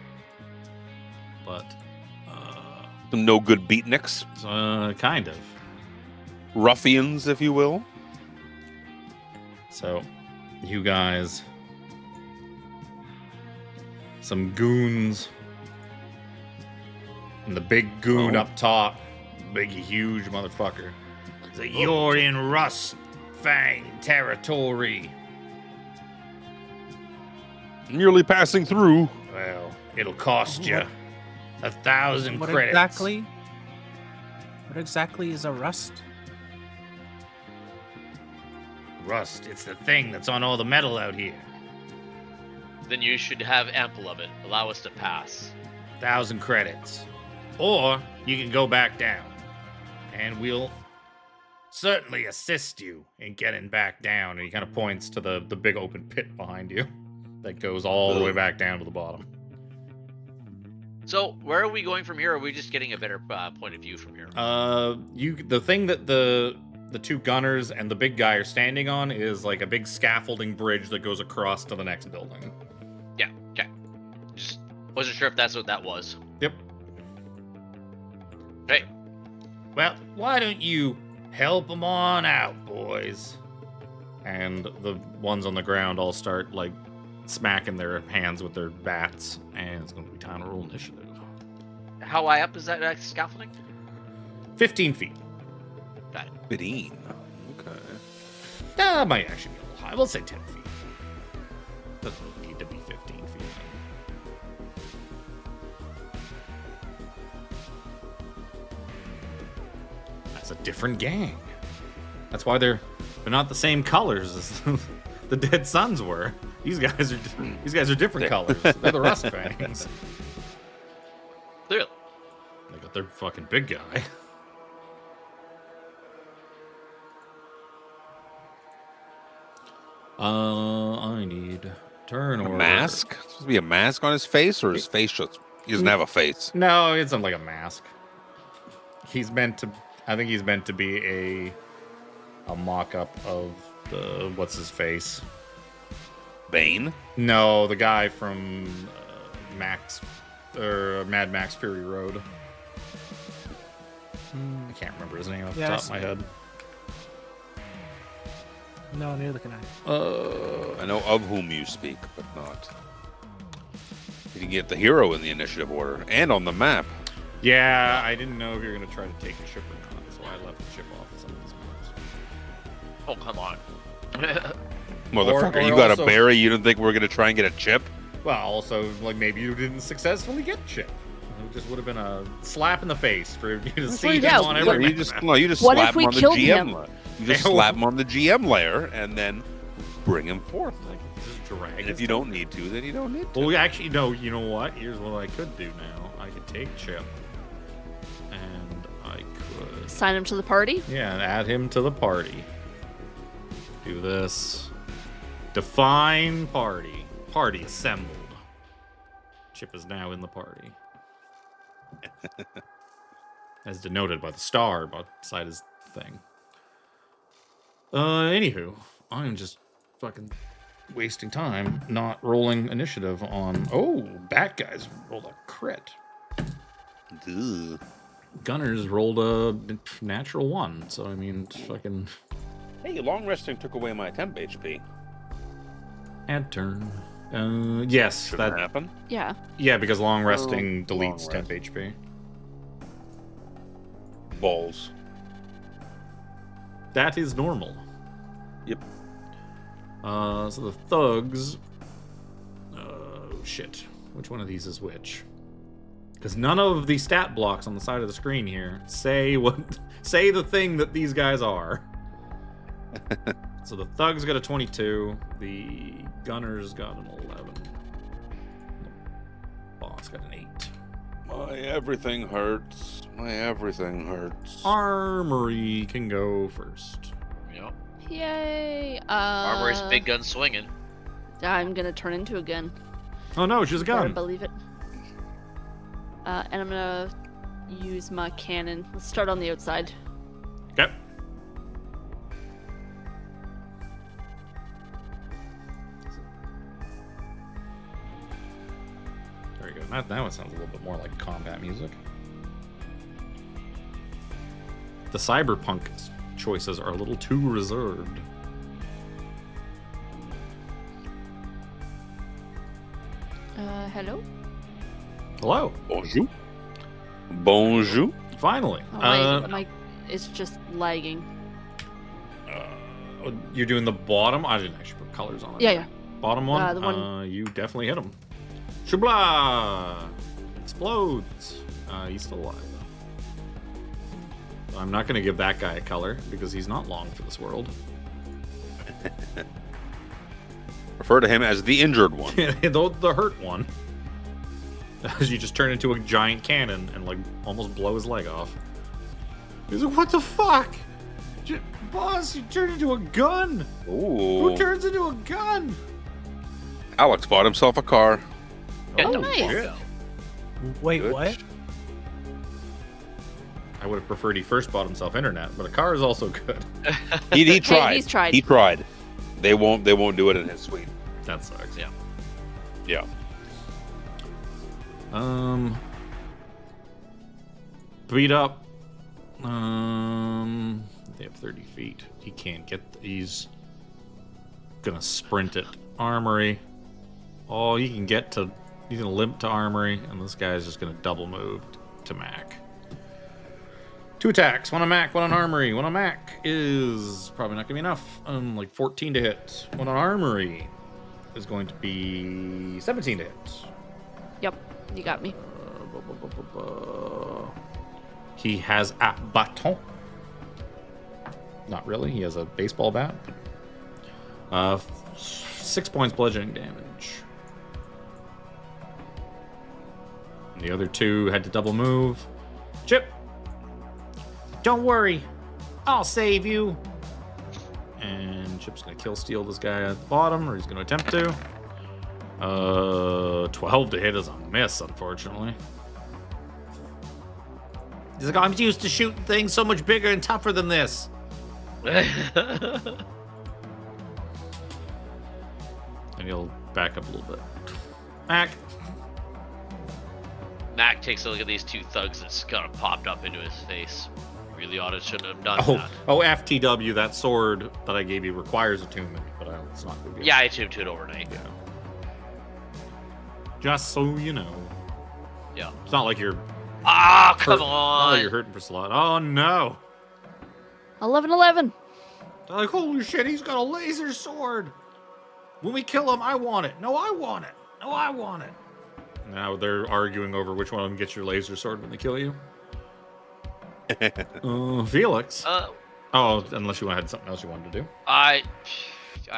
but Some no good beatniks. kind of. Ruffians, if you will. So, you guys, some goons, and the big goon up top, big huge motherfucker. So you're in Rust Fang territory. Nearly passing through. Well, it'll cost you 1,000 What credits. exactly is a rust? Rust, it's the thing that's on all the metal out here. Then you should have ample of it. Allow us to pass. 1,000 credits. Or you can go back down, and we'll certainly assist you in getting back down. And he kind of points to the big open pit behind you that goes all the way back down to the bottom. So, where are we going from here? Or are we just getting a better point of view from here? The thing that the two gunners and the big guy are standing on is like a big scaffolding bridge that goes across to the next building. Yeah, okay. Just wasn't sure if that's what that was. Yep. Hey, Well, why don't you help them on out, boys? And the ones on the ground all start like smacking their hands with their bats, and it's going to be time to roll initiative. how high up is that scaffolding? 15 feet. Got it. 15. Okay. That might actually be a little high. We'll say 10 feet. Doesn't really need to be 15 feet. That's a different gang. That's why they're not the same colors as the Dead Sons were. These guys are different colors. They're the Rust Fangs. Clearly. They got their fucking big guy. I need turn A order. mask? It's supposed to be a mask on his face, or his face just... He doesn't have a face. No, it's not like a mask. He's meant to. I think he's meant to be a mock-up of the what's his face. Bane? No, the guy from Max or Mad Max Fury Road. I can't remember his name off the top of my head. No, neither can I. I know of whom you speak, but not. You can get the hero in the initiative order and on the map. Yeah, I didn't know if you were gonna try to take the ship or not, so I left the ship off of some of these maps. Oh, come on. Motherfucker, Or you got also- a berry. You don't think we're gonna try and get a chip? Well, also, like, maybe you didn't successfully get Chip. It just would have been a slap in the face for you to see yeah, him on yeah, every you just you What slap if we him on the killed GM him? layer. You just slap him on the GM layer and then bring him forth. Just drag And his if you don't need to, then you don't need to. Well, actually, no. You know what? Here's what I could do now. I could take Chip, and I could, Sign him to the party. yeah, and add him to the party. Do this. Define party. Party assembled. Chip is now in the party, as denoted by the star beside his thing. Anywho, I'm just fucking wasting time not rolling initiative on. Oh, Bat Guys rolled a crit. Ugh. Gunners rolled a natural 1, so I mean, fucking Hey, long resting took away my temp HP. add turn. Yes, Should that that happen? Yeah. yeah, because long resting long deletes temp rest. HP. Balls. That is normal. Yep. So the thugs. Shit. Which one of these is which? Because none of the stat blocks on the side of the screen here say the thing that these guys are. So the thugs got a 22. The gunners got an 11. The boss got an 8. My everything hurts. My everything hurts. Armory can go first. Yep. Yay. Armory's big gun swinging. I'm gonna turn into a gun. Oh no, she's a Better gun. believe it. And I'm gonna use my cannon. Let's start on the outside. Okay. Very good. That one sounds a little bit more like combat music. The cyberpunk choices are a little too reserved. Hello? Hello. Bonjour. Bonjour. Finally. It's just lagging. You're doing the bottom? I didn't actually put colors on it. Yeah. Bottom one? The one- You definitely hit him. Shubla! Explodes. He's still alive, though. I'm not going to give that guy a color because he's not long for this world. Refer to him as the injured one. the hurt one. As you just turn into a giant cannon and like almost blow his leg off. He's like, what the fuck? Boss, you turned into a gun! Ooh. Who turns into a gun? Alex bought himself a car. Yeah, Oh, the nice. Bronco. Wait, Good. what? I would have preferred he first bought himself internet, but a car is also good. He tried. he's tried. He tried. They won't do it in his suite. That sucks. Yeah. Yeah. Beat up. They have 30 feet. He can't get. He's gonna sprint it. Armory. Oh, he can get to. He's gonna limp to Armory, and this guy's just gonna double move to M.A.A.C. 2 attacks. One on M.A.A.C, one on Armory. One on M.A.A.C is probably not gonna be enough. Like 14 to hit. One on Armory is going to be 17 to hit. Yep, you got me. He has a baton. Not really. He has a baseball bat. 6 points bludgeoning damage. And the other 2 had to double move. Chip! Don't worry. I'll save you. And Chip's going to kill steal this guy at the bottom, or he's going to attempt to. 12 to hit is a miss, unfortunately. He's like, I'm used to shooting things so much bigger and tougher than this. And he'll back up a little bit. Mac. Mac takes a look at these 2 thugs that's kind of popped up into his face. Really ought to shouldn't have done that. FTW, that sword that I gave you requires attunement, but it's not good. Yeah, I tuned to it overnight. Yeah. Just so you know. Yeah. It's not like you're Ah, come not on. like you're hurting for slot. Oh no. 11-11. They're like, holy shit, he's got a laser sword. When we kill him, I want it. No, I want it. No, I want it. Now they're arguing over which one of them gets your laser sword when they kill you. Felix. Oh, unless you had something else you wanted to do. I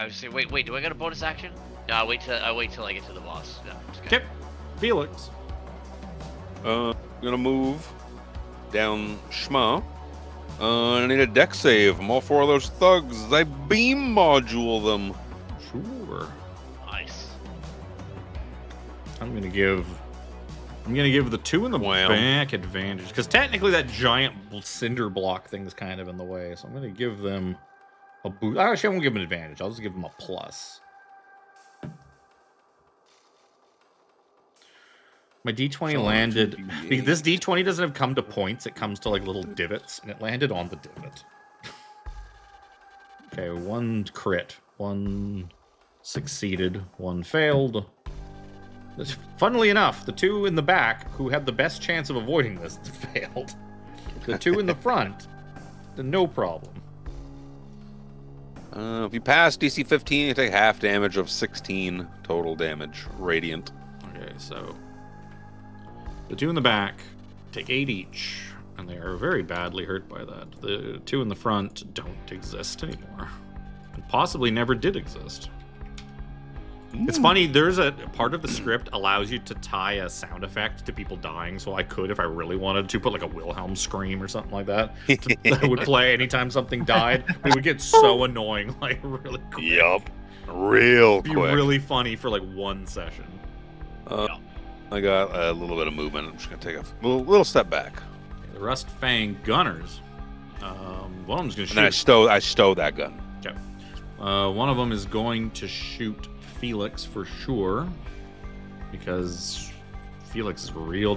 would say, wait, do I get a bonus action? No, I wait till I get to the boss. No, Okay, Felix. Gonna move down Shma. I need a deck save. I'm all 4 of those thugs. I beam module them. Sure. Nice. I'm gonna give the 2 in the back advantage because technically that giant cinder block thing is kind of in the way. So I'm gonna give them a boost. Actually, I won't give them an advantage. I'll just give them a plus. My D20 landed. This D20 doesn't have come to points. It comes to like little divots, and it landed on the divot. Okay, 1 crit, 1 succeeded, 1 failed. Funnily enough, the 2 in the back, who had the best chance of avoiding this, failed. The 2 in the front, no problem. If you pass DC 15, you take half damage of 16 total damage, radiant. Okay, so the 2 in the back take 8 each, and they are very badly hurt by that. The 2 in the front don't exist anymore, and possibly never did exist. It's funny, there's a part of the script allows you to tie a sound effect to people dying, so I could, if I really wanted to, put like a Wilhelm scream or something like that that would play anytime something died. It would get so annoying, like really quick. Yup. Real quick. It'd be really funny for like 1 session. I got a little bit of movement. I'm just going to take a little step back. The Rust Fang Gunners. One of them's going to shoot. And I stowed that gun. Okay. One of them is going to shoot Phelix for sure, because Phelix is real.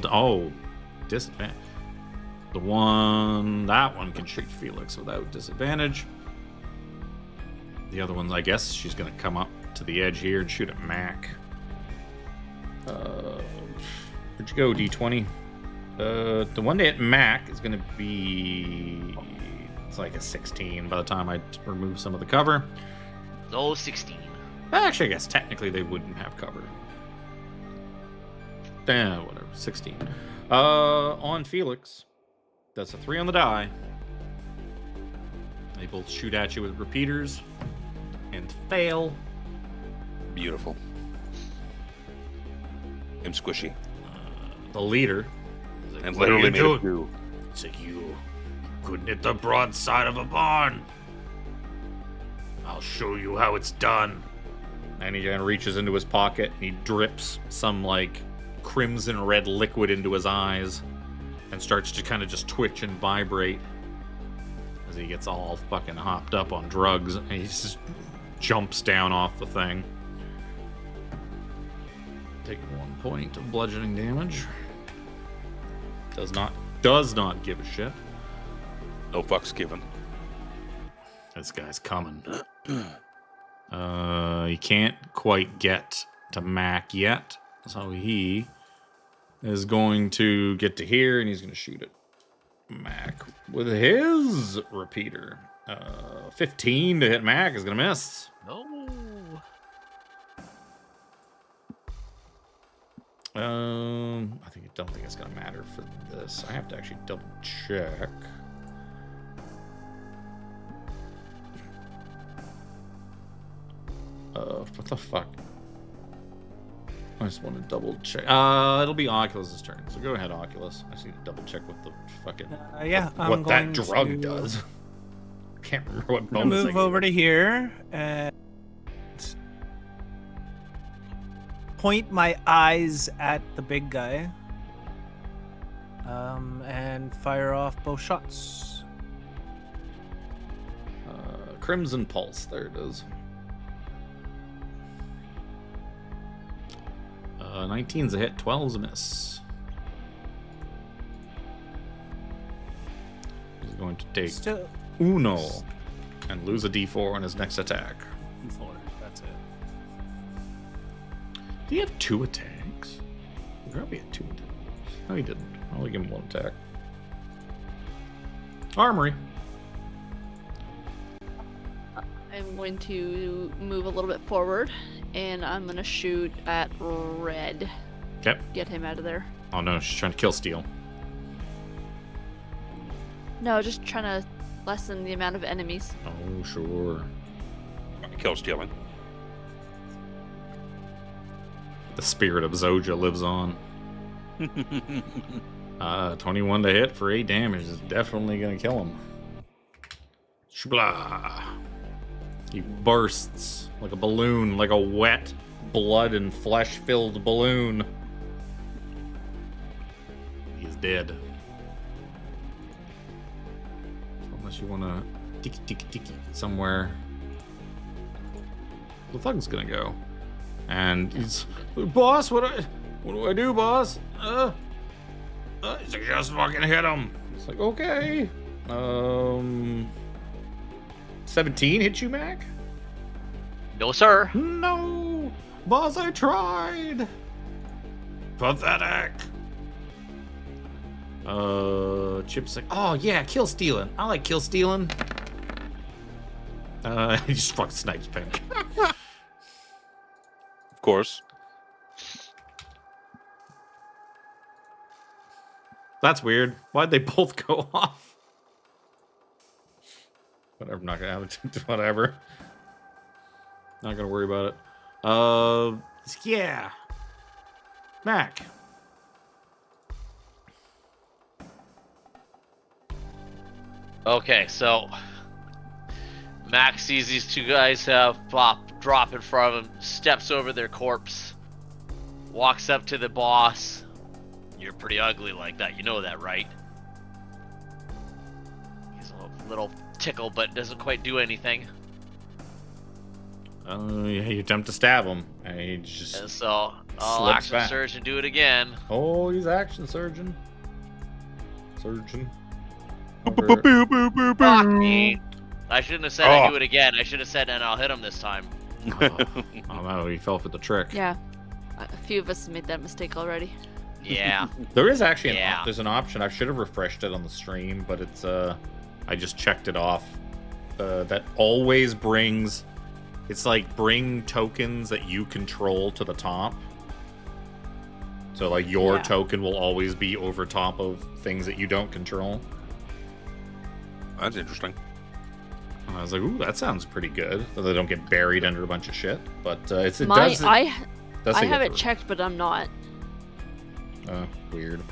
Disadvantage. That one can shoot Phelix without disadvantage. The other one, I guess she's going to come up to the edge here and shoot at M.A.A.C. Where'd you go, D20? The one at M.A.A.C is going to be... It's like a 16 by the time I remove some of the cover. No 16. Actually, I guess technically they wouldn't have cover. Whatever, 16. On Phelix, that's a 3 on the die. They both shoot at you with repeaters and fail. Beautiful. I'm squishy. The leader. Like, And literally made of goo. It's like, you couldn't hit the broadside of a barn. I'll show you how it's done. And he kind of reaches into his pocket and he drips some like crimson red liquid into his eyes and starts to kind of just twitch and vibrate as he gets all fucking hopped up on drugs, and he just jumps down off the thing. Take 1 point of bludgeoning damage. Does not give a shit. No fucks given. This guy's coming. He can't quite get to M.A.A.C yet, so he is going to get to here and he's going to shoot at M.A.A.C with his repeater. 15 to hit M.A.A.C is going to miss. No. I don't think it's going to matter for this. I have to actually double check. What the fuck? I just want to double check. It'll be Oculus's turn. So go ahead, Oculus. I just need to double check what the fucking what that drug does. I can't remember what bonus. Move over to here and point my eyes at the big guy. And fire off both shots. Crimson Pulse. There it is. 19's a hit, 12's a miss. He's going to take Uno and lose a D4 on his next attack. D4, that's it. Did he have 2 attacks? He probably had 2 attacks. No, he didn't. I'll only give him 1 attack. Armry. I'm going to move a little bit forward And I'm gonna shoot at red. Okay. Get him out of there. Oh no, she's trying to kill Steel. No, just trying to lessen the amount of enemies. Oh, sure. Kill stealing. The spirit of Zoja lives on. 21 to hit for 8 damage is definitely going to kill him. Shblah. He bursts like a balloon, like a wet, blood and flesh-filled balloon. He's dead. So unless you want to tiki somewhere, the thug's going to go. And he's, boss, what do I do, boss? He's like, just fucking hit him. It's like, okay. 17 hit you, Mac? No, sir. No, boss, I tried. Pathetic. Chip's like, oh yeah, kill stealing. I like kill stealing. He just fucking snipes Pink. Of course. That's weird. Why'd they both go off? Whatever, I'm not gonna have it. Whatever. Not gonna worry about it. Yeah. Mac. Okay, so Mac sees these two guys drop in front of him, steps over their corpse, walks up to the boss. You're pretty ugly like that, you know that, right? He's a little tickled, but doesn't quite do anything. You attempt to stab him, and he just And so I'll slips action back. surge and do it again. Oh, he's action surgeon. Surgeon. Fuck me. I shouldn't have said I do it again. I should have said, and I'll hit him this time. Oh no, he fell for the trick. Yeah. A few of us made that mistake already. Yeah. There is actually Yeah. there's an option. I should have refreshed it on the stream, but it's I just checked it off. That always brings. It's like bring tokens that you control to the top. So like your Yeah. token will always be over top of things that you don't control. That's interesting. And I was like, ooh, that sounds pretty good. So they don't get buried under a bunch of shit. But it does. I say have go it through. checked, but I'm not. Weird.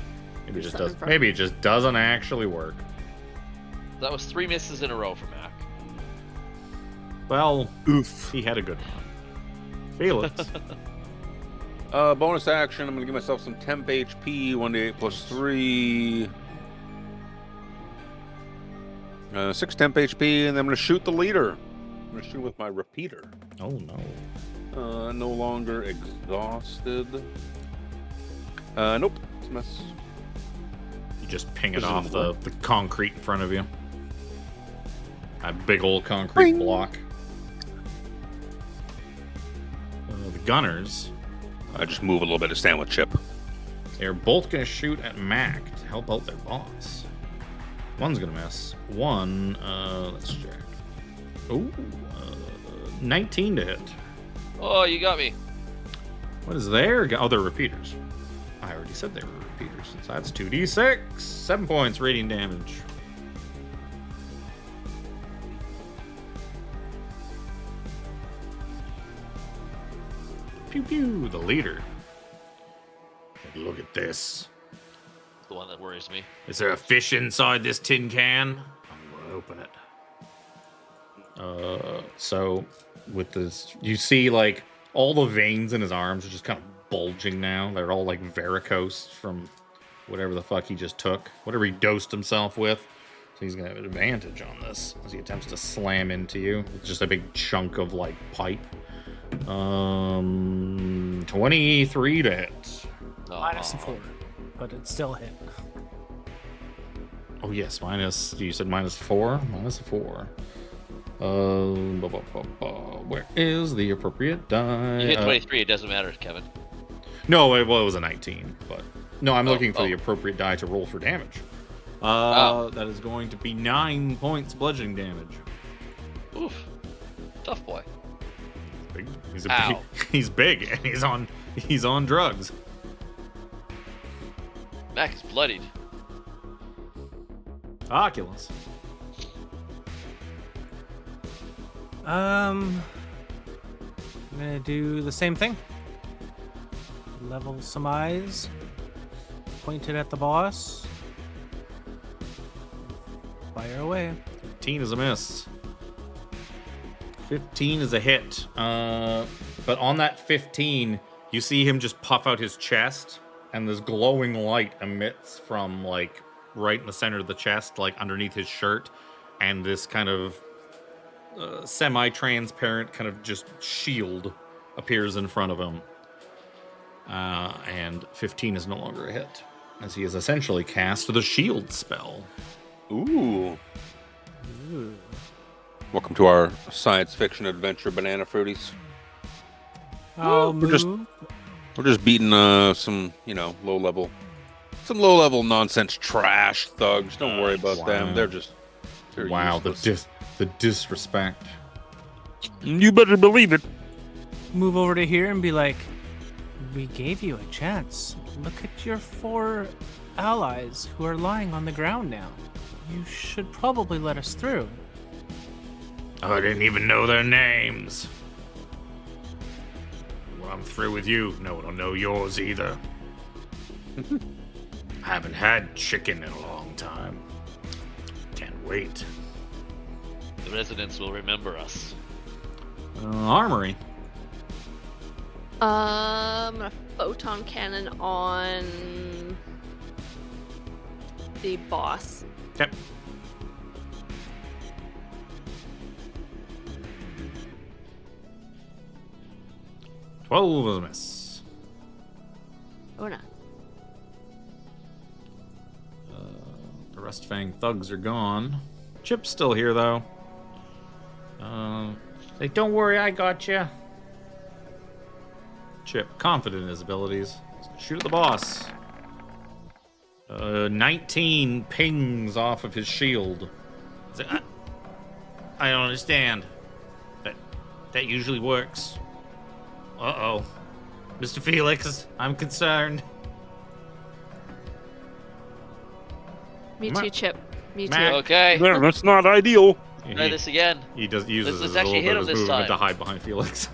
Maybe it just Something does. from- Maybe it just doesn't actually work. That was 3 misses in a row for Mac. Well, Oof. he had a good one. Felix. Bonus action. I'm gonna give myself some temp HP. 1d8 plus 3. 6 temp HP, and then I'm gonna shoot the leader. I'm gonna shoot with my repeater. Oh no. No longer exhausted. Nope. It's a miss. You just ping it This is off in the concrete in front of you. A big old concrete Boing. block. The gunners, I just move a little bit to stand with Chip. they're both going to shoot at Mac to help out their boss. One's going to miss. One, let's check. Ooh, 19 to hit. Oh, you got me. What is their... Oh, they're repeaters. I already said they were repeaters. So that's 2d6. 7 points radiant damage. Pew pew, the leader. Look at this. The one that worries me. Is there a fish inside this tin can? I'm gonna open it. So with this, you see like all the veins in his arms are just kind of bulging now. They're all like varicose from whatever the fuck he just took, whatever he dosed himself with. So he's gonna have an advantage on this as he attempts to slam into you. It's just a big chunk of like pipe. 23 to hit. Oh. -4, but it's still hit. Oh yes, minus. You said -4. -4. Where is the appropriate die? You hit 23, it doesn't matter, Kevin. No, it was a 19, but no, I'm looking for oh. the appropriate die to roll for damage. Oh. That is going to be 9 points bludgeoning damage. Oof. Tough boy. Ow. He's big, and he's on drugs. Mac is bloodied. Oculus. I'm gonna do the same thing. Level some eyes. Point it at the boss. Fire away. 15 is a miss. 15 is a hit. But on that 15, you see him just puff out his chest, and this glowing light emits from, like, right in the center of the chest, like, underneath his shirt, and this kind of semi-transparent kind of just shield appears in front of him. And 15 is no longer a hit, as he has essentially cast the shield spell. Ooh. Welcome to our science fiction adventure, Banana Fruities. I'll We're just- move. We're just beating some low level nonsense trash thugs. Don't worry about them. They're Wow, useless. the disrespect. You better believe it. Move over to here and be like, we gave you a chance. Look at your 4 allies who are lying on the ground now. You should probably let us through. I didn't even know their names. Well, I'm through with you. No one will know yours either. Haven't had chicken in a long time. Can't wait. The residents will remember us. Armory. A photon cannon on the boss. Yep. Twelve is a miss. Oh no. The Rustfang thugs are gone. Chip's still here, though. Say, don't worry, I got you. Chip, confident in his abilities. He's gonna shoot at the boss. 19 pings off of his shield. Say, I don't understand. That usually works. Uh-oh. Mr. Phelix, I'm concerned. Me Ma- too, Chip. Me too. Mac. Okay. There, that's not ideal. Try this again. He does uses Let's a little actually bit hit of him his this movement time. to hide behind Felix.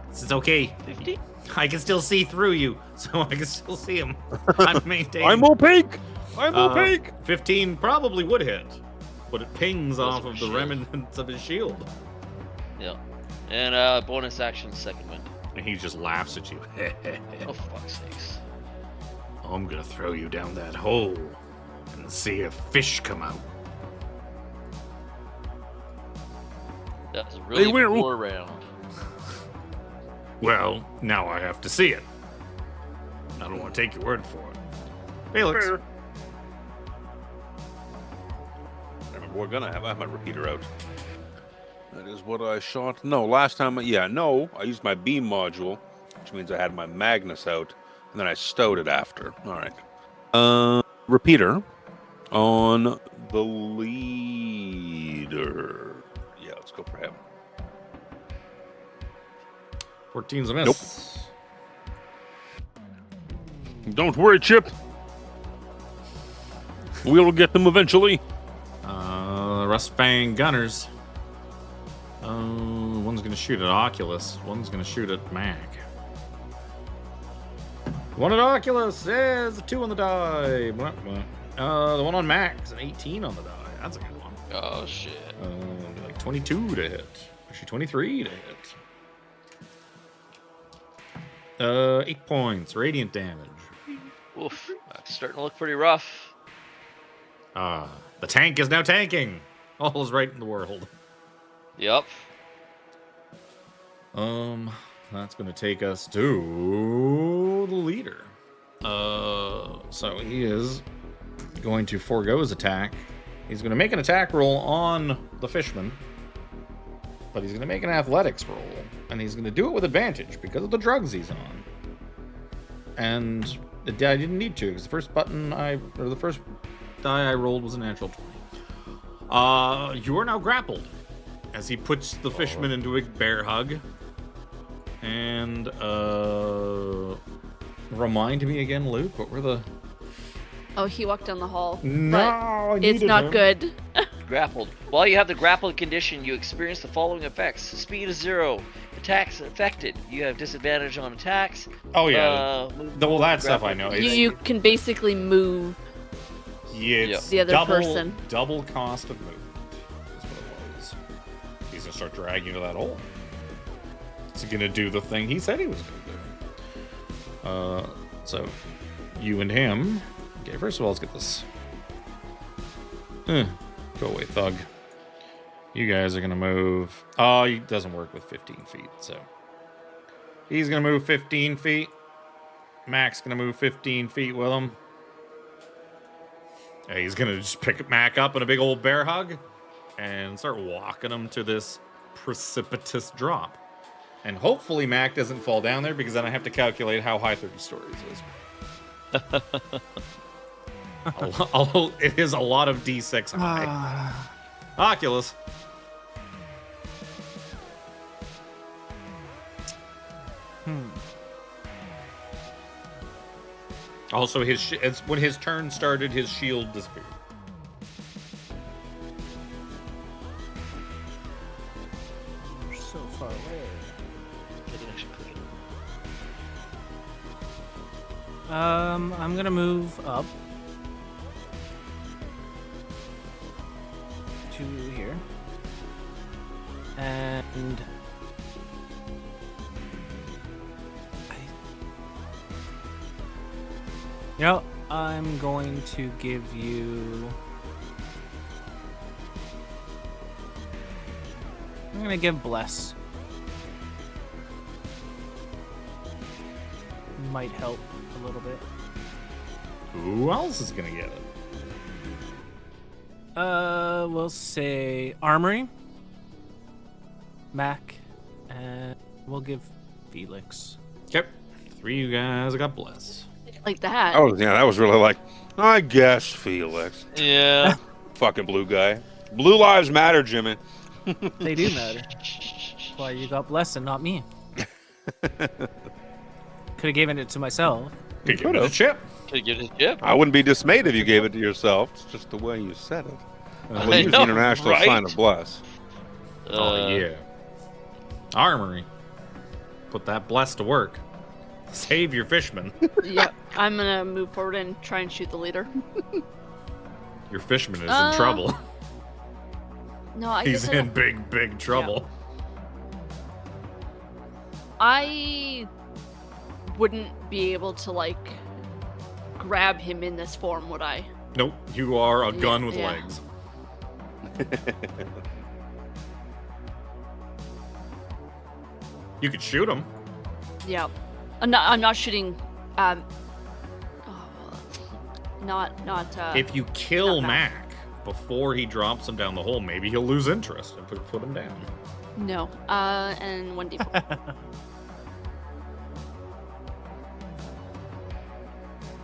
It's okay. 50? I can still see through you, so I can still see him. I'm maintaining. I'm opaque. I'm opaque. 15 probably would hit, but it pings off of the shield. remnants of his shield. Yeah. And bonus action, second wind. And he just laughs at you. Oh, fuck's sakes. I'm gonna throw you down that hole and see if fish come out. That was a really will. poor round. Well, now I have to see it. I don't want to take your word for it. Felix. Fair. Remember, we're gonna have. I have my repeater out. That is what I shot. No, last time. I used my beam module, which means I had my Magnus out, and then I stowed it after. All right. Repeater on the leader. Yeah, let's go for him. 14's a miss. Don't worry, Chip. We'll get them eventually. Rustfang Gunners. One's gonna shoot at Oculus. One's gonna shoot at Mag. One at Oculus is a 2 on the die. Blah, blah. The one on Mag is an 18 on the die. That's a good one. Oh, shit. Like 22 to hit. Actually, 23 to hit. 8 points, radiant damage. Oof. That's starting to look pretty rough. The tank is now tanking. All is right in the world. Yep. That's gonna take us to the leader. So he is going to forego his attack. He's gonna make an attack roll on the fishman, but he's gonna make an athletics roll, and he's gonna do it with advantage because of the drugs he's on. And I didn't need to because the first the first die I rolled was a natural 20. You are now grappled. as he puts the fishman into a bear hug. And remind me again, Luke, what were the... Oh, he walked down the hall. No, I but it's needed not him. good. Grappled. While you have the grappled condition, you experience the following effects. Speed is 0. Attacks affected. You have disadvantage on attacks. Oh, yeah. Well, that stuff I know. You can basically move It's the other person. Double cost of movement. That's what it was. He's going to start dragging you to that hole. He's going to do the thing he said he was going to do. So, you and him... Okay, first of all, let's get this. Go away, thug. You guys are going to move... Oh, he doesn't work with 15 feet, so... He's going to move 15 feet. Mac's going to move 15 feet with him. And he's going to just pick Mac up in a big old bear hug and start walking him to this precipitous drop. And hopefully Mac doesn't fall down there, because then I have to calculate how high 30 stories is. It is a lot of D6 high. Oculus. Also, when his turn started, his shield disappeared. You're so far away. I'm gonna move up to here, and I'm going to give you. I'm gonna give Bless. Might help a little bit. Who else is gonna get it? We'll say Armry, M.A.A.C, and we'll give Phelix. Yep. 3 of you guys got bless. Like that. Oh, yeah, that was really like, I guess Phelix. Yeah. Fucking blue guy. Blue lives matter, Jimmy. They do matter. That's why you got Bless and not me. Could have given it to myself. Could give it a chip. Could give it a chip. I wouldn't be dismayed if you gave it to yourself. It's just the way you said it. We'll I use know, the international right? sign of bless. Oh, yeah. Armory. Put that bless to work. Save your fishman. Yep. I'm gonna move forward and try and shoot the leader. Your fishman is in trouble. No, I He's guess I in don't- big trouble. I wouldn't be able to, like, grab him in this form, would I? Nope. You are a Yeah, gun with yeah. legs. You could shoot him. Yeah. I'm not shooting. Not. If you kill not that. Mac before he drops him down the hole, maybe he'll lose interest and put him down. No. And 1d4.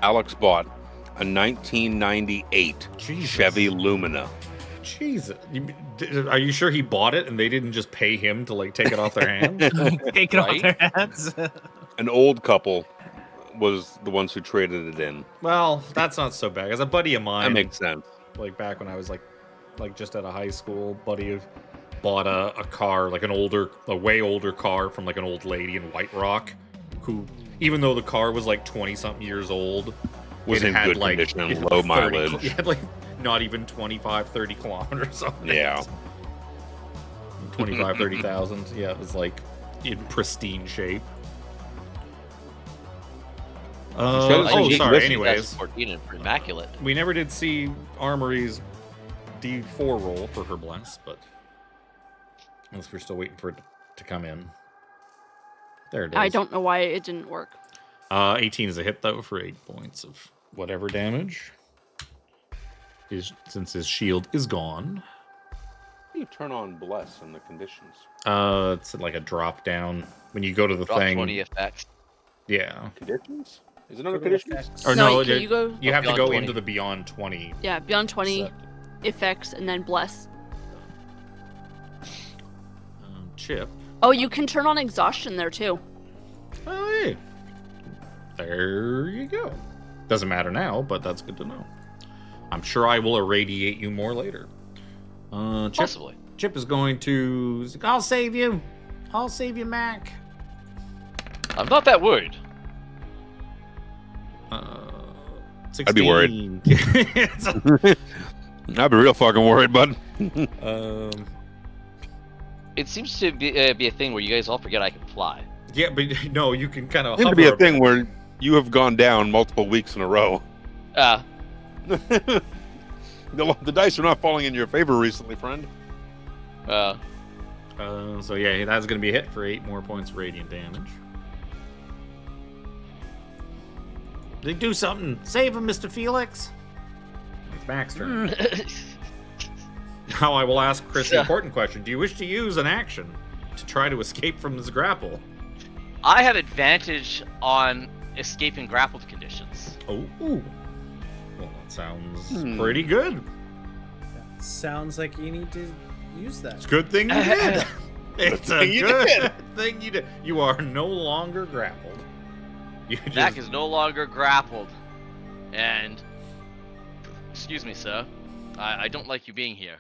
Alex bought a 1998 Jesus. Chevy Lumina. Jesus. Are you sure he bought it and they didn't just pay him to, like, take it off their hands? Take it off their hands. An old couple was the ones who traded it in. Well, that's not so bad. As a buddy of mine, That makes sense. like back when I was like just out of high school, buddy bought a car, like a way older car from like an old lady in White Rock, who, even though the car was like 20-something years old, Was it in had good like condition, it had low 30 mileage. It had like not even 25, 30 kilometers on it. Yeah. 25, 30,000. Yeah, it was like in pristine shape. Shows Oh, you- sorry. listen, Anyways, 14 and immaculate. we never did see Armory's D4 roll for her bless, but unless we're still waiting for it to come in. There it is. I don't know why it didn't work. 18 is a hit though for 8 points of whatever damage. Since his shield is gone. How do you turn on bless in the conditions? It's like a drop down when you go to the Drop thing. 20 effects. Yeah. Conditions? Is it under conditions? Or No, no, you go- you have to Beyond go 20. into the beyond 20. Yeah, beyond 20 set. effects and then bless. Chip. Oh, you can turn on exhaustion there too. Oh, hey. There you go. Doesn't matter now, but that's good to know. I'm sure I will irradiate you more later. Chip, Possibly. Chip is going to... I'll save you. I'll save you, Mac. I'm not that worried. 16. I'd be worried. I'd be real fucking worried, bud. It seems to be a thing where you guys all forget I can fly. Yeah, but no, you can kind of It seems to be a thing where you have gone down multiple weeks in a row. The dice are not falling in your favor recently, friend. So yeah, that's going to be a hit for 8 more points of radiant damage. They do something. Save him, Mr. Felix. It's Mac's turn. Now I will ask Chris the important question. Do you wish to use an action to try to escape from this grapple? I have advantage on escaping grappled conditions. Oh. Well, that sounds pretty good. Sounds like you need to use that. It's a good thing you did. It's a good thing you did. You are no longer grappled. Mac is no longer grappled. And, excuse me, sir. I don't like you being here.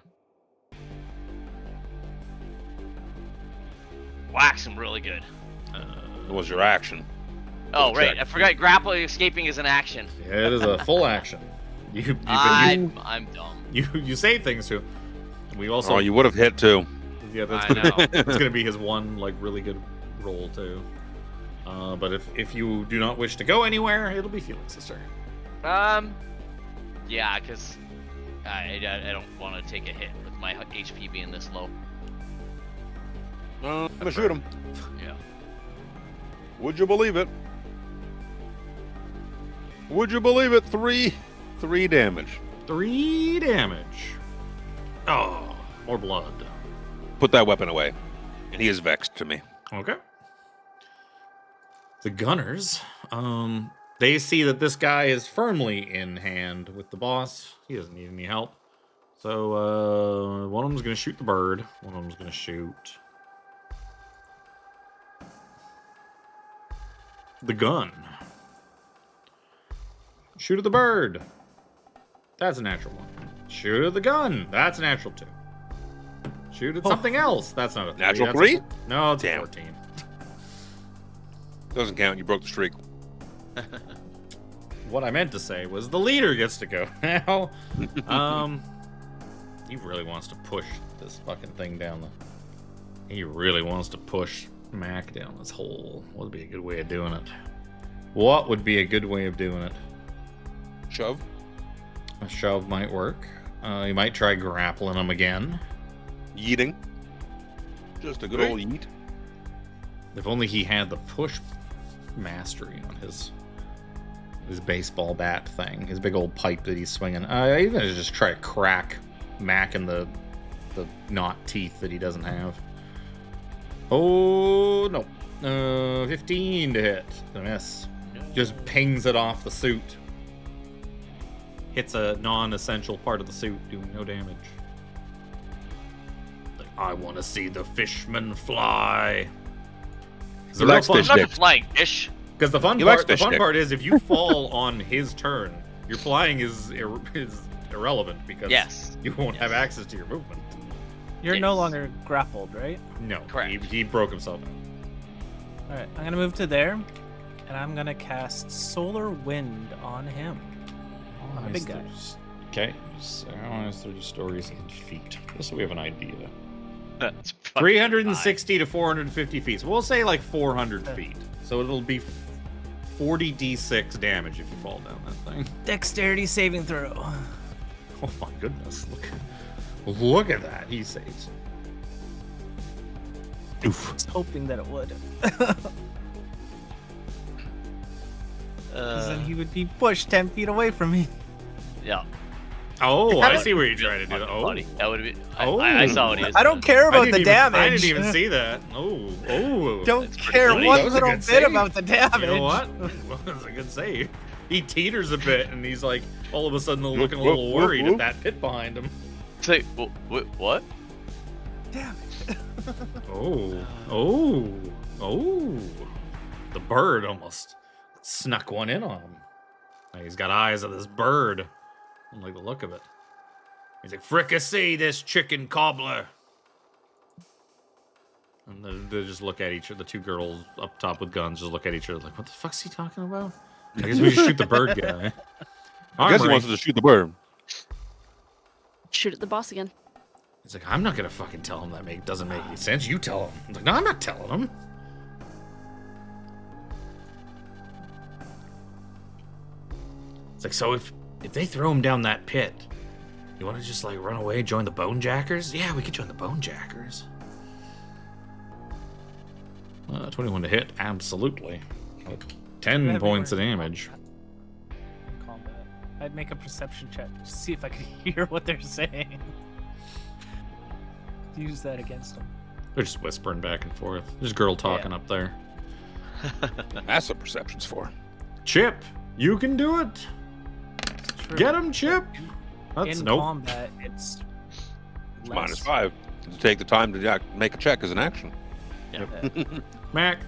Wax him really good. What was your action? Oh, right. I forgot grappling escaping is an action. Yeah, it is a full action. I'm dumb. You say things to him. We also. Oh, you would have hit too. Yeah, that's I know. it's gonna be his one like really good roll too. But if you do not wish to go anywhere, it'll be Felix's turn. Yeah, because I don't want to take a hit with my HP being this low. I'm gonna shoot him. Yeah. Would you believe it? Would you believe it? 3 damage. 3 damage. Oh, more blood. Put that weapon away. And he is vexed to me. Okay. The gunners, they see that this guy is firmly in hand with the boss. He doesn't need any help. So, one of them's going to shoot the bird. One of them's going to shoot the gun. Shoot at the bird. That's a natural 1. Shoot at the gun. That's a natural 2. Shoot at something else. That's not a 3. Natural That's 3? No, it's a Damn. 14. Doesn't count. You broke the streak. What I meant to say was the leader gets to go now. He really wants to push this fucking thing down He really wants to push Mac down this hole. What would be a good way of doing it? What would be a good way of doing it? Shove. A shove might work. You might try grappling him again. Yeeting. Just a good old yeet. If only he had the push mastery on his baseball bat thing, his big old pipe that he's swinging. Even just try to crack Mac in the knot teeth that he doesn't have. Oh no, 15 to hit. A miss. Just pings it off the suit. Hits a non-essential part of the suit, doing no damage. Like, I want to see the fishman fly. He likes fish I'm not dick. a flying fish. Because the fun part is if you fall on his turn, your flying is irrelevant because you won't have access to your movement. You're no longer grappled, right? No, Correct. He broke himself out. All right, I'm gonna move to there, and I'm gonna cast Solar Wind on him. On a big guy. Okay, so how is 30 stories in feet? Just so we have an idea. That's 360 to 450 feet. So we'll say like 400 feet. So it'll be 40 d6 damage if you fall down that thing. Dexterity saving throw. Oh my goodness! Look at that. He saves. Oof. I was hoping that it would. Because then he would be pushed 10 feet away from me. Yeah. Oh, I see what you're trying to do. Fucking Oh, funny. That would be. Oh. I saw what he was I don't doing. care about the damage. I didn't even see that. Oh. Don't That's pretty care funny. one That was a little good bit save. about the damage. You know what? That was a good save. He teeters a bit, and he's like, all of a sudden looking a little worried at that pit behind him. Say, what? Damn it. Oh. The bird almost snuck one in on him. He's got eyes of this bird. I don't like the look of it. He's like, fricassee this chicken cobbler. And they just look at each other. The two girls up top with guns just look at each other like, what the fuck's he talking about? I guess we should shoot the bird guy. I guess he wants to shoot the bird. Shoot at the boss again. He's like, I'm not gonna fucking tell him that doesn't make any sense. You tell him. I'm like, no, I'm not telling him. It's like, so if they throw him down that pit, you want to just like run away, join the Bone Jackers? Yeah, we could join the Bone Jackers. 21 to hit, absolutely. 10 points of damage. In combat. I'd make a perception check to see if I could hear what they're saying. Use that against them. They're just whispering back and forth. There's a girl talking up there. That's what perception's for. Chip, you can do it. True. Get him, Chip. That's In nope. combat, it's less. -5. To take the time to make a check as an action. Yeah. Mac.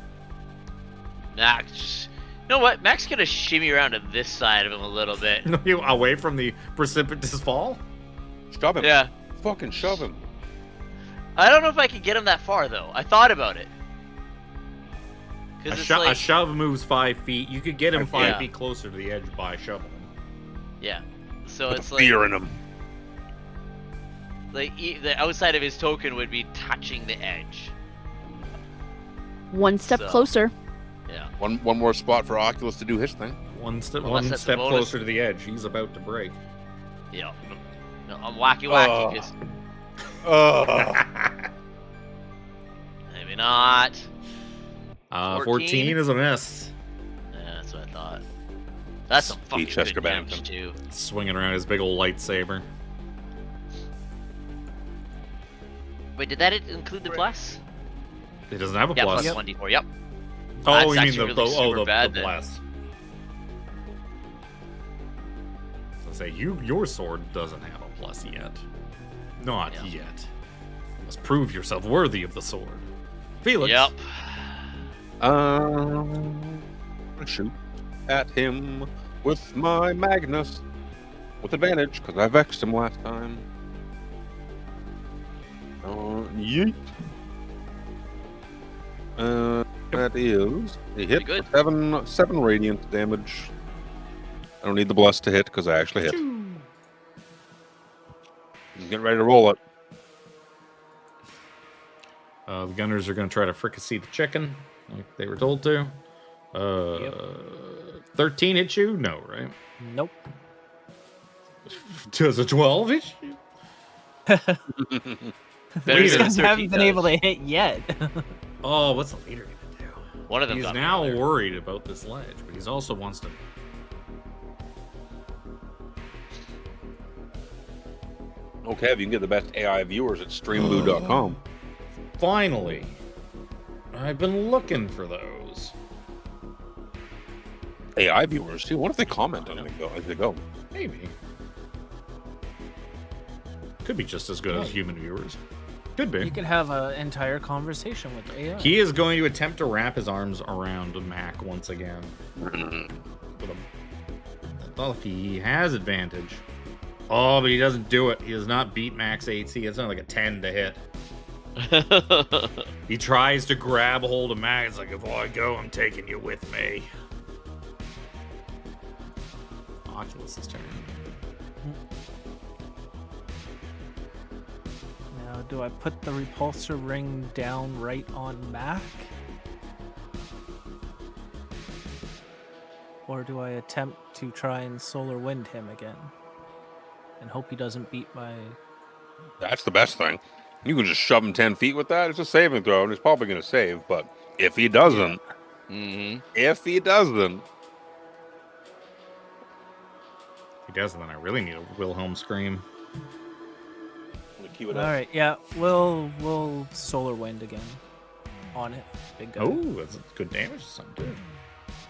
Max. You know what? Mac's gonna shimmy around to this side of him a little bit. You away from the precipitous fall? Shove him. Yeah. Fucking shove him. I don't know if I can get him that far though. I thought about it. A shove moves 5 feet. You could get him 5 Yeah. feet closer to the edge by shoving him. Yeah. So Put it's the like fear in him. the outside of his token would be touching the edge. One step So- closer. Yeah. One more spot for Oculus to do his thing. One step, Unless one that's a step bonus. closer to the edge. He's about to break. Yeah. No, I'm wacky wacky because maybe not. 14 is a miss. Yeah, that's what I thought. That's some fucking Chester good damage Bennington. too. Swinging around his big old lightsaber. Wait, did that include the plus? He doesn't have a Yeah, plus. plus 1d4. Yep. Oh, That's you mean actually really super the bad then. blast. So say your sword doesn't have a plus yet. Not Yeah. yet. You must prove yourself worthy of the sword. Phelix. Yep. Shoot at him with my Magnus with advantage because I vexed him last time. Yeet. That is a hit Pretty for 7 radiant damage. I don't need the bless to hit because I actually hit. Get ready to roll it. The gunners are going to try to fricassee the chicken, like they were told to. 13 hit you? No, right? Nope. Does a 12 hit you? Better These than guys 13 haven't been does. able to hit yet. Oh, what's the leader going to do? One of them He's got me now earlier. worried about this ledge, but he also wants to. Okay, if you can get the best AI viewers at streamboo.com. Finally, I've been looking for those. AI viewers, too. What if they comment on it as they go? Maybe. Could be just as good as human viewers. Could be. You could have an entire conversation with AI. He is going to attempt to wrap his arms around Mac once again. Well, if he has advantage. Oh, but he doesn't do it. He does not beat max AC. It's only like a 10 to hit. He tries to grab hold of Mac. It's like, if I go, I'm taking you with me. Oculus' turn. Now, do I put the repulsor ring down right on Mac? Or do I attempt to try and solar wind him again? And hope he doesn't beat my... That's the best thing. You can just shove him 10 feet with that. It's a saving throw, and he's probably going to save. But if he doesn't, Mm-hmm. if he doesn't, If he doesn't, then I really need a Wilhelm scream. Alright, yeah, we'll solar wind again. On it, big guy. Oh, that's good damage. Something good.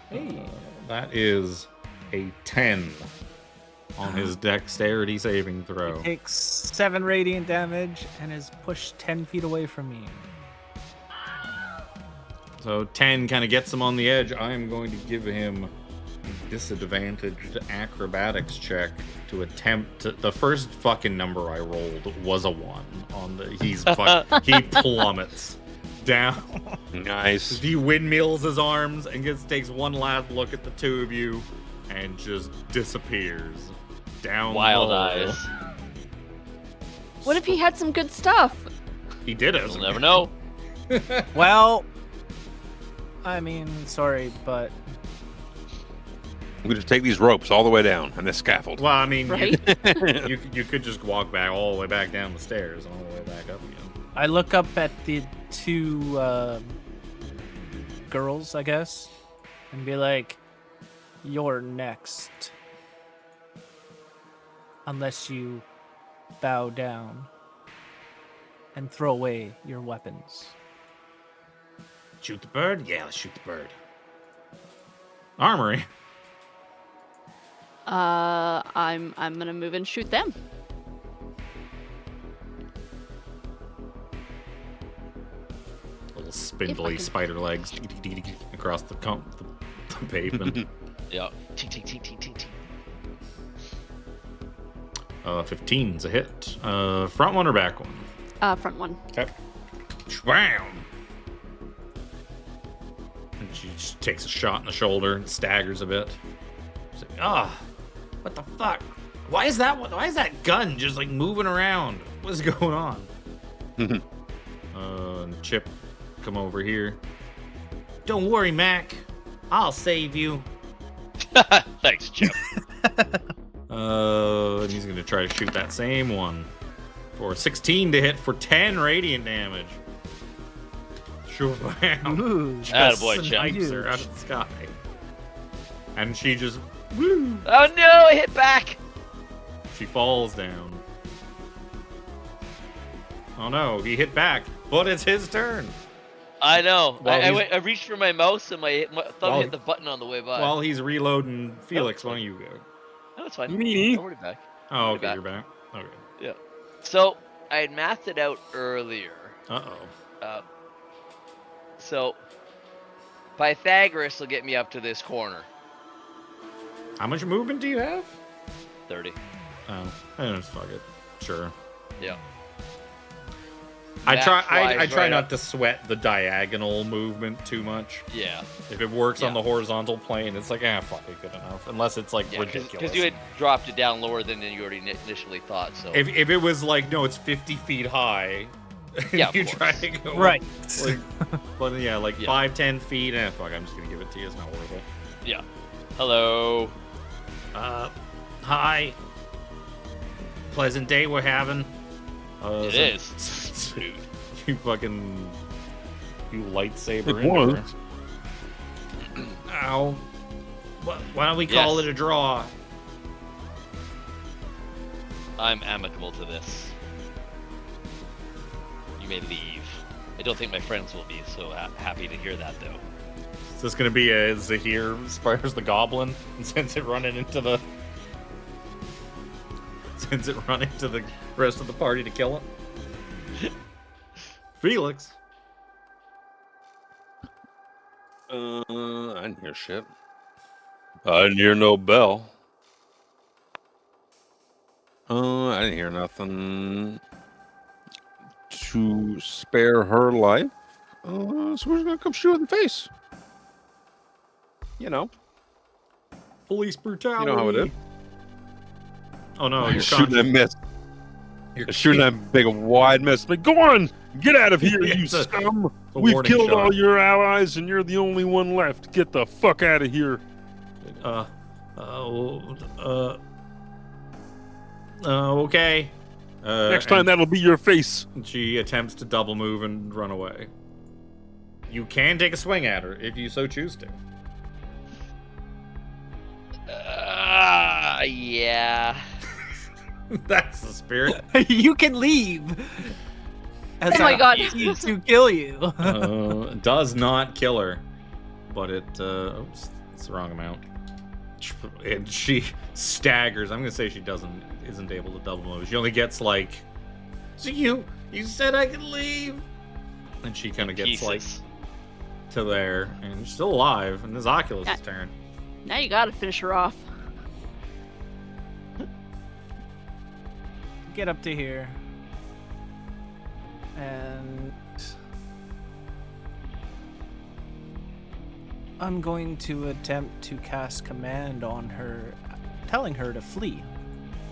Hey. That is a 10. on his dexterity saving throw. He takes 7 radiant damage and is pushed 10 feet away from me. So 10 kind of gets him on the edge. I am going to give him a disadvantaged acrobatics check to attempt to, the first fucking number I rolled was a 1 on the he plummets down. Nice. He windmills his arms and takes one last look at the two of you and just disappears down Wild the hole. eyes. What if he had some good stuff? He did it. You'll never know. Well, I mean, sorry, but We could just take these ropes all the way down and this scaffold. Well, I mean, Right? you could just walk back all the way back down the stairs and all the way back up again. I look up at the 2 girls, I guess, and be like, "You're next. Unless you bow down and throw away your weapons." Shoot the bird? Yeah, let's shoot the bird. Armory. I'm gonna move and shoot them. Little spindly can- spider legs across the pavement. Yeah. Tink, tink, tink, tink, tink, tink. 15's a hit. Front one or back one? Front one. Okay. Bam! And she just takes a shot in the shoulder and staggers a bit. She's like, what the fuck? Why is that gun just like moving around? What's going on? And Chip, come over here. Don't worry, Mac. I'll save you. Thanks, Chip. And he's gonna try to shoot that same one for 16 to hit for 10 radiant damage. Sure, bam. Ooh, Attaboy, Chip. Snipes her out of the sky, and she just woo. Oh no, I hit back. She falls down. Oh no, he hit back, but it's his turn. I know. Well, I reached for my mouse and my thumb Well, hit the button on the way by. While he's reloading, Felix, why don't you go? No, it's fine. Me? I'm already back. Oh, You're okay, back. you're back. Okay. Yeah. So I had mathed it out earlier. Uh-oh. So Pythagoras will get me up to this corner. How much movement do you have? 30. Oh, I don't fuck it. Sure. Yeah. I That try flies try right not up. to sweat the diagonal movement too much. Yeah. If it works on Yeah. the horizontal plane, it's like, fuck it, good enough. Unless it's like Yeah, ridiculous. because you had dropped it down lower than you already initially thought. So If it was like, no, it's 50 feet high. Yeah, of you course. try to go right. Like, but yeah, like Yeah. 5-10 feet. Fuck, I'm just gonna give it to you. It's not worth it. yeah. Hello. Hi. Pleasant day we're having. It is. Dude. You fucking. You lightsaber It into was. her. Ow. Why don't we call Yes. it a draw? I'm amicable to this. You may leave. I don't think my friends will be so happy to hear that, though. Is this gonna be a Zahir spiders the goblin and sends it running into the rest of the party to kill it? Felix. I didn't hear shit. I didn't hear no bell. I didn't hear nothing to spare her life. So we're just gonna come shoot her in the face. You know. Police brutality. You know how it is. Oh no, You're you're shooting that miss. You're You're shooting that big wide miss. Like, go on, get out of here, you It's a- scum! a We've warning killed shot. all your allies, and you're the only one left. Get the fuck out of here. Okay. Next time, that'll be your face. She attempts to double move and run away. You can take a swing at her if you so choose to. Yeah. That's the spirit. You can leave. As Oh my I God. proceed to kill you. Does not kill her, but it. Oops, it's the wrong amount. and she staggers. I'm gonna say she isn't able to double move. She only gets like, so you said I could leave, and she kind of gets like to there, and she's still alive. And this Oculus' turn. Now you gotta finish her off. Get up to here. And I'm going to attempt to cast command on her, telling her to flee.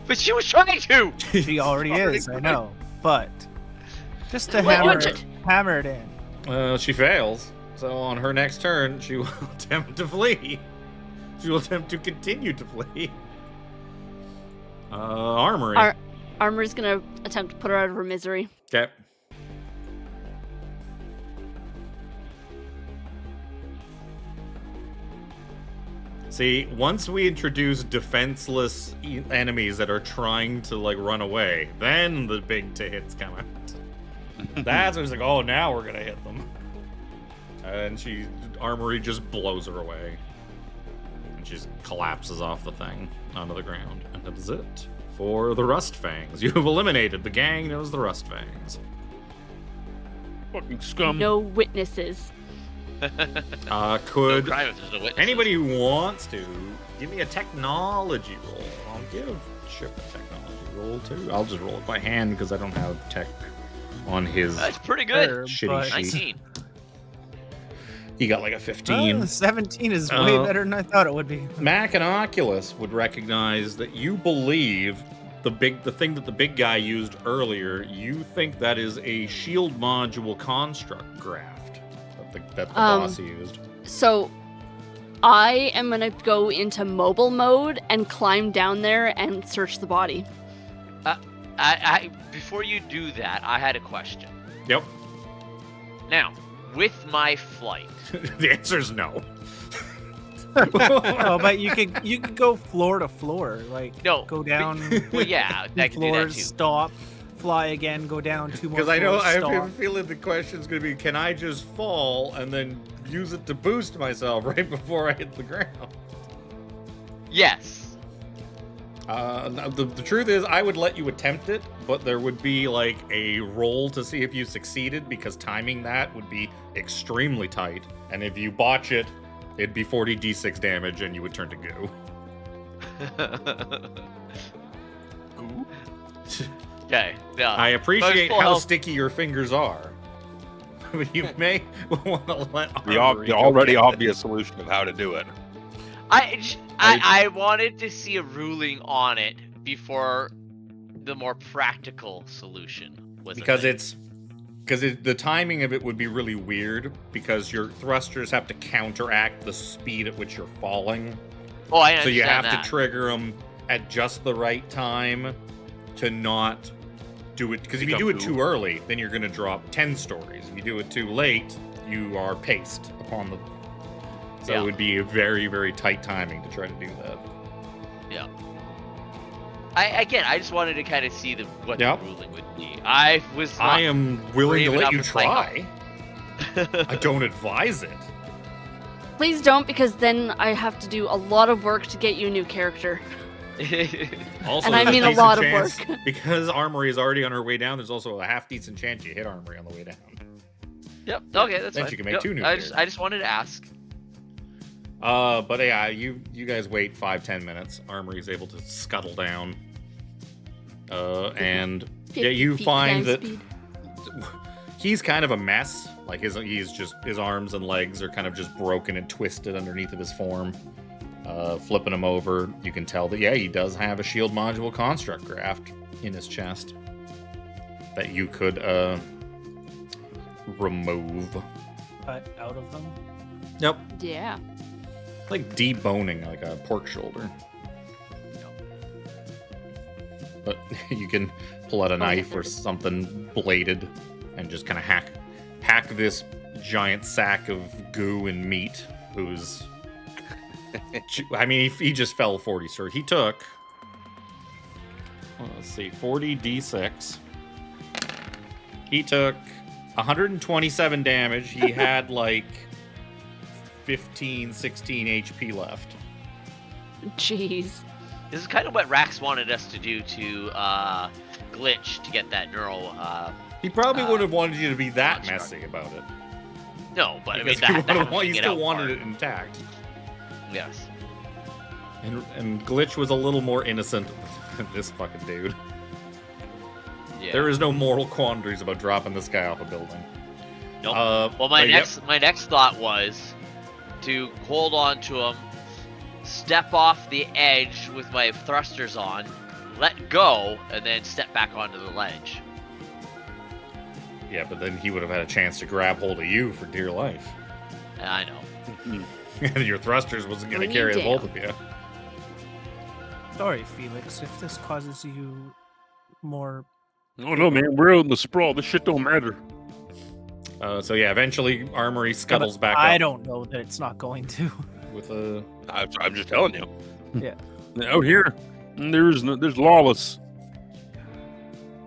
But she was trying to! She already is, I know. But just to hammer it in. She fails. So on her next turn, she will attempt to flee. She will attempt to continue to flee. Armory. Armory's gonna attempt to put her out of her misery. Okay. See, once we introduce defenseless enemies that are trying to like run away, then the big hits come out. That's when it's like, oh, now we're gonna hit them. And Armory just blows her away. And she just collapses off the thing onto the ground. And that is it for the Rust Fangs. You have eliminated the gang known as the Rust Fangs. Fucking scum. No witnesses. Could No crime if there's no witnesses. anybody who wants to give me a technology roll? I'll give Chip a technology roll too. I'll just roll it by hand because I don't have tech on his That's pretty good. shitty sheet. 19. He got like a 15. 17 is way better than I thought it would be. M.A.A.C and Oculus would recognize that you believe the thing that the big guy used earlier, you think that is a shield module construct graft that the boss used. So I am gonna go into mobile mode and climb down there and search the body. I before you do that, I had a question. Yep. Now, with my flight, The answer is no. Oh, but you could go floor to floor, like No, go down. well, yeah, I can do that floors, too. stop, fly again, go down 2 more. Because I know I have a stop. feeling the question's going to be, can I just fall and then use it to boost myself right before I hit the ground? Yes. The truth is, I would let you attempt it, but there would be like a roll to see if you succeeded, because timing that would be extremely tight. And if you botch it, it'd be 40 d6 damage and you would turn to goo. Goo? Okay. Yeah. I appreciate full how health. sticky your fingers are. But you may want to let The Armory go already get it. obvious solution of how to do it. I wanted to see a ruling on it before the more practical solution was Because a thing. the timing of it would be really weird, because your thrusters have to counteract the speed at which you're falling. Oh, I So you understand have that. to trigger them at just the right time to not do it. Because if you do it too early, then you're going to drop 10 stories. If you do it too late, you are paced upon the... So Yeah. it would be a very, very tight timing to try to do that. Yeah. I just wanted to kind of see what Yep. the ruling would be. I was not I am willing to brave let enough you to play try. I don't advise it. Please don't, because then I have to do a lot of work to get you a new character. Also, And I there's mean a decent lot of chance, work. Because Armory is already on her way down, there's also a half decent chance you hit Armory on the way down. Yep. Okay, that's Then fine. she can make Yep, two new I just wanted to ask. But yeah, you guys wait 5-10 minutes. Armory is able to scuttle down. And yeah, 50 you feet find climb that speed. he's kind of a mess. Like his arms and legs are kind of just broken and twisted underneath of his form. Flipping him over, you can tell that he does have a shield module construct graft in his chest that you could remove. Cut out of them. Yep. Yeah. Like deboning like a pork shoulder. But you can pull out a knife or something bladed and just kind of hack this giant sack of goo and meat who's... I mean, he just fell 40, sir. He took... let's see, 40 d6. He took 127 damage. He had like 15, 16 HP left. Jeez. This is kind of what Rax wanted us to do to Glitch to get that neural. He probably wouldn't have wanted you to be that construct. messy about it. No, but I mean Because that he still wanted it intact. Yes. And Glitch was a little more innocent than this fucking dude. Yeah. There is no moral quandaries about dropping this guy off a building. Nope. Well, my next thought was to hold on to him, step off the edge with my thrusters on, let go, and then step back onto the ledge. Yeah, but then he would have had a chance to grab hold of you for dear life. I know. And your thrusters wasn't going to Bring you carry the down. both of you. Sorry, Felix, if this causes you more. Oh no, man, we're out in the sprawl. This shit don't matter. So yeah, eventually Armory scuttles back I up don't know that it's not going to. with a... I'm just telling you. Yeah. Out here, there's lawless.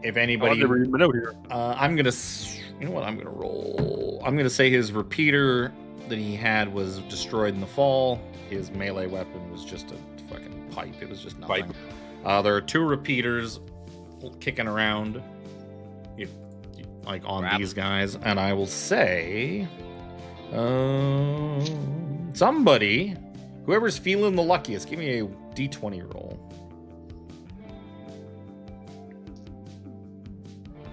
If I've anybody... never even been out here. I'm going to... You know what? I'm going to roll... I'm going to say his repeater that he had was destroyed in the fall. His melee weapon was just a fucking pipe. It was just nothing. There are 2 repeaters kicking around, like on Grab these guys, and I will say, somebody, whoever's feeling the luckiest, give me a d20 roll.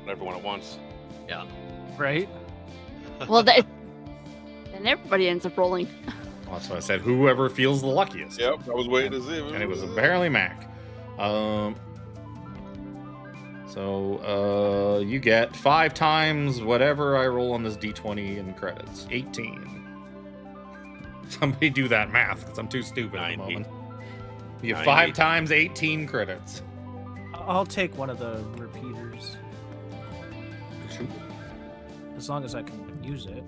Everyone at once. Yeah. Right? Well, then everybody ends up rolling. Well, that's what I said. Whoever feels the luckiest. Yep, I was waiting to see. And it was apparently Mac. So you get 5 times whatever I roll on this d20 in credits. 18. Somebody do that math, because I'm too stupid at the 90. moment. You get 90. 5 times 18 credits. I'll take one of the repeaters as long as I can use it.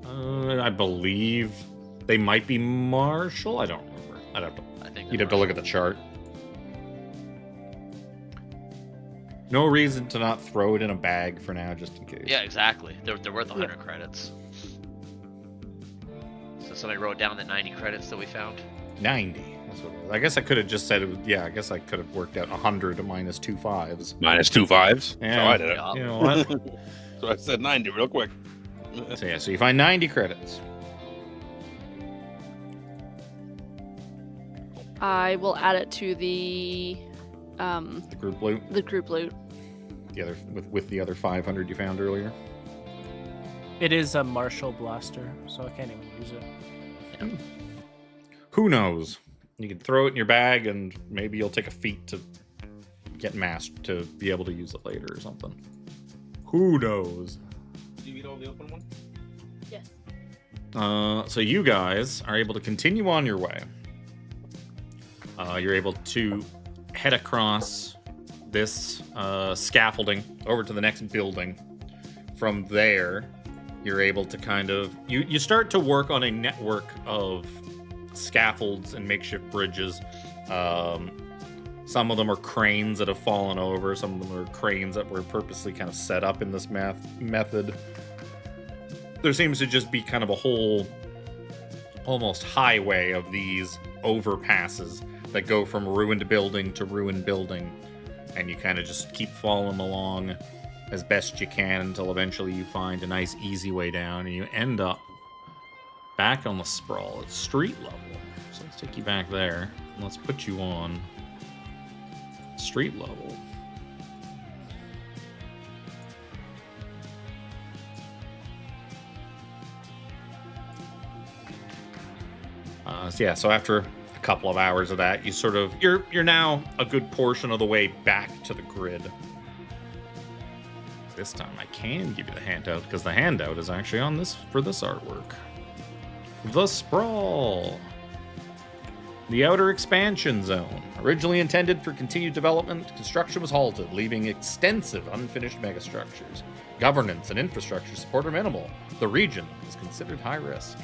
I believe they might be Marshall. I don't remember. I think You'd have to look at the chart. No reason to not throw it in a bag for now, just in case. Yeah, exactly. They're worth 100 credits. So somebody wrote down the 90 credits that we found. 90. That's what it was. I guess I could have just said it was, yeah, I guess I could have worked out 100 minus 2 5s. Minus 2 5s. Yeah. So I did it. Yeah. You know what? So I said 90 real quick. So yeah, so you find 90 credits. I will add it to the The group loot. the group loot. The other with the other 500 you found earlier. It is a Marshall blaster, so I can't even use it. Who knows? You can throw it in your bag, and maybe you'll take a feat to get masked to be able to use it later or something. Who knows? Did you eat all the open one? Yes. So you guys are able to continue on your way. You're able to head across this scaffolding over to the next building. From there, you're able to kind of... You start to work on a network of scaffolds and makeshift bridges. Some of them are cranes that have fallen over. Some of them are cranes that were purposely kind of set up in this method. There seems to just be kind of a whole almost highway of these overpasses that go from ruined building to ruined building, and you kind of just keep following along as best you can until eventually you find a nice easy way down, and you end up back on the sprawl at street level. So let's take you back there, and let's put you on street level. So after a couple of hours of that, you sort of you're now a good portion of the way back to the grid. This time I can give you the handout, because the handout is actually on this for this artwork. The Sprawl. The outer expansion zone. Originally intended for continued development, construction was halted, leaving extensive unfinished megastructures. Governance and infrastructure support are minimal. The region is considered high risk.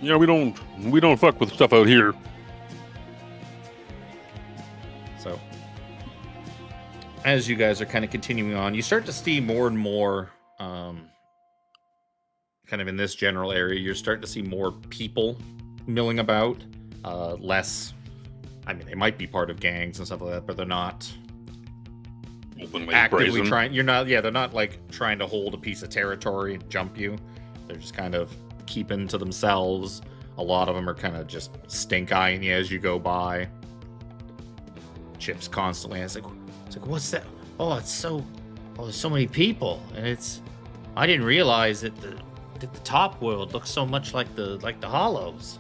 Yeah, we don't fuck with stuff out here. So, as you guys are kind of continuing on, you start to see more and more kind of in this general area, you're starting to see more people milling about. Less, I mean, they might be part of gangs and stuff like that, but they're not Openly actively brazen. trying. You're not, yeah, they're not like trying to hold a piece of territory and jump you. They're just kind of keeping to themselves. A lot of them are kind of just stink eyeing you as you go by. Chip's constantly. It's like, what's that? Oh, there's so many people, and I didn't realize that the top world looks so much like the Hollows.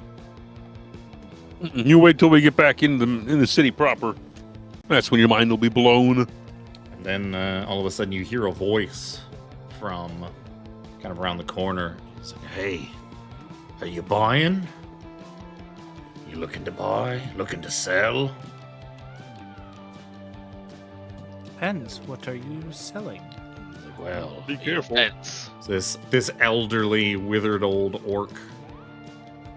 You wait till we get back in the city proper. That's when your mind will be blown. And then all of a sudden you hear a voice from kind of around the corner. It's like, hey, are you buying? You looking to buy? Looking to sell? Depends. What are you selling? Well, Be careful. Fence. this elderly, withered old orc.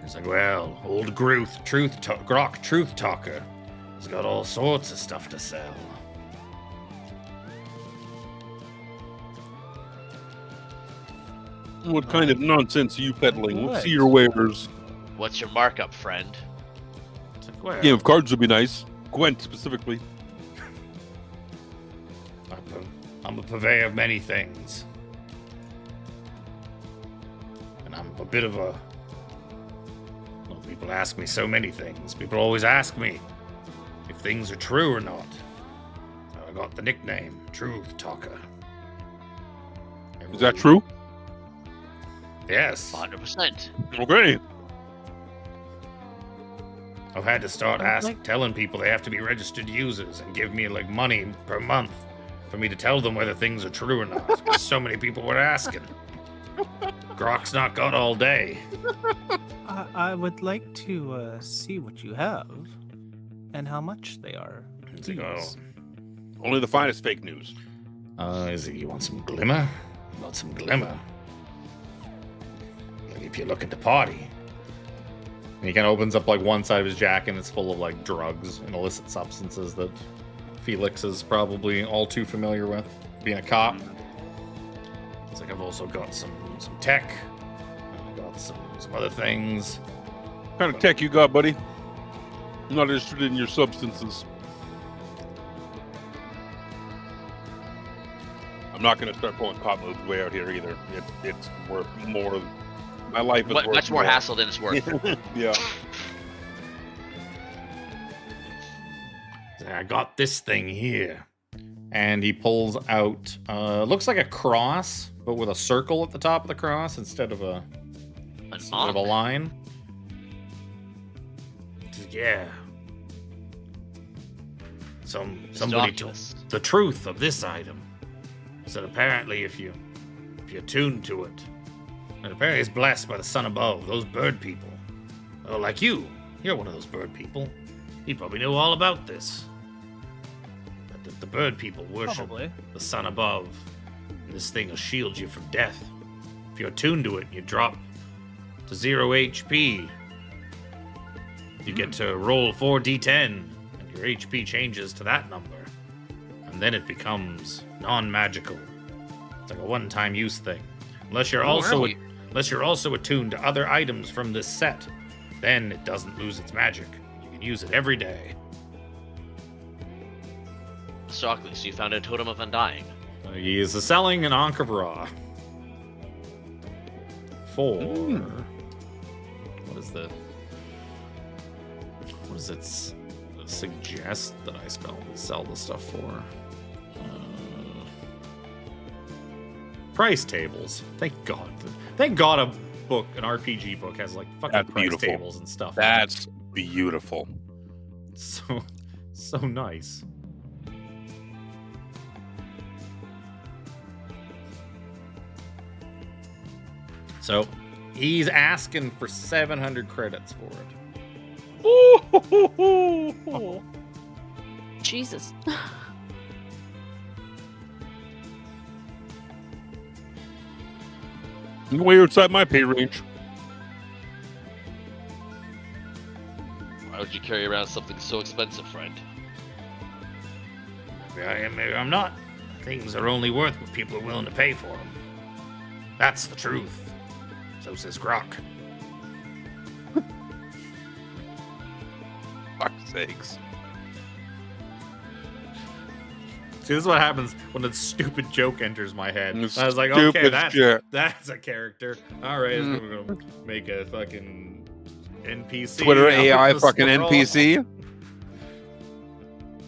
He's like, well, old Grok Truth Talker. He's got all sorts of stuff to sell. What kind of nonsense are you peddling? Let's What? see your wares. What's your markup, friend? It's like, well, Game of cards would be nice. Gwent specifically. I'm a purveyor of many things. And I'm a bit of a... Well, people ask me so many things. People always ask me if things are true or not. So I got the nickname, Truth Talker. Is that true? Yes. 100%. Okay. I've had to start telling people they have to be registered users and give me like money per month for me to tell them whether things are true or not. Because so many people were asking. Grok's not got all day. I would like to see what you have and how much they are. It's like, oh, Please. Only the finest fake news. you want some glimmer? Not some glimmer. Like if you're looking to party. And he kind of opens up like one side of his jacket and it's full of like drugs and illicit substances that Phelix is probably all too familiar with, being a cop. It's like I've also got some tech. I've got some other things. What kind of tech you got, buddy? I'm not interested in your substances. I'm not going to start pulling cop moves way out here either. It's worth more. My life is worth Much more hassle than it's worth. Yeah. I got this thing here. And he pulls out, looks like a cross, but with a circle at the top of the cross instead of a line. Yeah. Somebody told Oculus. the truth of this item. Said apparently if you're tuned to it, and apparently it's blessed by the sun above, those bird people. Oh, like you're one of those bird people. You probably know all about this. But the bird people worship Probably. the sun above. And this thing will shield you from death. If you're tuned to it, you drop to 0 HP. You get to roll 4d10, and your HP changes to that number. And then it becomes non-magical. It's like a one-time use thing. Unless you're also attuned to other items from this set, then it doesn't lose its magic. You can use it every day. Stockley, so you found a totem of undying. He is selling an Ankh of Ra. For what does it suggest that I sell the stuff for? Price tables. Thank God. Thank God an RPG book has like fucking That's price beautiful. tables and stuff. That's beautiful. So nice. So he's asking for 700 credits for it. Jesus. You're way outside my pay range. Why would you carry around something so expensive, friend? Maybe I am, maybe I'm not. Things are only worth what people are willing to pay for them. That's the truth. So says Grok. Fuck's sakes. See, this is what happens when a stupid joke enters my head. I was like, Stupid okay, shit. that's a character. All right, we're gonna make a fucking NPC. Twitter out of AI the fucking squirrel. NPC.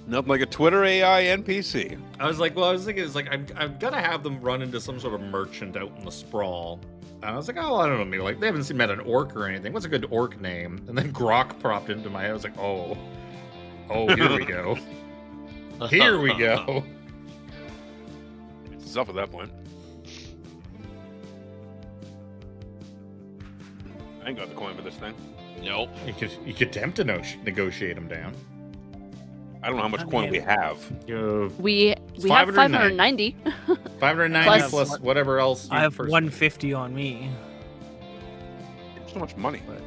Nothing like a Twitter AI NPC. I was thinking, it's like I'm gonna have them run into some sort of merchant out in the sprawl. And I was like, oh, I don't know, maybe like they haven't met an orc or anything. What's a good orc name? And then Grok popped into my head. I was like, oh, here we go. Here we go. It's up at that point. I ain't got the coin for this thing. Nope. You could attempt to negotiate them down. I don't know how much coin we have. We have 590. 590 Plus- plus whatever else. I have 150 on me, So much money. but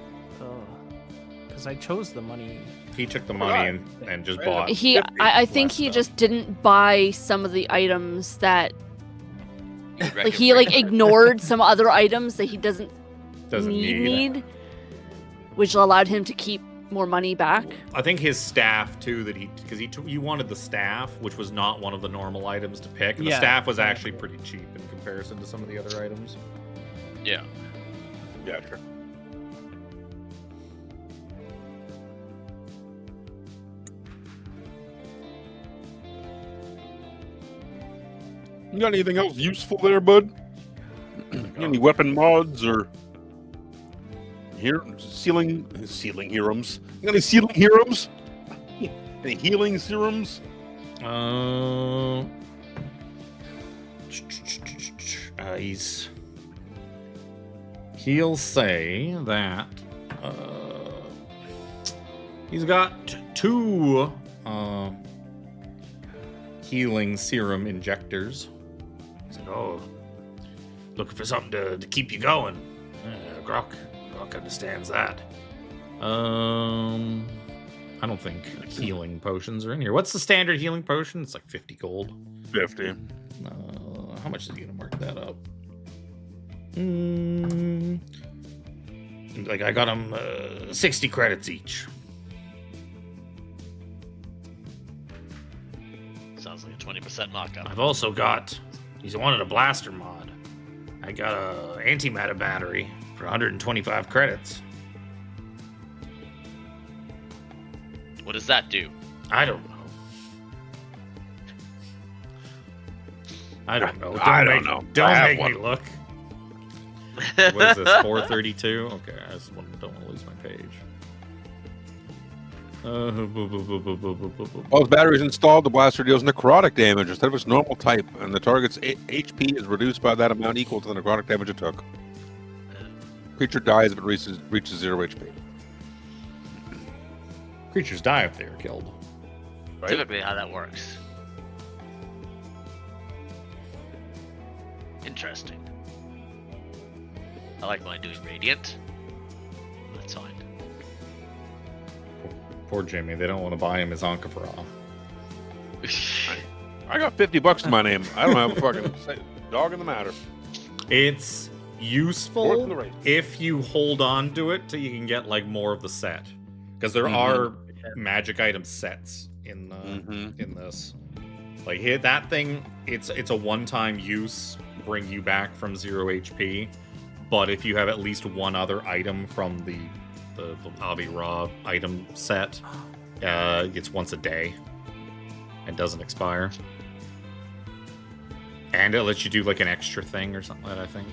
because I chose the money. He took the money and just bought. I think less he stuff. just didn't buy some of the items that like Reckon- he like ignored some other items that he doesn't need, which allowed him to keep more money back. I think his staff too, because you wanted the staff, which was not one of the normal items to pick. And the Yeah. staff was actually pretty cheap in comparison to some of the other items. Yeah. Yeah, sure. You got anything else useful there, bud? Any weapon mods or ceiling serums? You got any ceiling serums? Any healing serums? He'll say that he's got 2 healing serum injectors. He's like, oh, looking for something to keep you going. Grok understands that. I don't think healing potions are in here. What's the standard healing potion? It's like 50 gold. 50. How much is he gonna mark that up? Like I got him 60 credits each. Sounds like a 20% markup. I've also got. He's wanted a blaster mod. I got a antimatter battery for 125 credits. What does that do? I don't know. I don't know. I don't know. I Don't have make me one. look. What is this? 432? Okay, I just don't want to lose my page. While the battery is installed, the blaster deals necrotic damage instead of its normal type, and the target's HP is reduced by that amount equal to the necrotic damage it took. Creature dies if it reaches 0 HP. Creatures die if they are killed. Right? Typically how that works. Interesting. I like mine doing radiant. That's fine. Poor Jimmy. They don't want to buy him his Ankh-Pra. I got $50 to my name. I don't have a fucking dog in the matter. It's Fourth in useful the race. if you hold on to it till you can get like more of the set, because there are magic item sets in in this. Like hit that thing, it's a one-time use, bring you back from 0 HP. But if you have at least one other item from the Avi Ra item set, it's once a day and doesn't expire. And it lets you do like an extra thing or something like that, I think.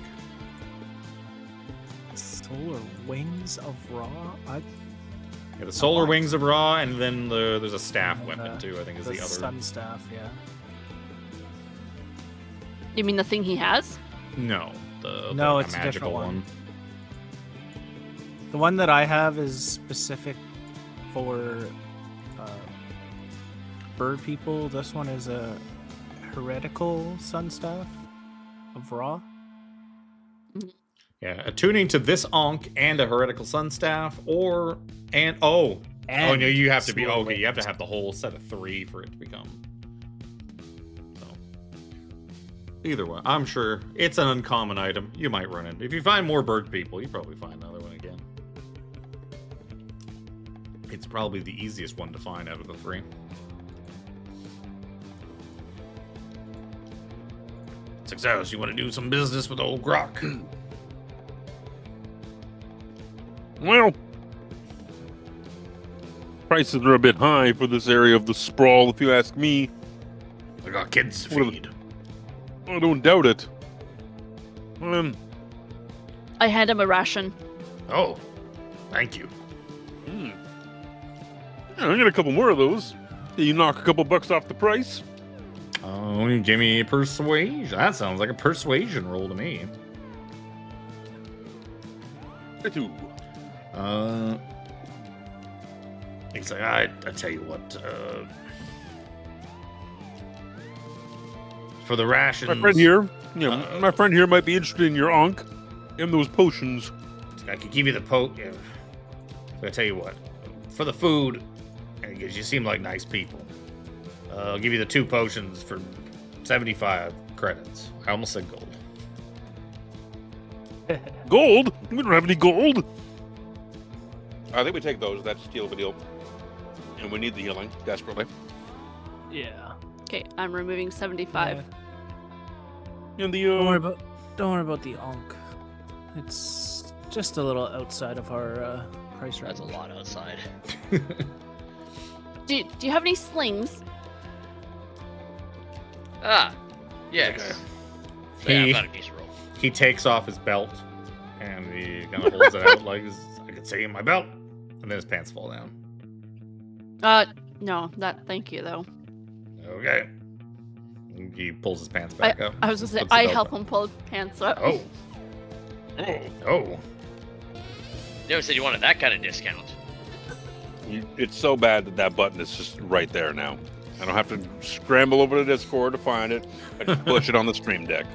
Solar Wings of Ra? Yeah, the Solar Wings of Ra, and then there's a staff weapon too, I think is the other. Sun Staff, yeah. You mean the thing he has? No, No, like it's a magical different one. The one that I have is specific for bird people. This one is a heretical sun staff of Ra. Yeah, attuning to this Ankh and a heretical sun staff, or oh no, you have to be Solar okay. You have to Wings. have the whole set of 3 for it to become. So Either way, I'm sure it's an uncommon item. You might run into. If you find more bird people, you probably find another one again. It's probably the easiest one to find out of the three. 6 hours. You want to do some business with old Grok? Well, prices are a bit high for this area of the sprawl, if you ask me. I got kids to What are feed. I don't doubt it. I hand him a ration. Oh, thank you. Yeah, I got a couple more of those. You knock a couple bucks off the price. Oh, you give me a persuasion. That sounds like a persuasion roll to me. Two. He's like, I tell you what. For the rations, My friend here, my friend here might be interested in your Ankh and those potions. I could give you the Yeah. So I tell you what, for the food, because you seem like nice people, I'll give you the 2 potions for 75 credits. I almost said gold. Gold? We don't have any gold. I think we take those. That's deal of a deal. And we need the healing desperately. Yeah. Okay, I'm removing 75. And the Don't worry about the Ankh. It's just a little outside of our price range. That's a lot outside. Do you have any slings? Ah, yes. Okay. So yeah, He- I've got a decent roll. He takes off his belt and he kind of holds it out like I could see in my belt, and then his pants fall down. No, thank you though. Okay. He pulls his pants back up. I was gonna say, puts the I belt help on. him pull his pants up. Oh. Oh. Never said you wanted that kind of discount. It's so bad that button is just right there now. I don't have to scramble over to Discord to find it. I just push it on the stream deck.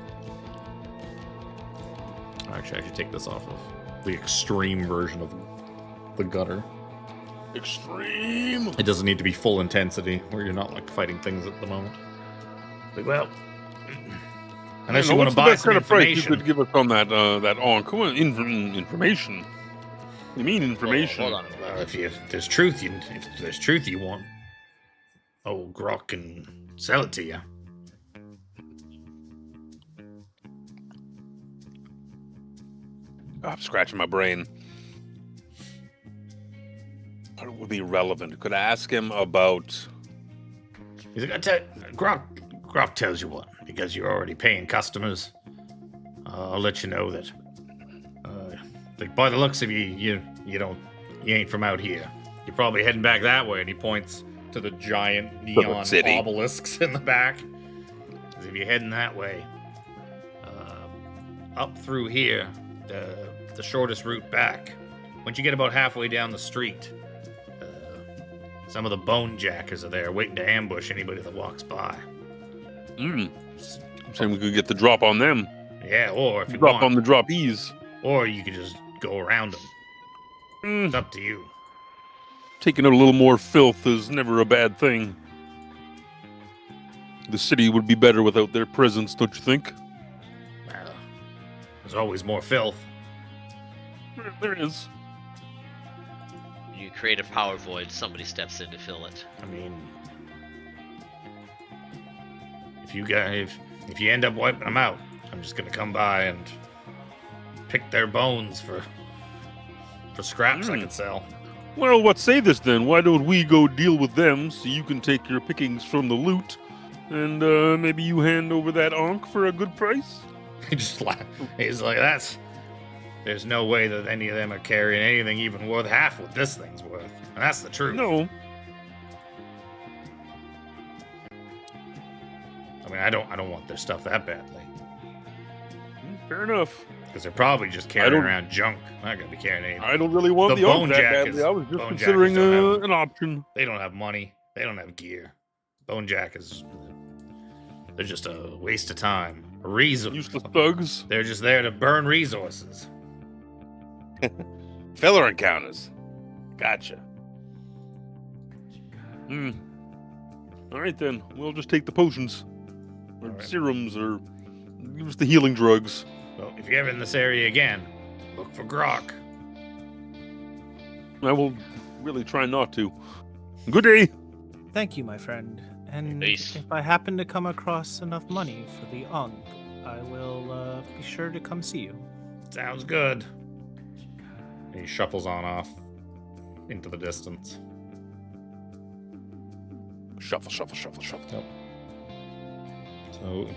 Actually, I should take this off of the extreme version of the gutter. Extreme. It doesn't need to be full intensity, where you're not like fighting things at the moment. Like, well, unless you want to buy What's the best some kind of price you information. could give us on that Ankh? Come on, information. You mean information? Hold on. A minute. If there's truth, you want, old Grok can sell it to you. I'm scratching my brain. What would be relevant? Could I ask him about? He's like, Grok tells you what, because you're already paying customers. I'll let you know that. Like by the looks of you ain't from out here. You're probably heading back that way. And he points to the giant neon city. obelisks in the back. As if you're heading that way, up through here, the shortest route back. Once you get about halfway down the street, some of the bone jackers are there waiting to ambush anybody that walks by. Saying we could get the drop on them. Yeah, or if you Drop want, on the droppies. or you could just go around them. Mm, It's up to you. taking out a little more filth is never a bad thing. The city would be better without their presence, don't you think? Well, there's always more filth. There is. You create a power void, somebody steps in to fill it. I mean, if you end up wiping them out, I'm just gonna come by and pick their bones for scraps I can sell. Well, what say this then? Why don't we go deal with them so you can take your pickings from the loot, and maybe you hand over that Ankh for a good price? He just laughed. He's like, there's no way that any of them are carrying anything even worth half what this thing's worth. And that's the truth. No. I mean, I don't want their stuff that badly. Fair enough. Because they're probably just carrying around junk. I'm not gonna be carrying anything. I don't really want The the Ankh bone that jackers- badly. I was just bone considering jackers don't have- an option. They don't have money. They don't have gear. Bone jackers, they're just a waste of time. A reason. Useless thugs. They're just there to burn resources. Filler encounters. Gotcha. All right then. We'll just take the potions, or All right. serums, or Give us the healing drugs. Well, if you're ever in this area again, look for Grok. I will really try not to. Good day. Thank you, my friend. And Peace. if I happen to come across enough money for the Unk, I will be sure to come see you. Sounds good. And he shuffles on off into the distance. Shuffle, shuffle, shuffle, shuffle. So,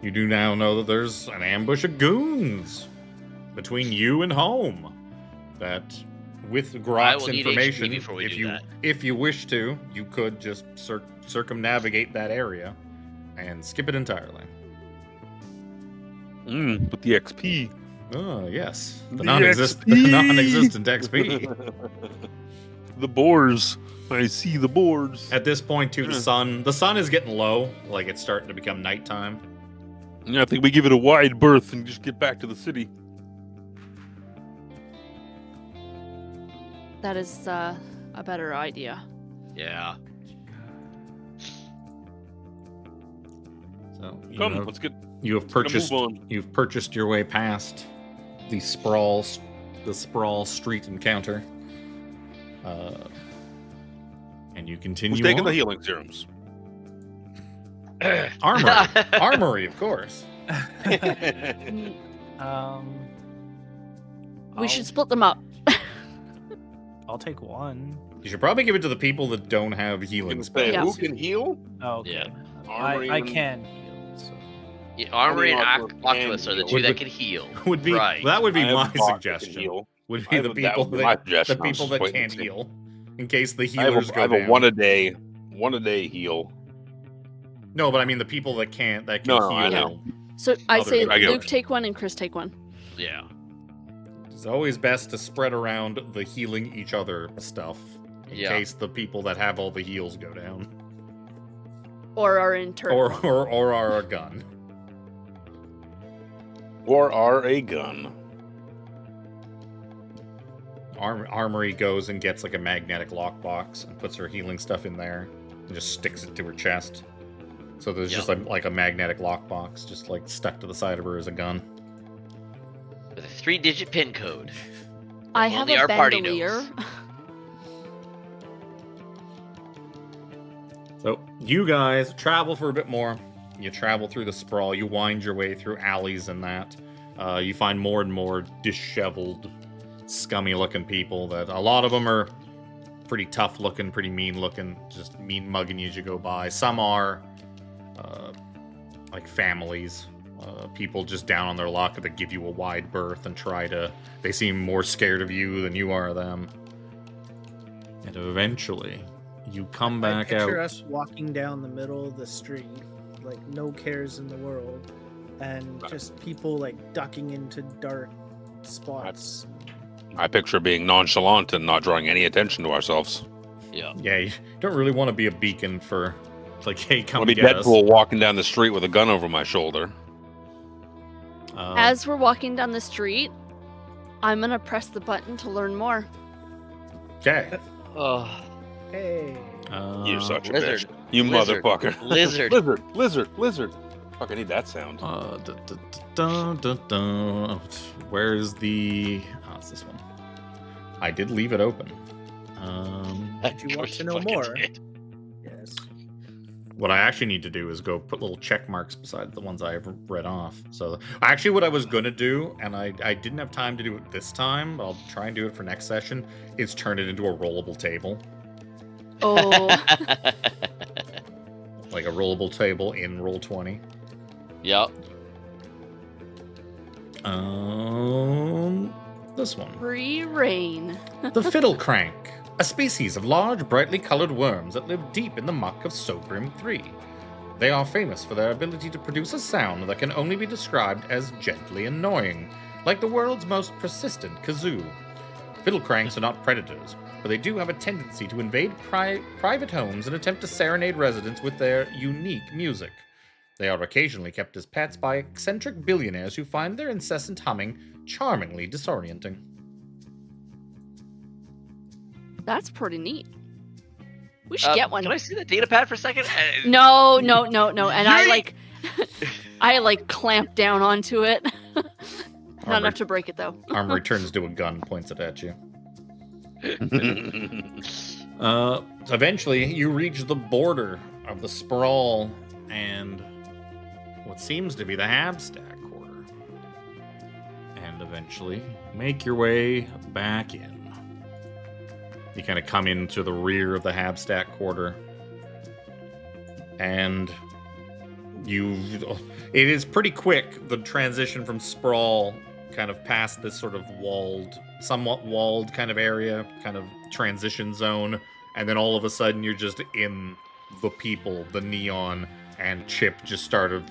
you do now know that there's an ambush of goons between you and home. That, with I Grok's will need information, HP before we do that. if you wish to, you could just circumnavigate that area and skip it entirely. With the XP. Oh, yes. The The non-existent XP. The boars. I see the boars. At this point, too, the sun is getting low. Like, it's starting to become nighttime. Yeah, I think we give it a wide berth and just get back to the city. That is a better idea. Yeah. So, Come, let's get. you have gonna purchased move on. you've purchased your way past the sprawl street encounter, and you continue. Who's taking on. the healing serums? Armory, of course. We should split them up. I'll take one. You should probably give it to the people that don't have healing Say, spells. Yeah. who can heal? Oh, okay. Yeah. Armory I and- can heal. So. Yeah, Armory and Oculus Oculus are the can two heal. that can heal. Would be Right. that would be I have my a bot that can suggestion. heal. Would I be have the a- people that would be my that suggestion. the I was people just that waiting can't to see. heal, in case the I healers have go a down. one a day heal. No, but I mean the people that can No, heal. I know. So I Others- say I get Luke it. take one and Chris take one. Yeah. It's always best to spread around the healing each other stuff in Yeah. case the people that have all the heals go down, Or are in turn. or are a gun. Or are a gun. Armory goes and gets like a magnetic lockbox and puts her healing stuff in there and just sticks it to her chest. So there's just like a magnetic lockbox just like stuck to the side of her as a gun. With a 3-digit PIN code. I have Only a our party bandolier. knows. So you guys travel for a bit more. You travel through the sprawl. You wind your way through alleys and that. You find more and more disheveled, scummy-looking people. That a lot of them are pretty tough-looking, pretty mean-looking, just mean-mugging you as you go by. Some are like families, people just down on their luck that give you a wide berth and try to. They seem more scared of you than you are of them. And eventually, you come back I out. picture us walking down the middle of the street, like no cares in the world, and just people like ducking into dark spots. I picture being nonchalant and not drawing any attention to ourselves. Yeah. Yeah, you don't really want to be a beacon for, like, hey, come I'll be get us. Deadpool walking down the street with a gun over my shoulder. As we're walking down the street, I'm gonna press the button to learn more. Okay. Oh, Hey, You're such a Lizard. bitch. You Lizard. motherfucker. Lizard. Lizard. Fuck, I need that sound. Where's the... Oh, it's this one. I did leave it open. Did you want to know Fucking more? did. yes. What I actually need to do is go put little check marks beside the ones I've read off. So, actually, what I was going to do, and I didn't have time to do it this time, but I'll try and do it for next session, is turn it into a rollable table. Oh, Like a rollable table in Roll20. Yep. This one. free reign. The fiddle crank, a species of large, brightly colored worms that live deep in the muck of Sogrim 3. They are famous for their ability to produce a sound that can only be described as gently annoying, like the world's most persistent kazoo. Fiddle cranks are not predators, but they do have a tendency to invade private homes and attempt to serenade residents with their unique music. They are occasionally kept as pets by eccentric billionaires who find their incessant humming charmingly disorienting. That's pretty neat. We should get one. Can I see the data pad for a second? No. And I like, I like clamp down onto it. Not Armry- enough to break it though. Armry turns to a gun, points it at you. Eventually, you reach the border of the sprawl and what seems to be the Habstack quarter. And eventually, make your way back in. You kind of come into the rear of the Habstack quarter. And it is pretty quick, the transition from sprawl kind of past this sort of somewhat walled kind of area, kind of transition zone, and then all of a sudden you're just in the people, the neon, and Chip just started.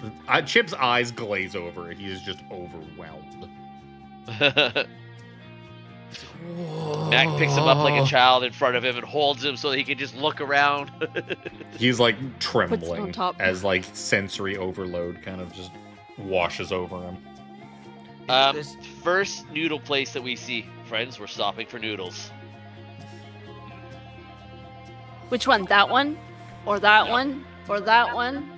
Chip's eyes glaze over. He is just overwhelmed. Mac picks him up like a child in front of him and holds him so that he can just look around. He's like Puts it trembling on top. as like sensory overload kind of just washes over him. First noodle place that we see, friends. We're stopping for noodles. Which one? That one? Or that one? Or that one?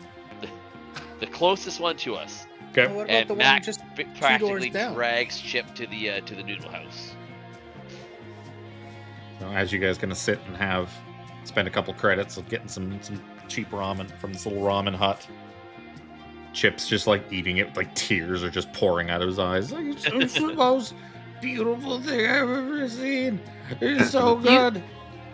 The closest one to us. Okay. What about And the one Mac just practically down? drags Chip to the noodle house. So as you guys gonna sit and spend a couple credits of getting some cheap ramen from this little ramen hut. Chip's just like eating it, like tears are just pouring out of his eyes. Like, it's the most beautiful thing I've ever seen. It's so good.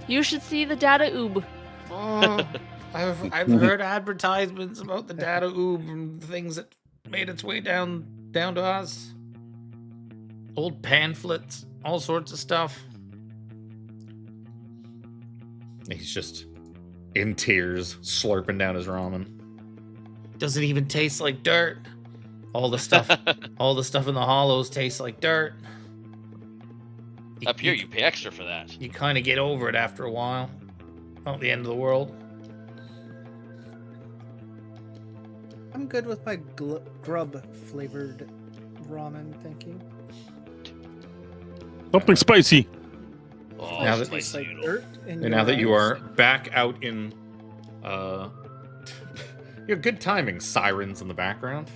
You should see the data oob. Oh, I've heard advertisements about the data oob and things that made its way down to us. Old pamphlets, all sorts of stuff. He's just in tears, slurping down his ramen. Doesn't even taste like dirt. All the stuff in the hollows tastes like dirt. Up here, you pay extra for that. You kind of get over it after a while. Not the end of the world. I'm good with my grub flavored ramen, thank you. Something spicy. Oh, Now that- spicy Tastes like noodle. dirt. in And now your that you eyes. are back out in, you have good timing. Sirens in the background,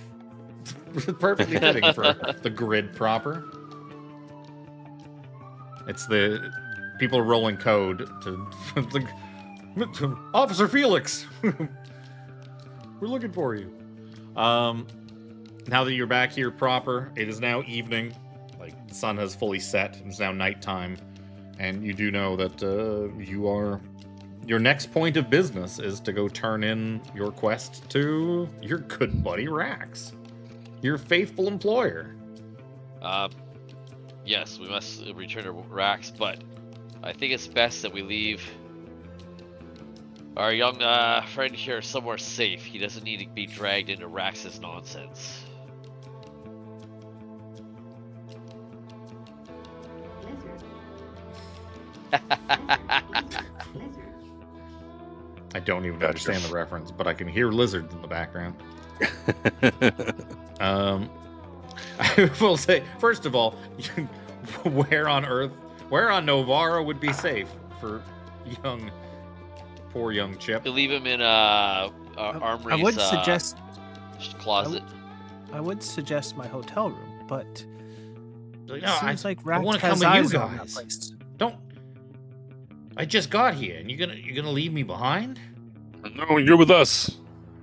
perfectly fitting for the grid proper. It's the people are rolling code to Officer Phelix. We're looking for you. Now that you're back here proper, it is now evening. Like the sun has fully set. It's now nighttime. And you do know that your next point of business is to go turn in your quest to your good buddy Rax, your faithful employer. Yes, we must return to Rax, but I think it's best that we leave our young friend here somewhere safe. He doesn't need to be dragged into Rax's nonsense. I don't even Gotcha. understand the reference, but I can hear lizards in the background. I will say, first of all, where on Novara would be safe for poor young Chip? To leave him in Armry's I would suggest closet. I would suggest my hotel room, but No, it seems like I Rax want to come has with you eyes on that guys. place. Don't. I just got here, and you're gonna leave me behind? No, you're with us.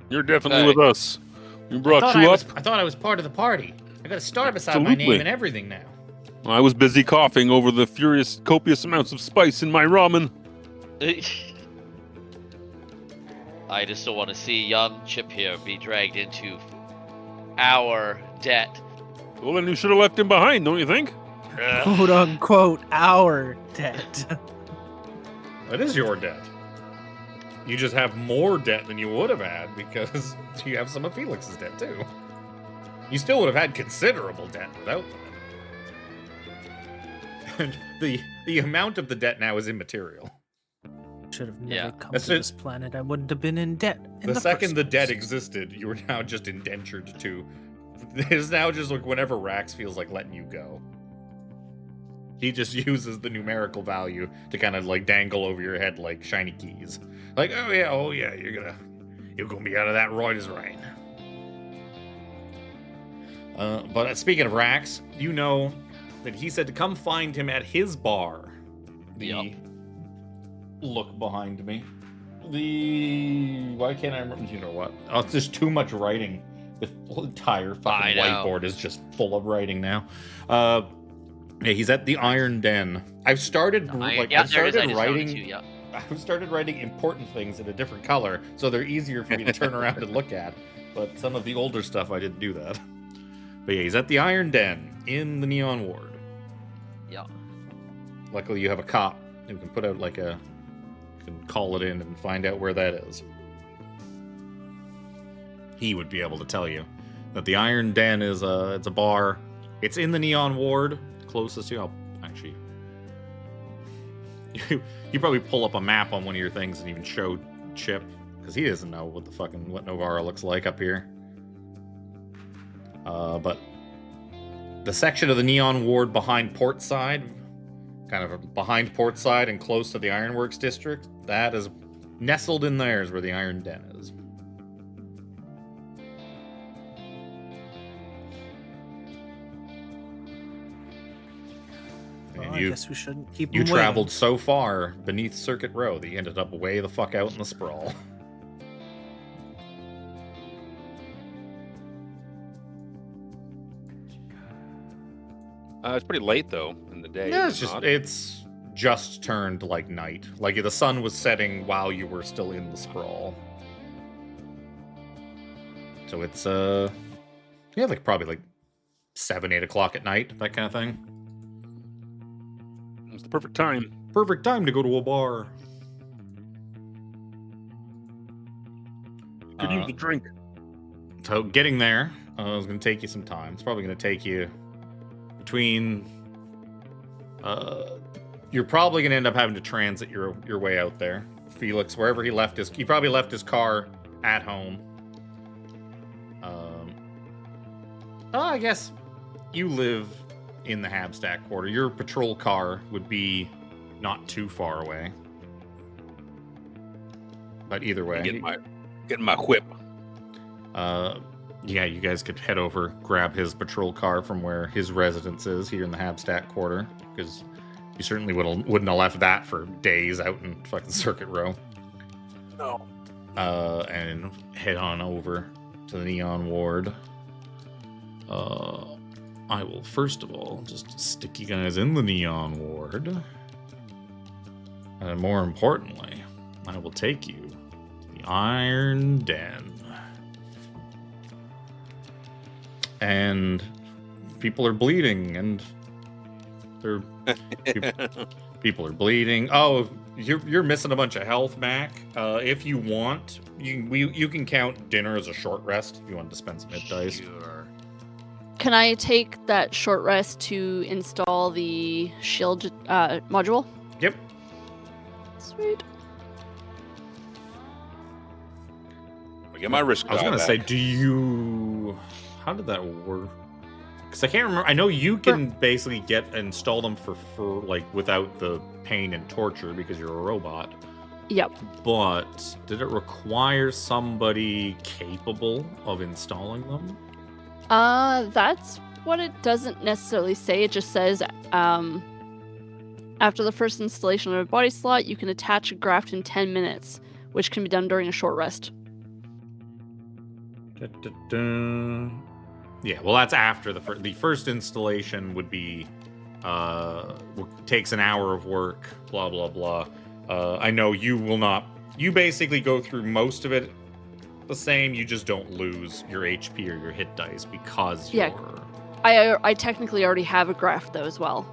You're definitely Hey. with us. We brought I you up. thought I was part of the party. I got a star beside my name Absolutely. and everything now. I was busy coughing over the copious amounts of spice in my ramen. I just don't want to see young Chip here be dragged into our debt. Well, then you should have left him behind, don't you think? Quote unquote our debt. That is your debt. You just have more debt than you would have had because you have some of Felix's debt too. You still would have had considerable debt without that. And the amount of the debt now is immaterial. Should have never Yeah. come That's to it. this planet. I wouldn't have been in debt. In The second first the debt place. existed, you were now just indentured to. It's now just like whenever Rax feels like letting you go. He just uses the numerical value to kind of like dangle over your head like shiny keys. Like, oh yeah, you're gonna be out of that right as rain. But speaking of Rax, you know that he said to come find him at his bar. Look behind me. Why can't I remember? You know what? Oh, it's just too much writing. The entire fucking whiteboard is just full of writing now. Yeah, he's at the Iron Den. I've started writing. I've started writing important things in a different color, so they're easier for me to turn around and look at. But some of the older stuff, I didn't do that. But yeah, he's at the Iron Den in the Neon Ward. Yeah. Luckily, you have a cop who can put out can call it in and find out where that is. He would be able to tell you that the Iron Den is it's a bar. It's in the Neon Ward, closest to you. Actually, you probably pull up a map on one of your things and even show Chip, because he doesn't know what Novara looks like up here. But the section of the Neon Ward behind Portside, kind of behind Portside and close to the Ironworks district, that is nestled in there is where the Iron Den is. Well, I guess we shouldn't keep You him traveled waiting. so far beneath Circuit Row that you ended up way the fuck out in the sprawl. It's pretty late though in the day. Yeah, is it not? it's just turned like night. Like the sun was setting while you were still in the sprawl. So it's probably like 7, 8 o'clock at night, that kind of thing. It's the perfect time. Perfect time to go to a bar. Could use a drink. So getting there is going to take you some time. It's probably going to take you between. You're probably going to end up having to transit your way out there. Phelix, wherever he probably left his car at home. I guess you live in the Habstack quarter. Your patrol car would be not too far away. But either way, getting my whip. yeah, you guys could head over, grab his patrol car from where his residence is here in the Habstack quarter, because you certainly wouldn't have left that for days out in fucking Circuit Row. No. And head on over to the Neon Ward. I will first of all just stick you guys in the Neon Ward. And more importantly, I will take you to the Iron Den. And people are bleeding, and people are bleeding. Oh, you're missing a bunch of health, Mac. If you want, you can count dinner as a short rest if you want to spend some hit dice. Sure. Can I take that short rest to install the shield module? Yep. Sweet. I get my risk. I was gonna say, how did that work? Because I can't remember. I know you can basically install them for like without the pain and torture because you're a robot. Yep. But did it require somebody capable of installing them? That's what it doesn't necessarily say. It just says, after the first installation of a body slot, you can attach a graft in 10 minutes, which can be done during a short rest. Yeah, well, that's after the first installation would be takes an hour of work. Blah blah blah. I know you will not. You basically go through most of it the same. You just don't lose your HP or your hit dice because you're. I technically already have a graft though as well.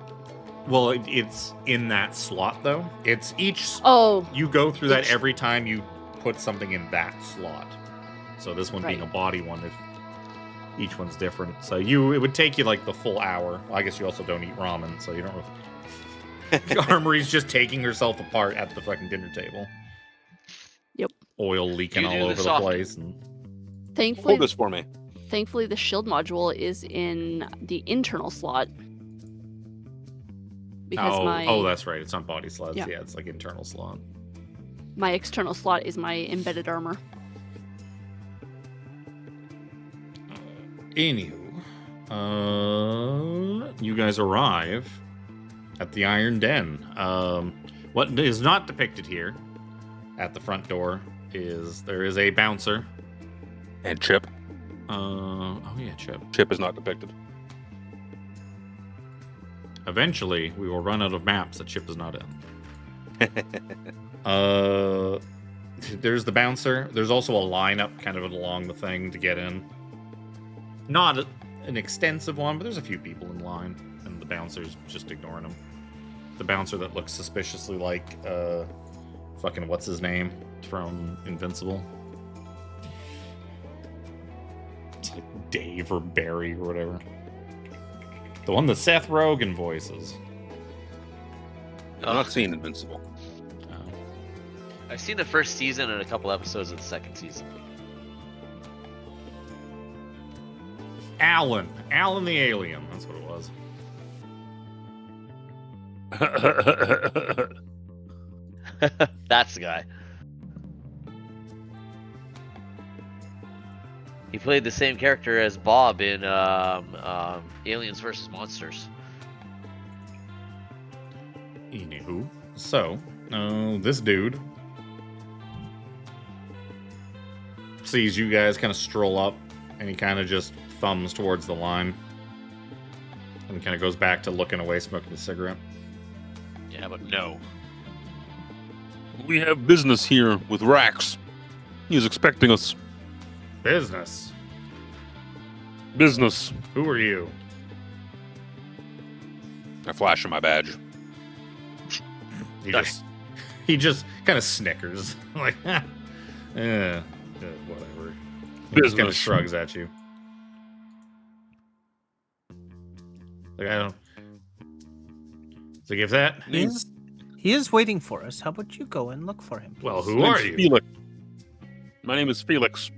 Well, it's in that slot though. It's each. Oh. You go through that every time you put something in that slot. So this one being a body one, if each one's different. So it would take you like the full hour. I guess you also don't eat ramen, so you don't really... Armry's just taking herself apart at the fucking dinner table. Yep. Oil leaking all over the place. And... Thankfully, Hold this for me. Thankfully, the shield module is in the internal slot. Because that's right. It's not body slots. Yeah. Yeah, it's like internal slot. My external slot is my embedded armor. Anywho, You guys arrive at the Iron Den. What is not depicted here at the front door is there is a bouncer. And Chip. Oh yeah, Chip. Chip is not depicted. Eventually, we will run out of maps that Chip is not in. There's the bouncer. There's also a lineup kind of along the thing to get in. Not an extensive one, but there's a few people in line, and the bouncer's just ignoring them. The bouncer that looks suspiciously like, fucking what's his name from Invincible? It's like Dave or Barry or whatever. The one that Seth Rogen voices. I'm not seeing Invincible. I've seen the first season and a couple episodes of the second season. Alan the alien. That's what it was. That's the guy. He played the same character as Bob in Aliens vs. Monsters. Anywho, so this dude sees you guys kind of stroll up, and he kind of just thumbs towards the line, and kind of goes back to looking away, smoking a cigarette. Yeah, but no. We have business here with Rax. He is expecting us. Business. Business. Who are you? I flash him my badge. He just kind of snickers, like, whatever. He just kind of shrugs at you. Like, I don't. So if that. He is waiting for us. How about you go and look for him? Well, My who are name's you? Felix. My name is Felix.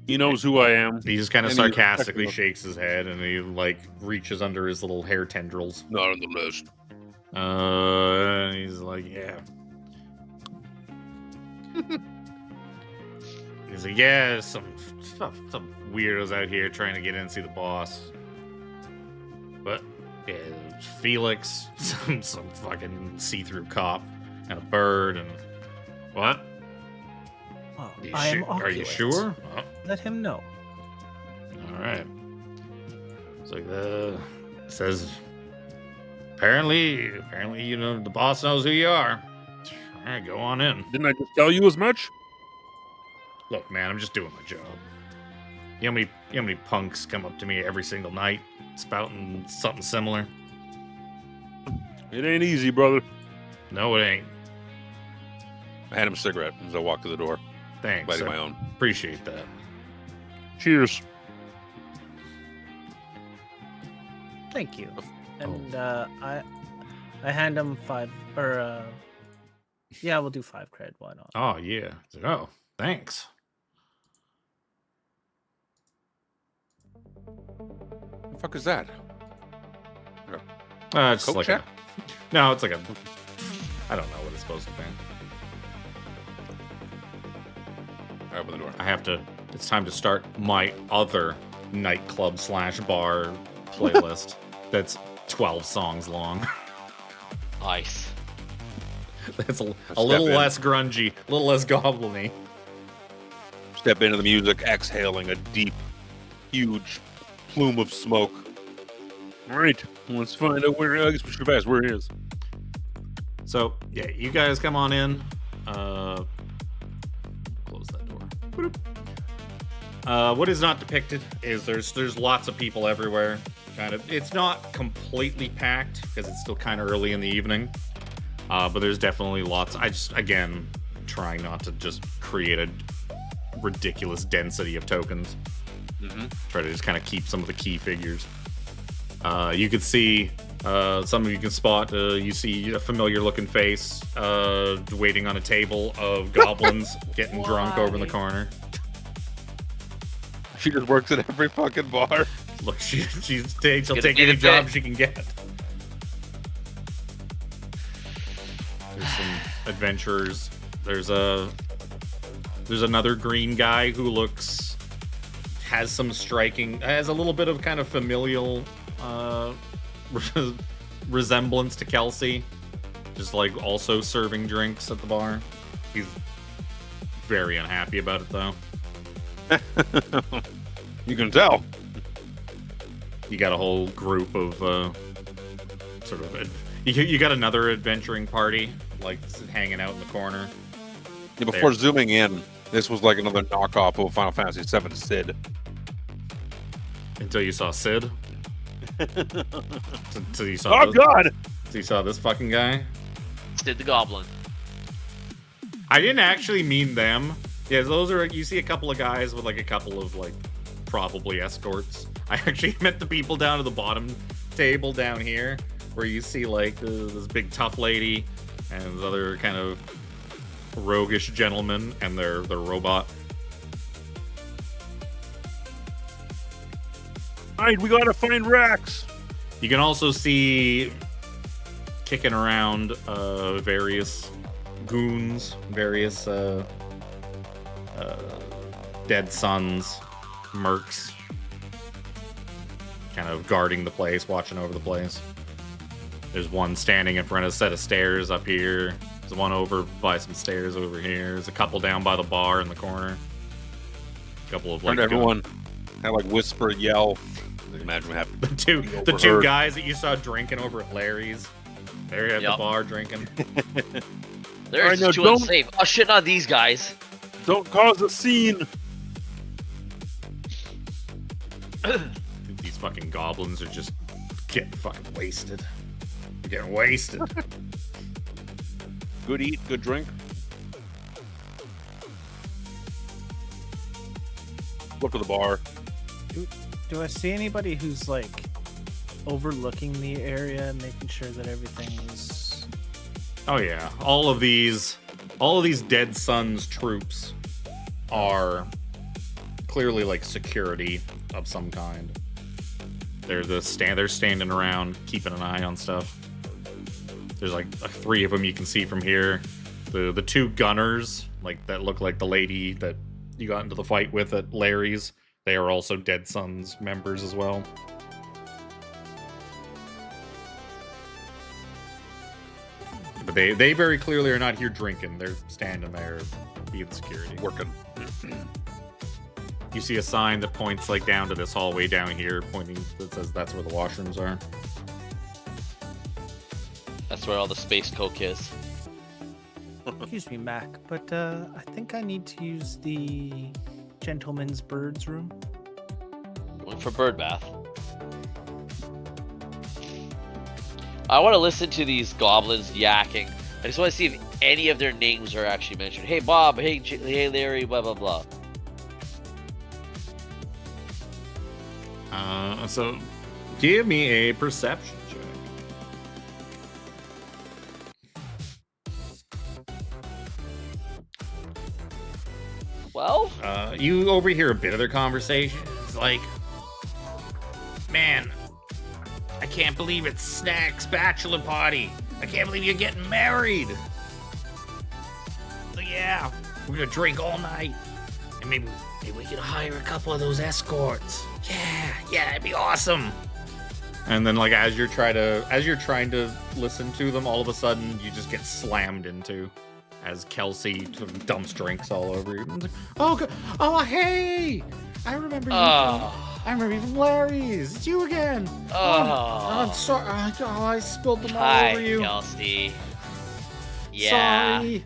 He knows who I am. He just kind of And he's sarcastically expecting shakes his head, and he like reaches under his little hair tendrils. Not on the list. He's like, yeah. He's like, yeah, some weirdos out here trying to get in and see the boss. But yeah, Felix, some fucking see-through cop, and a bird, and what? Well, Are you I am Are you Oculus. sure? Oh, Let him know. all right. It's like says. Apparently, you know the boss knows who you are. All right, go on in. Didn't I just tell you as much? Look, man, I'm just doing my job. You know how many punks come up to me every single night, spouting something similar? It ain't easy, brother. No, it ain't. I hand him a cigarette as I walk to the door, Thanks. lighting I my own. appreciate that. Cheers. Thank you. And I hand him 5 or yeah, we'll do 5 cred. Why not? Oh yeah. It's like, oh, thanks. What the fuck is that? It's Coke like check? no, it's like a. I don't know what it's supposed to be. I open the door. I have to. It's time to start my other nightclub / bar playlist. That's 12 songs long. Nice. That's a Step little in. less grungy, a little less goblin-y. Step into the music, exhaling a deep, huge plume of smoke. All right, let's find out where. I guess we should ask where he is. So yeah, you guys come on in. Close that door. What is not depicted is there's lots of people everywhere. Kind of, it's not completely packed because it's still kind of early in the evening. But there's definitely lots. I just, again, trying not to just create a ridiculous density of tokens. Try to just kind of keep some of the key figures. You can see, some of you can spot, you see a familiar looking face waiting on a table of goblins getting drunk over in the corner. She just works at every fucking bar. Look, she'll Gonna take be any the job bit. she can get. There's some adventurers. There's another green guy who looks has some has a little bit of kind of familial resemblance to Kelsey. Just like also serving drinks at the bar. He's very unhappy about it though. You can tell. You got a whole group of sort of you got another adventuring party like hanging out in the corner. Yeah, before zooming in, this was like another knockoff of Final Fantasy VII Sid. Until you saw Sid. Until you saw God! Until you saw this fucking guy. Sid the Goblin. I didn't actually mean them. Yeah, those are, you see a couple of guys with like a couple of like probably escorts. I actually meant the people down to the bottom table down here, where you see like this big tough lady and this other kind of roguish gentleman and their robot. Alright, we gotta find Rex. You can also see kicking around various goons, various dead sons, mercs, kind of guarding the place, watching over the place. There's one standing in front of a set of stairs up here. There's one over by some stairs over here. There's a couple down by the bar in the corner. A couple of like everyone kind of like whisper, yell. Imagine what happened. The two guys that you saw drinking over at Larry's. They're at the bar drinking. They're Right, now, too don't- unsafe. Oh shit, not these guys. Don't cause a scene. These fucking goblins are just getting fucking wasted. They're getting wasted. Good eat, good drink. Go up to the bar. Do I see anybody who's like overlooking the area and making sure that everything is? Oh yeah, all of these Dead Sons troops are clearly like security of some kind. They're standing around keeping an eye on stuff. There's like 3 of them you can see from here. The 2 gunners, like that look like the lady that you got into the fight with at Larry's. They are also Dead Sons members as well. But they very clearly are not here drinking. They're standing there being security. Working. You see a sign that points like down to this hallway down here, pointing that says that's where the washrooms are. That's where all the space coke is. Excuse me, Mac, but I think I need to use the gentleman's birds room. Going for bird bath. I want to listen to these goblins yakking. I just want to see if any of their names are actually mentioned. Hey Bob, hey hey Larry, blah blah blah. So give me a perception check. Well, You overhear a bit of their conversation. It's like, man, I can't believe it's Snack's bachelor party. I can't believe you're getting married. So yeah, we're gonna drink all night, and maybe we could hire a couple of those escorts. Yeah, that'd be awesome. And then, like, as you're trying to listen to them, all of a sudden you just get slammed into as Kelsey sort of dumps drinks all over you. Like, oh, hey! I remember you. I remember you from Larry's. It's you again. I'm sorry. I spilled them all hi over you. Kelsey. Yeah. Sorry.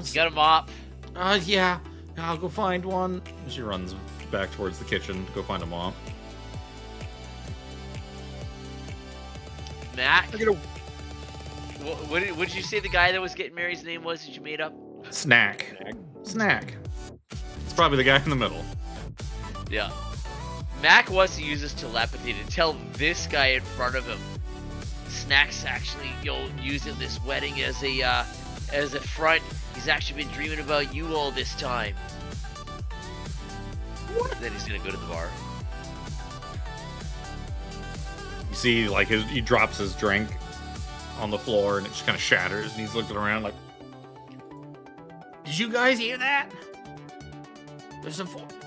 You got a mop? Yeah. I'll go find one. She runs back towards the kitchen to go find a mop. Mac? What did you say the guy that was getting married's name was that you made up? Snack. It's probably the guy in the middle. Yeah. Mac wants to use his telepathy to tell this guy in front of him. Snack's actually, using this wedding as a front. He's actually been dreaming about you all this time. What? Then he's gonna go to the bar. You see, like, he drops his drink on the floor and it just kind of shatters, and he's looking around like, did you guys hear that? There's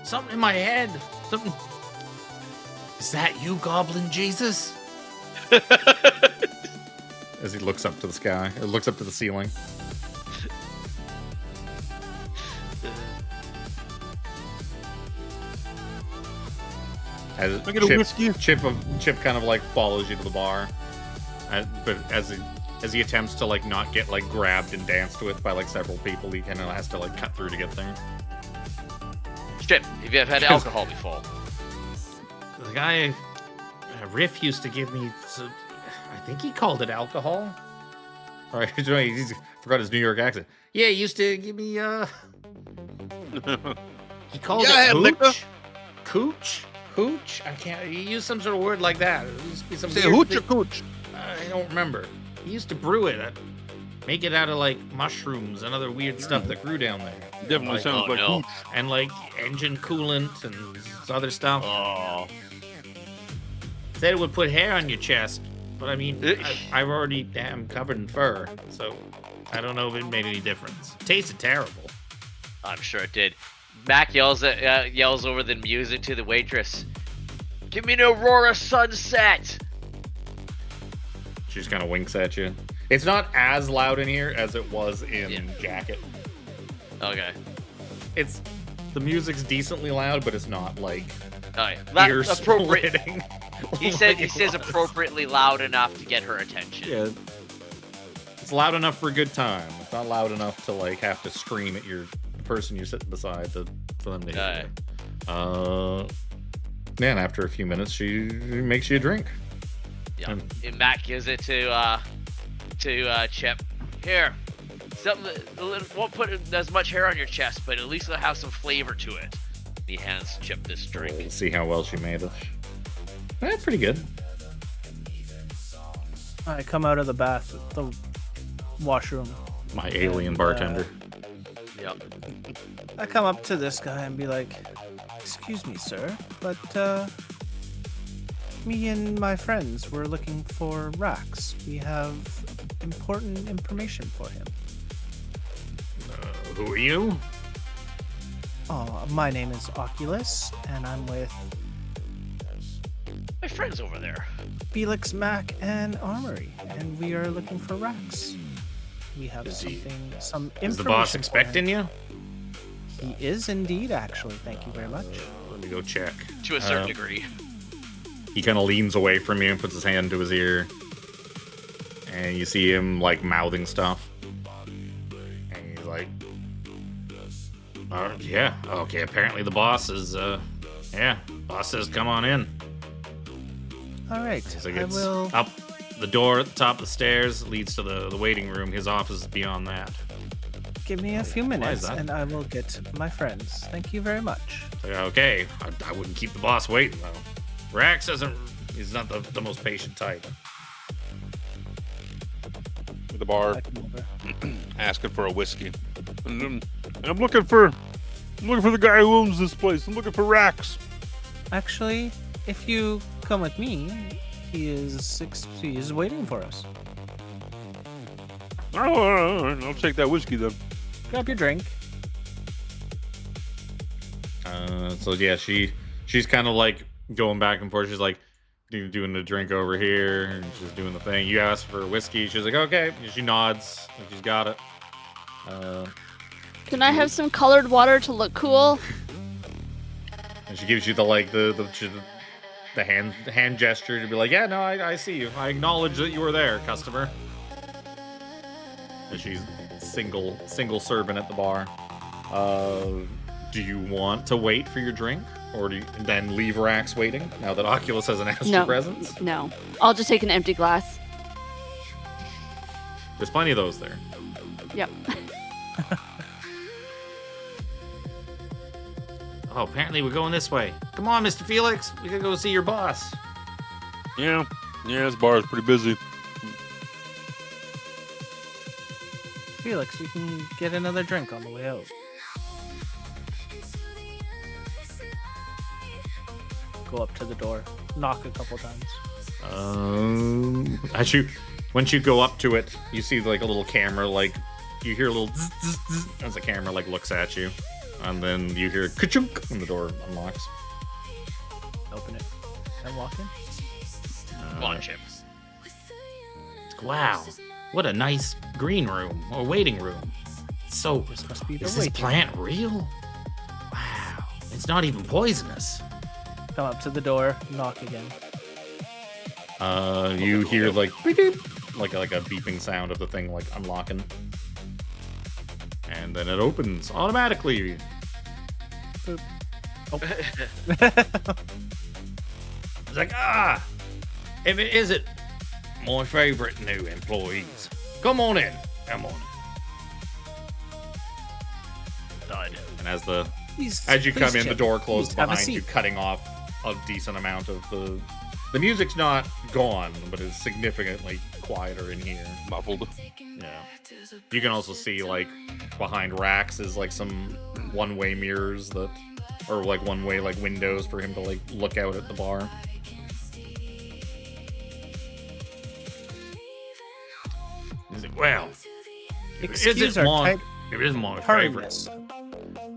something in my head. Something. Is that you, Goblin Jesus? As he looks up to the sky, or looks up to the ceiling. As I get a whiskey. Chip kind of like follows you to the bar, but as he attempts to like not get like grabbed and danced with by like several people, he kind of has to like cut through to get there. Chip, have you ever had alcohol before? The guy, Riff used to give me, I think he called it alcohol. All right, he forgot his New York accent. Yeah, he used to give me, he called it cooch. Hooch? I can't. He used some sort of word like that. It used to be some Say weird hooch or thing. cooch? I don't remember. He used to brew it, make it out of like mushrooms and other weird stuff that grew down there. Definitely Like, sounds like no. hooch. and like engine coolant and other stuff. Oh. Said it would put hair on your chest, but I mean, I've already am covered in fur, so I don't know if it made any difference. It tasted terrible. I'm sure it did. Mac yells over the music to the waitress. Give me an Aurora sunset. She just kind of winks at you. It's not as loud in here as it was in Jacket. Okay. It's the music's decently loud, but it's not like Okay. ear Appropriate. splitting. He says appropriately loud enough to get her attention. Yeah. It's loud enough for a good time. It's not loud enough to like have to scream at the person you're sitting beside for them to hear. And after a few minutes, she makes you a drink. Yeah. And Matt gives it to Chip. Here, something that won't put as much hair on your chest, but at least it'll have some flavor to it. He hands Chip this drink. We'll see how well she made it. Pretty good. I come out of the washroom. My alien bartender. Yep. I come up to this guy and be like, "Excuse me, sir, but me and my friends were looking for Rax. We have important information for him." Who are you? Oh, my name is Oculus, and I'm with My friend's over there. Phelix, M.A.A.C, and Armry, and we are looking for Rax. We have some information. Is the boss for him. expecting you? He is indeed, actually. Thank you very much. Let me go check. To a certain degree. He kind of leans away from you and puts his hand to his ear. And you see him, like, mouthing stuff. And he's like, yeah, okay, apparently the boss is, boss says come on in. All right, So I will. up the door at the top of the stairs leads to the waiting room. His office is beyond that. Give me a few Why is minutes, that? and I will get my friends. Thank you very much. It's like, okay, I wouldn't keep the boss waiting, though. Rax he's not the most patient type. At the bar, I come over. asking for a whiskey. And I'm looking for the guy who owns this place. I'm looking for Rax. Actually, if you come with me, he is waiting for us. Oh, all right, I'll take that whiskey then. Grab your drink. So yeah, she's kind of like going back and forth. She's like doing the drink over here, and she's doing the thing. You ask for whiskey. She's like, okay. And she nods. Like she's got it. Can I have some colored water to look cool? And she gives you the hand gesture to be like, yeah, no, I see you. I acknowledge that you were there, customer. And she's single serving at the bar. Do you want to wait for your drink, or do you then leave Rax waiting now that Oculus has announced your presence? No. I'll just take an empty glass. There's plenty of those there. Yep. Oh, apparently we're going this way. Come on, Mr. Phelix. We gotta go see your boss. Yeah, this bar is pretty busy. Felix, you can get another drink on the way out. Go up to the door, knock a couple times. Once you go up to it, you see like a little camera, like you hear a little zzz, zzz, zzz, as the camera like looks at you. And then you hear ka-chunk and the door unlocks. Open it and walk in. Come on, Chip. Wow, what a nice green room or waiting room. So, This must be the is this waiting plant real? Wow, it's not even poisonous. Come up to the door, knock again. You hear like beep, beep, like a beeping sound of the thing like unlocking, and then it opens automatically. Boop. Oh. It's like if it isn't my favorite new employees, come on in, come on. And as you come in, the door closes behind you, cutting off a decent amount of the music's not gone, but it's significantly quieter in here. Muffled. Yeah. You can also see like behind racks is like some one-way mirrors or like one-way like windows for him to like look out at the bar. He's like, well, if it isn't my favorite.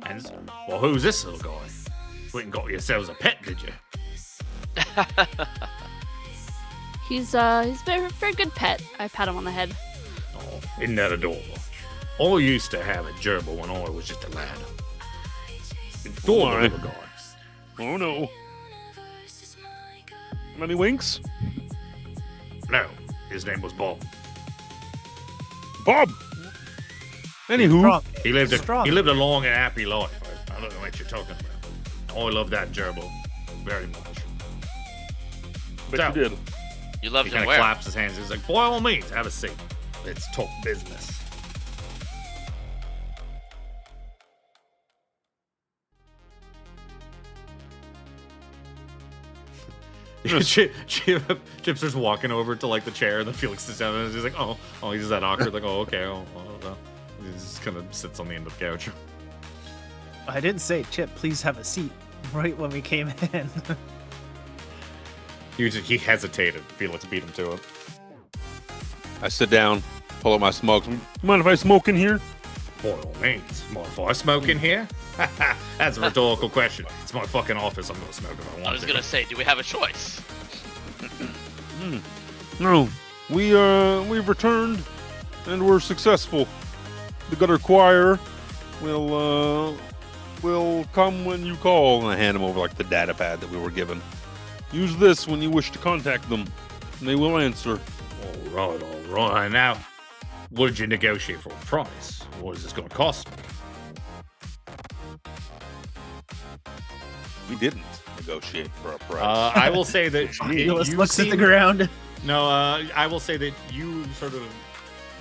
And well, who's this little guy? Went and got yourselves a pet, did you? He's a very good pet. I pat him on the head. Oh, isn't that adorable? I used to have a gerbil when I was just a lad. Adorable little guy. Oh no. Many winks? No, his name was Bob. Bob! Anywho, He lived a long and happy life. I don't know what you're talking about. I love that gerbil very much. bet you did. You loved He him kind of where? claps his hands. He's like, by all means, have a seat. Let's talk business. Chip's just walking over to like the chair, and then Felix sits down, and he's like, "Oh, he's that awkward." Like, "Oh, okay." He just kind of sits on the end of the couch. I didn't say, Chip, please have a seat. Right when we came in. He hesitated. Felix beat him to it. I sit down, pull out my smoke. Mind if I smoke in here? By all means. Mind if I smoke in here? That's a rhetorical question. It's my fucking office. I'm gonna smoke if I want to. I was gonna say, do we have a choice? No. We've returned and we're successful. The gutter choir will come when you call. And I hand him over like the data pad that we were given. Use this when you wish to contact them, and they will answer. All right. Now, what did you negotiate for a price? What is this going to cost me? We didn't negotiate for a price. I will say that Oculus you looks at the ground. No, I will say that you sort of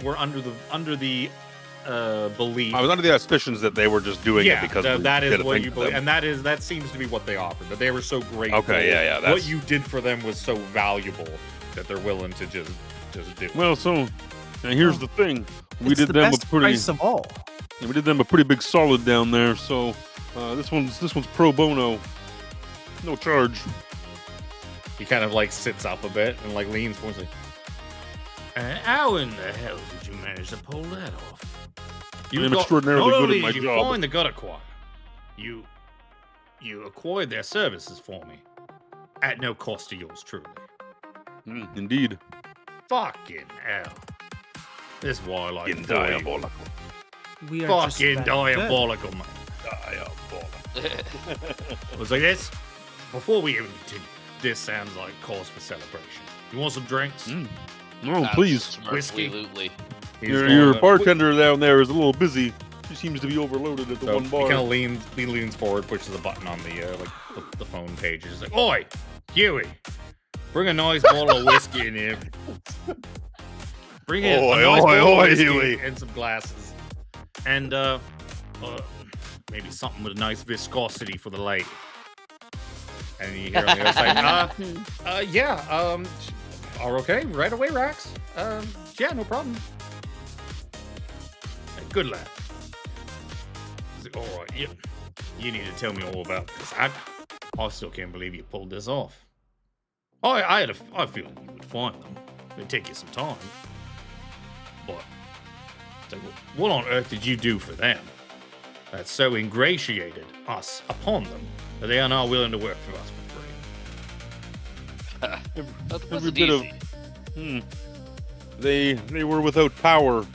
were under the belief. I was under the auspicions that they were just doing it because that we is did a what thing you for believe, them. and that seems to be what they offered. That they were so grateful. Okay, yeah, What you did for them was so valuable that they're willing to just do it. Well, so now here's the thing: we It's did the them best a pretty, price of all. we did them a pretty big solid down there. So this one's pro bono, no charge. He kind of like sits up a bit and like leans forward. Like, how in the hell did you manage to pull that off? I'm extraordinarily not good only at my did you job. find the gutter choir, you acquired their services for me at no cost to yours truly. Indeed. Fucking hell! This is why I like Fucking employees. diabolical. We are just Fucking that good. diabolical, man. Diabolical. It was like this. Before we even continue, this sounds like cause for celebration. You want some drinks? No, please. Whiskey? Absolutely. He's Your going, bartender down there is a little busy. She seems to be overloaded at the So one he bar. kind of leans forward, pushes a button on the the phone page. He's like, "Oi, Huey, bring a nice bottle of whiskey in here. Bring in Oi, a nice oi, bottle of oi, whiskey Huey." and some glasses, and maybe something with a nice viscosity for the lady." And you hear on the other side, are okay right away, Rax. Yeah, no problem. Good lad. He's like, all right, you need to tell me all about this. I still can't believe you pulled this off. I had a feeling you would find them. It'd take you some time. But it's like, what on earth did you do for them? that so ingratiated us upon them that they are not willing to work for us for free. Every wasn't bit of easy. they were without power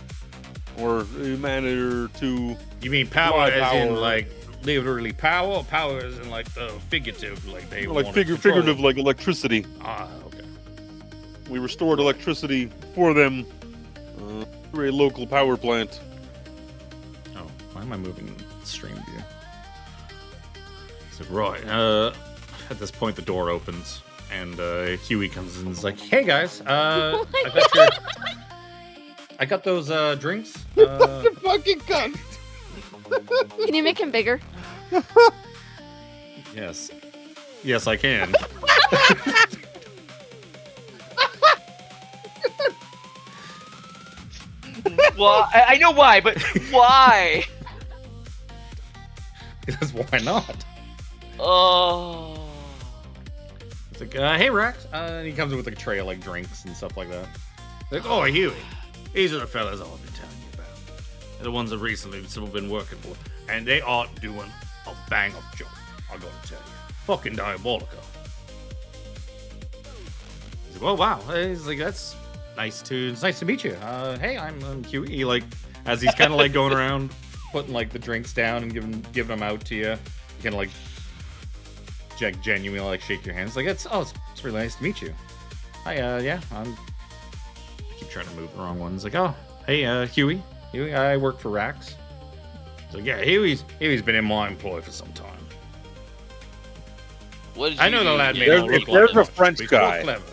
or a manner to. You mean power Why as in power? like literally power, or power as in like the figurative, like they Like wanted control? figurative, like electricity. Ah, okay. We restored electricity for them through a local power plant. Oh, why am I moving stream view? So right, at this point the door opens and Huey comes in and is like, "Hey guys, I got those drinks. Fucking cunt! Can you make him bigger? Yes, yes, I can." Well, I know why, but why? Because why not? Oh. It's like, "Hey Rex," and he comes in with like a tray of like drinks and stuff like that. Like, "Oh, Huey, these are the fellas I've been telling you about. They're the ones that recently have been working for, and they are doing a bang up job. I gotta tell you, fucking diabolical." He's like, "Oh wow," he's like, "That's it's nice to meet you. Hey, I'm Huey." He, like, as he's kind of like going around putting like the drinks down and giving them out to you, you kind of like genuinely like shake your hands, like, it's really nice to meet you. Hi, yeah, I keep trying to move the wrong ones. Like, "Oh, hey, Huey, I work for Rax." It's like, "Yeah, Huey's been in my employ for some time." What did I you know the do? lad You may There's- not know, if look people like there's a much, French but he's more guy- clever.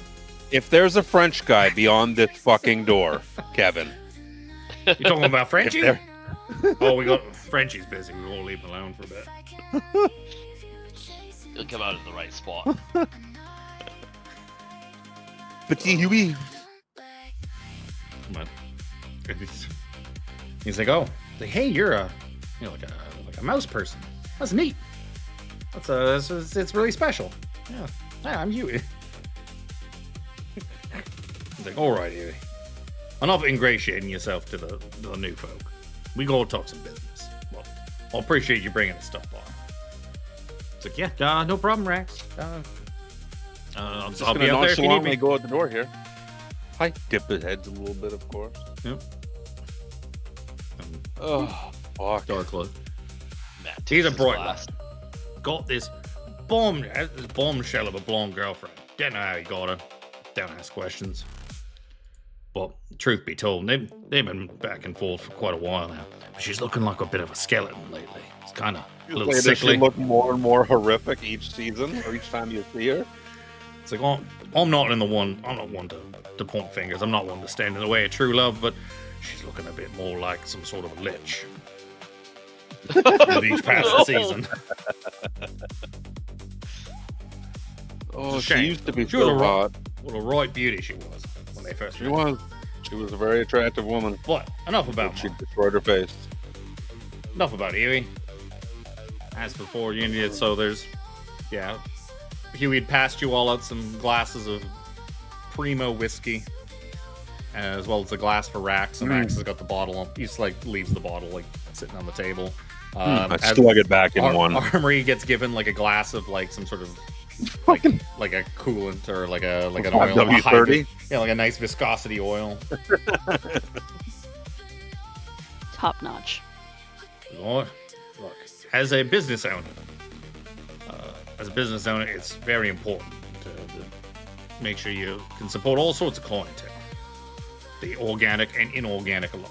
If there's a French guy beyond this fucking door, Kevin. You talking about Frenchie? If there- Oh, we got Frenchie's busy. We won't leave him alone for a bit. He'll come out in the right spot. Petit Huey. Come on. He's like, "Oh, like, hey, you're like a mouse person. That's neat. It's really special. Yeah, I'm Huey." He's like, "All right, Huey. Enough ingratiating yourself to the new folk. We go talk some business. Well, I appreciate you bringing the stuff by." It's like, "Yeah, no problem, Rex. I'll Just be gonna out there if you need nonchalantly me." go out the door here. I dip his heads a little bit, of course. Yep. Oh, fuck. Dark look. Matt He's a takes his bright glass. lad. Got this bombshell of a blonde girlfriend. Don't know how he got her. Don't ask questions. But truth be told, they've been back and forth for quite a while now. But she's looking like a bit of a skeleton lately. It's kind of a little Does she sickly. look more and more horrific each season or each time you see her? It's like, I'm not one to point fingers. I'm not one to stand in the way of true love, but she's looking a bit more like some sort of a lich. With each passing season. Oh, It's a she shame. used to be She was so a hot. What a right beauty she was when they first She met. was. She was a very attractive woman. But enough about She Mom. destroyed her face. Enough about Huey. As before, you needed, so there's, Huey had passed you all out some glasses of primo whiskey, as well as a glass for Rax, and Rax has got the bottle. He just like leaves the bottle like sitting on the table. I as slug it back in one. Armry gets given like a glass of like some sort of like a coolant or like an oil. W30. Yeah, like a nice viscosity oil. Top notch. Look, as a business owner, it's very important to make sure you can support all sorts of clientele, the organic and inorganic alike.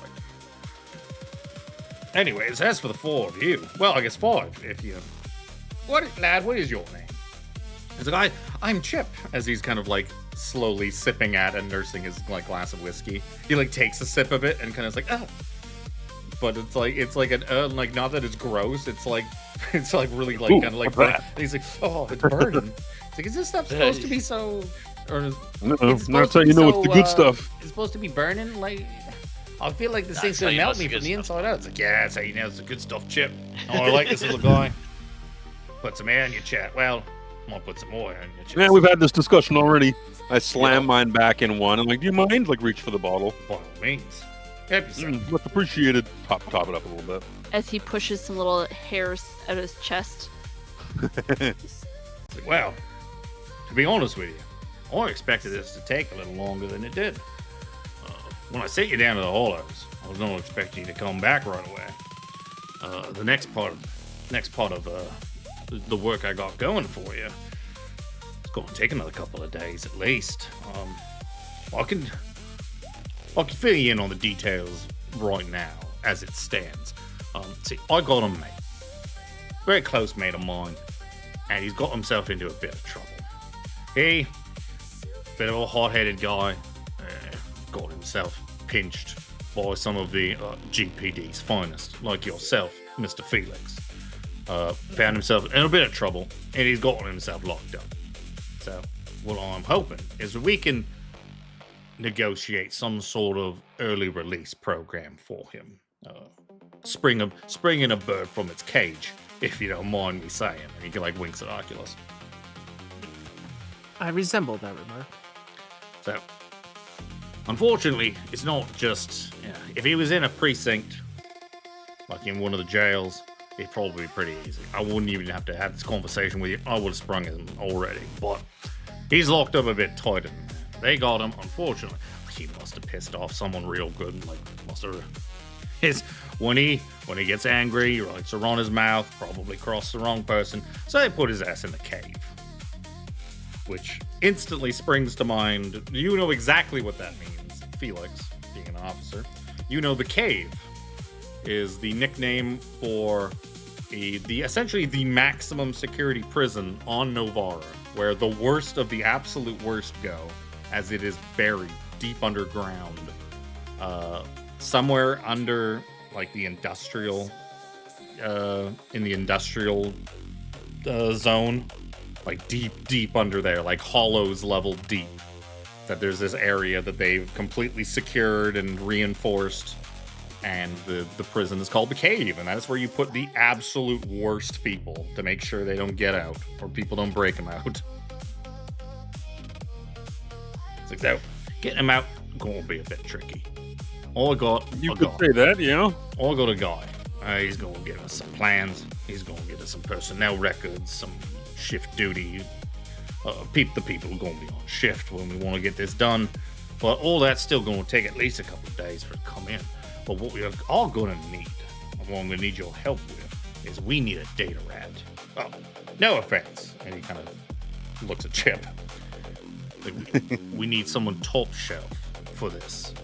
Anyways, as for the four of you, well, I guess five, if you... What is your name? He's like, I'm Chip, as he's kind of like slowly sipping at and nursing his like glass of whiskey. He like takes a sip of it and kind of is like, oh. But it's like an like, not that it's gross, it's like really like kind of like he's like, oh, it's burning. It's like, is this stuff supposed to be so, or is No, it's supposed that's to how be you know so, it's the good stuff. It's supposed to be burning, like, I feel like this thing's That's how gonna you know melt it's me the from good the stuff. inside out. It's like, yeah, that's how you know it's the good stuff, Chip. Oh, I like this little guy. Put some air in your chat. Well, I'm gonna put some more air in your chest. Yeah, we've had this discussion already. I slam mine back in one. I'm like, do you mind? Like, reach for the bottle. By all means. Help yourself. Much appreciated. Top it up a little bit. As he pushes some little hairs out of his chest. Well, to be honest with you, I expected this to take a little longer than it did. When I sent you down to the Hollows, I was not expecting you to come back right away. The next part of the work I got going for you, it's going to take another couple of days at least. I can fill you in on the details right now as it stands. See, I got a mate, very close mate of mine, and he's got himself into a bit of trouble. He, bit of a hot-headed guy, got himself pinched by some of the GPD's finest, like yourself, Mr. Phelix. Found himself in a bit of trouble, and he's gotten himself locked up. So, what I'm hoping is we can negotiate some sort of early release program for him. Springing a bird from its cage, if you don't mind me saying. And he winks at Oculus. I resemble that remark. So, unfortunately, it's not just... if he was in a precinct, like in one of the jails, it'd probably be pretty easy. I wouldn't even have to have this conversation with you. I would have sprung him already. But he's locked up a bit tighter than that. They got him, unfortunately. He must have pissed off someone real good. And must have... When he gets angry, he likes to run his mouth, probably crossed the wrong person. So they put his ass in the cave. Which instantly springs to mind. You know exactly what that means, Phelix, being an officer. You know the cave is the nickname for the essentially the maximum security prison on Novara, where the worst of the absolute worst go, as it is buried deep underground, somewhere under the industrial, in the industrial zone. Deep under there, hollows level deep. That there's this area that they've completely secured and reinforced, and the prison is called the Cave, and that's where you put the absolute worst people to make sure they don't get out, or people don't break them out. It's that getting them out gonna be a bit tricky. All I got, you could say that, yeah. All I got a guy. He's gonna give us some plans. He's gonna give us some personnel records, some shift duty. The people are going to be on shift when we want to get this done. But all that's still going to take at least a couple of days for it to come in. But what we are all going to need, and what I'm going to need your help with, is we need a data rat. Oh, no offense. And he kind of looks at Chip. We need someone top shelf for this.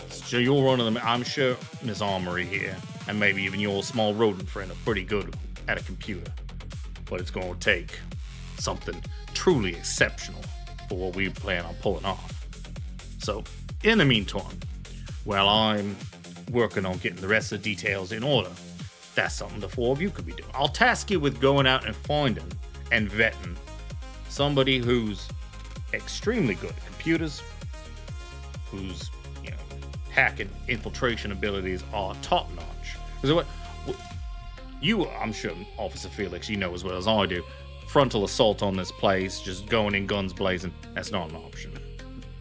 So you're one of them. I'm sure Miss Armry here, and maybe even your small rodent friend, are pretty good at a computer. But it's going to take something truly exceptional for what we plan on pulling off. So, in the meantime, while I'm working on getting the rest of the details in order, that's something the four of you could be doing. I'll task you with going out and finding and vetting somebody who's extremely good at computers, whose hacking infiltration abilities are top notch. Because I'm sure, Officer Phelix, you know as well as I do, frontal assault on this place, just going in guns blazing, that's not an option.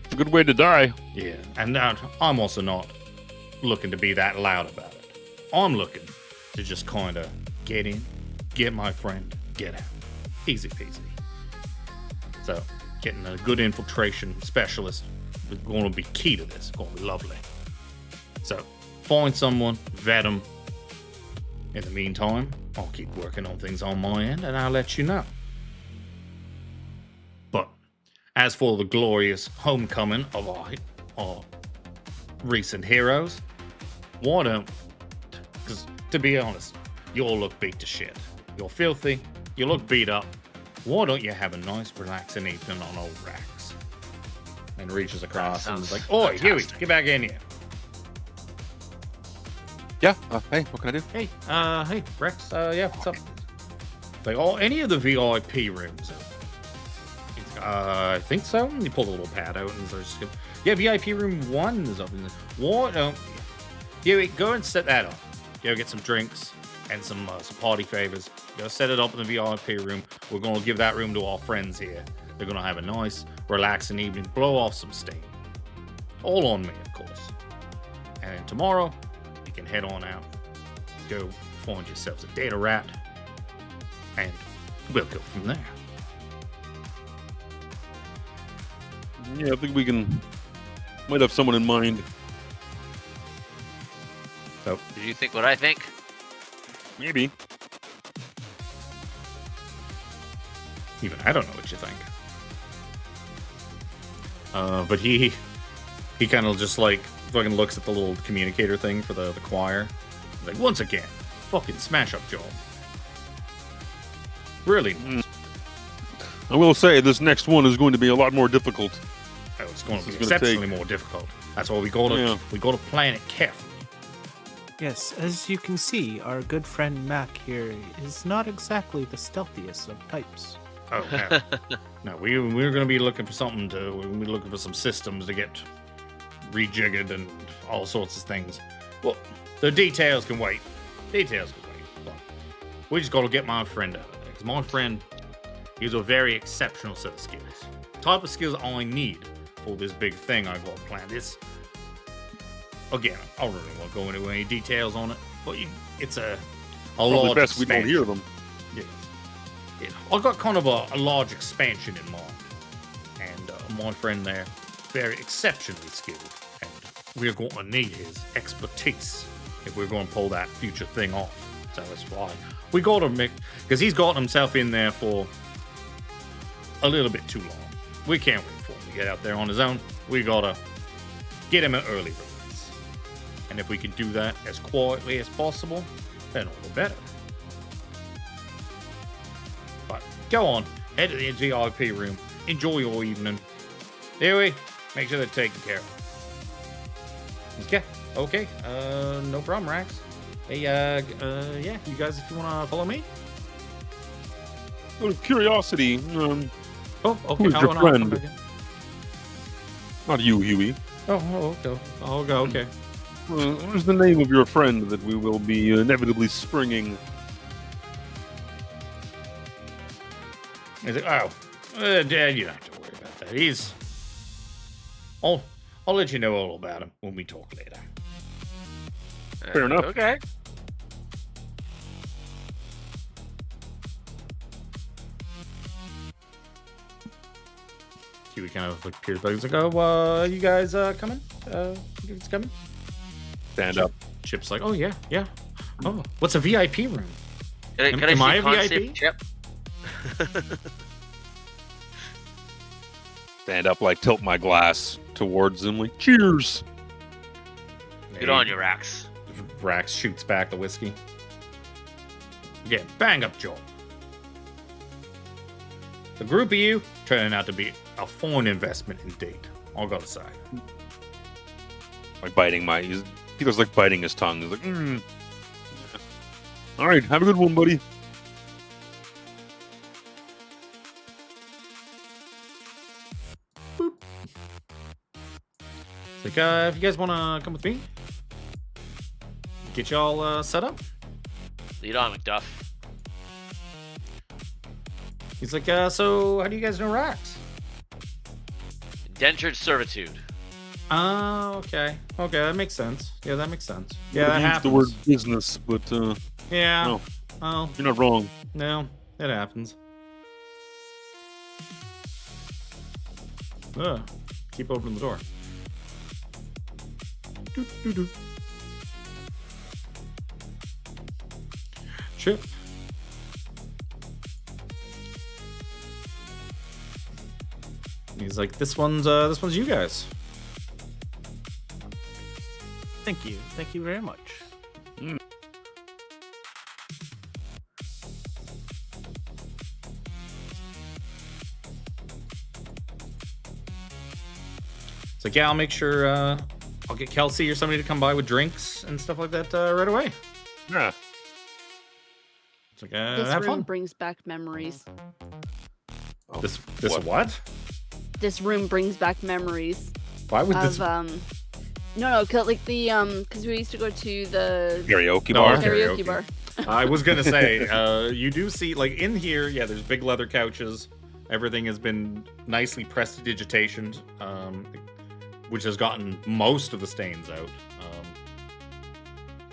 It's a good way to die. Yeah, and I'm also not looking to be that loud about it. I'm looking to just kind of get in, get my friend, get out. Easy peasy. So, getting a good infiltration specialist is going to be key to this. It's going to be lovely. So, find someone, vet them. In the meantime, I'll keep working on things on my end, and I'll let you know. But as for the glorious homecoming of our recent heroes, why don't... Because, to be honest, you all look beat to shit. You're filthy, you look beat up. Why don't you have a nice, relaxing evening on old Rax? And reaches across and is like, "Oi, Huey, get back in here." Yeah. Hey, what can I do? Hey, Rex. Yeah, what's up? Any of the VIP rooms? I think so. And he pulled a little pad out and starts just, yeah, VIP room 1 is up. What? Yeah, go and set that up. Go get some drinks and some party favors. Go set it up in the VIP room. We're going to give that room to our friends here. They're going to have a nice, relaxing evening. Blow off some steam. All on me, of course. And then tomorrow, you can head on out, go find yourselves a data rat, and we'll go from there. Yeah, I think we might have someone in mind. So, Do you think what I think? Maybe. even I don't know what you think. But he kind of just like fucking looks at the little communicator thing for the choir. Like, once again, fucking smash up job. Really? I will say this next one is going to be a lot more difficult. Oh, it's going to be This is gonna exceptionally more difficult. That's why we gotta plan it carefully. Yes, as you can see, our good friend M.A.A.C here is not exactly the stealthiest of types. Oh, no. No, we're going to be looking for something we're going to be looking for some systems to get rejiggered and all sorts of things. Well, the details can wait. But we just got to get my friend out of there. Because my friend, he's a very exceptional set of skills. Type of skills I need for this big thing I got planned. This, again, I don't really want to go into any details on it, but it's a Probably large best we don't expansion. hear them. Yeah. I've got kind of a large expansion in mind, and my friend there, very exceptionally skilled, and we're going to need his expertise if we're going to pull that future thing off. So that's why we got to make, because he's gotten himself in there for a little bit too long. We can't wait for him to get out there on his own. We got to get him an early release, and if we can do that as quietly as possible, then all the better. Go on, head to the VIP room. Enjoy your evening. Anyway, make sure they're taken care of. Okay. No problem, Rax. Hey, yeah, you guys, if you want to follow me. Out of curiosity, Okay. Who's your friend? Not you, Huey. Okay. I'll go. Okay. What is the name of your friend that we will be inevitably springing? Is it? Dad, you don't have to worry about that. I'll let you know all about him when we talk later. Fair enough. Okay. Huey kind of like peers back. He's like, "Oh, you guys coming? You guys coming?" Stand up. Chip's like, "Oh yeah. Oh, what's a VIP room? Can Am I see a Concept VIP? Chip? Stand up, like tilt my glass towards him, like cheers. Good on you, Rax. Rax shoots back the whiskey. Again, bang up job. The group of you turning out to be a fine investment indeed. All gotta say. Like biting he looks like biting his tongue. He's like, All right, have a good one, buddy. It's like, if you guys want to come with me, get y'all set up. Lead on, McDuff. He's like, so how do you guys know Rax? Indentured servitude. Oh, okay. Okay, that makes sense. Yeah, that makes sense. Yeah, I that used happens. the word business, but Yeah. no, Oh, you're not wrong. no, it happens. Keep opening the door. Doo. Chip. He's like, this one's you guys. Thank you very much. It's like, yeah, I'll make sure I'll get Kelsey or somebody to come by with drinks and stuff like that right away. Yeah. It's like, This have room fun. brings back memories. This What? what? This room brings back memories Why would of this? no, cause like the because we used to go to the Karaoke No, bar. okay. karaoke bar. I was gonna say, you do see like in here, yeah. There's big leather couches. Everything has been nicely prestidigitationed, which has gotten most of the stains out.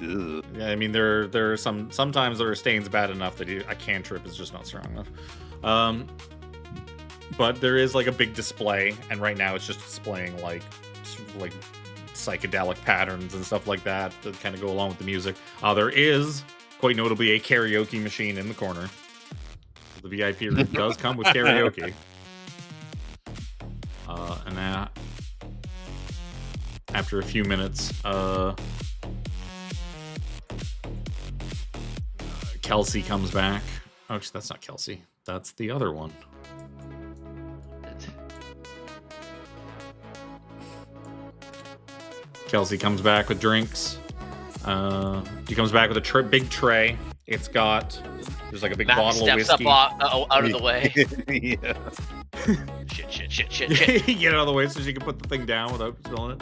Ugh. Yeah, I mean there are sometimes there are stains bad enough that a cantrip is just not strong enough. But there is like a big display, and right now it's just displaying like psychedelic patterns and stuff like that kind of go along with the music. There is quite notably a karaoke machine in the corner. The VIP room does come with karaoke. And after a few minutes, Kelsey comes back. Oh, actually, that's not Kelsey. That's the other one. Kelsey comes back with drinks. He comes back with a big tray. It's got... There's like a big Matt bottle of whiskey. steps up out of the way. Yeah. Shit. Get out of the way so she can put the thing down without spilling it.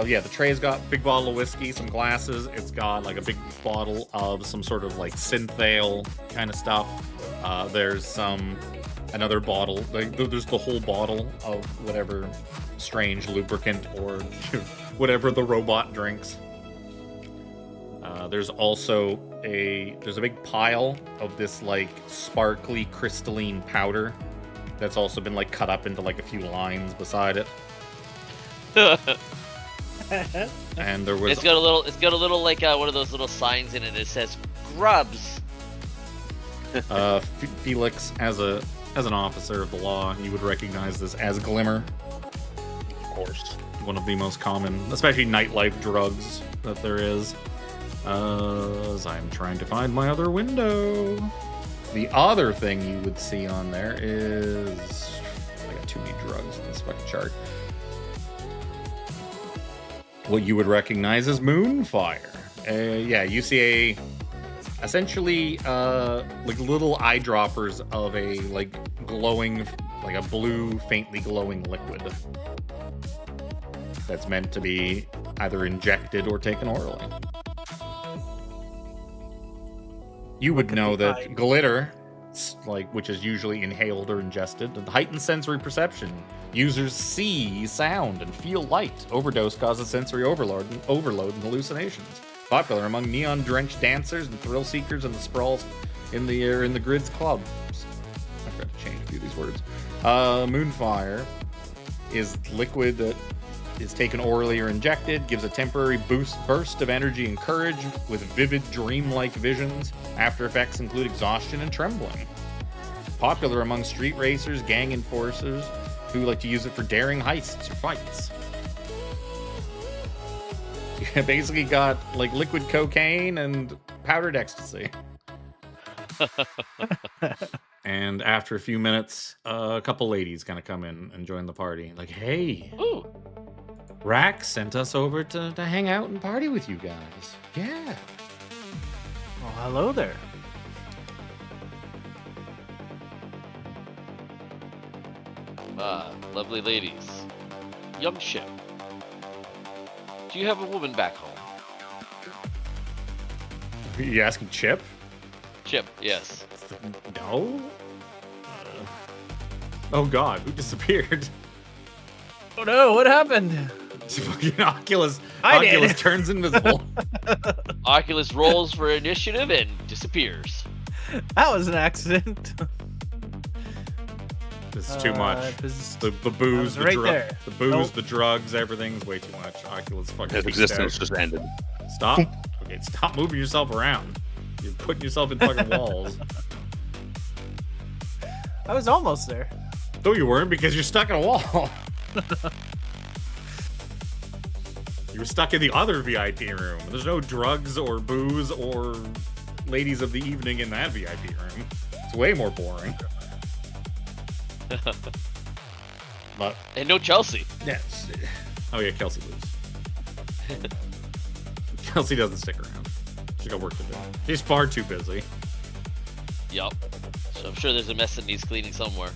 Yeah, the tray's got a big bottle of whiskey, some glasses. It's got like a big bottle of some sort of like synthale kind of stuff. There's another bottle. There's the whole bottle of whatever strange lubricant or whatever the robot drinks. There's also a big pile of this like sparkly crystalline powder that's also been like cut up into like a few lines beside it. And there was It's got a little like one of those little signs in it that says grubs. Phelix, as an officer of the law, you would recognize this as glimmer. Of course. One of the most common, especially nightlife drugs that there is. As I'm trying to find my other window. The other thing you would see on there is... I got too many drugs in this fucking chart. What you would recognize as moonfire. Yeah, you see essentially like little eyedroppers of a like glowing, like a blue, faintly glowing liquid that's meant to be either injected or taken orally. You would know that glitter, like which is usually inhaled or ingested, heightens sensory perception. Users see sound and feel light. Overdose causes sensory overload and hallucinations. Popular among neon-drenched dancers and thrill seekers in the sprawls in the grids clubs. I've got to change a few of these words. Moonfire is liquid that is taken orally or injected, gives a temporary burst of energy and courage with vivid dreamlike visions. After effects include exhaustion and trembling. Popular among street racers, gang enforcers, who like to use it for daring heists or fights. You basically got like liquid cocaine and powdered ecstasy. And after a few minutes, a couple ladies kind of come in and join the party. Like, hey, Ooh. Rack sent us over to hang out and party with you guys. Yeah. Well, hello there. Lovely ladies. Young ship. Do you have a woman back home? Are you asking Chip? Chip, yes. No. Oh God, who disappeared? Oh no, what happened? Fucking Oculus. I did. Oculus turns invisible. Oculus rolls for initiative and disappears. That was an accident. This is too much. The booze, the right drugs, there. the booze, Nope. the drugs, everything's way too much. Oculus fucking His peaked existence out. just ended. Stop. Okay, stop moving yourself around. You're putting yourself in fucking walls. I was almost there. No, you weren't, because you're stuck in a wall. You were stuck in the other VIP room. There's no drugs or booze or ladies of the evening in that VIP room. It's way more boring. But And no Chelsea. yes. Oh yeah, Kelsey leaves. Kelsey doesn't stick around. She got work to do. She's far too busy. Yup. So I'm sure there's a mess that needs cleaning somewhere.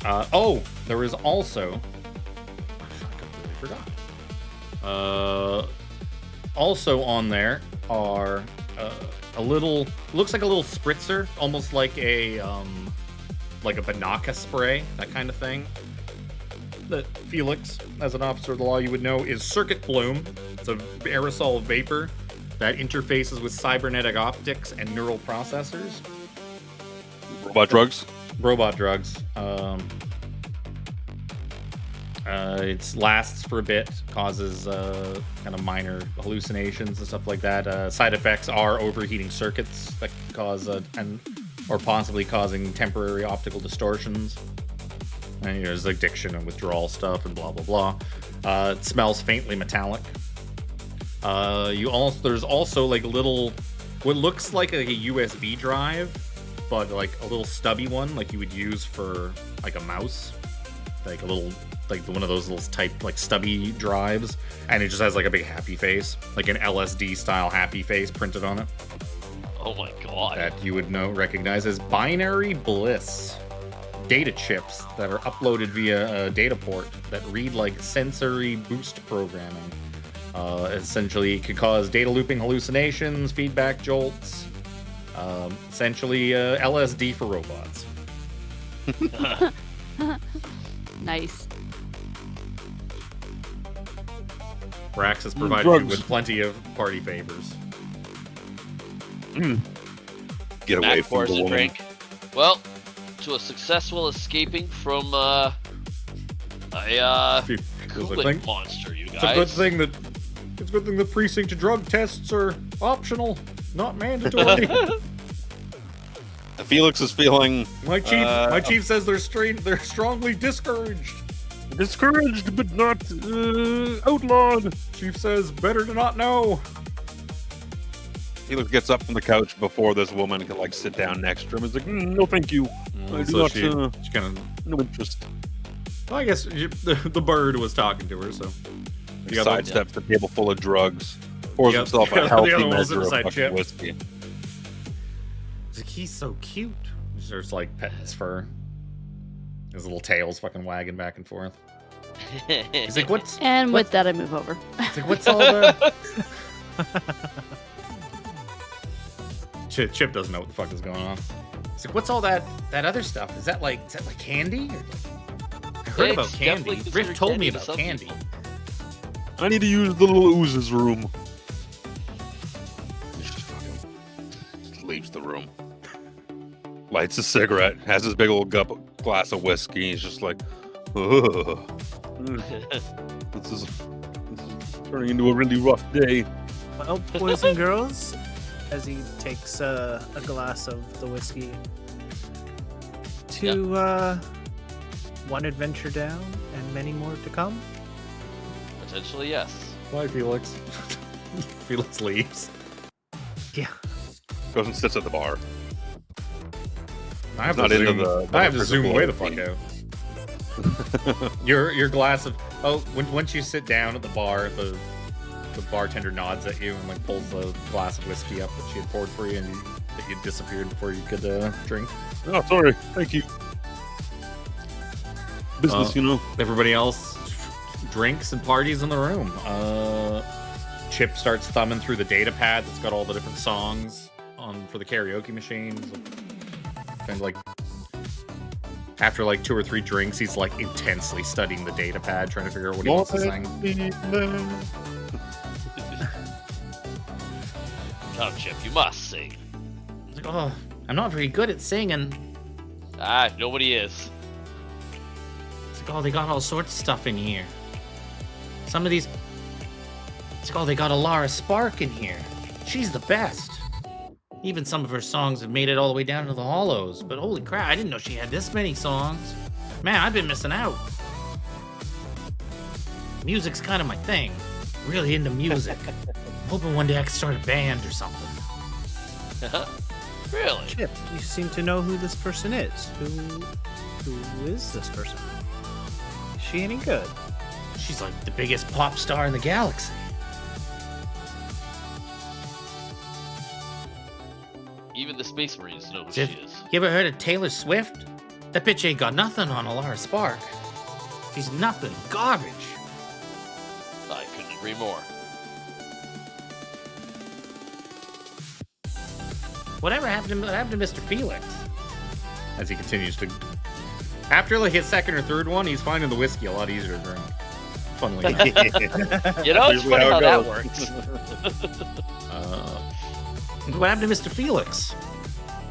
Oh, there is also. I completely forgot. Also on there are a little. Looks like a little spritzer, almost like a Banaka spray, that kind of thing. that Phelix, as an officer of the law, you would know is circuit bloom. It's an aerosol vapor that interfaces with cybernetic optics and neural processors. Robot drugs. Robot drugs. It lasts for a bit, causes kind of minor hallucinations and stuff like that. Side effects are overheating circuits that can cause or possibly causing temporary optical distortions. And there's addiction and withdrawal stuff and blah blah blah. It smells faintly metallic. There's also like a little, what looks like a USB drive, but like a little stubby one, like you would use for like a mouse, like a little, like one of those little type like stubby drives, and it just has like a big happy face, like an LSD style happy face printed on it. Oh my god. That you would recognize as binary bliss data chips that are uploaded via a data port that read like sensory boost programming. Essentially, it could cause data looping hallucinations, feedback jolts. Essentially, LSD for robots. Nice. Rax has provided you with plenty of party favors. Get away Mac from pours the a woman. drink. Well, to a successful escaping from a cooling monster, you guys. It's a good thing that precinct drug tests are optional, not mandatory. Felix is feeling My chief says they're strongly discouraged. Discouraged, but not outlawed. Chief says better to not know. Felix gets up from the couch before this woman can like sit down next to him. He's like, No, thank you. I do So not. she kind of. No interest. Well, I guess the bird was talking to her, so. he sidesteps the table full of drugs, pours Yep. himself The a other healthy one was measure of inside fucking chip. whiskey. He's like, he's so cute. He starts like petting his fur. His little tail's fucking wagging back and forth. He's like, what's And with that, I move over. He's like, what's all the Chip doesn't know what the fuck is going on. He's like, what's all that other stuff? Is that like candy? I heard about It's candy. definitely Riff considered told me candy to about some candy. people. I need to use the little oozes room. He just leaves the room. Lights a cigarette, has his big old glass of whiskey. He's just like, ugh. This is Turning into a really rough day. Well, boys and girls, as he takes a glass of the whiskey, to one adventure down and many more to come. Potentially, yes. Bye, Felix. Felix leaves. Yeah. goes and sits at the bar. I have Not to into zoom. the I have to zoom physical way the fuck thing. out. Your glass of once you sit down at the bar, the bartender nods at you and like pulls the glass of whiskey up that she had poured for you, and that you disappeared before you could drink. Oh, sorry. Thank you. Business, you know. Everybody else drinks and parties in the room. Chip starts thumbing through the data pad that's got all the different songs on for the karaoke machines. And like after like 2 or 3 drinks, he's like intensely studying the data pad, trying to figure out what he wants to sing. Come, Chip, you must sing. He's like, oh, I'm not very good at singing. Ah, nobody is. It's like, oh, they got all sorts of stuff in here. Some of these. It's like, oh, they got a Lara Spark in here. She's the best. Even some of her songs have made it all the way down to the Hollows. But holy crap, I didn't know she had this many songs. Man, I've been missing out. Music's kind of my thing. Really into music. Hoping one day I can start a band or something. Really? Chip, you seem to know who this person is. Who is this person? Is she any good? She's like the biggest pop star in the galaxy. Even the Space Marines know who Jeff, she is. You ever heard of Taylor Swift? That bitch ain't got nothing on Alara Spark. She's nothing. Garbage. I couldn't agree more. Whatever happened to Mr. Phelix? As he continues to After like his second or third one, he's finding the whiskey a lot easier to drink. Funnily enough. You know, it's Usually funny how how it that works. What happened to Mr. Phelix?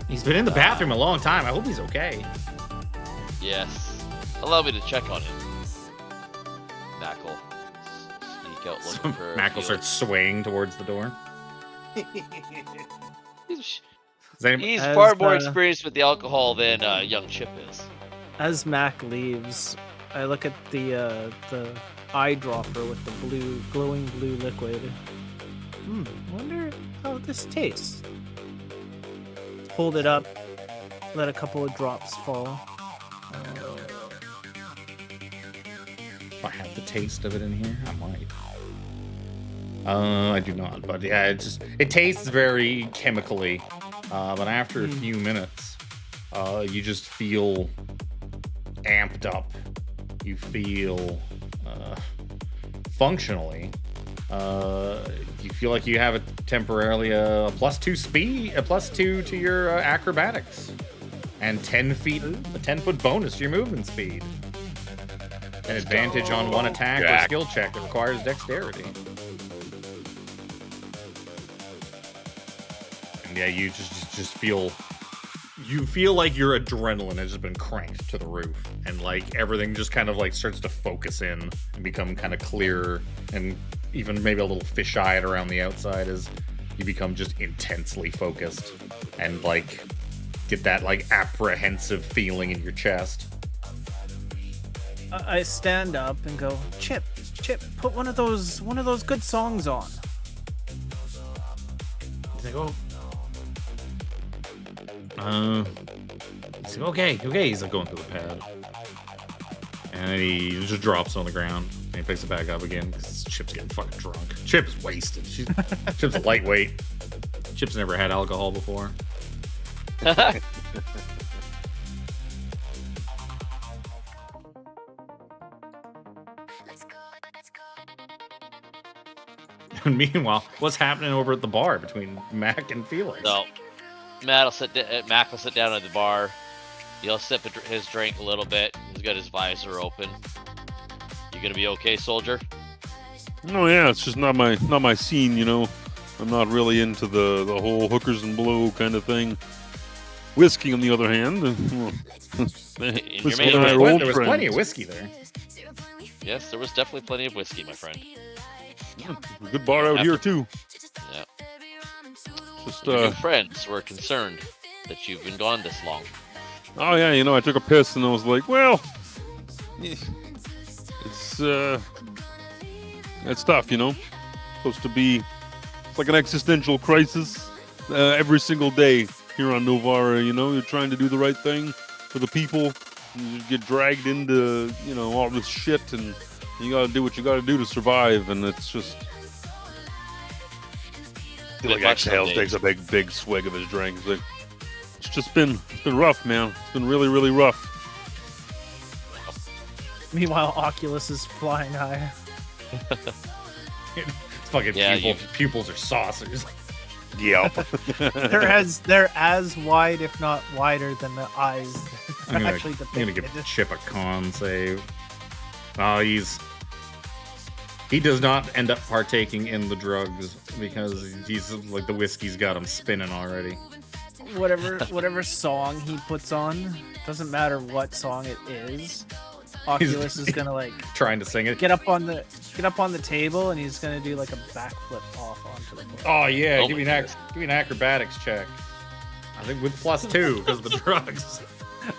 He's been in the bathroom a long time. I hope he's okay. Yes. Allow me to check on him. Knackle. Sneak out looking for Mackle Felix. starts swaying towards the door. He's Is anybody... he's As, far more uh, experienced with the alcohol than young Chip is. As Mac leaves, I look at the eyedropper with the glowing blue liquid. Wonder how this tastes. Hold it up, let a couple of drops fall. If I have the taste of it in here, I might. I do not, but yeah, it tastes very chemically. But after a few minutes, you just feel amped up. You feel functionally. You feel like you have temporarily a +2 speed, a +2 to your acrobatics, and 10 feet, a 10-foot bonus to your movement speed. An advantage on one attack or skill check that requires dexterity. And yeah, you just feel. You feel like your adrenaline has just been cranked to the roof, and like everything just kind of like starts to focus in and become kind of clearer, and even maybe a little fish-eyed around the outside as you become just intensely focused and like get that like apprehensive feeling in your chest. I stand up and go, Chip, put one of those good songs on. He's like, oh. He's like, okay. He's like going through the pad. And he just drops on the ground. And he picks it back up again because Chip's getting fucking drunk. Chip's wasted. Chip's a lightweight. Chip's never had alcohol before. And meanwhile, what's happening over at the bar between Mac and Felix? So, Mac will sit down at the bar. He'll sip his drink a little bit. He's got his visor open. You gonna be okay, soldier? Oh yeah, it's just not my scene, you know. I'm not really into the whole hookers and blow kind of thing. Whiskey, on the other hand, whiskey and I are old There was friends. plenty of whiskey there. Yes, there was definitely plenty of whiskey, my friend. Yeah, a good bar out here too. Yeah. Just Your new friends were concerned that you've been gone this long. oh yeah, you know, I took a piss and I was like, well, it's tough, you know. Supposed to be, it's like an existential crisis every single day here on Novara. You know, you're trying to do the right thing for the people. You get dragged into, you know, all this shit, and you gotta do what you gotta do to survive, and it's just. Good Like luck exhales, someday. takes a big swig of his drink. It's like, it's just been rough, man. It's been really, really rough. Meanwhile, Oculus is flying high. It's fucking Yeah, pupils are saucers. Yep. They're as wide, if not wider, than the eyes. I'm gonna, actually I'm gonna give depicted. Chip a con save. Oh, he does not end up partaking in the drugs because he's like the whiskey's got him spinning already. Whatever song he puts on, doesn't matter what song it is. Oculus is gonna like Trying to sing it. get up on the table, and he's gonna do like a backflip off onto the floor. Oh yeah, Oh give me my an acrobatics check. I think with +2 because of the drugs.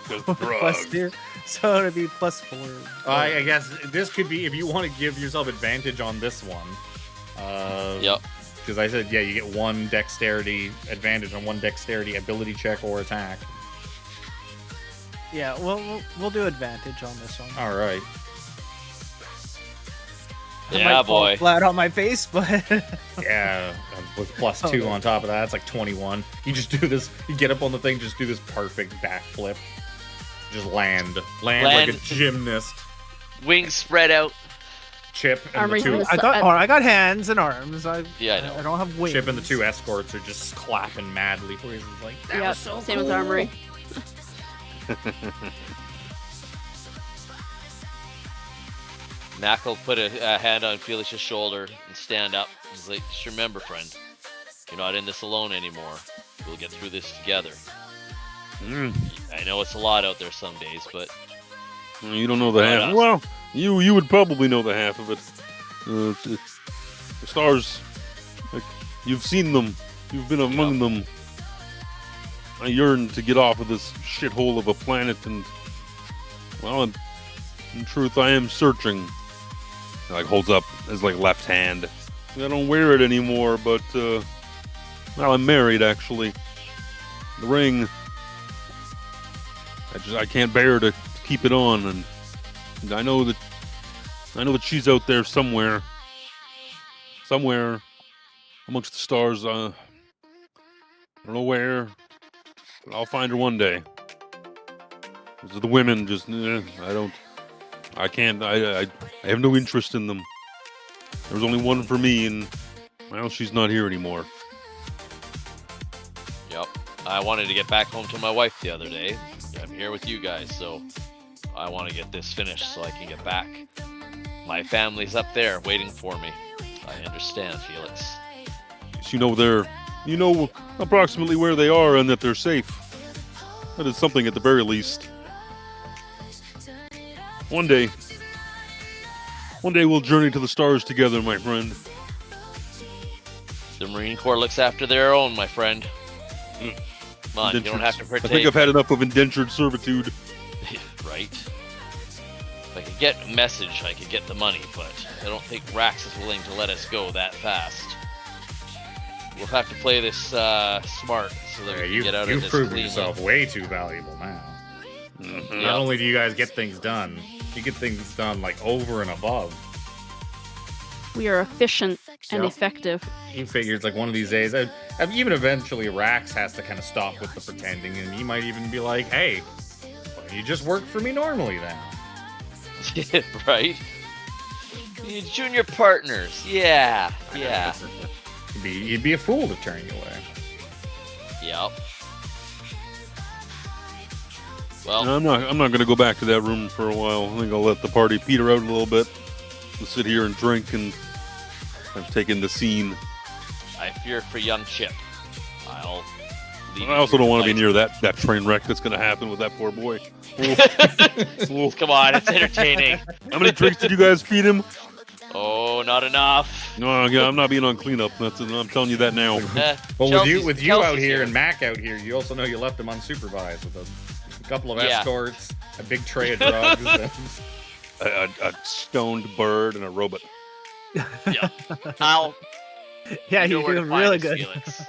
+2, so it'd be +4. I guess this could be if you want to give yourself advantage on this one. Yep. Because I said, yeah, you get one dexterity advantage on one dexterity ability check or attack. Yeah, we'll do advantage on this one. All right. I Yeah, might fall boy. flat on my face, but Yeah, with +2 Okay. on top of that, it's like 21. You just do this. You get up on the thing, just do this perfect backflip. Just land like a gymnast. Wings spread out. Chip and the Armry's two. gonna I got hands and arms. Yeah, I know. I don't have wings. Chip and the two escorts are just clapping madly for you. It's like, that Yeah, was so same cool. with Armry. Mac will put a hand on Felix's shoulder and stand up. He's like, just remember, friend, you're not in this alone anymore. We'll get through this together. I know it's a lot out there some days, but You don't know the half. Well, you would probably know the half of it. The stars, like, you've seen them. You've been among them. I yearn to get off of this shithole of a planet, and well, in truth, I am searching. He, like, holds up his left hand. I don't wear it anymore, but well, I'm married actually. The ring. I can't bear to keep it on, and I know that she's out there somewhere amongst the stars. I don't know where, but I'll find her one day. Because the women just, I can't. I have no interest in them. There was only one for me, and well, she's not here anymore. Yep. I wanted to get back home to my wife the other day. I'm here with you guys, so I want to get this finished so I can get back. My family's up there waiting for me. I understand, Felix. You know approximately where they are and that they're safe. That is something at the very least. One day we'll journey to the stars together, my friend. The Marine Corps looks after their own, my friend. Come on, you don't have to I partake. think I've had enough of indentured servitude. Right? If I could get a message, I could get the money, but I don't think Rax is willing to let us go that fast. We'll have to play this smart so that we can get out of this You've proven cleanly. yourself way too valuable now. Mm-hmm. Not only do you guys get things done, you get things done like over and above. We are efficient and Yep. effective. He figures like one of these days, even eventually Rax has to kind of stop with the pretending, and he might even be like, hey, why don't you just work for me normally then? Right? You junior partners. Yeah. You'd be a fool to turn you away. Yep. Well, No, I'm not going to go back to that room for a while. I think I'll let the party peter out a little bit. We'll sit here and drink, and I've taken the scene. I fear for young Chip. I'll leave I also don't want to be near that train wreck that's going to happen with that poor boy. Come on, it's entertaining. How many drinks did you guys feed him? Oh, not enough. No, yeah, I'm not being on cleanup. I'm telling you that now. Well, Chelsea's- with you out Chelsea's here and Mac out here, you also know you left him unsupervised with a couple of Yeah. escorts, a big tray of drugs. and- A stoned bird and a robot. Yeah. I'll Yeah, you know you're where to doing find really us, good. Felix.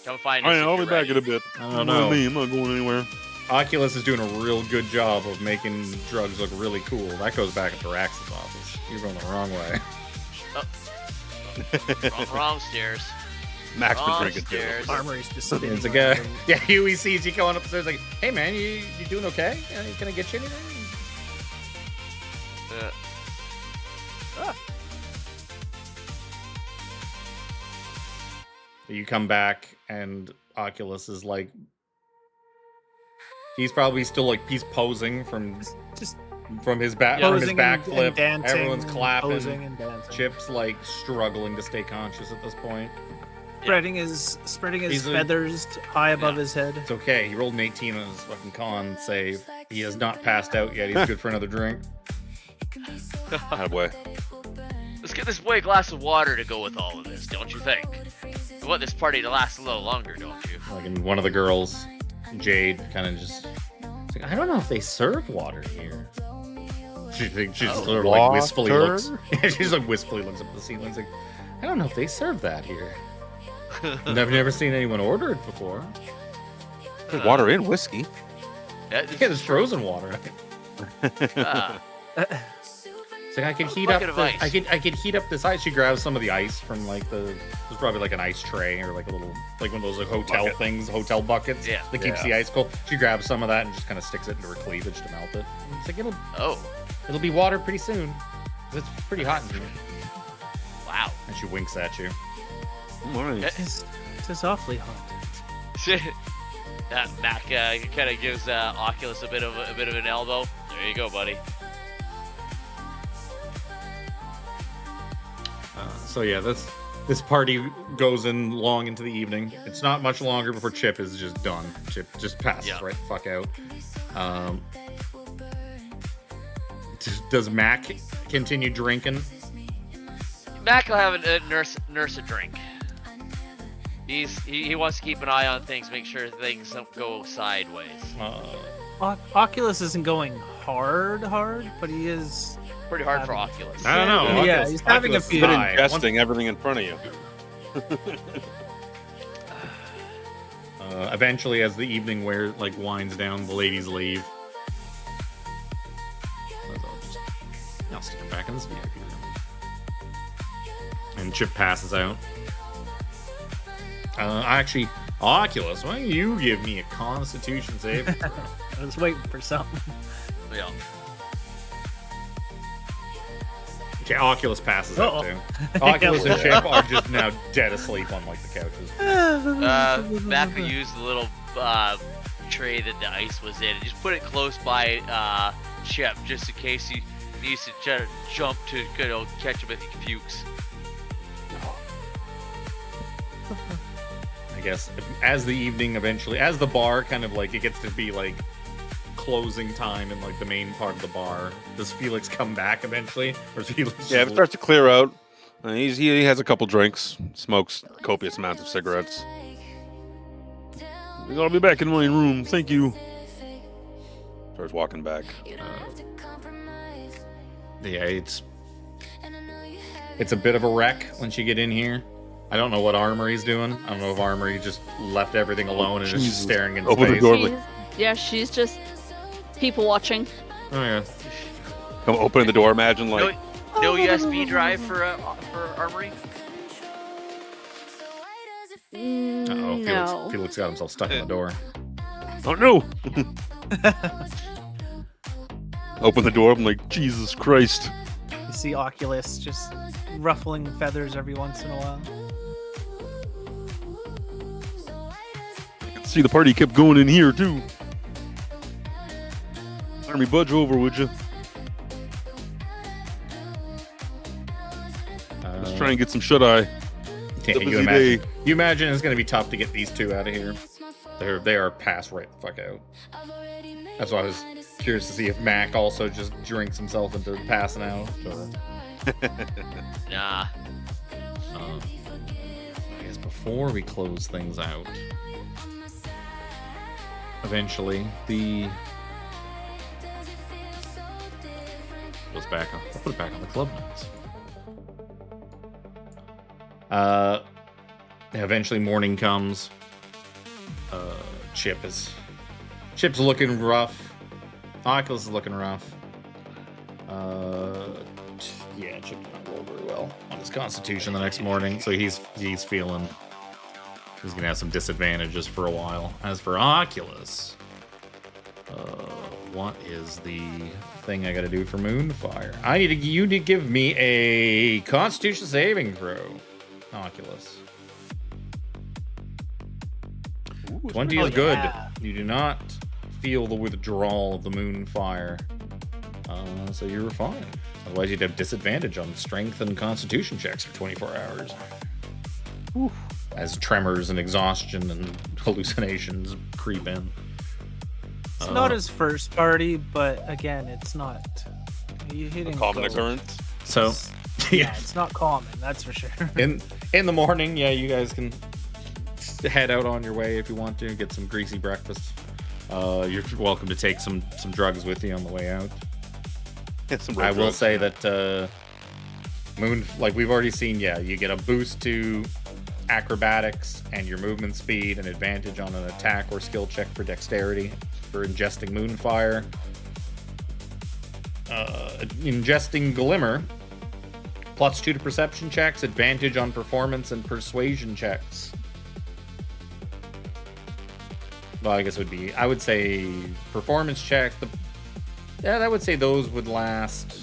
Come find All us. right, if I'll be you're back in ready. a bit. I don't Come know. with me. I'm not going anywhere. Oculus is doing a real good job of making drugs look really cool. That goes back into Rax's office. You're going the wrong way. Wrong stairs. Max been Wrong drinking too. stairs. Armory's just spinning. It's a guy. Yeah, he sees you going upstairs like, hey man, you doing okay? Can I get you anything? You come back and Oculus is like, he's probably still like, he's posing from Just his posing backflip. and dancing, Everyone's clapping. posing and dancing. Chip's like struggling to stay conscious at this point. Spreading his He's a- feathers high above Yeah. his head. It's okay. He rolled an 18 on his fucking con save. He has not passed out yet. He's good for another drink. Attaboy. Let's get this boy a glass of water to go with all of this, don't you think? We want this party to last a little longer, don't you? Like, and one of the girls, Jade, kind of just, it's like, I don't know if they serve water here. She just sort of like wistfully looks. She's like wistfully looks up at the ceiling. It's like, I don't know if they serve that here. I've never seen anyone order it before. Water in whiskey. Yeah, Yeah, there's frozen water. ah, It's like I could heat up. bucket of ice. I could heat up this ice. She grabs some of the ice from like there's probably like an ice tray or like a little like one of those like hotel Bucket. things, hotel buckets. Yeah. That keeps the ice cold. She grabs some of that and just kind of sticks it into her cleavage to melt it. And it's like it'll be water pretty soon. It's pretty hot in here. wow. And she winks at you. Nice. It is awfully hot. That Mac kind of gives Oculus a bit of an elbow. There you go, buddy. So yeah, this party goes in long into the evening. It's not much longer before Chip is just done. Chip just passes right the fuck out. Does Mac continue drinking? Mac will have a nurse a drink. He wants to keep an eye on things, make sure things don't go sideways. Oculus isn't going hard, but he is Pretty hard for Oculus. I don't know. Yeah, Oculus- he's having a Oculus is few. Been high. ingesting everything in front of you. Eventually, as the evening winds down, the ladies leave. I'll stick it back in this VIP room. And Chip passes out. Actually, Oculus, why don't you give me a Constitution save? I was waiting for something. Yeah. Okay, Oculus passes out too. Oculus and Chip are just now dead asleep on the couches. Mac will use the little tray that the ice was in and just put it close by Chip just in case he needs to jump to catch him if he pukes. I guess as the evening eventually, as the bar it gets to be closing time in the main part of the bar, does Phelix come back eventually, or is Phelix? Yeah, if it starts to clear out, he has a couple drinks, smokes copious amounts of cigarettes. I'll be back in my room. Thank you. Starts walking back. Yeah, it's a bit of a wreck once you get in here. I don't know what Armry's doing. I don't know if Armry just left everything alone and is just staring into Open the space. door. She's just people watching. Oh yeah. Come opening the door. Imagine No USB drive for Armory. Uh-oh, No. Felix got himself stuck in the door. Oh no! open the door. I'm like, Jesus Christ. You see Oculus just ruffling feathers every once in a while. See, the party kept going in here too. Army, budge over, would you? Let's try and get some shut-eye. Yeah, you imagine it's going to be tough to get these two out of here. They are passed right the fuck out. That's why I was curious to see if Mac also just drinks himself into passing out. Or... Nah. I guess before we close things out, eventually goes back on. I'll put it back on the club notes. Eventually morning comes. Chip's looking rough. Oculus is looking rough. Yeah, Chip did not roll very well on his constitution the next morning, so he's feeling he's gonna have some disadvantages for a while. As for Oculus, what is the thing I gotta do for Moonfire? You need to give me a Constitution saving throw, Oculus. 20 is good. Yeah. You do not feel the withdrawal of the Moonfire, so you're fine. Otherwise, you'd have disadvantage on Strength and Constitution checks for 24 hours. Whew. As tremors and exhaustion and hallucinations creep in. It's not his first party, but again, it's not. You hitting Common gold. occurrence. So, Yeah, it's not common, that's for sure. in the morning, yeah, you guys can head out on your way if you want to get some greasy breakfast. You're welcome to take some drugs with you on the way out. I will say that we've already seen, you get a boost to acrobatics and your movement speed, and advantage on an attack or skill check for dexterity for ingesting Moonfire. Ingesting Glimmer, +2 to perception checks, advantage on performance and persuasion checks. Well, I guess I would say performance checks. I would say those would last.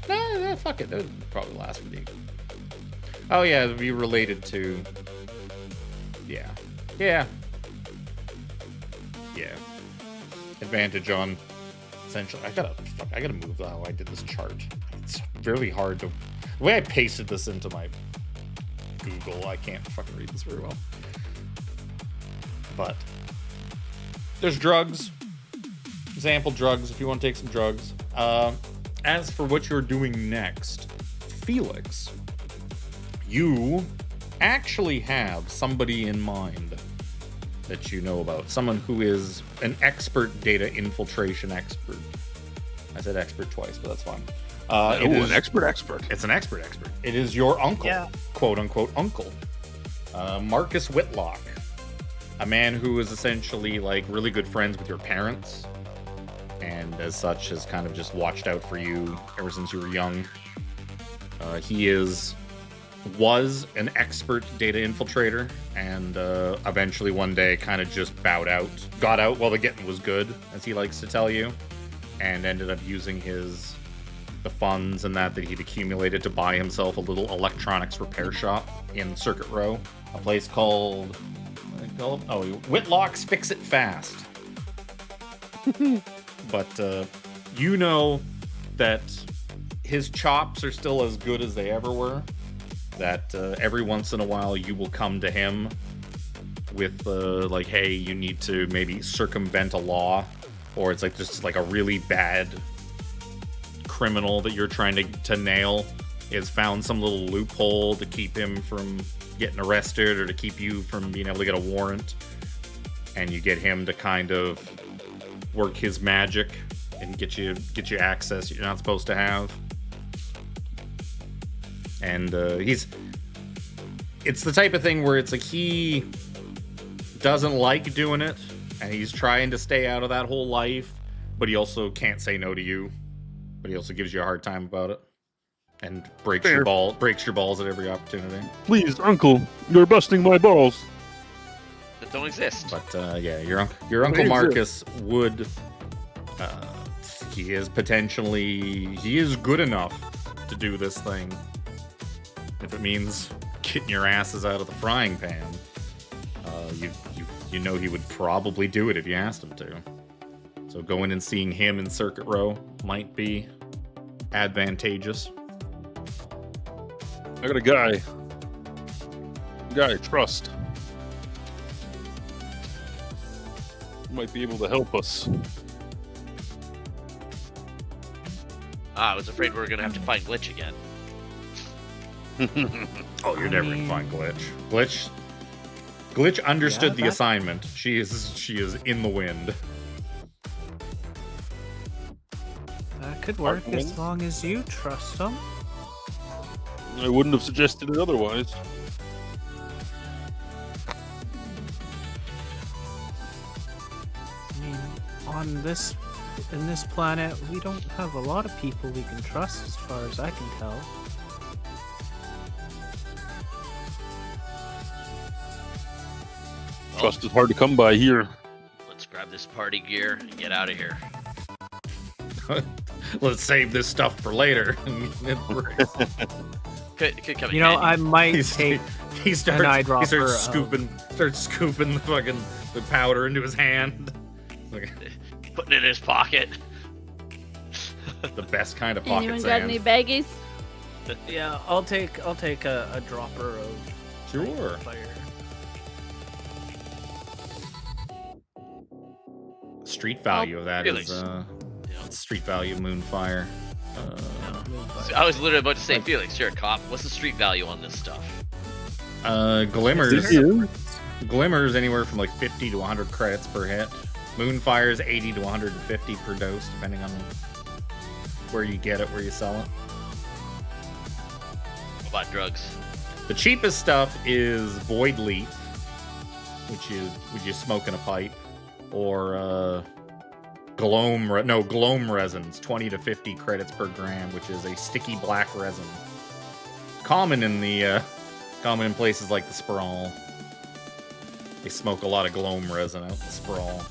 Nah, fuck it. Those would probably last for the. Oh yeah, it would be related to. Yeah. Advantage on. Essentially, I gotta move how I did this chart. It's really hard to. The way I pasted this into my Google. I can't fucking read this very well. But there's drugs. There's ample drugs if you want to take some drugs. As for what you're doing next, Phelix, you actually have somebody in mind that you know about. Someone who is an expert data infiltration expert. I said expert twice, but that's fine. An expert. It's an expert. It is your uncle, quote unquote uncle, Marcus Whitlock, a man who is essentially like really good friends with your parents, and as such has kind of just watched out for you ever since you were young. He was an expert data infiltrator, and eventually one day kind of just got out while the getting was good, as he likes to tell you, and ended up using the funds and that he'd accumulated to buy himself a little electronics repair shop in Circuit Row, a place called Whitlock's Fix It Fast. But you know that his chops are still as good as they ever were, that every once in a while you will come to him with like, hey, you need to maybe circumvent a law, or it's like just like a really bad criminal that you're trying to nail is found some little loophole to keep him from getting arrested or to keep you from being able to get a warrant, and you get him to kind of work his magic and get you access you're not supposed to have. And it's the type of thing where it's like he doesn't like doing it, and he's trying to stay out of that whole life, but he also can't say no to you. But he also gives you a hard time about it, and breaks your balls at every opportunity. Please, Uncle, you're busting my balls. That don't exist. But yeah, your Uncle Marcus would. He is good enough to do this thing. If it means getting your asses out of the frying pan, you know he would probably do it if you asked him to. So going and seeing him in Circuit Row might be advantageous. I got a guy I trust. Might be able to help us. I was afraid we were gonna have to find Glitch again. Oh, you're never gonna find Glitch. Glitch understood the assignment. She is in the wind. That could work as long as you trust him. I wouldn't have suggested it otherwise. I mean, in this planet, we don't have a lot of people we can trust, as far as I can tell. Trust is hard to come by here. Let's grab this party gear and get out of here. Let's save this stuff for later. Could come in You know, handy. I might take he starts an eyedropper. starts scooping the powder into his hand. Putting it in his pocket. The best kind of pocket Anyone got sand. any baggies? Yeah, I'll take a dropper of Sure. fire. Street value of that Felix. is street value of Moonfire. So I was literally about to say, Felix, you're a cop. What's the street value on this stuff? Glimmers anywhere from like 50 to 100 credits per hit. Moonfire's 80 to 150 per dose, depending on where you get it, where you sell it. What about drugs? The cheapest stuff is Void Leaf, which you smoke in a pipe, or Gloam resins, 20 to 50 credits per gram, which is a sticky black resin. Common in places like the Sprawl. They smoke a lot of Gloam resin out in the Sprawl.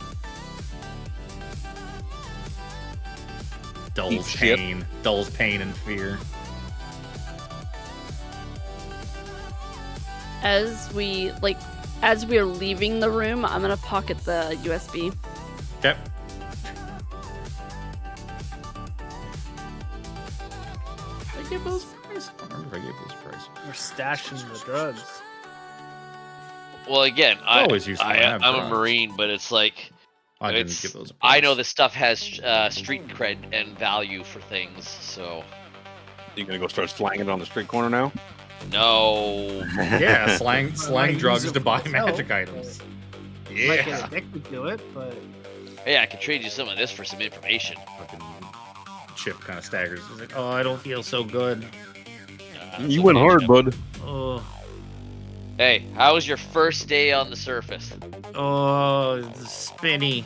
Dulls pain and fear. As we are leaving the room, I'm gonna pocket the USB. Okay. I give those price? I don't remember if I gave this price. We're stashing the drugs. Well, again, always useful to have I'm a drugs. Marine, but it's like I didn't give those a I know price. this stuff has street cred and value for things, so You gonna go start slanging it on the street corner now? no. Yeah, slang might drugs use to it buy for myself, magic items. Might get Yeah. addicted to it, but Hey, I can trade you some of this for some information. Fucking Chip kind of staggers. He's like, "Oh, I don't feel so good. You went hard, bud. Oh, Hey, how was your first day on the surface? oh, it's spinny,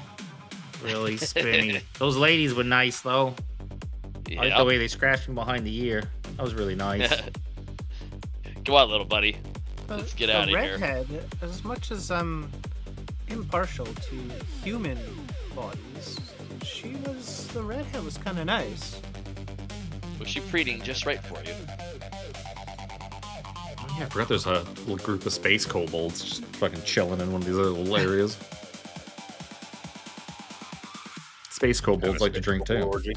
really spinny." Those ladies were nice though. I like the way they scratched me behind the ear. That was really nice. Come on, little buddy. the, Let's get the outta here. redhead, as much as I'm impartial to human bodies, the redhead was kind of nice. Was she breeding just right for you? Oh, yeah, I forgot there's a little group of space kobolds just fucking chilling in one of these other little areas. Space kobolds like to drink too. Orgy.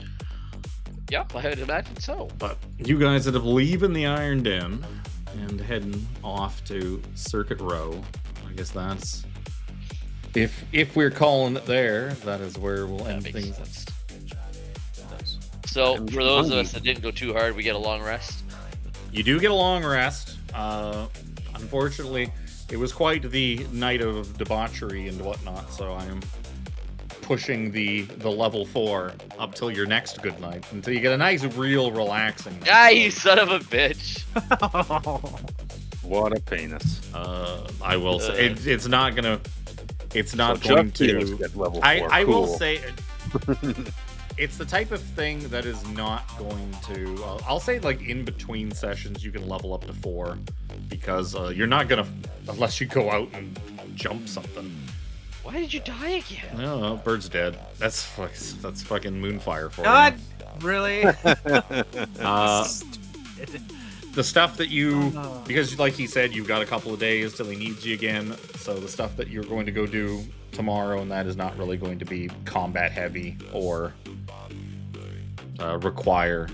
Yep, I would imagine so. But you guys ended up leaving the Iron Den and heading off to Circuit Row. I guess that's if we're calling it there, that is where we'll end makes things. sense. So, for those of us that didn't go too hard, we get a long rest. You do get a long rest. Unfortunately, it was quite the night of debauchery and whatnot, so I am pushing the level 4 up till your next good night, until you get a nice, real relaxing night. Ah, you son of a bitch! What a penis. I will say it's not gonna. It's not So going Chuck Peters to. get level I 4. will Cool. say it's the type of thing that is not going to. I'll say like in between sessions you can level up to 4 because you're not gonna unless you go out and jump something. Why did you die again? No, bird's dead. That's fucking Moonfire for God, you. really? The stuff that you, because like he said, you've got a couple of days till he needs you again. So the stuff that you're going to go do tomorrow, and that is not really going to be combat heavy or require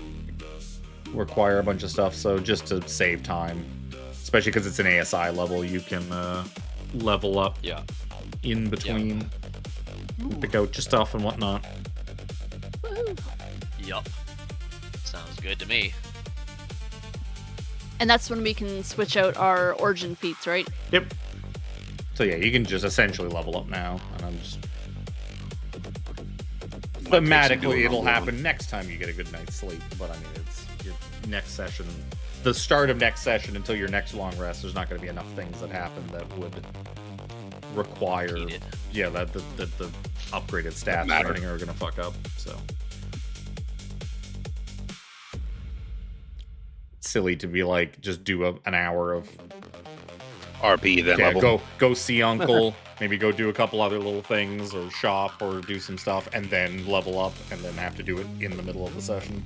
a bunch of stuff. So just to save time, especially because it's an ASI level, you can level up in between, pick out your stuff and whatnot. Yup. Sounds good to me. And that's when we can switch out our origin feats, right? Yep. So yeah, you can just essentially level up now, and I'm just thematically it'll happen next time you get a good night's sleep. But I mean, it's your next session, the start of next session until your next long rest. There's not going to be enough things that happen that would require, Need it. yeah, that the upgraded stats or anything are going to fuck up. So silly to be like just do an hour of RP then yeah, level. go see Uncle, maybe go do a couple other little things or shop or do some stuff and then level up and then have to do it in the middle of the session.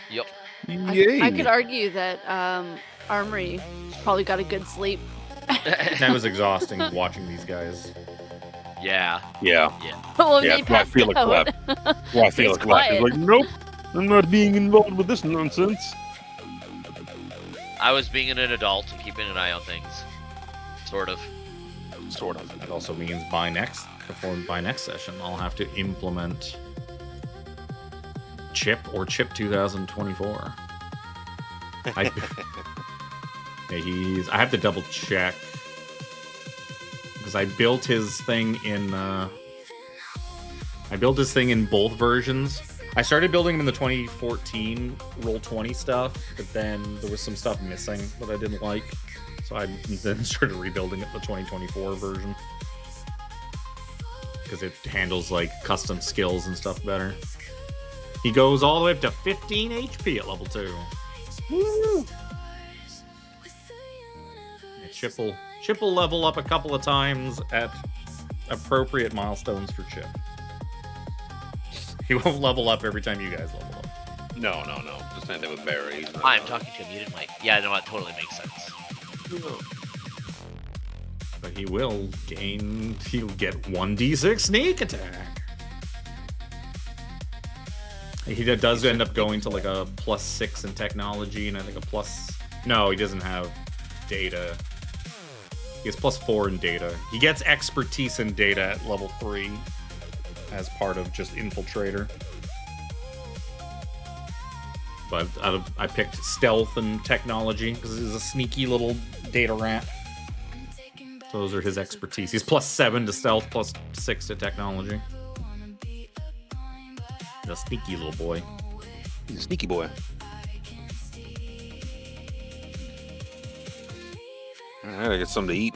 Yup. I could argue that Armry probably got a good sleep. That was exhausting watching these guys. Yeah. Yeah. Well, Yeah, they that's why passed Phelix out. left. Why Felix left. quiet. He's like, nope, I'm not being involved with this nonsense. I was being an adult and keeping an eye on things. Sort of. Sort of. That also means by next session, I'll have to implement Chip or Chip 2024. I have to double check because I built his thing in both versions. I started building him in the 2014 Roll20 stuff, but then there was some stuff missing that I didn't like, so I then started rebuilding it the 2024 version because it handles like custom skills and stuff better. He goes all the way up to 15 HP at level 2. Woo! Yeah, Chip will level up a couple of times at appropriate milestones for Chip. He won't level up every time you guys level up. No. The same thing with Barry. I'm talking to him. You didn't like. Yeah, no, that totally makes sense. But he'll get 1d6 sneak attack. He does end up going to like a +6 in technology, and I think a plus. No, he doesn't have data. He has +4 in data. He gets expertise in data at level 3 as part of just infiltrator. But I picked stealth and technology because he's a sneaky little data rat. So those are his expertise. He's +7 to stealth, +6 to technology. A sneaky little boy. He's a sneaky boy. Alright, I got something to eat.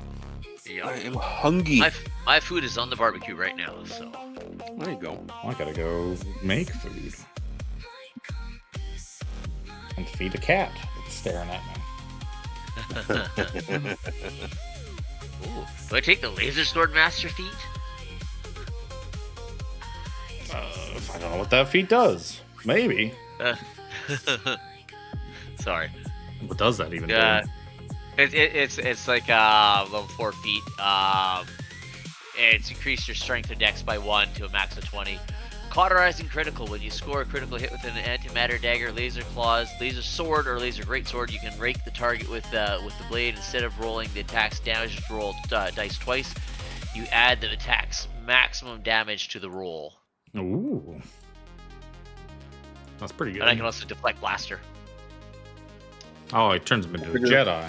Yeah. I am hungry. My food is on the barbecue right now, so. There you go. I gotta go make food. And feed a cat that's staring at me. Ooh. Do I take the laser sword master feat? I don't know what that feat does. Maybe. Sorry. What does that even do? It's like level 4 feat. It's increased your strength or dex by 1 to a max of 20. Cauterizing critical. When you score a critical hit with an antimatter dagger, laser claws, laser sword, or laser greatsword, you can rake the target with the blade. Instead of rolling the attack's damage roll dice twice, you add the attack's maximum damage to the roll. Ooh. That's pretty good. And I can also deflect blaster. Oh, it turns him into a Jedi.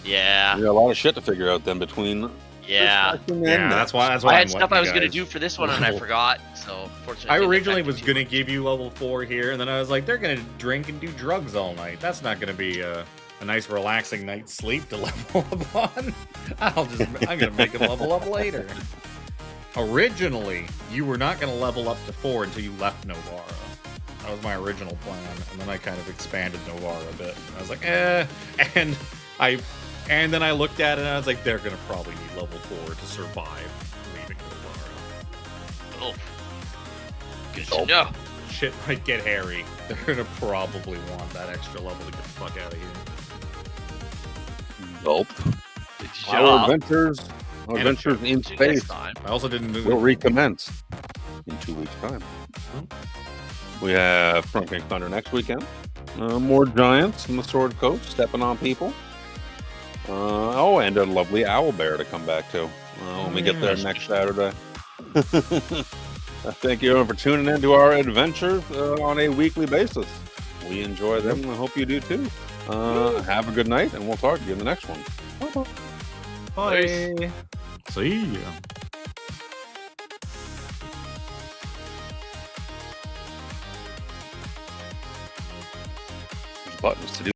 Yeah. You got a lot of shit to figure out then between. Yeah. Yeah, that's why I had stuff I was going to do for this one and I forgot, so fortunately. I originally was going to give you level 4 here, and then I was like, they're going to drink and do drugs all night. That's not going to be a nice relaxing night's sleep to level up on. I'm going to make him level up later. Originally, you were not going to level up to 4 until you left Novara. That was my original plan, and then I kind of expanded Novara a bit. I was like, and then I looked at it and I was like, they're gonna probably need level 4 to survive leaving Novara. Oh, good to know. Shit might get hairy. They're gonna probably want that extra level to get the fuck out of here. Nope. Good Our job. adventures in See you space next time. I also didn't will recommence in 2 weeks' time. We have Front King Thunder next weekend. More giants from the Sword Coast stepping on people. And a lovely owl bear to come back to when we get there next Saturday. Thank you everyone for tuning in to our adventures on a weekly basis. We enjoy them, and I hope you do too. Have a good night, and we'll talk to you in the next one. Bye. See ya. There's buttons to do